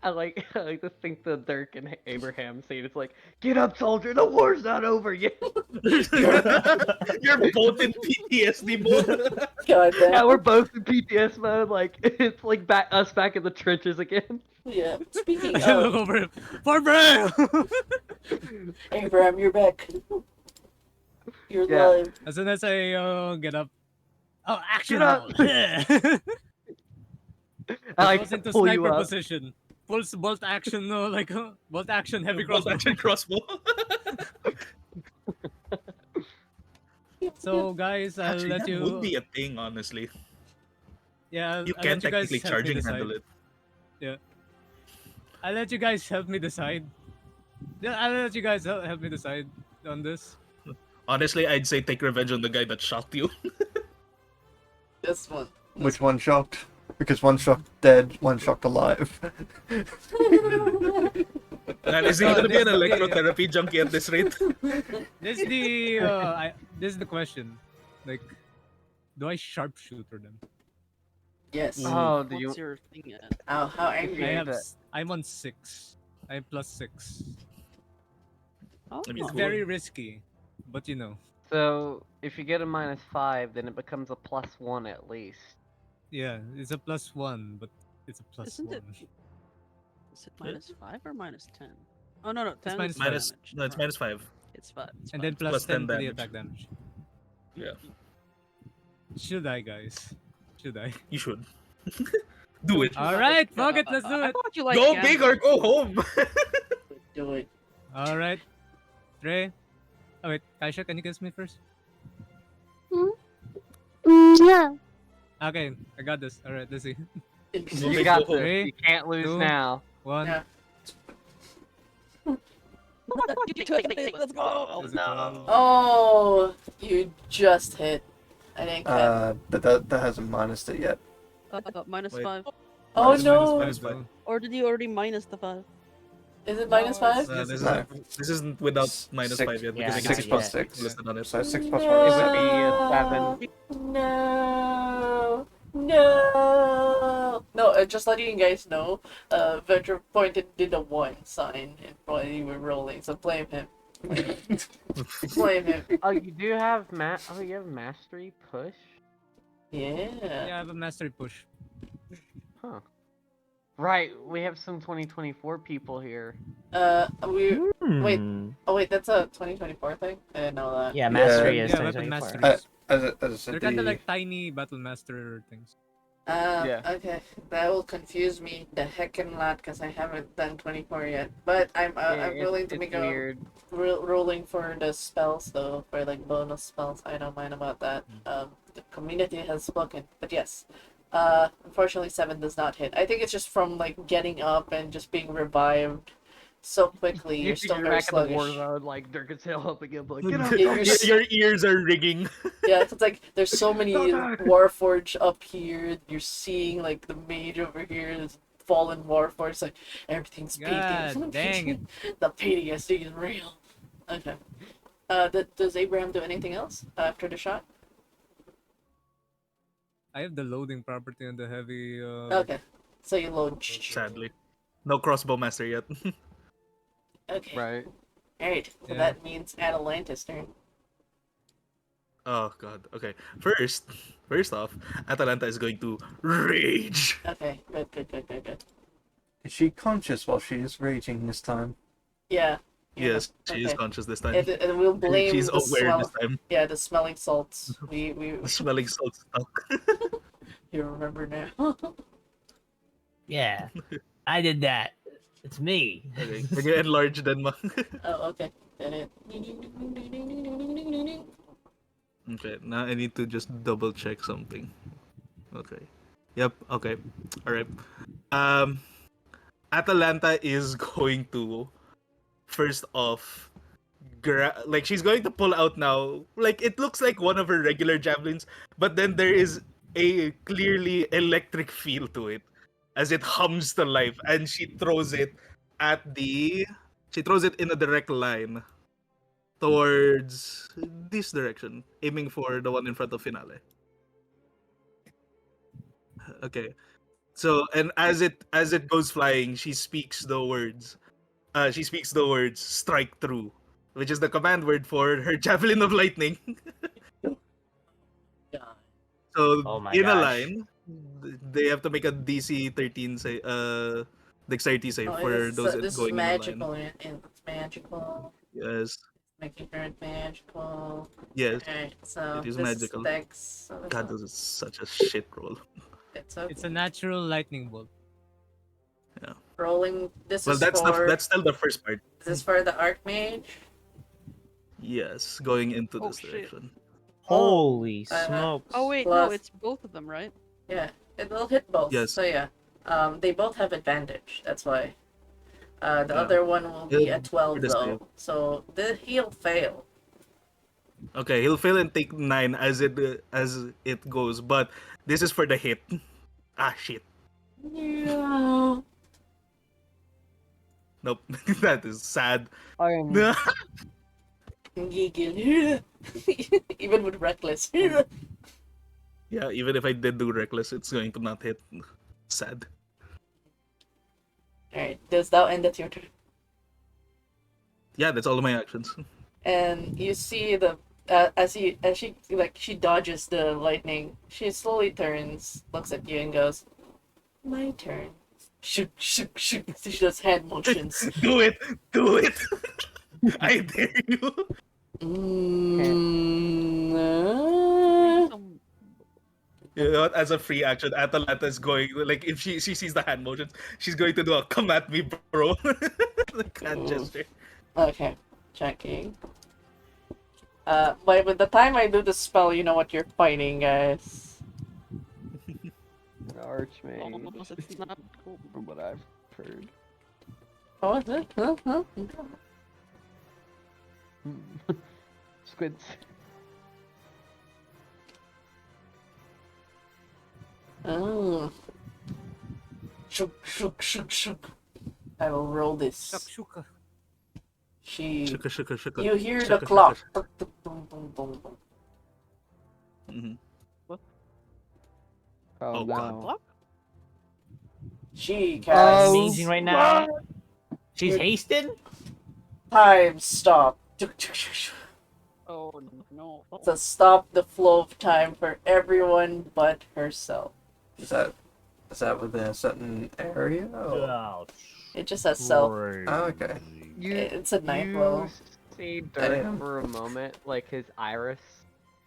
I like to think the Dirk and Abraham scene. It's like, get up, soldier. The war's not over yet. You're both in PTSD mode. God damn. Yeah, we're both in PTS mode. Like it's like us back in the trenches again. Yeah. Speaking I look of, over him. Barbara! Abraham, you're back. You're Yeah. live. As soon as I get up. Oh, action! Get up! I I like was to into pull you sniper up. position. Pulse bolt action, bolt action, heavy Bolt crossbow. action crossbow. So guys, I'll Actually, let that you. would be a thing, honestly. Yeah, You I'll can let you guys technically help charge me and decide. handle it. I'll let you guys help me decide. Yeah, I'll let you guys help me decide on this. Honestly, I'd say take revenge on the guy that shot you. This one. Which one shocked? Because one shocked dead, one shocked alive. And is he Oh, gonna be an this- electrotherapy junkie at this rate? This is the this is the question. Like, do I sharpshooter them? Yes. Oh, do you? What's your thing at? How angry I are have. you? I'm on 6. I'm plus 6. Oh, I mean, It's cool. very risky, but you know. So if you get a -5, then it becomes a +1 at least. Yeah, it's a +1, but it's a plus Isn't one. it? Is it -5 or -10? Oh no, no, 10 minus is five. damage. No, it's -5. It's 5. It's And 5. then plus Plus 10 10 to the damage. attack damage. Yeah, Should I, guys? Should I? you should. Do it. All right, fuck it, let's do I it. thought you like Go big or go home. Do it. All right, Trey. Oh wait, Kaisha, can you kiss me first? Yeah. Okay, I got this. All right, let's see. Go You big, got go this. home. Three, You can't lose two, now. 1. Yeah. Let's go. Is it 12? Oh, you just hit. I didn't catch. But that hasn't minused it yet. Minus Wait. 5. Oh minus no! minus though. five. Or did you already minus the 5? Is it minus No, 5? it's- This No. isn't without minus Six- 5 yet yeah, because I not get 6 yet. plus 6. listed on it. So 6 plus 1 No. is It would 7. be a 7. No! No! No, just letting you guys know, Vetra pointed did a 1 sign and while you were rolling, so blame him. Blame him. Oh, you do have you have mastery push. Yeah. Yeah, I have a mastery push. Huh. Right, we have some 2024 people here. We. Wait. Hmm. Oh, wait, that's a 2024 thing? I didn't know that. Yeah, mastery Yeah, is yeah, weapon 2024. masteries. As I said, They're kind of like tiny battle master things. Yeah. Okay. That will confuse me the heckin' lot because I haven't done 24 yet. But I'm willing to it's make weird. rolling for the spells though, for like bonus spells. I don't mind about that. The community has spoken, but yes. Unfortunately, 7 does not hit. I think it's just from like getting up and just being revived so quickly. You're still You're very back in the war sluggish. zone, like Dirk can sail up again, like get up. You're your, your ears are rigging. Yeah, it's like there's so many Warforged up here. You're seeing like the mage over here, this fallen Warforged. Like everything's God beating. dang it. The PTSD is real. Okay. Does Abraham do anything else after the shot? I have the loading property on the heavy. Okay. So you load. Sadly, no crossbow master yet. Okay. Right. Alright. So Yeah. that means Atalanta's turn. Oh god. Okay. First off, Atalanta is going to rage. Okay. Good. Is she conscious while she is raging this time? Yeah. Yes, she is Okay. conscious this time. And we'll blame She's the aware this time. Yeah, the smelling salts. We Smelling salt stuck. you remember now. Yeah, I did that. It's me. Okay. Can you enlarge then, ma? Oh, okay. Then it. Okay, now I need to just double check something. Okay. Yep, okay. Alright. Atalanta is going to first off like she's going to pull out now. Like it looks like one of her regular javelins, but then there is a clearly electric feel to it as it hums to life and she throws it in a direct line towards this direction, aiming for the one in front of Finale. Okay. So and as it goes flying, she speaks the words. Strike through, which is the command word for her javelin of lightning. God. So Oh my in a gosh. line, they have to make a DC 13 say dexterity save Oh, for those this is going in a line. magical. It's magical. Yes. Making sure it's magical. Yes. Alright, so It is this magical. is Dex. So God, this is such a shit roll. it's okay. It's a natural lightning bolt. Rolling. This Well, is that's for. that's still the first part. This is for the Archmage. Yes, going into Oh, this shit. direction. Holy Uh, smokes. Oh wait, Plus- no, it's both of them, right? Yeah, it will hit both. Yes. So yeah, they both have advantage. That's why. The Yeah. other one will be He'll- at 12 for the though. save. So he'll fail. Okay, he'll fail and take 9 as it goes, but this is for the hit. Ah shit. Yeah. Nope. That is sad. I am. Giggle. Even with reckless. Yeah, even if I did do reckless, it's going to not hit. Sad. Alright, does that end at your turn? Yeah, that's all of my actions. And you see the she dodges the lightning, she slowly turns, looks at you, and goes, "My turn." Shoot, shoot, shoot. She does hand motions. Do it! Do it! I dare you! Mm, Some- You know what? As a free action, Atalanta is going like if she sees the hand motions, she's going to do a "come at me, bro" like hand gesture. okay, checking. But by the time I do the spell, you know what you're fighting, guys. Archmage, Almost, it's not cool. from what I've heard. Oh, is it? Huh? Squids. Oh. Shook, shook, shook, shook. I will roll this. Shakshuka. She. Shuka, shuka, shuka. You hear the Shuka, shuka, clock. shuka. Mhm. Oh, God. What? She She's casts amazing right now. She's hasted. time stop. Oh no. To stop the flow of time for everyone but herself. Is that within a certain area? Or... Ouch. It just says self. Oh, okay. It's a ninth You level. see Dirk Damn. for a moment, like his iris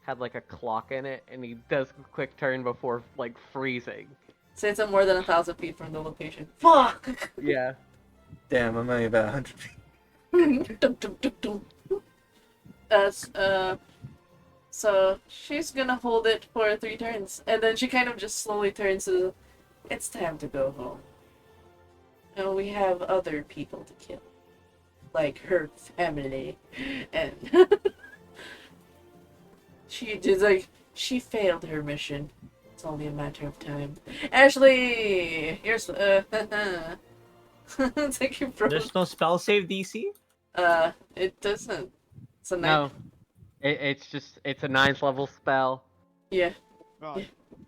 had like a clock in it, and he does a quick turn before like freezing. Say it's at more than 1,000 feet from the location. Fuck! Yeah. Damn, I'm only about 100 feet. Dum, dum, dum, dum. So she's gonna hold it for 3 turns, and then she kind of just slowly turns to, it's time to go home. And we have other people to kill, like her family, and she failed her mission. It's only a matter of time. Ashley, here's thank you, bro. There's no spell save DC. It doesn't. It's a No. It's a 9th level spell. Yeah. God.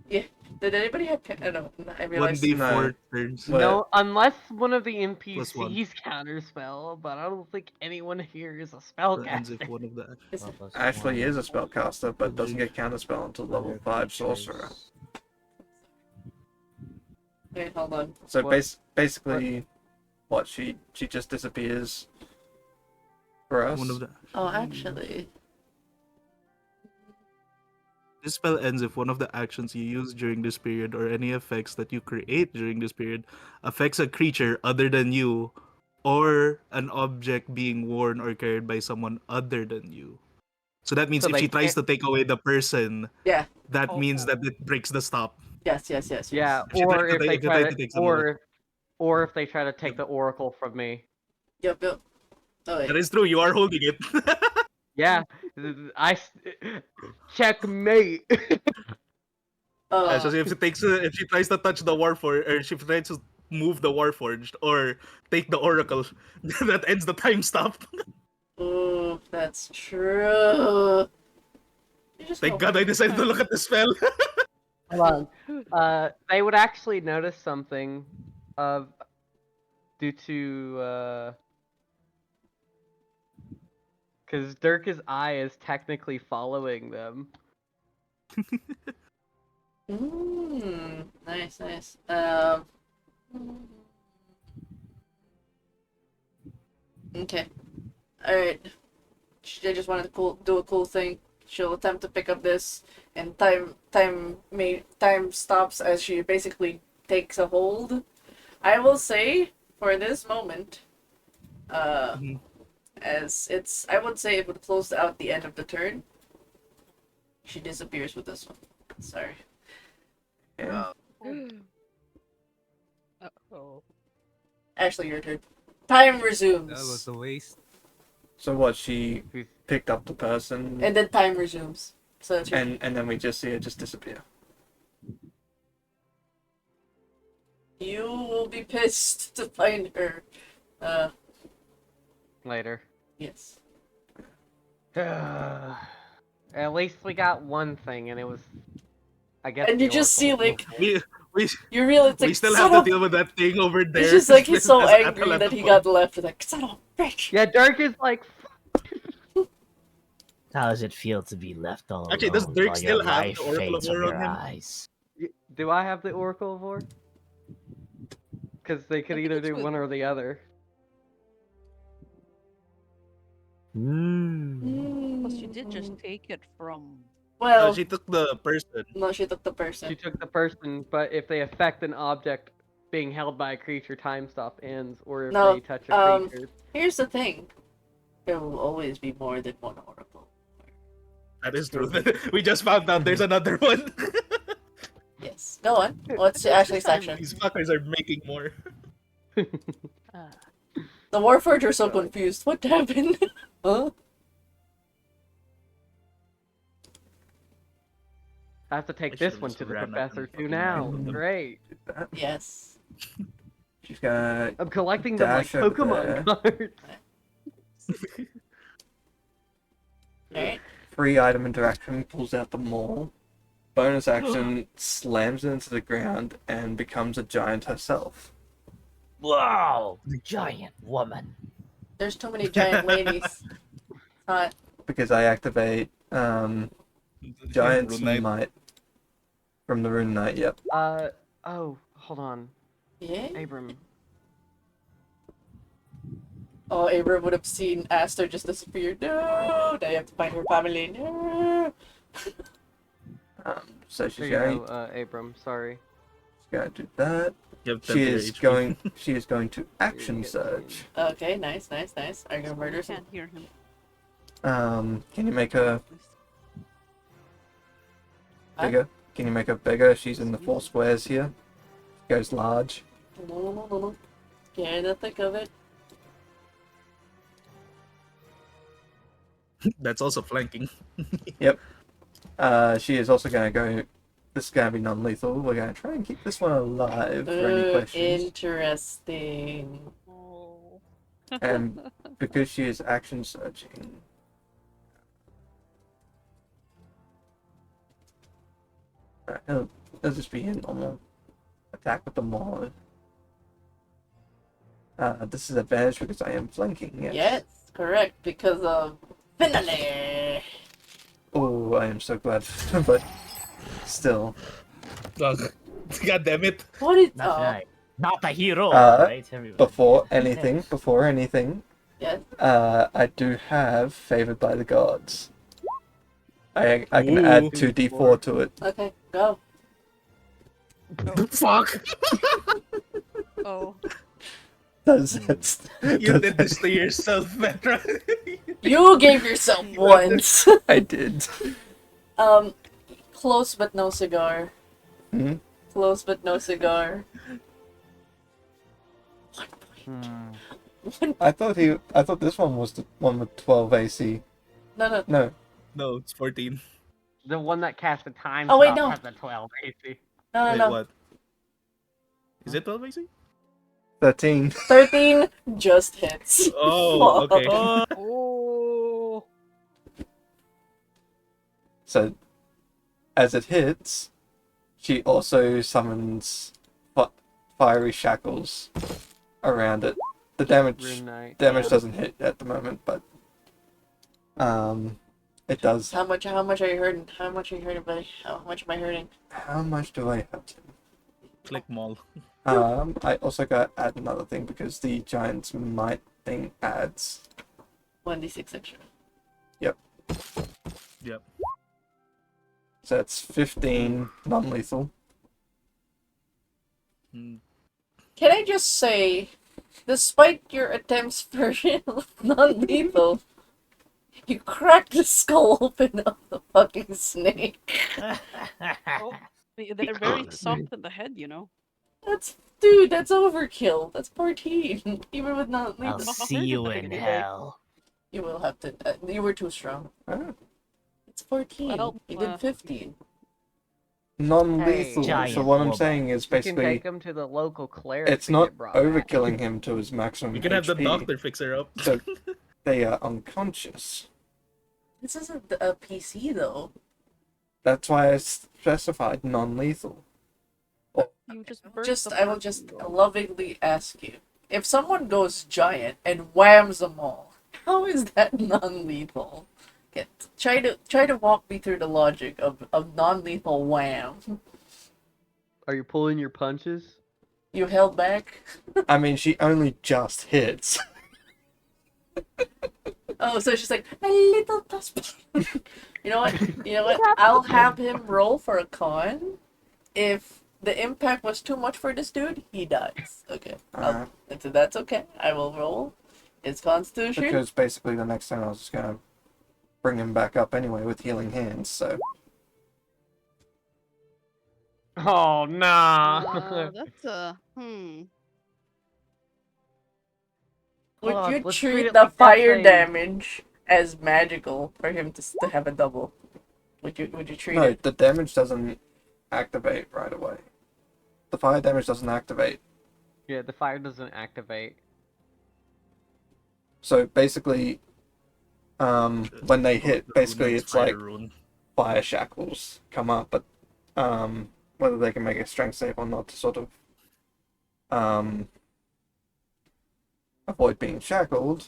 Yeah. Did anybody have? I don't. I realized. 1d4 turns. But- No, unless one of the Plus one. NPCs counterspell, but I don't think anyone here is a That ends spellcaster. if one of the Is it- Ashley is a spellcaster, but doesn't get counterspell until level 5 sorcerer. Wait, hold on. So What? basically, what she just disappears for us. one of the. Oh, actually. This spell ends if one of the actions you use during this period or any effects that you create during this period affects a creature other than you or an object being worn or carried by someone other than you. So that means So if they she tries can't- to take away the person, Yeah. that means that it breaks the stop. Yes. Yeah, If you try or to if take- they if you try try to, to take someone or if they try to take the oracle from me. Yep. Oh That wait. is true. You are holding it. Yeah, checkmate. Yeah, so Oh. if she tries to touch the warforged, or if she tries to move the warforged or take the oracle, that ends the time stop. Ooh, that's true. You just Thank go- God I decided to look at the spell. Hold on. They would actually notice something, due to because Dirk's eye is technically following them. Nice. Okay. Alright. I just wanted to do a cool thing. She'll attempt to pick up this, and time stops as she basically takes a hold. I will say, for this moment, Mhm. as it's, I would say it would close out the end of the turn. She disappears with this one. Sorry. Yeah. Oh. Ashley, your turn. Time resumes. That was a waste. So what? She picked up the person, And then time resumes. So that's your and then we just see her just disappear. You will be pissed to find her. Later. Yes. At least we got one thing, and it was, I guess. And the you just see, oracle. like, we you realize, like, we still son have of... to deal with that thing over there. It's just like he's so as angry Atalanta that he falls. got left. Like, son of a bitch. Yeah, Dirk is like, How does it feel to be left all Actually, does alone Dirk while your still have life the Oracle of fades from War on your him? eyes? Do I have the Oracle of War? Because they could I think either it's do with- one or the other. Plus, you did just take it from. No, Well, she took the person. no, she took the She person. took the person, but if they affect an object being held by a creature, time stop ends, or if No, they touch a creature. here's the thing. There will always be more than one oracle. That is true. We just found out there's another one. Yes. Go on. What's This Ashley's time- section? These fuckers are making more. Uh, The Warforged are so Go. confused. What happened? Huh? I have to take I this should've one just to the ran up professor and too fucking now. killed them. Great. Yes. She's got I'm collecting them like Dash over Pokemon cards. Alright. free item interaction, pulls out the maul. Bonus action, slams it into the ground and becomes a giant herself. Whoa! Giant woman. There's too many giant ladies. Hot. Because I activate Giant's Rune Knight. Might from the Rune Knight, yep. Oh, hold on. Yeah? Abram. Oh, Abram would have seen Aster just disappear. No! Now you have to find her family. No! So There she's you going, go, Abram. Sorry. to do that. You have She 10 is HP. going she is going to action You're surge. Okay, nice, nice, nice. Are you gonna murder I some? can't hear him. Can you make her Huh? bigger? Can you make her bigger? She's in the 4 squares here. Goes large. No. Get in the thick of it. That's also flanking. She is also going to go. This is going to be non-lethal. We're going to try and keep this one alive for any questions. Interesting. Oh. And because she is action searching, it'll just be a normal attack with the maul. This is advantage because I am flanking. Yes. Yes, correct. Because of finale. Oh, I am so glad, but still. Ugh. God damn it. What is? Not Oh, right. Not a hero, Uh, right? Everybody. Before anything, yes. I do have favored by the gods. I can add Ooh. 2d4 to it. Okay, go. Fuck. Oh. Does it? You did this to yourself, Petra. You gave yourself once. I did. Close but no cigar. Hmm? Close but no cigar. I thought this one was the one with 12 AC. No. No. No, it's 14. The one that cast the time Oh, wait, stop no. has a 12 AC. No. Wait, No. what? Is it 12 AC? 13. 13 just hits. Oh, okay. Oh. So, as it hits, she also summons fiery shackles around it. The damage Rune Knight. doesn't hit at the moment, but it does. How much are you hurting? How much are you hurting, buddy? How much am I hurting? How much do I have to? Click mall. I also got to add another thing because the Giant's Might thing adds. 1d6 extra. Yep. So that's 15 non-lethal. Mm. Can I just say, despite your attempts for non-lethal, you cracked the skull open of the fucking snake. Oh. They're very soft in the head, you know. Dude, that's overkill. That's 14. Even with I'll non-lethal. see you in hell. You will have to. You were too strong. Ah. It's 14. Well, you did 15. Non-lethal. Hey. Giant So what I'm woman. saying is You can basically take him to the local cleric. it's to not get brought back. overkilling him to his maximum We can have the HP. doctor fix her up. So they are unconscious. This isn't a PC though. That's why I specified non-lethal. You just burnt I will just lovingly ask you. If someone goes giant and whams them all, how is that non-lethal? Try to walk me through the logic of non-lethal wham. Are you pulling your punches? You held back. I mean, she only just hits. Oh, so she's like a little plus. You know what? You know what? I'll have him roll for a con. If the impact was too much for this dude, he dies. Okay. Alright. So that's okay. I will roll his Constitution. Because basically the next time I was just gonna bring him back up anyway with healing hands, so. Oh nah. That's Would Hold you on, let's treat it the like fire that's a- damage as magical for him to have a double? Would you treat No, it? the damage doesn't activate right away. The fire damage doesn't activate. Yeah, the fire doesn't activate. So basically, when they hit, basically it's like rune. fire shackles come up, but whether they can make a strength save or not to sort of avoid being shackled,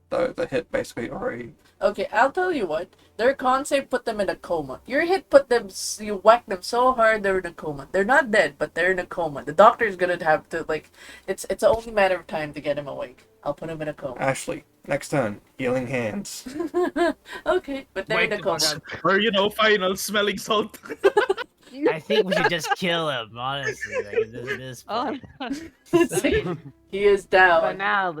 though the hit basically already. Okay, I'll tell you what. Their concept put them in a coma. Your hit put them. You whack them so hard they're in a coma. They're not dead, but they're in a coma. The doctor's gonna have to like. It's only a matter of time to get him awake. I'll put him in a coma. Ashley, next turn, healing hands. Okay, but they're in a coma. Or final smelling salt. I think we should just kill him, honestly. Like, at this oh, point. It's like, he is down. But now,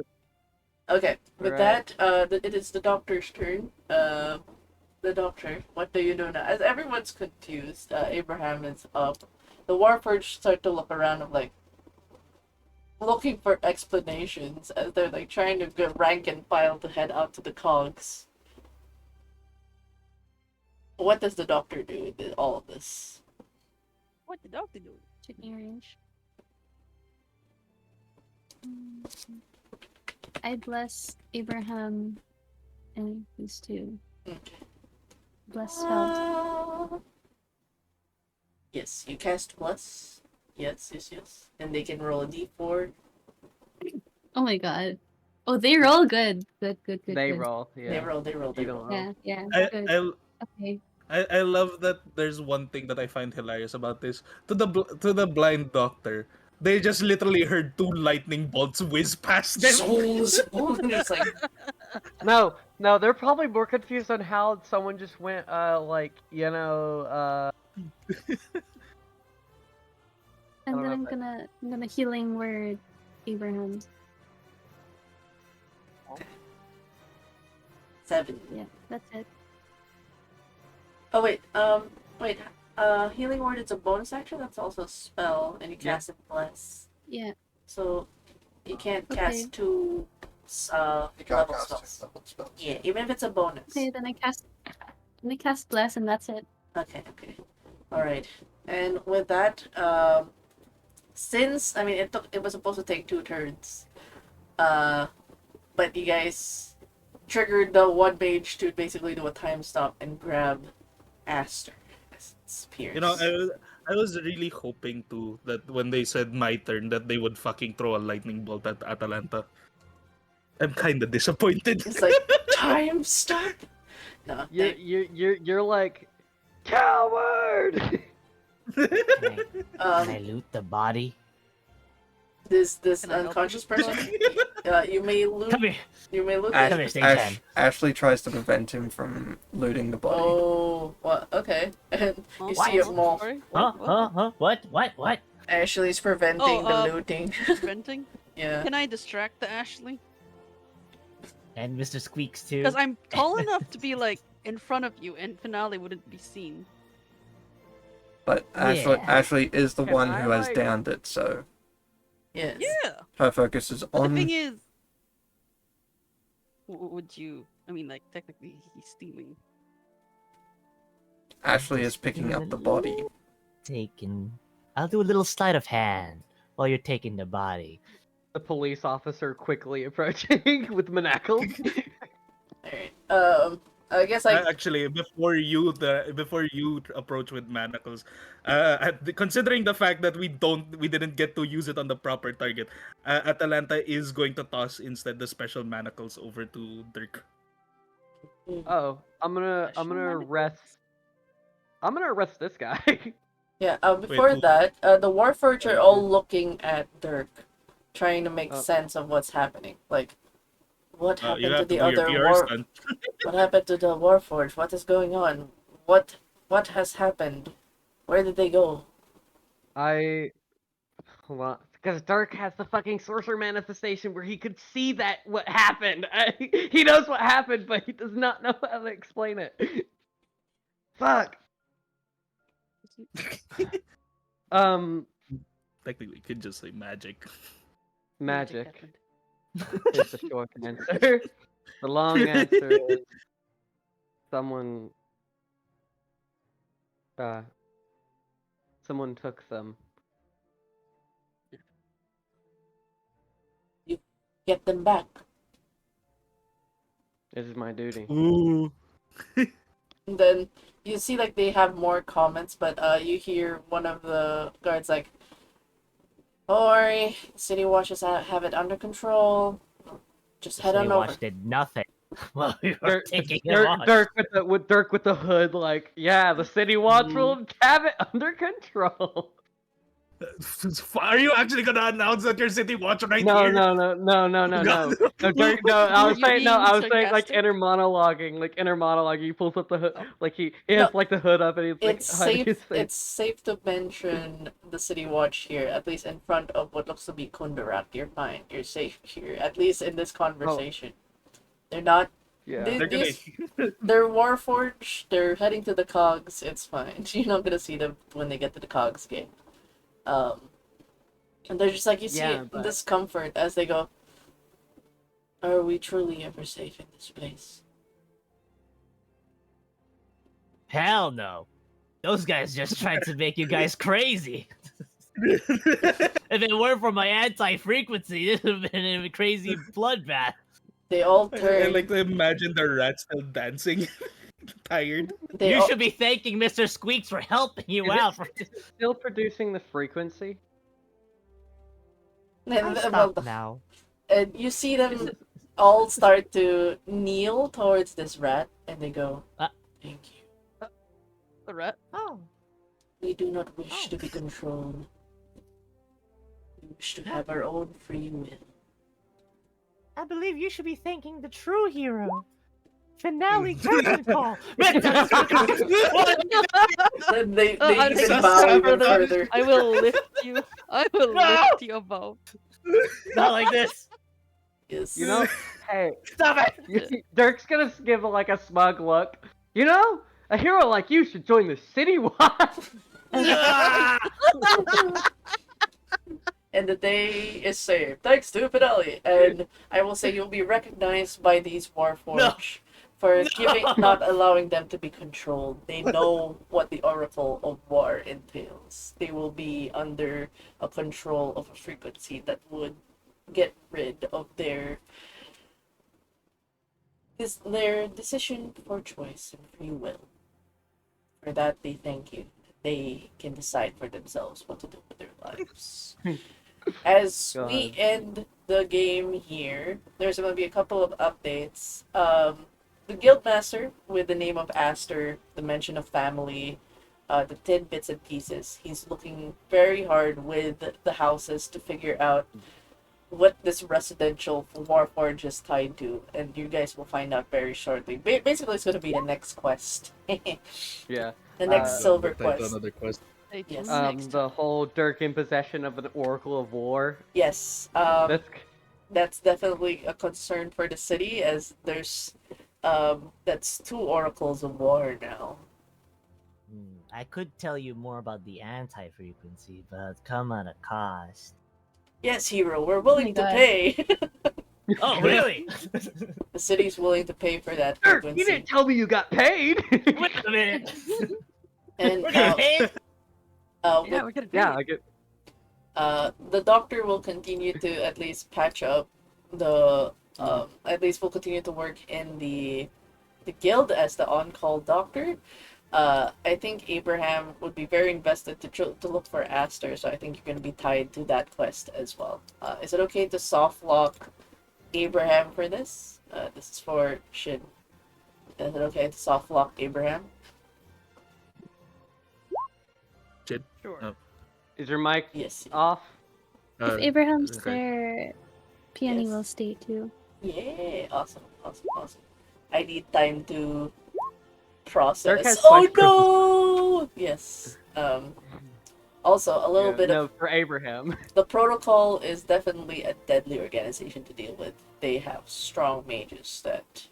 Okay, with Right. that, it is the doctor's turn. The doctor, what do you do now? As everyone's confused, Abraham is up. The Warforged start to look around and like looking for explanations as they're like trying to get rank and file to head out to the cogs. What does the doctor do with all of this? what the doctor do? Checking range. I bless Abraham and these two. Okay. Bless spells. Yes, you cast plus. Yes. And they can roll a d4. Oh my god. Oh, they roll good. Good. they good. roll. Yeah. They roll. You don't roll. Yeah, good. I Okay. I love that there's one thing that I find hilarious about this. To the blind doctor, they just literally heard two lightning bolts whiz past them. Souls. It's like No, they're probably more confused on how someone just went, like, you know, And don't then know I'm gonna healing word Abraham. 7. Yeah, that's it. Oh wait, healing word is a bonus action. That's also a spell, and you cast it bless. Yeah. So you can't Okay. cast two You can't level cast spells. two level spells. Yeah, even if it's a bonus. Okay, then I cast bless and that's it. Okay. All right. And with that, since it was supposed to take 2 turns, but you guys triggered the one mage to basically do a time stop and grab Aster. It's Pierce. You know, I was really hoping to that when they said my turn that they would fucking throw a lightning bolt at Atalanta. I'm kind of disappointed. It's like time stop. No, you're like, coward! Can I loot the body? this Can I help unconscious you with person. You may loot. Come here. You may loot. Come it. here, stage hand. Ashley tries to prevent him from looting the body. Oh, what? Okay. And you What? see it more. Sorry? Huh? What? Ashley's preventing the looting. Preventing? Yeah. Can I distract the Ashley? And Mr. Squeaks too. Because I'm tall enough to be like in front of you, and Finale wouldn't be seen. But Yeah. Ashley is the Can one I, who has like- downed it, so Yes. Yeah. her focus is The on. thing is, would you? I mean, like technically, he's stealing. Ashley is picking up the body. I'll do a little sleight of hand while you're taking the body. The police officer quickly approaching with manacles. Alright. I guess Actually, before you approach with manacles, considering the fact that we didn't get to use it on the proper target, Atalanta is going to toss instead the special manacles over to Dirk. Oh, I'm gonna arrest. I'm gonna arrest this guy. Yeah, before Wait, that, the Warforged are all looking at Dirk, trying to make Oh. sense of what's happening. Like, what you happened to have to the do your other PR stunt. What happened to the Warforged? What is going on? What has happened? Where did they go? Hold on, because Dirk has the fucking sorcerer manifestation where he could see that what happened. He knows what happened, but he does not know how to explain it. Fuck. Technically, we could just say magic. Magic happened. is the short answer. The long answer is someone. Someone took them. You get them back. It is my duty. Ooh. And then you see like they have more comments, but you hear one of the guards like, "Don't worry, City Watches have it under control. Just head on over." Watch did nothing while we were taking him on. Dirk with the hood, like, yeah, the city watch will have it under control. Are you actually gonna announce that your city watch right No, here? no. Dirk, no, I was saying like inner monologuing. He pulls up the hood, like he has like the hood up, and he's like It's hiding his safe. face. It's safe to mention the City Watch here, at least in front of what looks to be Kundarak. You're fine. You're safe here, at least in this conversation. They're not. Yeah. They're Warforged. They're heading to the Cogs. It's fine. You're not gonna see them when they get to the Cogs gate. And they're just like, you see discomfort as they go, "Are we truly ever safe in this place?" Hell no. Those guys just tried to make you guys crazy. If it weren't for my anti-frequency, this would have been a crazy bloodbath. They all I turn. like to imagine the rat still dancing. Tired. You should be thanking Mr. Squeaks for helping you out. Still producing the frequency? Stop now. And you see them all start to kneel towards this rat, and they go, "Thank you. The rat? Oh. We do not wish to be controlled. We wish to have our own free will." I believe you should be thanking the true hero. Finale curtain call. Then they I'll even take a bow step even further. I will lift you. I will lift you above. Not like this. Yes. You know, hey, stop it. Dirk's gonna give like a smug look. You know, a hero like you should join the City Watch. And the day is saved, thanks to Fidelity. And I will say you'll be recognized by these Warforged for not allowing them to be controlled. They know what the Oracle of War entails. They will be under a control of a frequency that would get rid of their decision for choice and free will. For that, they thank you. They can decide for themselves what to do with their lives. As we end the game here, there's going to be a couple of updates. The Guildmaster, with the name of Aster, the mention of family, the 10 bits and pieces, he's looking very hard with the houses to figure out what this residential Warforge is tied to, and you guys will find out very shortly. Basically, it's going to be the next quest. Yeah. The next silver quest. Another quest. Yes. The whole Dirk in possession of an Oracle of War. Yes. That's definitely a concern for the city, as there's that's 2 Oracles of War now. I could tell you more about the anti-frequency, but come at a cost. Yes, hero, we're willing to pay. Oh, really? The city's willing to pay for that Dirk, frequency. you didn't tell me you got paid. Wait a minute. And we're getting paid? We're getting paid. Yeah, I get. The doctor will continue to at least patch up the. At least will continue to work in the guild as the on-call doctor. I think Abraham would be very invested to look for Aster, so I think you're going to be tied to that quest as well. Is it okay to soft lock Abraham for this? This is for Shin. Is it okay to soft lock Abraham? Jid? Sure. Oh, Is your mic Yes. off? If uh, Abraham's okay. there, Peony Yes. will stay too. Yeah. Awesome. Awesome. Awesome. I need time to Dirk process. has Oh questions. no! Yes. Also, a little Yeah, bit no, of for Abraham. the protocol is definitely a deadly organization to deal with. They have strong mages that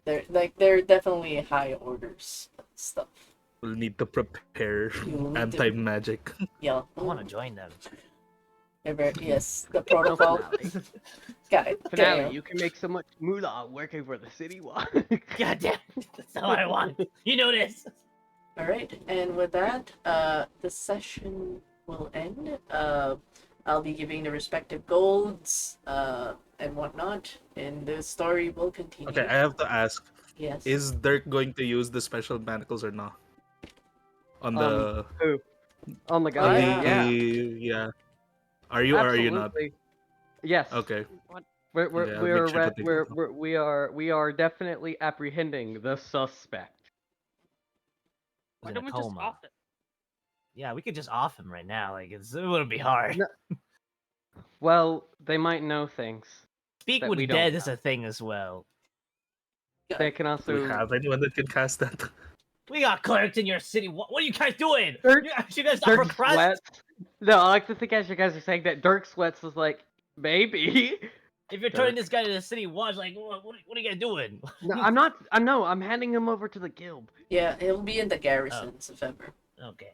they're definitely high orders stuff. We'll need to prepare You will need to anti-magic. yeah. I want to join them. Yes, the No, protocol. Finale. God Finale, damn. you can make so much moolah working for the city watch. God damn, that's not what I want. You know this. All right, and with that, the session will end. I'll be giving the respective golds, and whatnot, and the story will continue. Okay, I have to ask: Yes. is Dirk going to use the special manacles or not? On the Who? On the Oh, guy? yeah. yeah. Are you or are you not? Absolutely. Yes. Okay. What? Okay, I'll make sure to take it. We are definitely apprehending the suspect. Why in a don't we just coma. off it? Yeah, we could just off him right now. Like it wouldn't be hard. No. Well, they might know things. Speak that with we the don't dead is know. a thing as well. They can Do we also. have anyone that can cast that? We got clerics in your city. What are you guys doing? Dirk- You guys upper Dirk crust? Sweats. No, I like to think as you guys are saying that Dirk Sweats was like, maybe. If you're turning this guy to the city watch, like, what are you guys doing? No, I'm not. I'm handing him over to the guild. Yeah, it'll be in the garrisons if ever. Okay.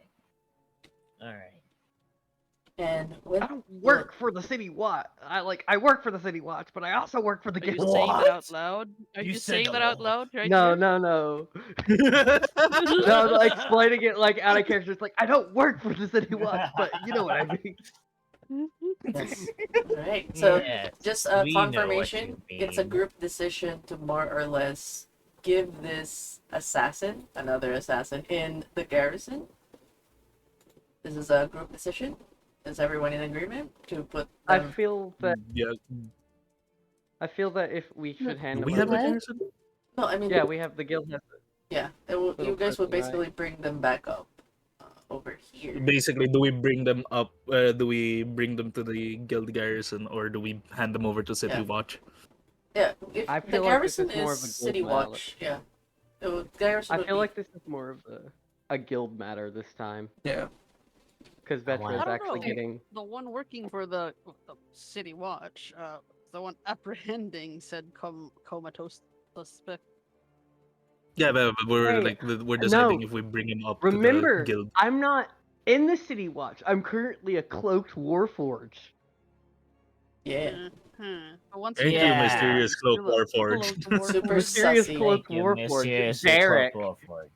All right. And with I don't work for the city watch. I work for the city watch, but I also work for the Are you guild. saying that out What? loud? Are You you said saying the that out law. loud right No, here? no, no. No, I'm like explaining it like out of character. It's like I don't work for the city watch, but you know what I mean. yes. All right. So Yes, just we know what confirmation. you It's a mean. group decision to more or less give this assassin another assassin in the garrison. This is a group decision. Is everyone in agreement to put I them? feel that Yeah. if we should hand Do them we have a What? garrison? No, I mean Yeah, we have the guild has yeah. You little guys would person, right? basically bring them back up over here. Basically, do we bring them up? Do we bring them to the guild garrison, or do we hand them over to City Yeah. Watch? Yeah, if I the feel like this garrison is more is of a guild City matter. Watch. Yeah, the garrison. I would feel be- like this is more of a guild matter this time Yeah. because I Vetra wanna- is I don't actually know. getting. The one working for the city watch, the one apprehending said comatose suspect. Yeah, but we're Hey, like we're deciding no. if we bring him up to the Remember, guild. I'm not in the city watch. I'm currently a cloaked warforge. Yeah, But once Thank you you, Yeah. mysterious cloak you're the warforged. cloak Super Mysterious sussy. cloaked Thank you, warforge. Monsieur Derek. Warforge.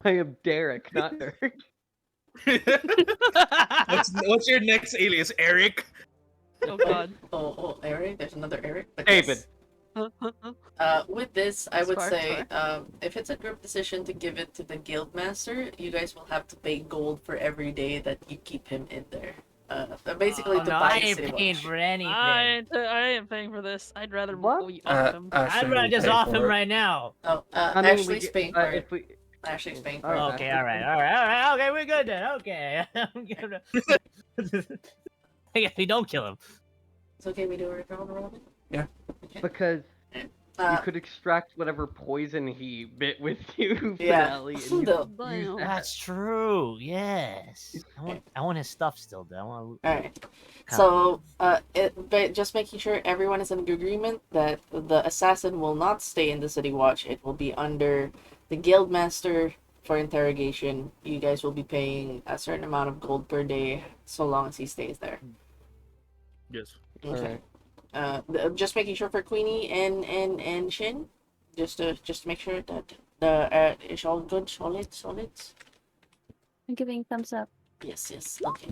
I am Derek, not Dirk. What's your next alias, Eric? Oh god. Oh, Eric. There's another Eric. But David. yes. With this, I That's would fine, say, that's if it's a group decision to give it to the guild master, you guys will have to pay gold for every day that you keep him in there. Basically Oh, to no, buy I the ain't city paying watch. for anything. I ain't paying for this. I'd rather What? we off him. I'd Ashley rather will just pay off for him it. right now. Oh, I mean, Ashley's paying for it. if we. Ashley's paying for Oh, it. Okay, all right. Okay, we're good then. Okay. I guess we don't kill him. It's okay. We do a round robin. Because you Uh, could extract whatever poison he bit with you, Yeah. Finale, and you The- could use Damn. that. That's true. Yes. I want his stuff still. Though. I want. all right. So, but just making sure everyone is in agreement that the assassin will not stay in the city watch. It will be under the guild master for interrogation. You guys will be paying a certain amount of gold per day, so long as he stays there. Yes. Okay. Just making sure for Queenie and Shin, just to make sure that the it's all good, solid. I'm giving thumbs up. Yes. Okay.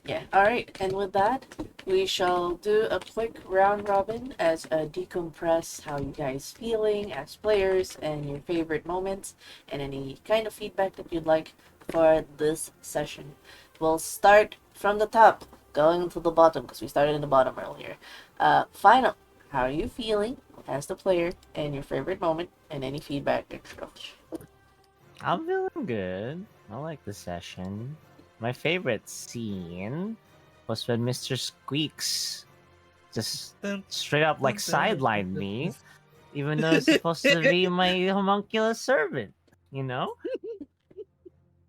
Yeah. All right. And with that, we shall do a quick round robin as a decompress how you guys feeling as players and your favorite moments and any kind of feedback that you'd like for this session. We'll start from the top, going to the bottom because we started in the bottom earlier. Final, how are you feeling? as the player and your favorite moment and any feedback extra. I'm feeling good. I like the session. My favorite scene was when Mr. Squeaks just straight up like sidelined me, even though it's supposed to be my homunculus servant. You know?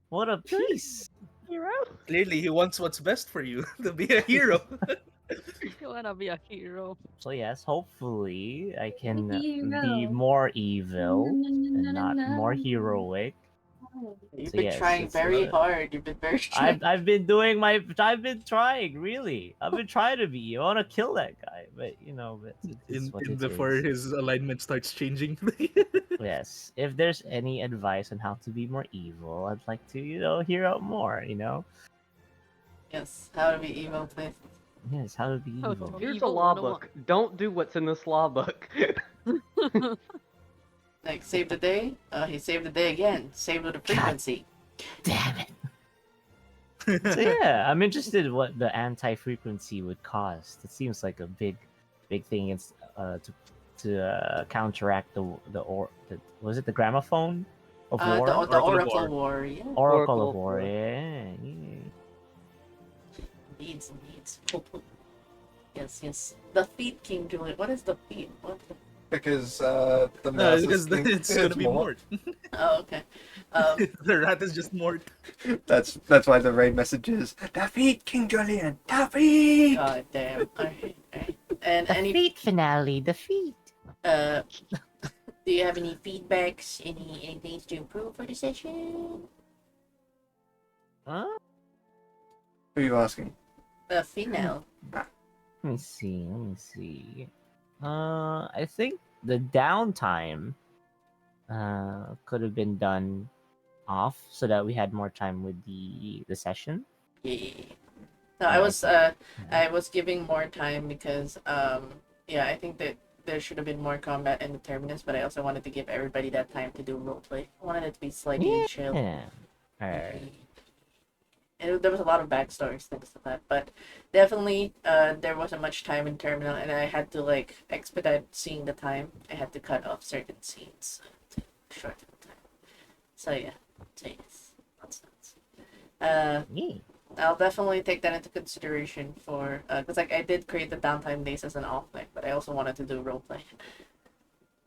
What a piece. Hero? Clearly, he wants what's best for you to be a hero. You wanna be a hero? So yes, hopefully I can be Hero. more evil and not more Na-na-na-na-na. heroic. You've So been yes, trying very hard. You've been very trying. I've been trying really. I've been trying to be. I want to kill that guy, but you know, it's what in it before is. his alignment starts changing. Yes. If there's any advice on how to be more evil, I'd like to hear out more. Yes, how to be evil, please. Yes, how to be How evil. to be Here's a evil law 101. book. Don't do what's in this law book. Like, save the day? He saved the day again. Saved with a frequency. Damn it. So yeah, I'm interested in what the anti-frequency would cost. It seems like a big thing. It's to counteract was it the gramophone of war? The Oracle of Oracle War. War, yeah. Oracle of War. Yeah. Needs. Yes. The feet King Julian. What is the feet? What the... Because the mouse Because is it's gonna be Mort. Oh, okay. The rat is just Mort. That's why the raid message is defeat King Julian. Defeat. God damn. Alright. And The any feet finale. The feet. do you have any feedbacks? Any things to improve for the session? Huh? Who are you asking? The finale. Let me see. I think the downtime could have been done off so that we had more time with the session. Yeah. No, Yeah, I was giving more time because I think that there should have been more combat in the terminus, but I also wanted to give everybody that time to do roleplay. I wanted it to be slightly chill. Yeah. Alright. And there was a lot of backstories things to that, but definitely there wasn't much time in terminal, and I had to like expedite seeing the time. I had to cut off certain scenes to shorten the time. So yes, nonsense. Yeah. I'll definitely take that into consideration for because like I did create the downtime days as an off thing, but I also wanted to do roleplay.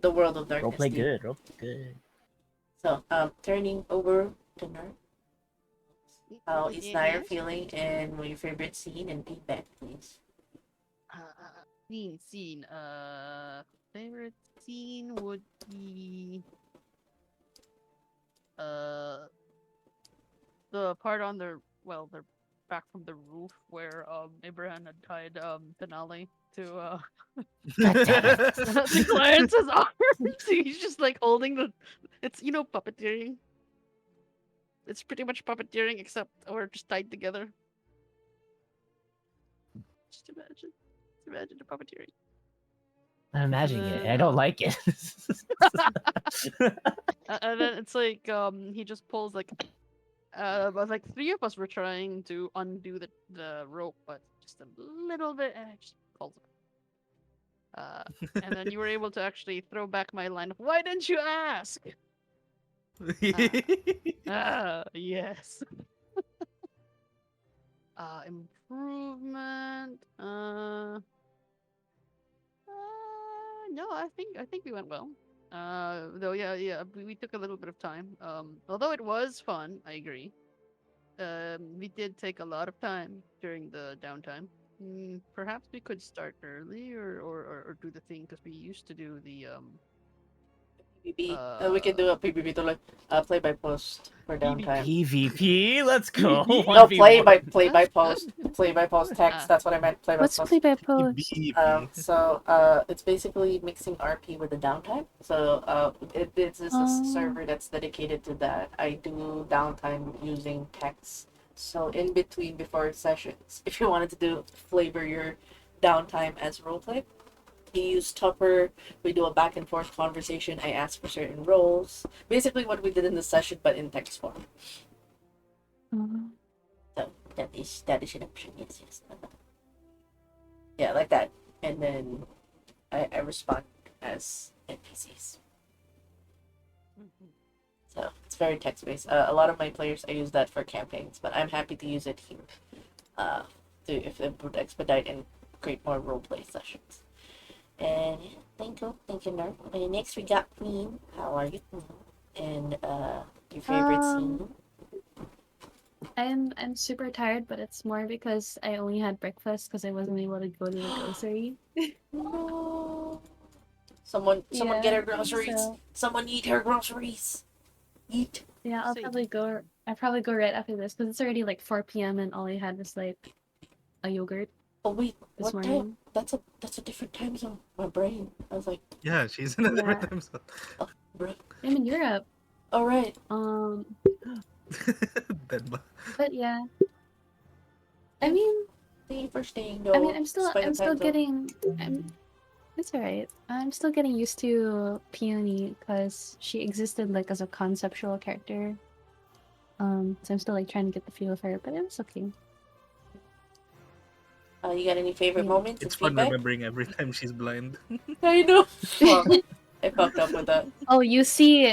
The World of Darkness. Roleplay good. Roleplay good. So turning over to Nerd. How is Nair Yes? feeling, and what your favorite scene and feedback, please? Scene. Favorite scene would be the part on they're back from the roof where Abraham had tied Finale to to Clarence's arms. He's just like holding it's puppeteering. It's pretty much puppeteering except we're just tied together. Just imagine the puppeteering. I'm imagining it. I don't like it. And then it's like he just pulls like but like three of us were trying to undo the rope, but just a little bit and it just pulls it. And then you were able to actually throw back my line of why didn't you ask? Yes. Improvement. No, I think we went well. Though yeah, we took a little bit of time. Although it was fun, I agree. We did take a lot of time during the downtime. Perhaps we could start early or do the thing because we used to do the PvP. We can do a PvP to like play by post for downtime. PvP. Let's go. No, 1v1. play by post text. That's what I meant. Play by What's post. play by post? So it's basically mixing RP with the downtime. So it's a server that's dedicated to that. I do downtime using text. So in between before sessions, if you wanted to flavor your downtime as roleplay, you use Tupper. We do a back and forth conversation. I ask for certain roles. Basically what we did in the session, but in text form. So that is an option. Yes. Yeah, like that. And then I respond as NPCs. Mhm. So it's very text based. A lot of my players I use that for campaigns, but I'm happy to use it here. If it would expedite and create more roleplay sessions. And thank you, Nerd. And next we got Queen. How are you? And your favorite scene? I'm super tired, but it's more because I only had breakfast because I wasn't able to go to the grocery. No. Someone get her groceries. So Someone eat her groceries. Eat. yeah, I'll Say, probably go. I'll probably go right after this because it's already like 4 p.m. and all I had was like a yogurt Oh wait, this what time? morning. That's a different time zone. My brain. I was like, Yeah, she's in a different Yeah. time zone. oh, bro. I'm in Europe. All right. Denma. But yeah, I mean, Thank you for staying though. I'm still despite the I'm still time zone. getting. It's alright. I'm still getting used to Peony because she existed like as a conceptual character. So I'm still like trying to get the feel of her, but it was okay. You got any favorite Yeah. moments It's and fun feedback? remembering every time she's blind. I know. Fuck. I fucked up with that. Oh, you see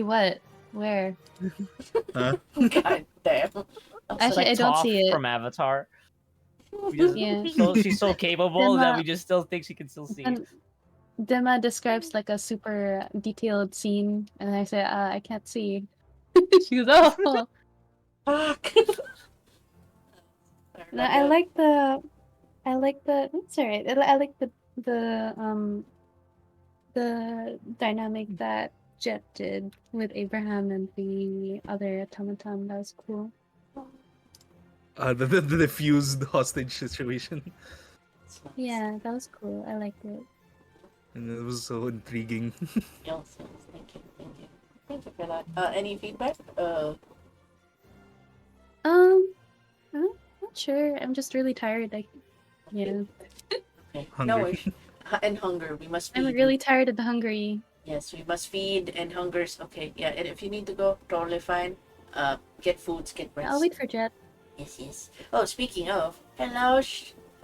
what? Where? Huh? God damn. I'm It's Actually, like I don't Toph see it. from Avatar. We just Yeah. she's so capable that Dema, we just still think she can still see. Dema describes like a super detailed scene, and I say, I can't see. She goes, oh. Fuck. No, I like the. It's alright. I like the dynamic that Jet did with Abraham and the other automaton. That was cool. The diffused hostage situation. Yeah, that was cool. I liked it. And it was so intriguing. Yes, thank you. Thank you for that. Any feedback? I'm not sure. I'm just really tired. Yeah. Okay. Hungry. No worries. And hunger. We must feed. I'm really tired and hungry. Yes, we must feed and hungers. Okay, yeah. And if you need to go, totally fine. Get foods, get rest. I'll wait for Jet. Yes. Oh, speaking of, hello.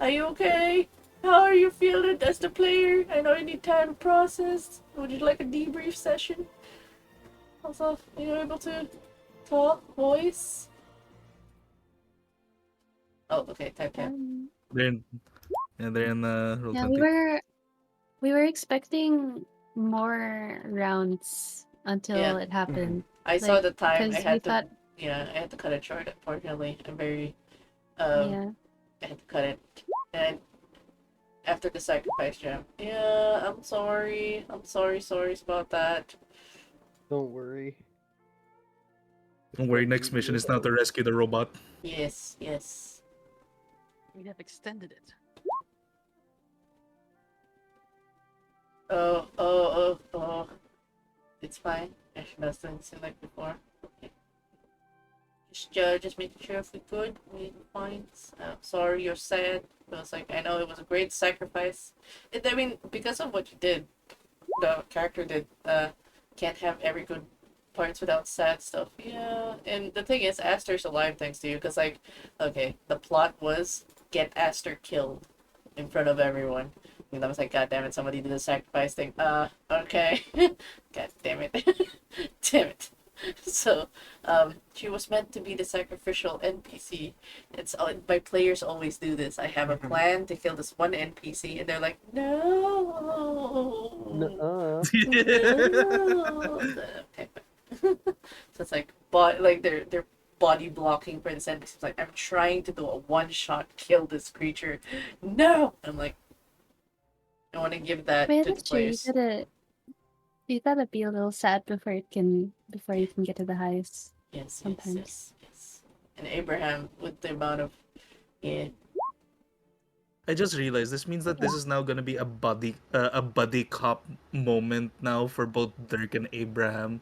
Are you okay? How are you feeling as the player? I know you need time to process. Would you like a debrief session? Also, are you able to talk, voice? Oh, okay. Tap. They're in, they're in roll Yeah, 20. we were expecting more rounds until it happened. I saw the time. I Because we had to. thought, Yeah, I had to cut it short. Unfortunately, I'm very. yeah. I had to cut it. And after the sacrifice jam. Yeah, I'm sorry. I'm sorry about that. Don't worry. Don't worry, next mission is now to rescue the robot. Yes. we have extended it. Oh. It's fine. I should have done it like before. Okay. Just making sure if we could, we find. Sorry, you're sad. It was like, I know it was a great sacrifice. I mean, because of what you did, the character did, can't have every good parts without sad stuff. Yeah, and the thing is, Aster's alive thanks to you, because, like, okay, the plot was get Aster killed in front of everyone. And I was like, God damn it, somebody did the sacrifice thing. Okay. God damn it. Damn it. So, she was meant to be the sacrificial NPC. My players always do this. I have a plan to kill this one NPC, and they're like, no. Nuh-uh. No. Okay. So it's like, they're body blocking for this NPC. It's like, I'm trying to do a one-shot kill this creature. No. I'm like, I want to give that Wait, to the that's true. players. You gotta be a little sad before you can get to the highest. Yes. Sometimes. And Abraham, with the amount of, yeah. I just realized this means that this is now gonna be a buddy cop moment now for both Dirk and Abraham,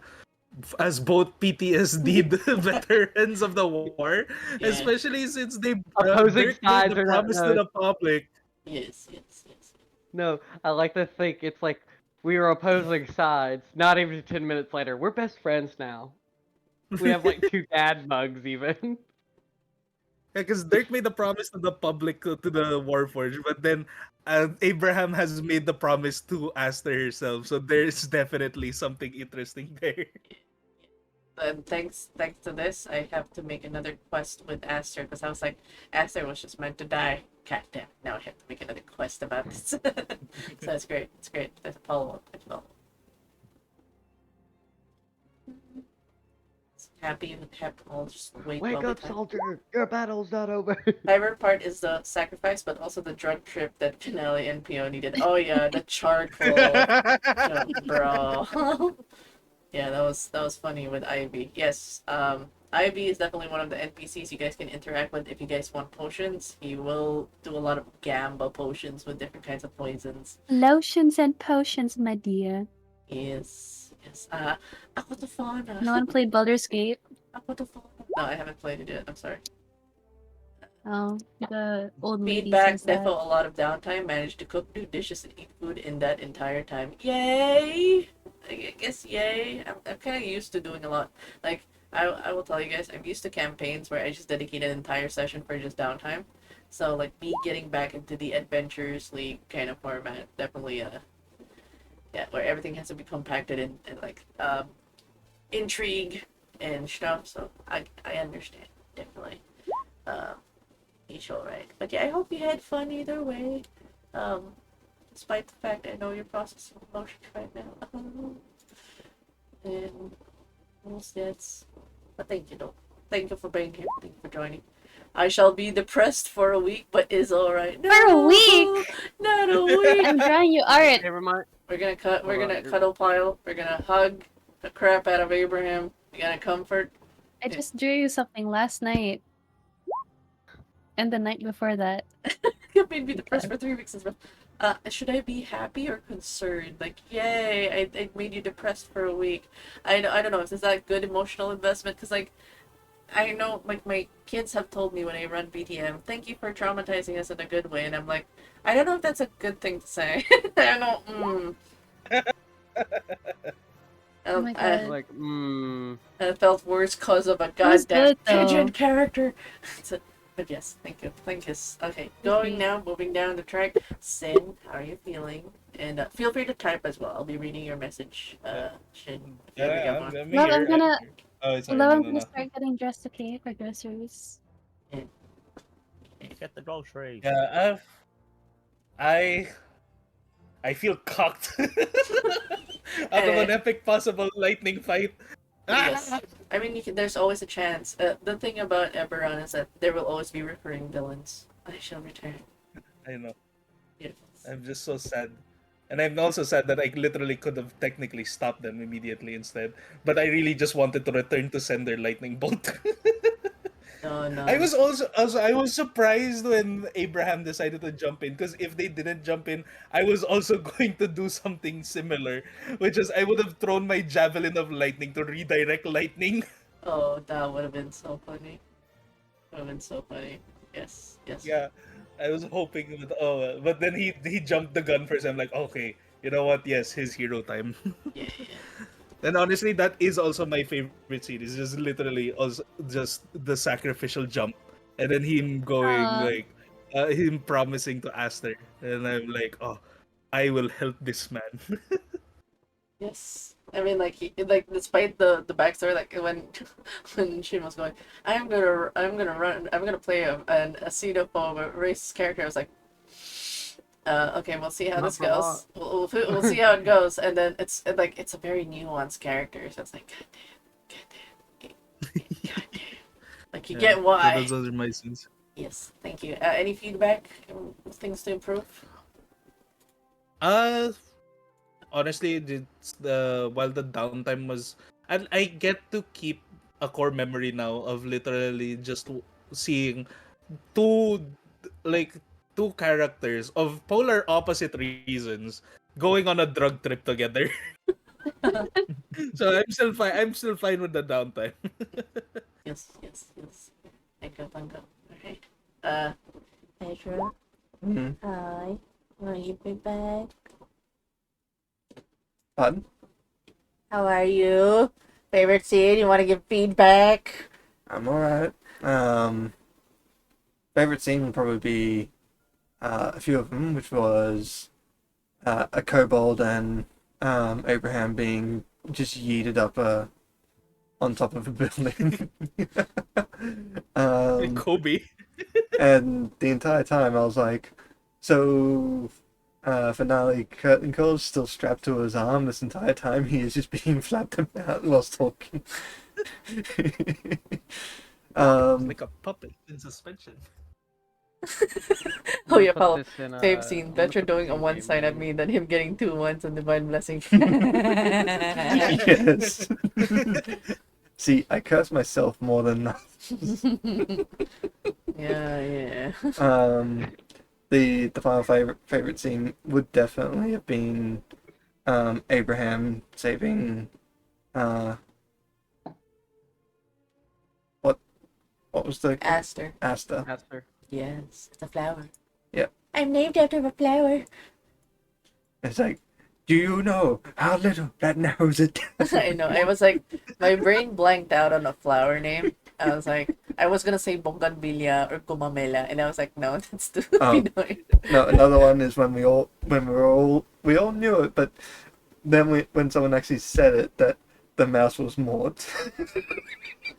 as both PTSD veterans of the war, Yeah. especially since Opposing Dirk made sides the are not promise to the public. Yes. No, I like to think it's like we were opposing sides. Not even 10 minutes later, we're best friends now. We have like two dad mugs even. because Dirk made a promise to the public to the Warforged, but then Abraham has made the promise to Aster herself. So there's definitely something interesting there. And thanks to this, I have to make another quest with Aster because I was like, Aster was just meant to die. God damn! Now I have to make another quest about this. So it's great. It's great. There's a follow up as well. Happy with happy. I'll just wait. Wake while we up, time. soldier! Your battle's not over. Favorite part is the sacrifice, but also the drug trip that Finale and Peony did. Oh yeah, the charcoal jump, bro. Yeah, that was funny with Ivy. Yes, Ivy is definitely one of the NPCs you guys can interact with if you guys want potions. He will do a lot of gamba potions with different kinds of poisons. Lotions and potions, my dear. Yes, yes. Ako to fauna. No one played Baldur's Gate. Ako to fauna. No, I haven't played it yet. I'm sorry. Oh, the old lady Feedback, says that. defo a lot of downtime, managed to cook new dishes and eat food in that entire time. Yay! I guess yay. I'm kind of used to doing a lot. Like, I will tell you guys, I'm used to campaigns where I just dedicate an entire session for just downtime. So, like, me getting back into the Adventures League kind of format, definitely, yeah, where everything has to be compacted in like, intrigue and stuff. So, I understand, definitely. He's alright. But yeah, I hope you had fun either way. Despite the fact I know you're processing emotions right now. And that's. But thank you, though. Thank you for being here. Thank you for joining. I shall be depressed for a week, but is alright. For a week? Not a week. I'm drawing you art. Hey, remind. We're gonna cut. We're Hold on, gonna you're- cuddle pile. We're gonna hug the crap out of Abraham. We're gonna comfort. I just drew you something last night. And the night before that. It made me depressed for 3 weeks as well. Should I be happy or concerned? Like, yay, I made you depressed for a week. I don't know, is that a good emotional investment? Because, like, I know, like, my kids have told me when I run BTM, thank you for traumatizing us in a good way. And I'm like, I don't know if that's a good thing to say. I don't, Oh my god. Like, I felt worse because of a That was goddamn good, though. tangent character. But yes, thank you. Thank you. Okay, going now, moving down the track. Sin, how are you feeling? And feel free to type as well. I'll be reading your message. Shin. if you ever get one. I'm Love, here, I'm gonna, here. Oh, sorry, Love, no, I'm no, gonna no. start getting dressed, okay, for groceries. Get the groceries. Yeah, I feel cocked out of an epic possible lightning fight. Yes. I mean, there's always a chance. The thing about Eberron is that there will always be recurring villains. I shall return. I know. Yes. I'm just so sad. And I'm also sad that I literally could have technically stopped them immediately instead. But I really just wanted to return to send their lightning bolt. No. I was also I was surprised when Abraham decided to jump in, because if they didn't jump in, I was also going to do something similar, which is I would have thrown my javelin of lightning to redirect lightning. Oh, that would have been so funny. Would have been so funny. Yes. Yeah, I was hoping, but then he jumped the gun first. I'm like, okay, you know what? Yes, his hero time. Yeah. And honestly, that is also my favorite series. Just literally, also just the sacrificial jump, and then him going like, him promising to Aster, and I'm like, oh, I will help this man. Yes. I mean, like despite the backstory, like when Shin was going, I'm gonna play a xenophobe racist character. I was like, okay, we'll see how Not this for goes. We'll see how it goes. And then it's a very nuanced character, so it's like, goddamn. Like you get why. Those are my sins. Yes, thank you. Any feedback? Things to improve? Honestly, it's while the downtime was, and I get to keep a core memory now of literally just seeing two like two characters of polar opposite reasons going on a drug trip together. So I'm still fine with the downtime. Yes. Thank you. Alright. Pedro. Hi. Will you be back? Pardon? How are you? Favorite scene? You want to give feedback? I'm alright. favorite scene would probably be a few of them, which was a kobold and Abraham being just yeeted up on top of a building. Kobe. And the entire time I was like, so finale curtain Cole's still strapped to his arm this entire time. He is just being flapped about whilst talking. Like a puppet in suspension. Oh yeah, Put Paul. this in, Same scene. I'm gonna Vetra put this doing a in one game sign at mode. me, then him getting 2 ones on Divine Blessing. Yes. See, I curse myself more than that. Yeah. The final favorite scene would definitely have been Abraham saving what was the Aster. Asta. Aster. Yes, it's a flower. Yep. I'm named after a flower. It's like, do you know how little that narrows it down? I know. I was like, my brain blanked out on a flower name. I was like, I was gonna say Bougainvillea or Gumamela, and I was like, no, that's too Pinoy. No, another one is when we all knew it, but then when someone actually said it, that the mouse was Maud.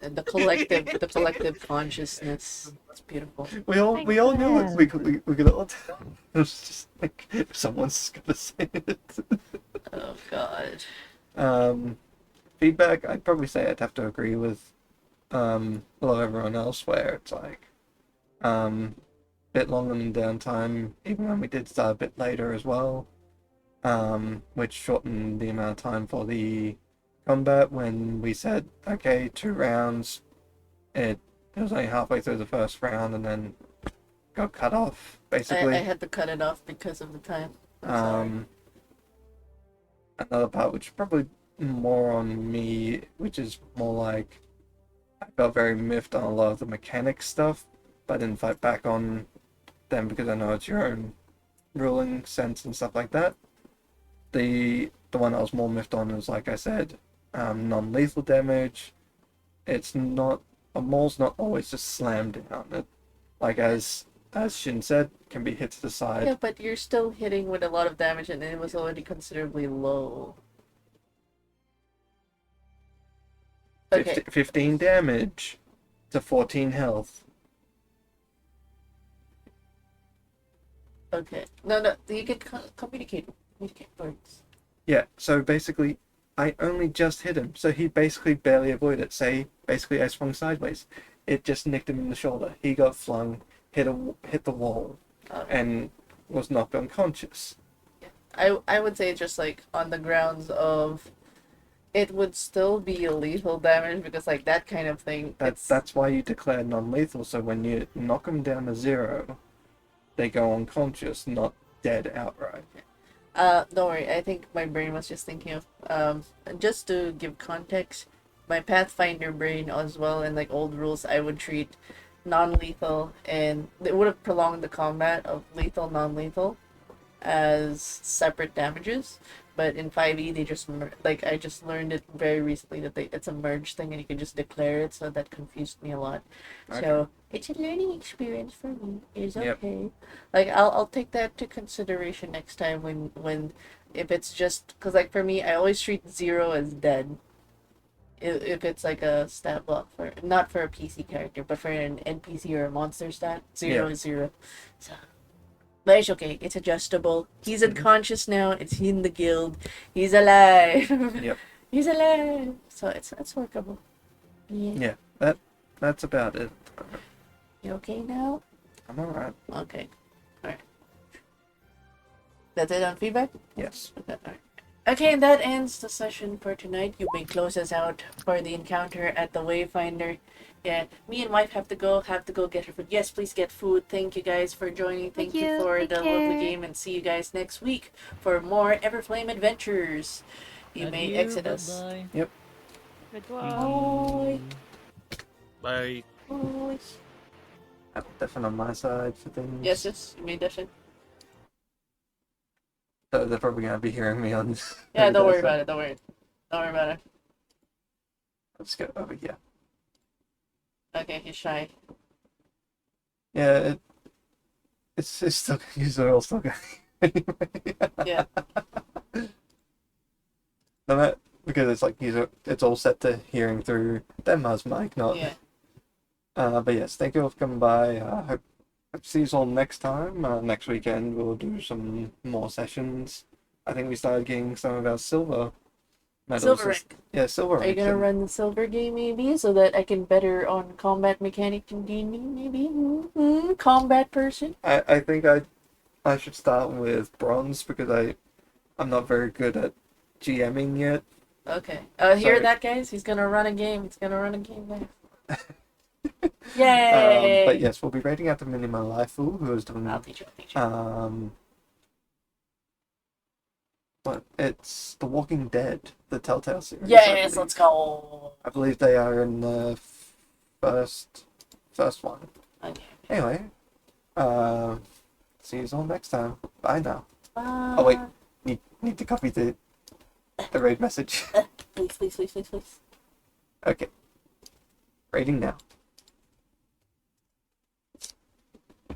And the collective consciousness. It's beautiful. We all knew it. We could all tell. It was just like someone's gonna say it. Oh God. Feedback. I'd probably say I'd have to agree with a lot of everyone else, where it's like bit longer than downtime, even when we did start a bit later as well, which shortened the amount of time for the combat. When we said okay, 2 rounds, it was only halfway through the first round and then got cut off basically. I had to cut it off because of the time. I'm sorry. Another part which is probably more on me, which is more like I felt very miffed on a lot of the mechanic stuff, but I didn't fight back on them because I know it's your own ruling sense and stuff like that. The one I was more miffed on is, like I said, non-lethal damage. It's not, a maul's not always just slammed down. It, like as Shin said, can be hit to the side. Yeah, but you're still hitting with a lot of damage, and it was already considerably low. Okay. 15 damage to 14 health. Okay. No, you can communicate words. Yeah, so basically, I only just hit him, so he basically barely avoided it. Say, basically, I swung sideways. It just nicked him in the shoulder. He got flung, hit the wall, and was knocked unconscious. I would say just like on the grounds of it would still be lethal damage because like that kind of thing. That's why you declare non-lethal. So when you knock them down to 0, they go unconscious, not dead outright. Don't worry. I think my brain was just thinking of just to give context, my Pathfinder brain as well, and like old rules, I would treat non-lethal, and it would have prolonged the combat of lethal, non-lethal as separate damages. But in 5e, they just like I just learned it very recently that it's a merge thing, and you can just declare it. So that confused me a lot. Okay. So it's a learning experience for me. It's Yep. okay. Like I'll take that to consideration next time when if it's just because like for me, I always treat 0 as dead. If it's like a stat block for not for a PC character, but for an NPC or a monster stat, 0 is 0. So. But it's okay. It's adjustable. He's unconscious now. It's in the guild. He's alive. Yep. He's alive. So it's workable. Yeah, that's about it. You okay now? I'm alright. Okay. Alright. That's it on feedback? Yes. Okay, alright. Okay, and that ends the session for tonight. You may close us out for the encounter at the Wayfinder. Yeah, me and wife have to go get her food. Yes, please get food. Thank you guys for joining. Thank you for Take the lovely care. game, and see you guys next week for more Everflame adventures. You may exit us. Bye. Yep. Goodbye. Bye. Bye. Bye. I'm definitely on my side for things. Yes, you may definitely. So they're probably gonna be hearing me on. Yeah, don't worry about it. Don't worry about it. Let's go over here. Okay, he's shy. Yeah, it's still they're all still going anyway. Yeah. No, because it's like it's all set to hearing through Denmar's mic, not. Yeah. But yes, thank you all for coming by. Hope to see you all next time. Next weekend we'll do some more sessions. I think we started getting some of our silver medals. Silver rank. Yeah, silver Are you rank. gonna run the silver game maybe so that I can better on combat mechanic and gaming maybe? Combat person. I think I should start with bronze because I'm not very good at GMing yet. Okay. Hear Sorry. that, guys? He's gonna run a game. He's gonna run a game now. Yay! But yes, we'll be rating out the Minima Laifu, who is doing I'll teach you. but it's The Walking Dead, the Telltale series. Yes, let's go. I believe they are in the first one. Okay. Anyway, see you all next time. Bye now. Bye. Oh wait, need to copy the raid message. Please. Okay. Rating now.